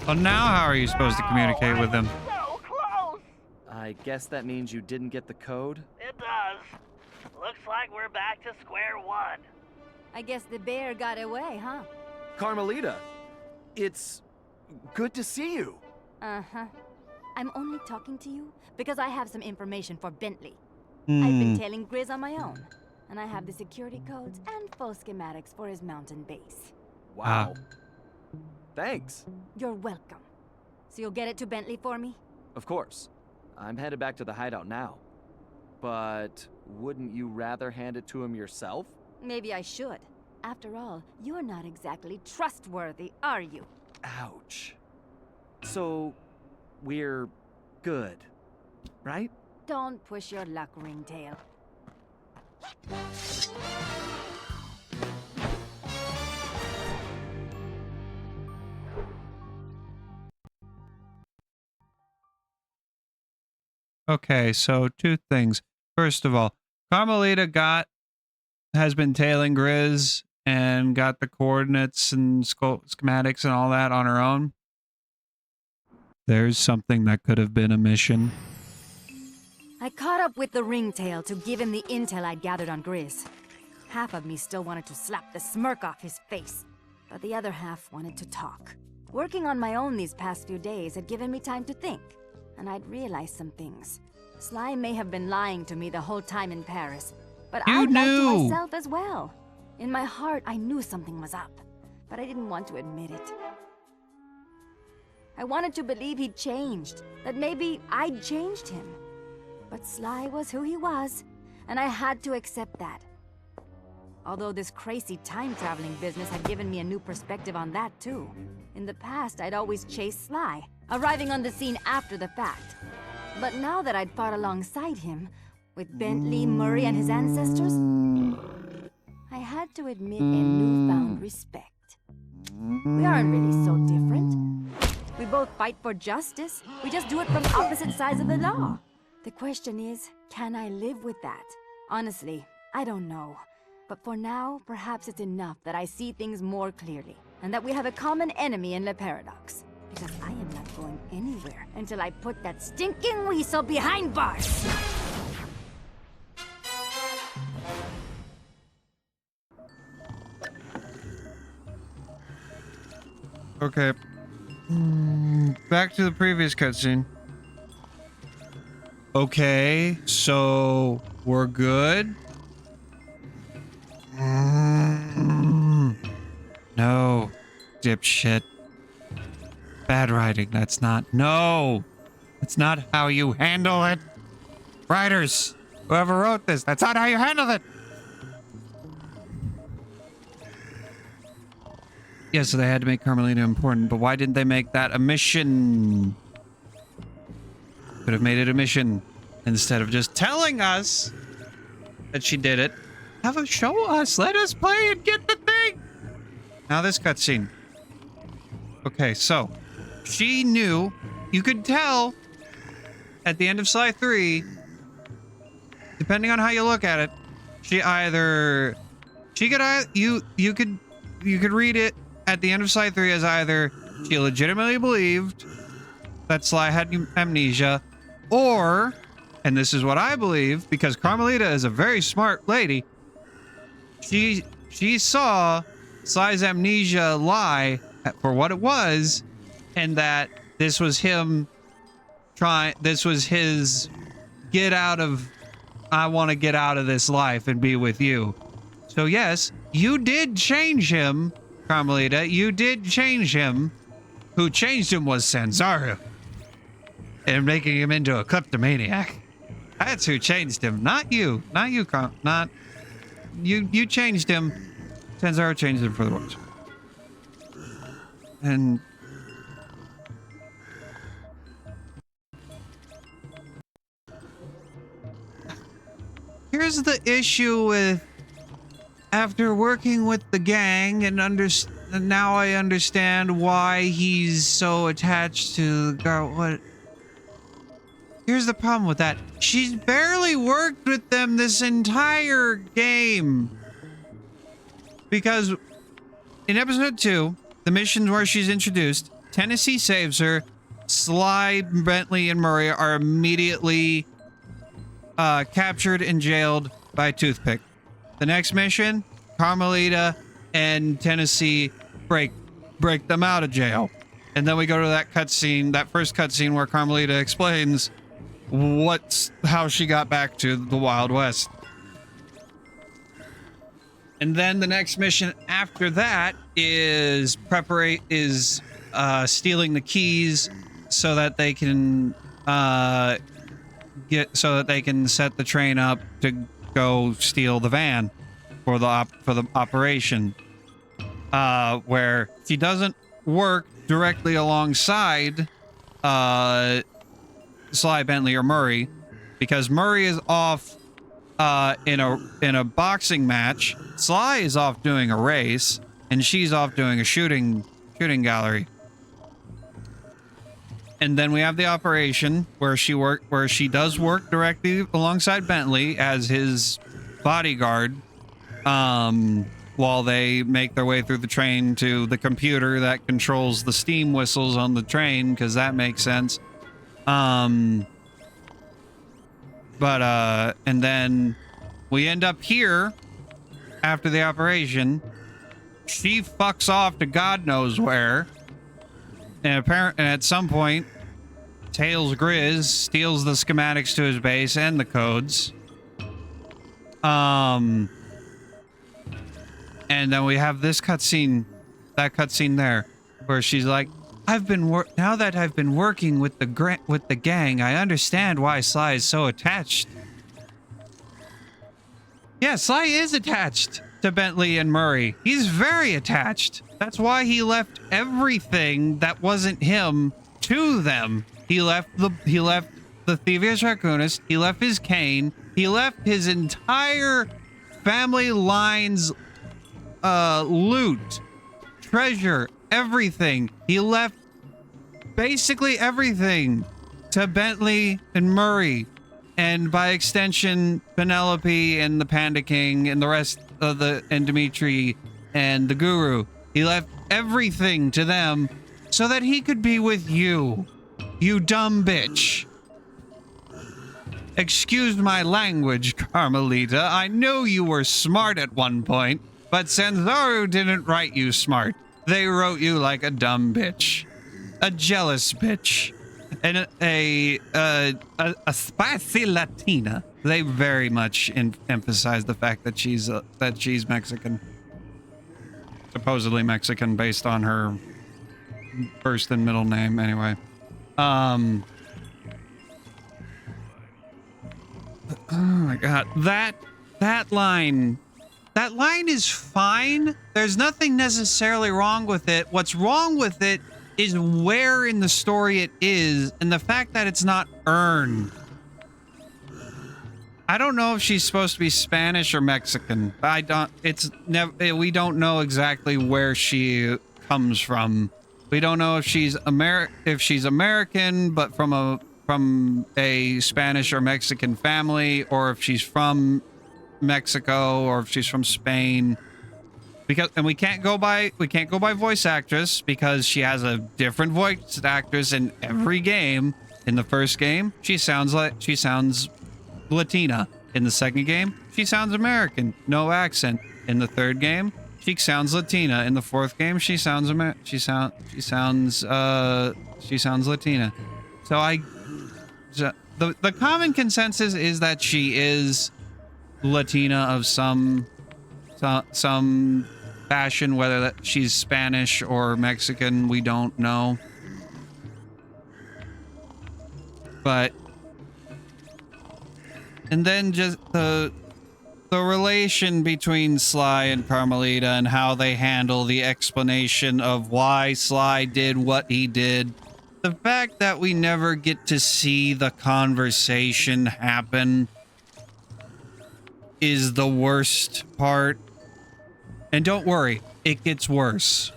Well, now how are you supposed to communicate with them? So close! I guess that means you didn't get the code? It does. Looks like we're back to square one. I guess the bear got away, huh? Carmelita, it's good to see you. Uh-huh. I'm only talking to you because I have some information for Bentley. I've been tailing Grizz on my own, and I have the security codes and full schematics for his mountain base. Wow. Thanks. You're welcome. So you'll get it to Bentley for me? Of course. I'm headed back to the hideout now. But wouldn't you rather hand it to him yourself? Maybe I should. After all, you're not exactly trustworthy, are you? Ouch. So, we're good, right? Don't push your luck, Ringtail. Okay, so two things. First of all, Carmelita has been tailing Grizz and got the coordinates and schematics and all that on her own. There's something that could have been a mission. I caught up with the Ringtail to give him the intel I'd gathered on Grizz. Half of me still wanted to slap the smirk off his face, but the other half wanted to talk. Working on my own these past few days had given me time to think, and I'd realized some things. Sly may have been lying to me the whole time in Paris, but I lied to myself as well. In my heart, I knew something was up, but I didn't want to admit it. I wanted to believe he'd changed, that maybe I'd changed him. But Sly was who he was, and I had to accept that. Although this crazy time-traveling business had given me a new perspective on that too. In the past, I'd always chased Sly, arriving on the scene after the fact. But now that I'd fought alongside him, with Bentley, Murray, and his ancestors, I had to admit a newfound respect. We aren't really so different. We both fight for justice. We just do it from opposite sides of the law. The question is, can I live with that? Honestly, I don't know. But for now, perhaps it's enough that I see things more clearly, and that we have a common enemy in Le Paradox. Because I am not going anywhere until I put that stinking weasel behind bars! Okay. Back to the previous cutscene. Okay, so we're good. No, dipshit. Bad writing. That's not. No, it's not how you handle it. Writers, whoever wrote this, that's not how you handle it. Yeah, so they had to make Carmelita important, but why didn't they make that a mission? Could have made it a mission instead of just telling us that she did it. Have her show us. Let us play and get the thing. Now this cutscene. Okay, so she knew. You could tell at the end of Sly 3, depending on how you look at it, you could read it at the end of Sly 3 as either she legitimately believed that Sly had amnesia, or, and this is what I believe, because Carmelita is a very smart lady, she saw Sly's amnesia lie for what it was, and that this was him this was his I want to get out of this life and be with you. So yes, you did change him, Carmelita. You did change him. Who changed him was Sanzaru. And making him into a kleptomaniac. That's who changed him. Not you. Not you, not... You changed him. Sanzaru changed him for the worse. And... here's the issue with after working with the gang and now I understand why he's so attached to the girl. What? Here's the problem with that. She's barely worked with them this entire game. Because in episode 2, the missions where she's introduced, Tennessee saves her. Sly, Bentley, and Murray are immediately captured and jailed by Toothpick. The next mission, Carmelita and Tennessee break them out of jail. And then we go to that cutscene, that first cutscene where Carmelita explains how she got back to the Wild West. And then the next mission after that is stealing the keys so that they can set the train up to go steal the van for the operation. Where he doesn't work directly alongside Sly, Bentley, or Murray, because Murray is off in a boxing match. Sly is off doing a race, and she's off doing a shooting gallery. And then we have the operation where she does work directly alongside Bentley as his bodyguard, while they make their way through the train to the computer that controls the steam whistles on the train, because that makes sense. And then we end up here after the operation. She fucks off to God knows where. And at some point, Tails Grizz steals the schematics to his base and the codes. And then we have this cutscene, that cutscene there, where she's like, now that I've been working with the gang, I understand why Sly is so attached. Yeah, Sly is attached to Bentley and Murray. He's very attached. That's why he left everything that wasn't him to them. He left the Thievius Raccoonist. He left his cane. He left his entire family line's loot, treasure, everything. He left basically everything to Bentley and Murray, and by extension, Penelope and the Panda King and the rest of and Dimitri and the Guru. He left everything to them so that he could be with you, you dumb bitch. Excuse my language, Carmelita. I know you were smart at one point, but Sanzaru didn't write you smart. They wrote you like a dumb bitch. A jealous bitch. And a spicy Latina. They very much emphasize the fact that she's Mexican. Supposedly Mexican based on her first and middle name, anyway. Oh my god, that line is fine. There's nothing necessarily wrong with it. What's wrong with it is where in the story it is, and the fact that it's not earned. I don't know if she's supposed to be Spanish or Mexican. We don't know exactly where she comes from. We don't know if she's American, but from a Spanish or Mexican family, or if she's from Mexico, or if she's from Spain. And we can't go by voice actress, because she has a different voice actress in every game. In the first game, she sounds Latina. In the second game, she sounds American, no accent. In the third game, she sounds Latina. In the fourth game, she sounds Latina. So the common consensus is that she is Latina of some fashion. Whether that she's Spanish or Mexican, we don't know. And then just the relation between Sly and Carmelita, and how they handle the explanation of why Sly did what he did. The fact that we never get to see the conversation happen is the worst part. And don't worry, it gets worse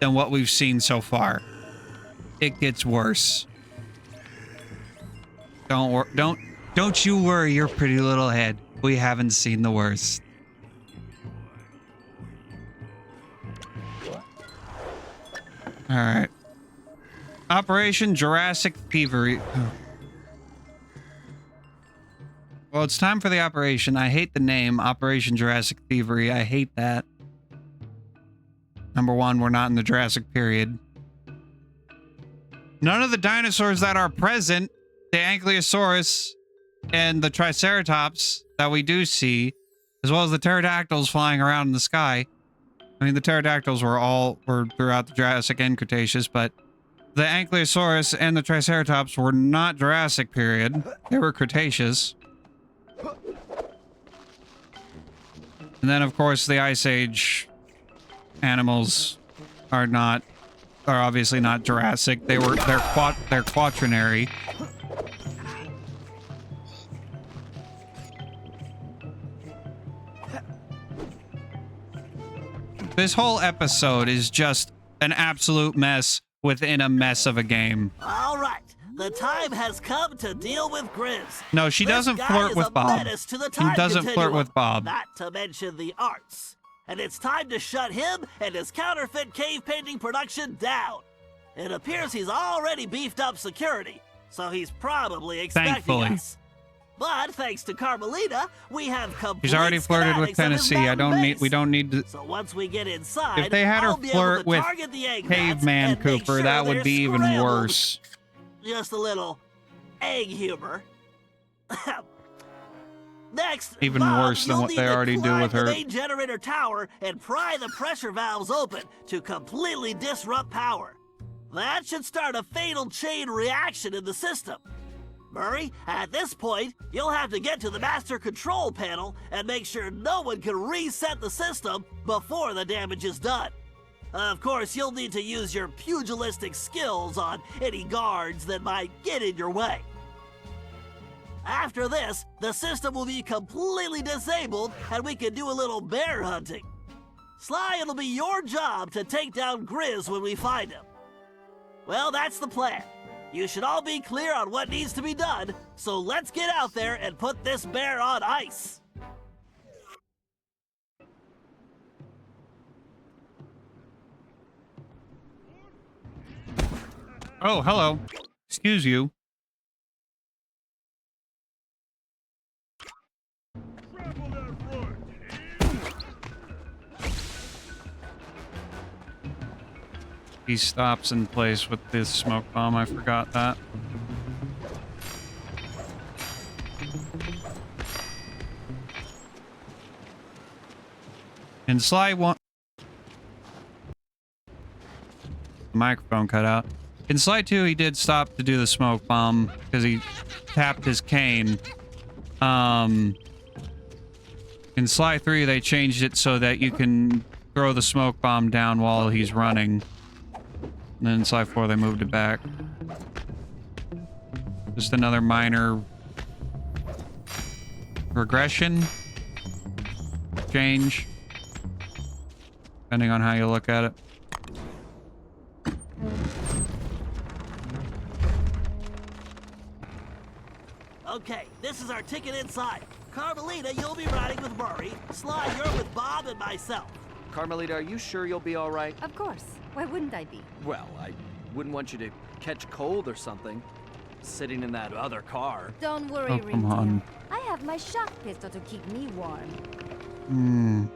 than what we've seen so far. It gets worse. Don't you worry your pretty little head. We haven't seen the worst. All right. Operation Jurassic Thievery. Oh. Well, it's time for the operation. I hate the name, Operation Jurassic Thievery. I hate that. Number one, we're not in the Jurassic period. None of the dinosaurs that are present, the Ankylosaurus and the Triceratops that we do see, as well as the pterodactyls flying around in the sky. I mean, the pterodactyls were throughout the Jurassic and Cretaceous, but the Ankylosaurus and the Triceratops were not Jurassic period. They were Cretaceous. And then, of course, the Ice Age animals are obviously not Jurassic. They're quaternary. This whole episode is just an absolute mess within a mess of a game. All right, the time has come to deal with Grizz. No, she doesn't flirt with Bob. She doesn't flirt with Bob. Not to mention the arts. And it's time to shut him and his counterfeit cave painting production down. It appears he's already beefed up security, so he's probably expecting Thankfully. us. But thanks to Carmelita, we have complete She's already flirted with schematics of his Tennessee. mountain We don't need to. So once we get inside, If they had her I'll be flirt able to with target the egg Caveman bats and make Cooper, sure that would they're be even scrambled. worse. Just a little egg humor. Next, Even Bob, worse than you'll what need they to already do climb with the her. main generator tower and pry the pressure valves open to completely disrupt power. That should start a fatal chain reaction in the system. Murray, at this point, you'll have to get to the master control panel and make sure no one can reset the system before the damage is done. Of course, you'll need to use your pugilistic skills on any guards that might get in your way. After this, the system will be completely disabled and we can do a little bear hunting. Sly, it'll be your job to take down Grizz when we find him. Well, that's the plan. You should all be clear on what needs to be done, so let's get out there and put this bear on ice. Oh, hello. Excuse you. He stops in place with this smoke bomb. I forgot that. And Sly microphone cut out. In Sly 2, he did stop to do the smoke bomb because he tapped his cane. In Sly 3, they changed it so that you can throw the smoke bomb down while he's running. And then in Sly 4, they moved it back. Just another minor regression change, depending on how you look at it. Okay, this is our ticket inside. Carmelita, you'll be riding with Murray. Sly, you're with Bob and myself. Carmelita, are you sure you'll be all right? Of course. Why wouldn't I be? Well, I wouldn't want you to catch cold or something, sitting in that other car. Don't worry, Oh, come reindeer. on. I have my shock pistol to keep me warm.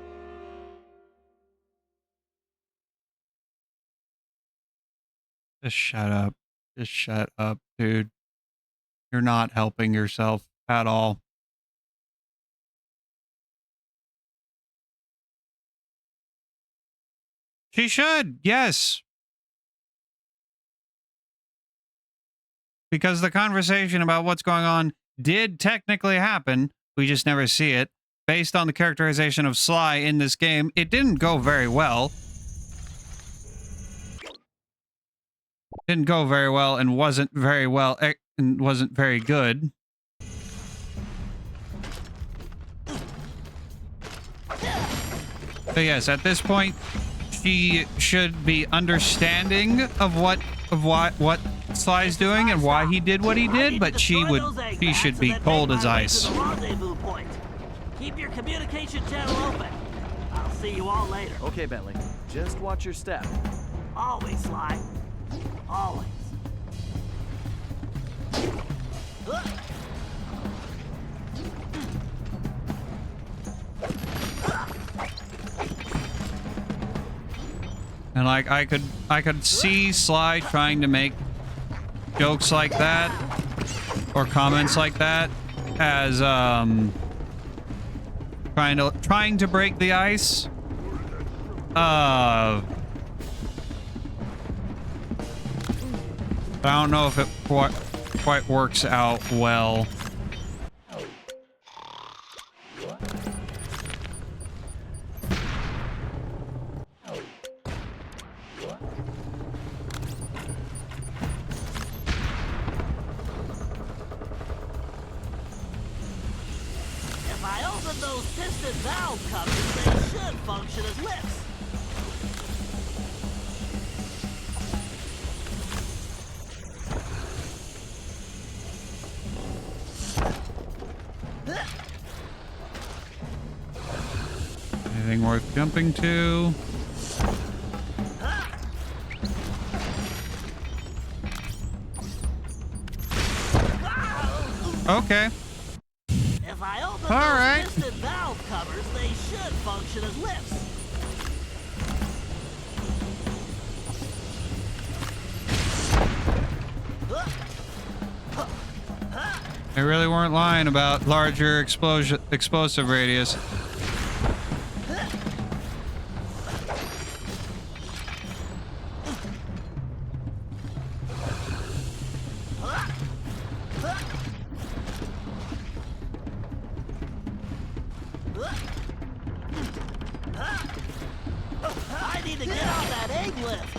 Just shut up. Just shut up, dude. You're not helping yourself at all. She should, yes. Because the conversation about what's going on did technically happen. We just never see it. Based on the characterization of Sly in this game, it didn't go very well. Didn't go very well and wasn't very well and wasn't very good. But yes, at this point, she should be understanding of what Sly's doing and why he did what he did, but she should be cold as ice. Rendezvous point. Keep your communication channel open. I'll see you all later. Okay, Bentley. Just watch your step. Always, Sly. Always. And like I could see Sly trying to make jokes like that or comments like that as trying to break the ice. But I don't know if it quite works out well. If I open those piston valve covers, they should function as lifts. Anything worth jumping to? Okay. If I open those piston valve covers, they should function as lifts. They really weren't lying about larger explosive radius. I need to get on that egg lift.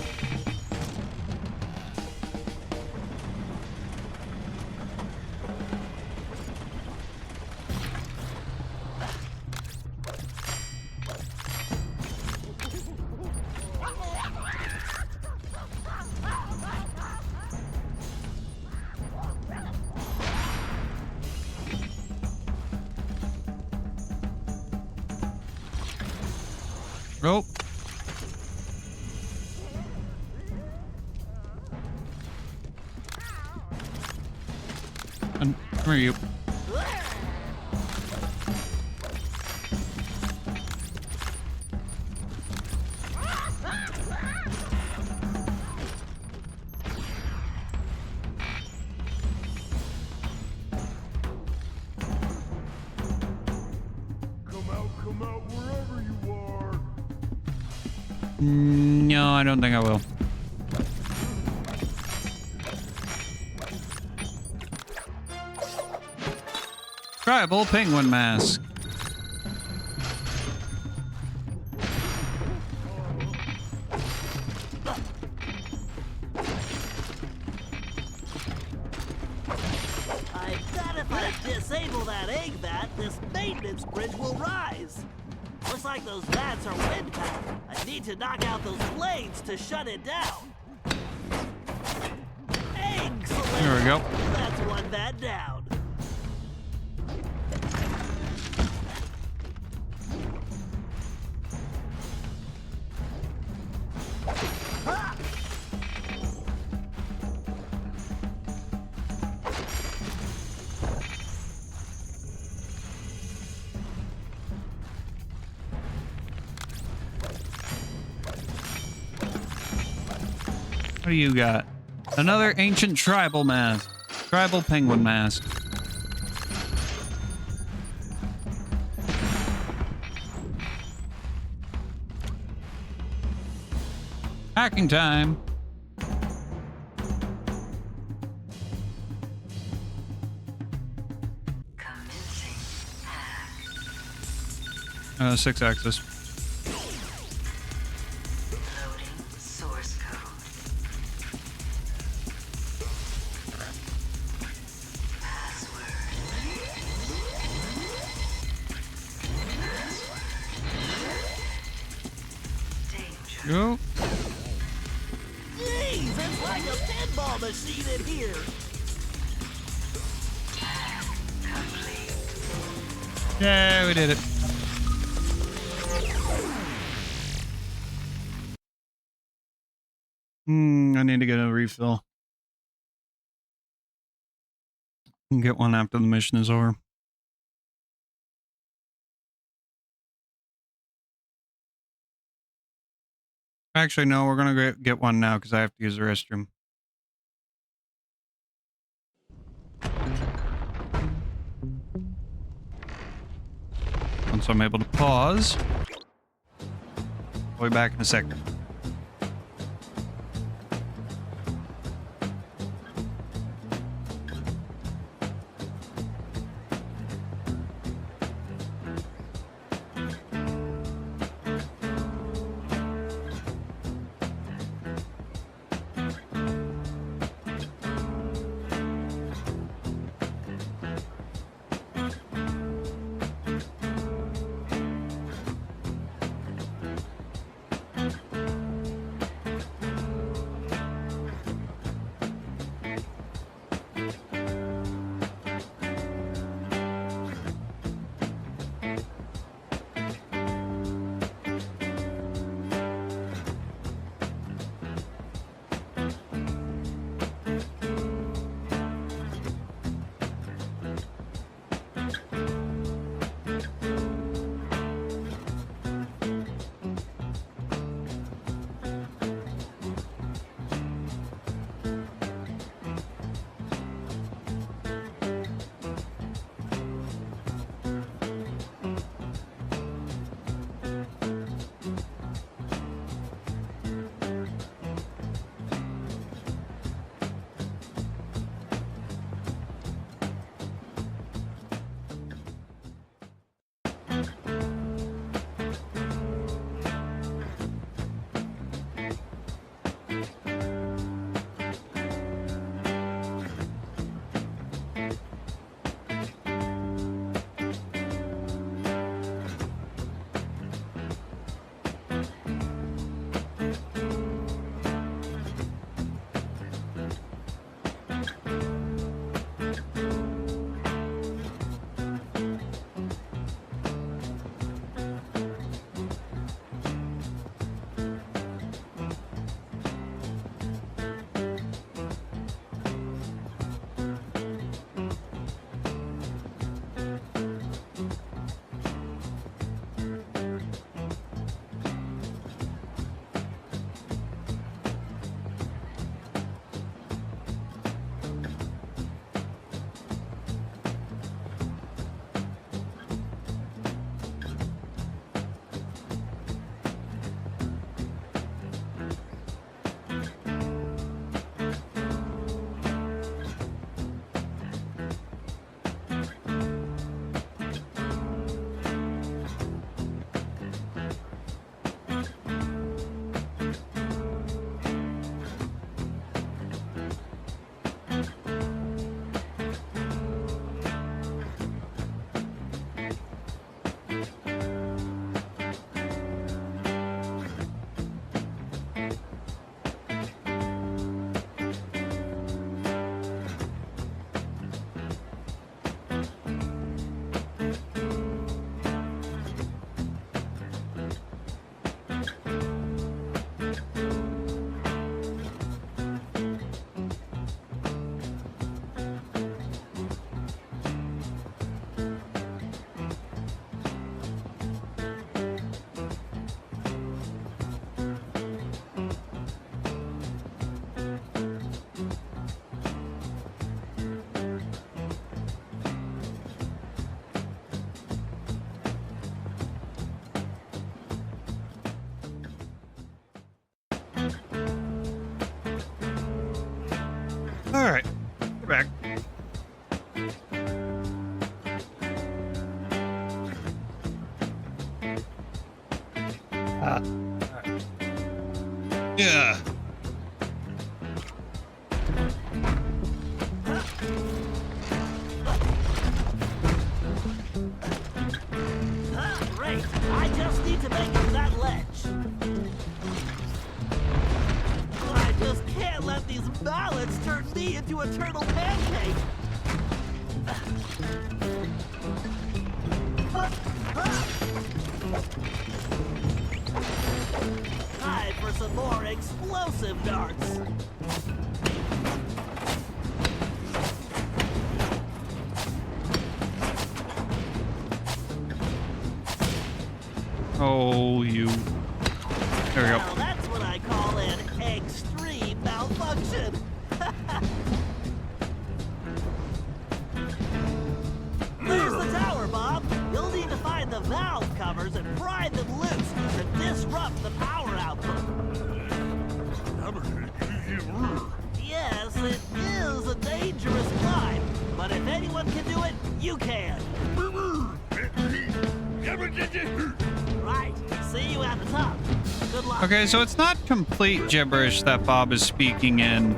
Nope. Come here, you. Come out wherever you are. No, I don't think I will. Tribal penguin mask. I bet if I disable that egg vat, this maintenance bridge will rise. Looks like those vats are wind powered. I need to knock out those blades to shut it down. Excellent. There we go. That's one vat down. What do you got? Another ancient tribal mask. Tribal penguin mask. Hacking time. Commencing hack. 6-axis. Loading source code. Password. go. Jeez, it's like a pinball machine in here. Yeah, we did it. I need to get a refill. Can get one after the mission is over. Actually, no, we're gonna get one now because I have to use the restroom. Once I'm able to pause, I'll be back in a second. All right, we're back. All right. Yeah. Great. I just need to make it to that ledge. but these ballots turned me into a turtle pancake. Time for some more explosive darts. Oh, you. There we go. Now that's what I call an extreme malfunction. There's the tower, Bob. You'll need to find the valve covers and pry them loose to disrupt the power output. Yes, it is a dangerous climb, but if anyone can do it, you can. Right. See you at the top. Good luck. Okay, so it's not complete gibberish that Bob is speaking in.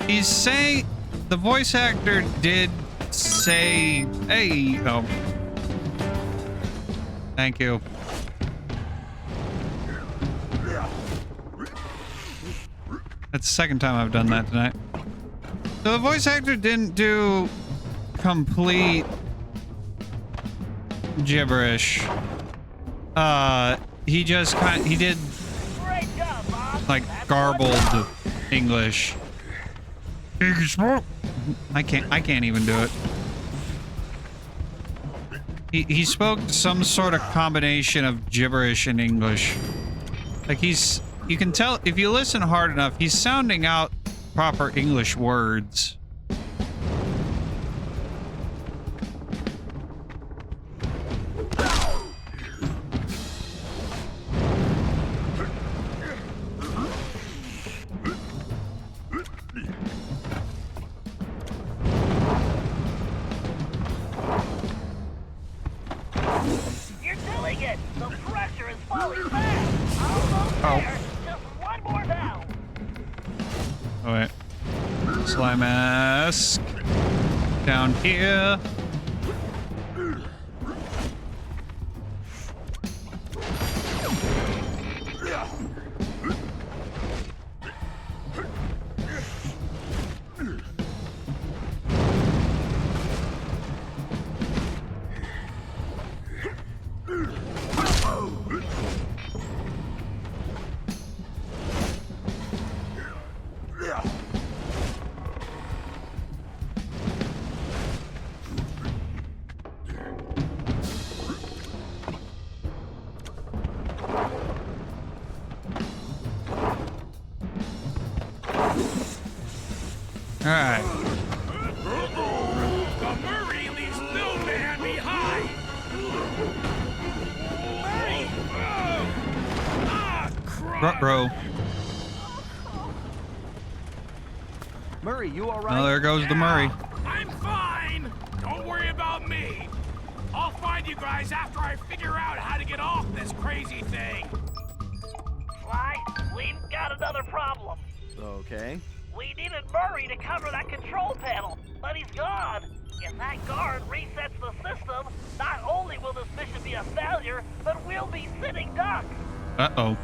He's saying the voice actor did say, hey, oh. Thank you. That's the second time I've done that tonight. So the voice actor didn't do complete gibberish. He just he did like garbled English. I can't even do it. He spoke some sort of combination of gibberish and English. Like you can tell if you listen hard enough, he's sounding out proper English words. You're doing it! The pressure is falling fast! Almost there! Just one more valve! Oh wait. Slime mask. Down here. Alright. The Murray leaves no man behind! Murray! Ruh-roh. Murray, you all right? Oh, there goes the Murray. I'm fine! Don't worry about me. I'll find you guys after I figure out how to get off this crazy thing. Sly, we've got another problem. Okay. We needed Murray to cover that control panel, but he's gone. If that guard resets the system, not only will this mission be a failure, but we'll be sitting ducks. Uh-oh.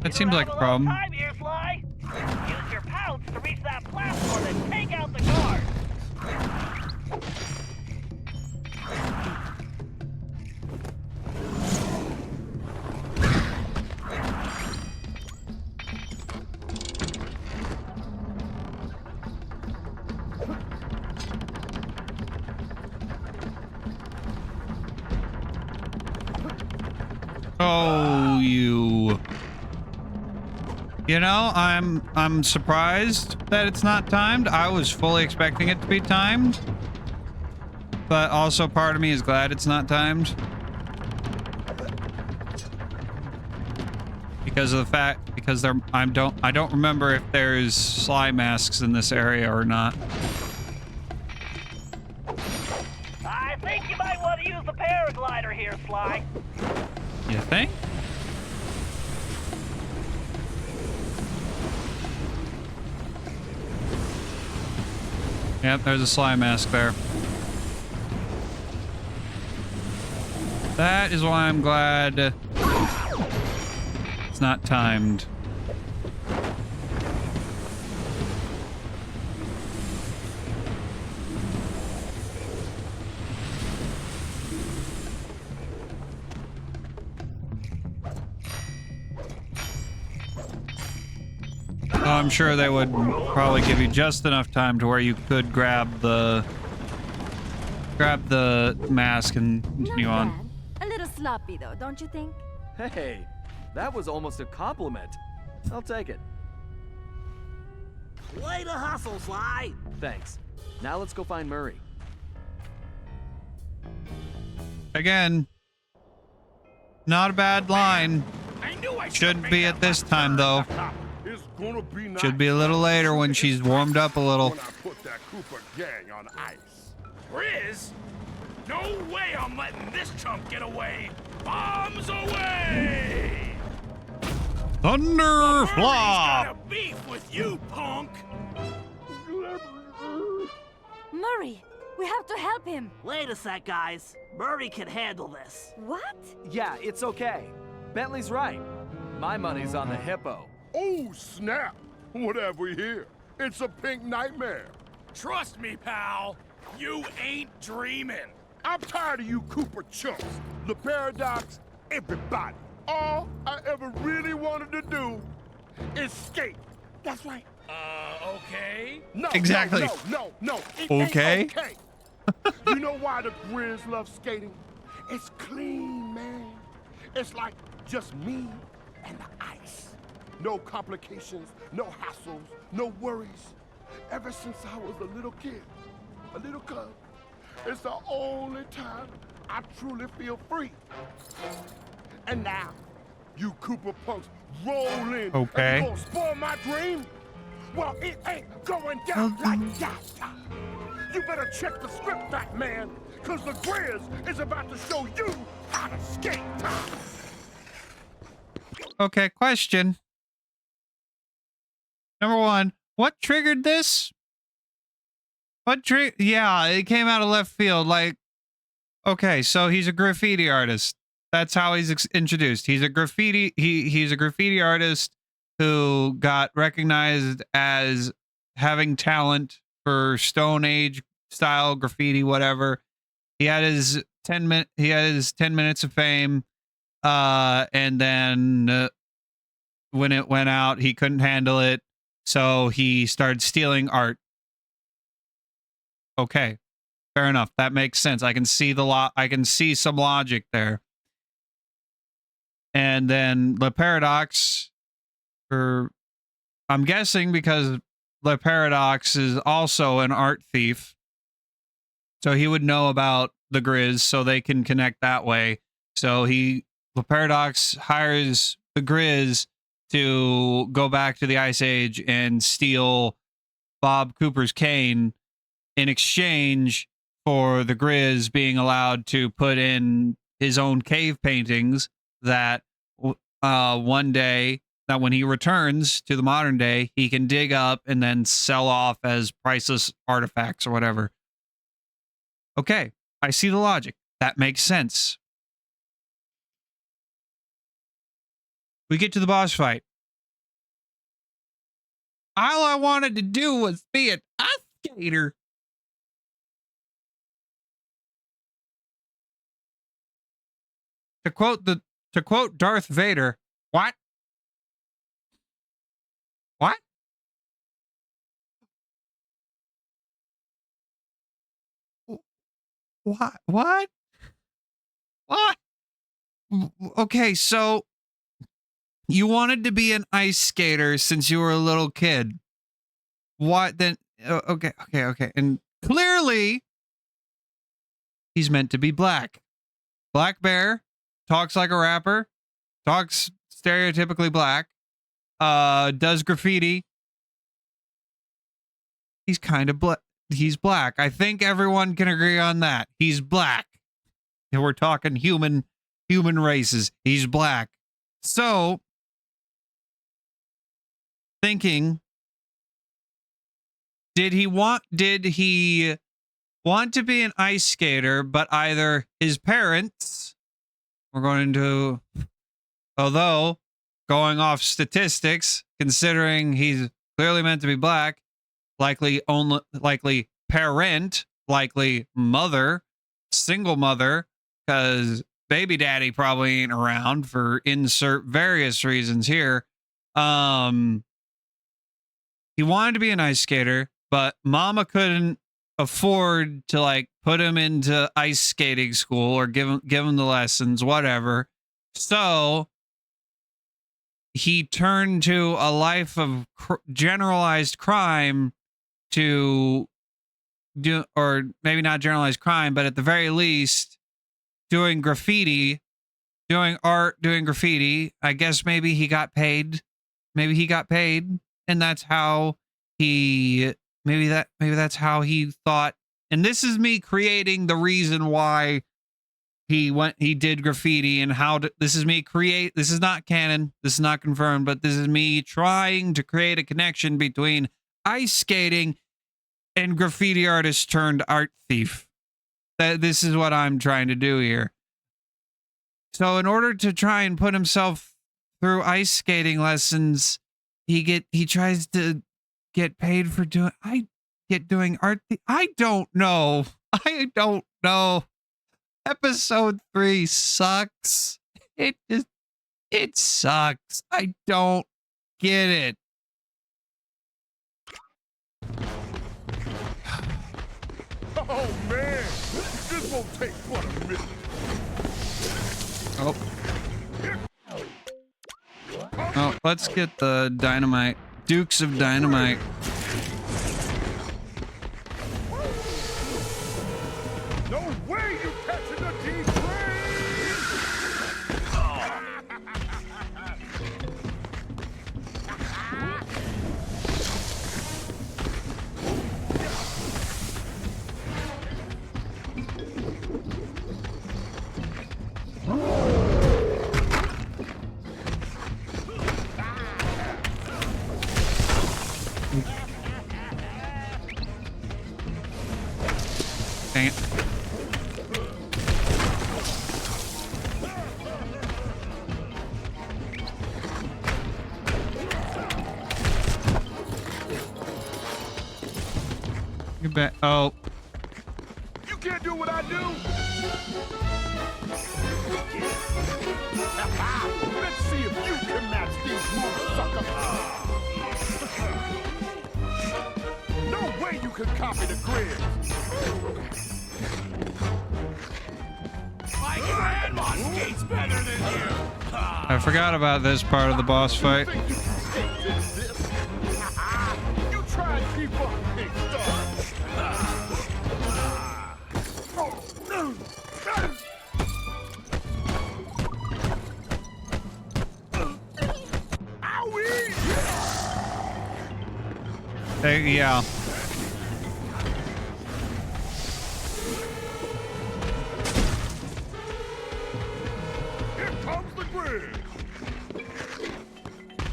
That seems like a problem. Time here, Sly. Use your pounce to reach that platform and take out the guard. Oh, you. You know, I'm surprised that it's not timed. I was fully expecting it to be timed. But also part of me is glad it's not timed. Because of the fact I don't remember if there's slime masks in this area or not. I think you might want to use the paraglider here, Sly. You think? Yep, there's a slime mask there. That is why I'm glad It's not timed. Oh, I'm sure they would probably give you just enough time to where you could grab the mask and continue Not on. bad. A little sloppy though, don't you think? Hey, that was almost a compliment. I'll take it. Way to hustle, Sly. Thanks. Now let's go find Murray. Again, not a bad line. I knew I Shouldn't be at this time though. It's gonna be nice. Should be a little later when she's warmed up a little. When I put that Cooper gang on ice. Riz? No way I'm letting this chump get away! Bombs away! Thunder Murray's got flop. a beef with you, punk! Murray, we have to help him. Wait a sec, guys. Murray can handle this. What? Yeah, it's okay. Bentley's right. My money's on the hippo. Oh, snap! What have we here? It's a pink nightmare. Trust me, pal. You ain't dreaming. I'm tired of you Cooper chumps. The Paradox, everybody. All I ever really wanted to do is skate. That's right. Okay? No, Exactly. No. It Okay. ain't okay. You know why the Grizz love skating? It's clean, man. It's like just me and the ice. No complications, no hassles, no worries. Ever since I was a little kid, a little cub, it's the only time I truly feel free. And now, you Cooper punks roll in. Okay. And you gonna spoil my dream? Well, it ain't going down like that. You better check the script back, man, because the Grizz is about to show you how to skate. Okay, question. Number one, what triggered this? Yeah, it came out of left field. Like, okay, so he's a graffiti artist. That's how he's introduced. He's a graffiti. He's a graffiti artist who got recognized as having talent for Stone Age style graffiti, whatever. He had his 10 minutes of fame, and then when it went out, he couldn't handle it, so he started stealing art. Okay, fair enough. That makes sense. I can see I can see some logic there. And then the Paradox, I'm guessing because the Paradox is also an art thief, so he would know about the Grizz, so they can connect that way. So the Paradox hires the Grizz to go back to the Ice Age and steal Bob Cooper's cane in exchange for the Grizz being allowed to put in his own cave paintings that one day, that when he returns to the modern day, he can dig up and then sell off as priceless artifacts or whatever. Okay, I see the logic. That makes sense. We get to the boss fight. All I wanted to do was be an ice skater. To quote Darth Vader, what? What? What? What? What? Okay, so you wanted to be an ice skater since you were a little kid. What then? Okay. And clearly, he's meant to be black. Black Bear talks like a rapper, talks stereotypically black, does graffiti. He's kind of black. He's black. I think everyone can agree on that. He's black. And we're talking human races. He's black. So, thinking, did he want to be an ice skater, but either his parents, although going off statistics, considering he's clearly meant to be black, likely parent, likely mother, single mother, because baby daddy probably ain't around for insert various reasons here. He wanted to be an ice skater, but mama couldn't afford to like put him into ice skating school or give him the lessons, whatever. So he turned to a life of generalized crime to do, or maybe not generalized crime, but at the very least doing graffiti, doing art, doing graffiti. I guess maybe he got paid. Maybe he got paid, and that's how he maybe that's how he thought. And this is me creating the reason why he did graffiti, and this is me this is not canon, this is not confirmed, but this is me trying to create a connection between ice skating and graffiti artist turned art thief. This is what I'm trying to do here. So in order to try and put himself through ice skating lessons, he tries to get paid for doing art. I don't know. Episode 3 sucks. It sucks. I don't get it. Oh man, this won't take but a minute. Oh, let's get the dynamite. Dukes of Dynamite. No way you catching the deep train! Dang it. You bet. Oh. You can't do what I do. Let's see if you can match these moves, sucker. No way you can copy the grid. My grandma skates better than you. I forgot about this part of the boss fight. You try and keep up, big star. Yeah. Here comes the grid.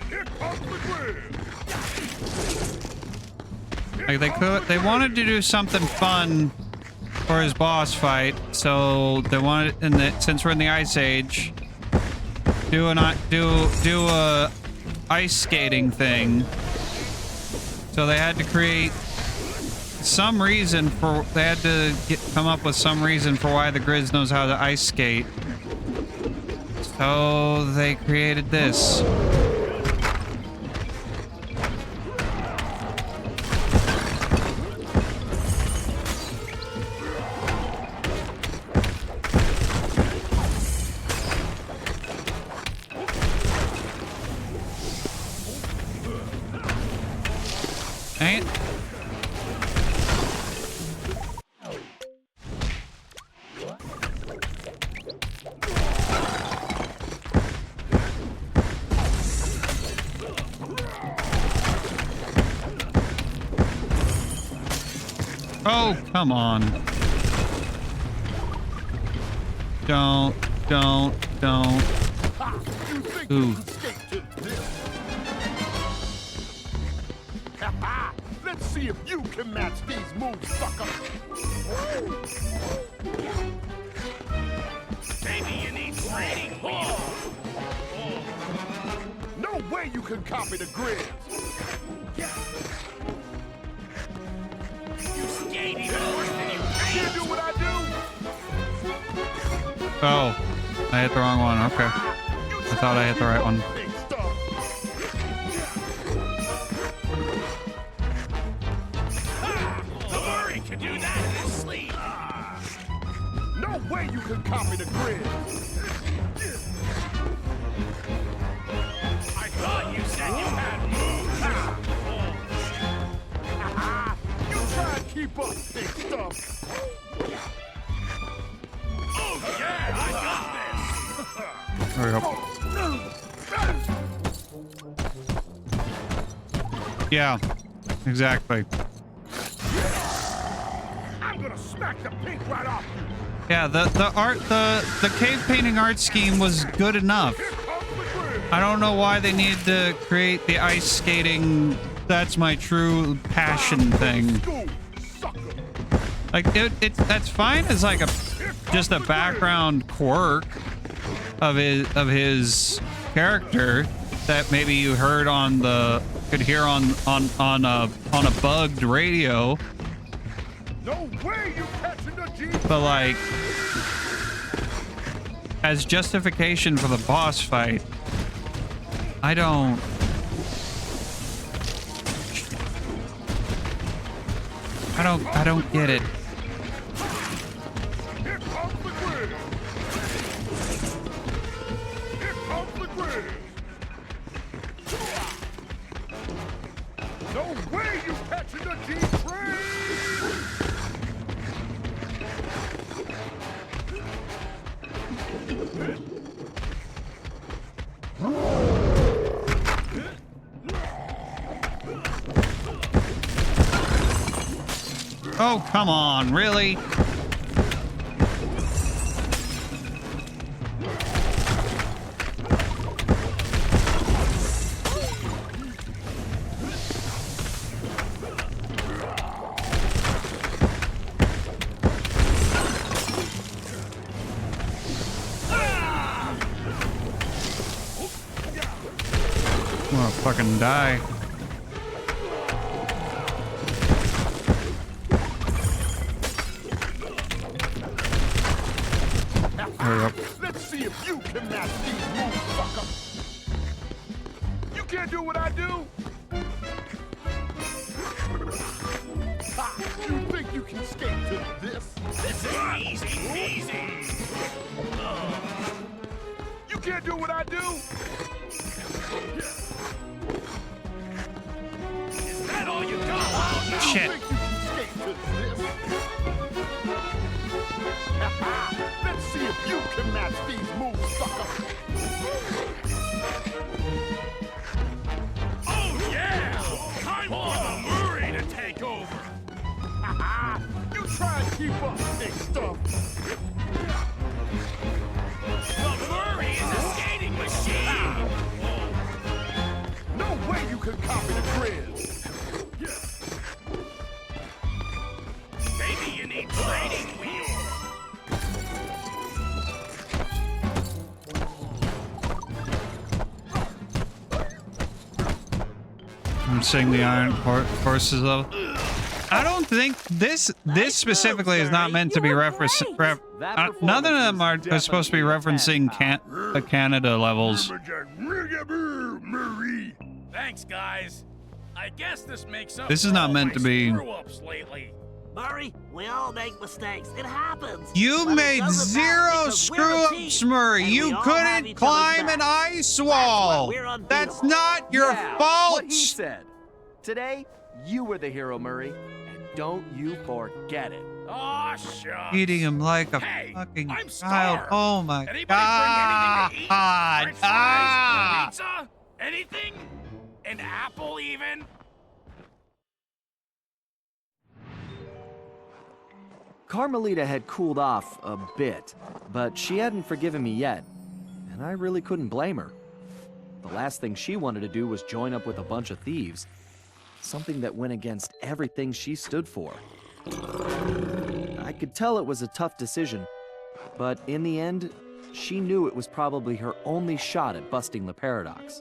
Here comes the grid. Like they wanted to do something fun for his boss fight, so they wanted, since we're in the Ice Age, do a ice skating thing. So they had to create some reason for, they had to come up with some reason for why the Grizz knows how to ice skate. So they created this. Dang it. Oh, come on. Don't. Ooh. Let's see if you can match these moves, sucker. Maybe you need training wheels. way you can copy the grid. You skate even worse than you You paint. do what I do. Oh, I hit the wrong one. Okay. I thought I hit the right one. Big stuff. The Murray can do that in his sleep. No way you can copy the grid. I thought you said you had moves. You try and keep up, big stuff. Oh yeah, I got this. There we go. Yeah, exactly. I'm gonna smack the pink right off you. Yeah, the cave painting art scheme was good enough. I don't know why they needed to create the ice skating, that's my true passion thing. Like that's fine as like just a background quirk of his character that maybe you heard could hear on a bugged radio. No way you catching the G. But like as justification for the boss fight, I don't get it. Here comes the grid. Here comes the grid. No way you catching the G train. Oh, come on, really? I'm gonna fucking die. Let's see if you can match these moves, sucker. You can't do what I do. Ha! You think you can skate to this? This is easy. You can't do what I do. Is that all you got? You Shit. think you can skate to this? Let's see if you can match these moves, sucker. Oh yeah! Time for the Murray to take over. You try and keep up, big stuff. The Murray is a skating machine. No way you can copy the grid. Maybe you need training wheels. I'm seeing the iron horses though. I don't think this specifically is not meant to be referencing. None of them are supposed to be referencing the Canada levels. Thanks, guys. I guess this makes up. This is for not all meant my to be- screw-ups lately. Murray, we all make mistakes. It happens. You But it made doesn't matter zero because we're a screw-ups, team, Murray. and we You all have couldn't each other's climb back. an ice That's why wall. we're unbeatable. That's not your Yeah, fault. What he said. Today, you were the hero, Murray, and don't you forget it. Aw, shucks. Eating him like a Hey, fucking I'm child. starved. Oh my Anybody god. bring anything to eat? French fries? Ah. Pizza? Anything? An apple, even? Carmelita had cooled off a bit, but she hadn't forgiven me yet, and I really couldn't blame her. The last thing she wanted to do was join up with a bunch of thieves, something that went against everything she stood for. I could tell it was a tough decision, but in the end, she knew it was probably her only shot at busting the paradox.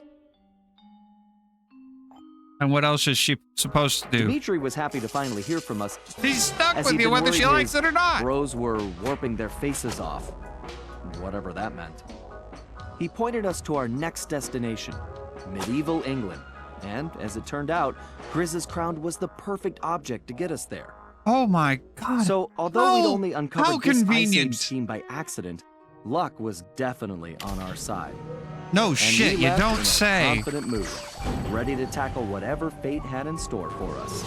And what else is she supposed to do? Dimitri was happy to finally hear from us. He's stuck as with he'd you been whether she worried likes his it or not. Bros were warping their faces off. Whatever that meant. He pointed us to our next destination, medieval England. And, as it turned out, Grizz's crown was the perfect object to get us there. Oh my god. So, although we'd only how uncovered this Ice convenient. Age scheme by accident, luck was definitely on our side. No And shit, we you left don't in a say. confident mood, ready to tackle whatever fate had in store for us.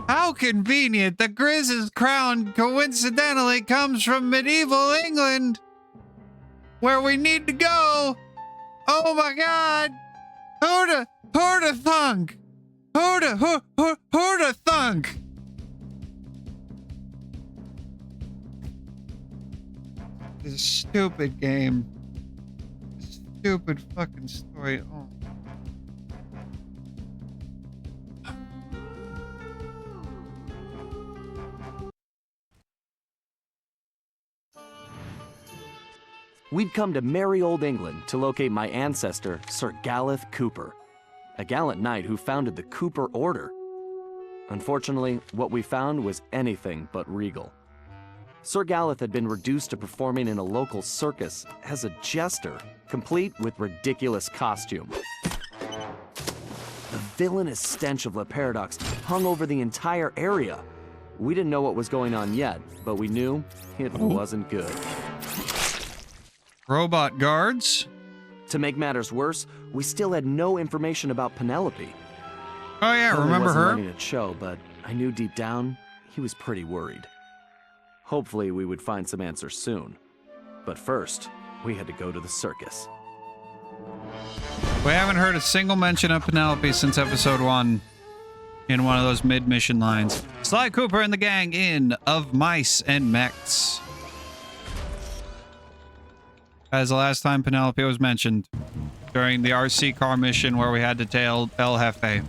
How convenient. The Grizz's crown coincidentally comes from medieval England, where we need to go. Oh my god. Who'da thunk? Who'da thunk? This stupid game. Stupid fucking story. Oh. We'd come to merry old England to locate my ancestor, Sir Galeth Cooper, a gallant knight who founded the Cooper Order. Unfortunately, what we found was anything but regal. Sir Galeth had been reduced to performing in a local circus as a jester, complete with ridiculous costume. The villainous stench of Le Paradox hung over the entire area. We didn't know what was going on yet, but we knew it wasn't good. Robot guards? To make matters worse, we still had no information about Penelope. Oh yeah, Probably remember wasn't her? letting it show, but I knew deep down he was pretty worried. Hopefully we would find some answers soon. But first, we had to go to the circus. We haven't heard a single mention of Penelope since episode 1 in one of those mid-mission lines. Sly Cooper and the gang in Of Mice and Mechs. As the last time Penelope was mentioned during the RC car mission where we had to tail El Jefe,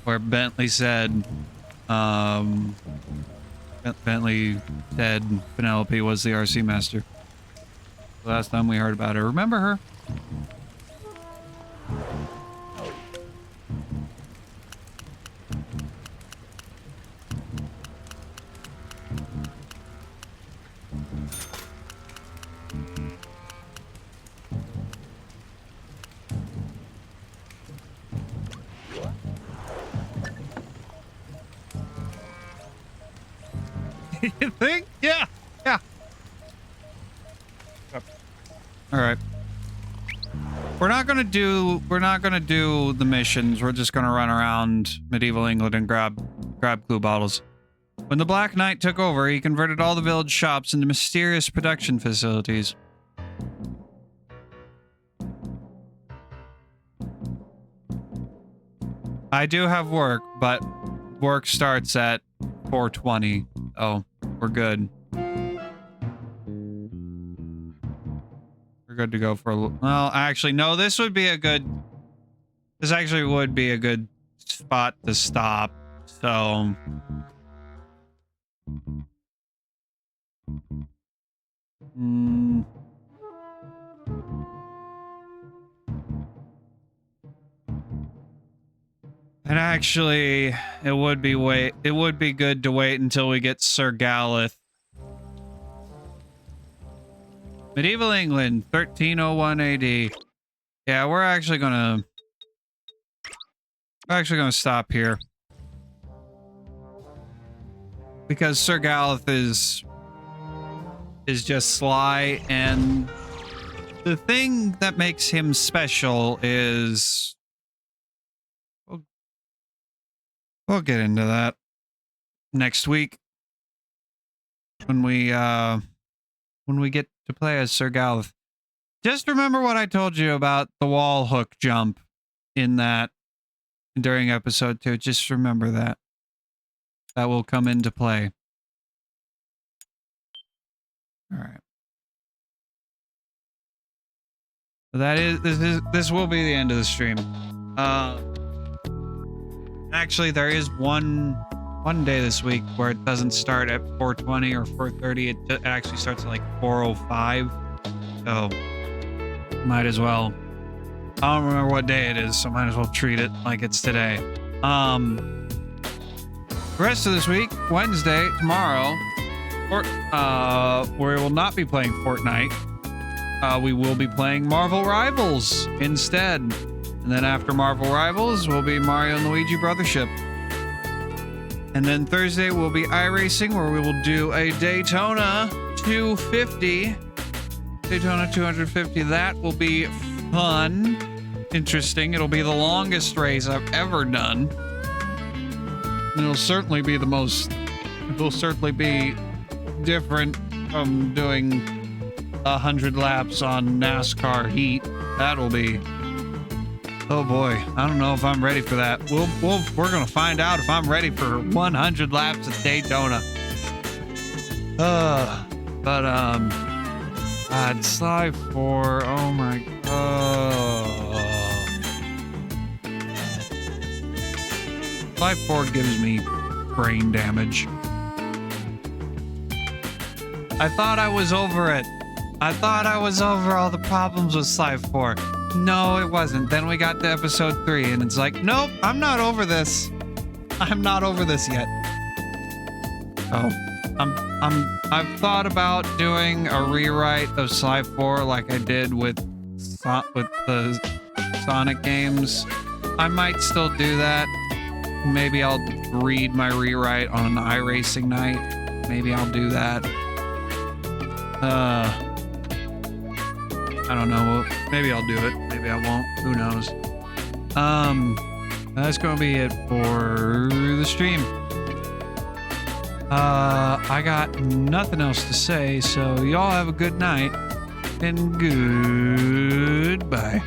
where Bentley said, Bentley said Penelope was the RC master. The last time we heard about her. Remember her? You think? Yeah. Yeah. All right. We're not gonna do the missions. We're just gonna run around medieval England and grab clue bottles. When the Black Knight took over, he converted all the village shops into mysterious production facilities. I do have work, but work starts at 4:20. Oh, we're good. We're good to go for a little. Well, actually, no, this would be a good... This actually would be a good spot to stop. So... And actually, it would be good to wait until we get Sir Galeth. Medieval England, 1301 AD. Yeah, we're actually gonna stop here. Because Sir Galeth is just sly, and the thing that makes him special is... We'll get into that next week when we get to play as Sir Galeth. Just remember what I told you about the wall hook jump in that during episode 2. Just remember that. That will come into play. All right. So this will be the end of the stream. Actually, there is one day this week where it doesn't start at 4:20 or 4:30. It actually starts at like 4:05. So might as well I don't remember what day it is, so might as well treat it like it's today. The rest of this week, Wednesday, tomorrow, we will not be playing Fortnite. We will be playing Marvel Rivals instead. And then after Marvel Rivals, will be Mario and Luigi Brothership. And then Thursday will be iRacing, where we will do a Daytona 250. Daytona 250. That will be fun. Interesting. It'll be the longest race I've ever done. It'll certainly be different from doing 100 laps on NASCAR heat. That'll be, oh boy, I don't know if I'm ready for that. We're gonna find out if I'm ready for 100 laps at Daytona. God, Sly 4, oh my god. Sly 4 gives me brain damage. I thought I was over it. I thought I was over all the problems with Sly 4. No, it wasn't. Then we got to episode 3 and it's like, nope, I'm not over this. I'm not over this yet. Oh, I've thought about doing a rewrite of Sly 4 like I did with the Sonic games. I might still do that. Maybe I'll read my rewrite on an iRacing night. Maybe I'll do that. I don't know. Maybe I'll do it. Maybe I won't. Who knows? That's gonna be it for the stream. I got nothing else to say, so y'all have a good night and goodbye.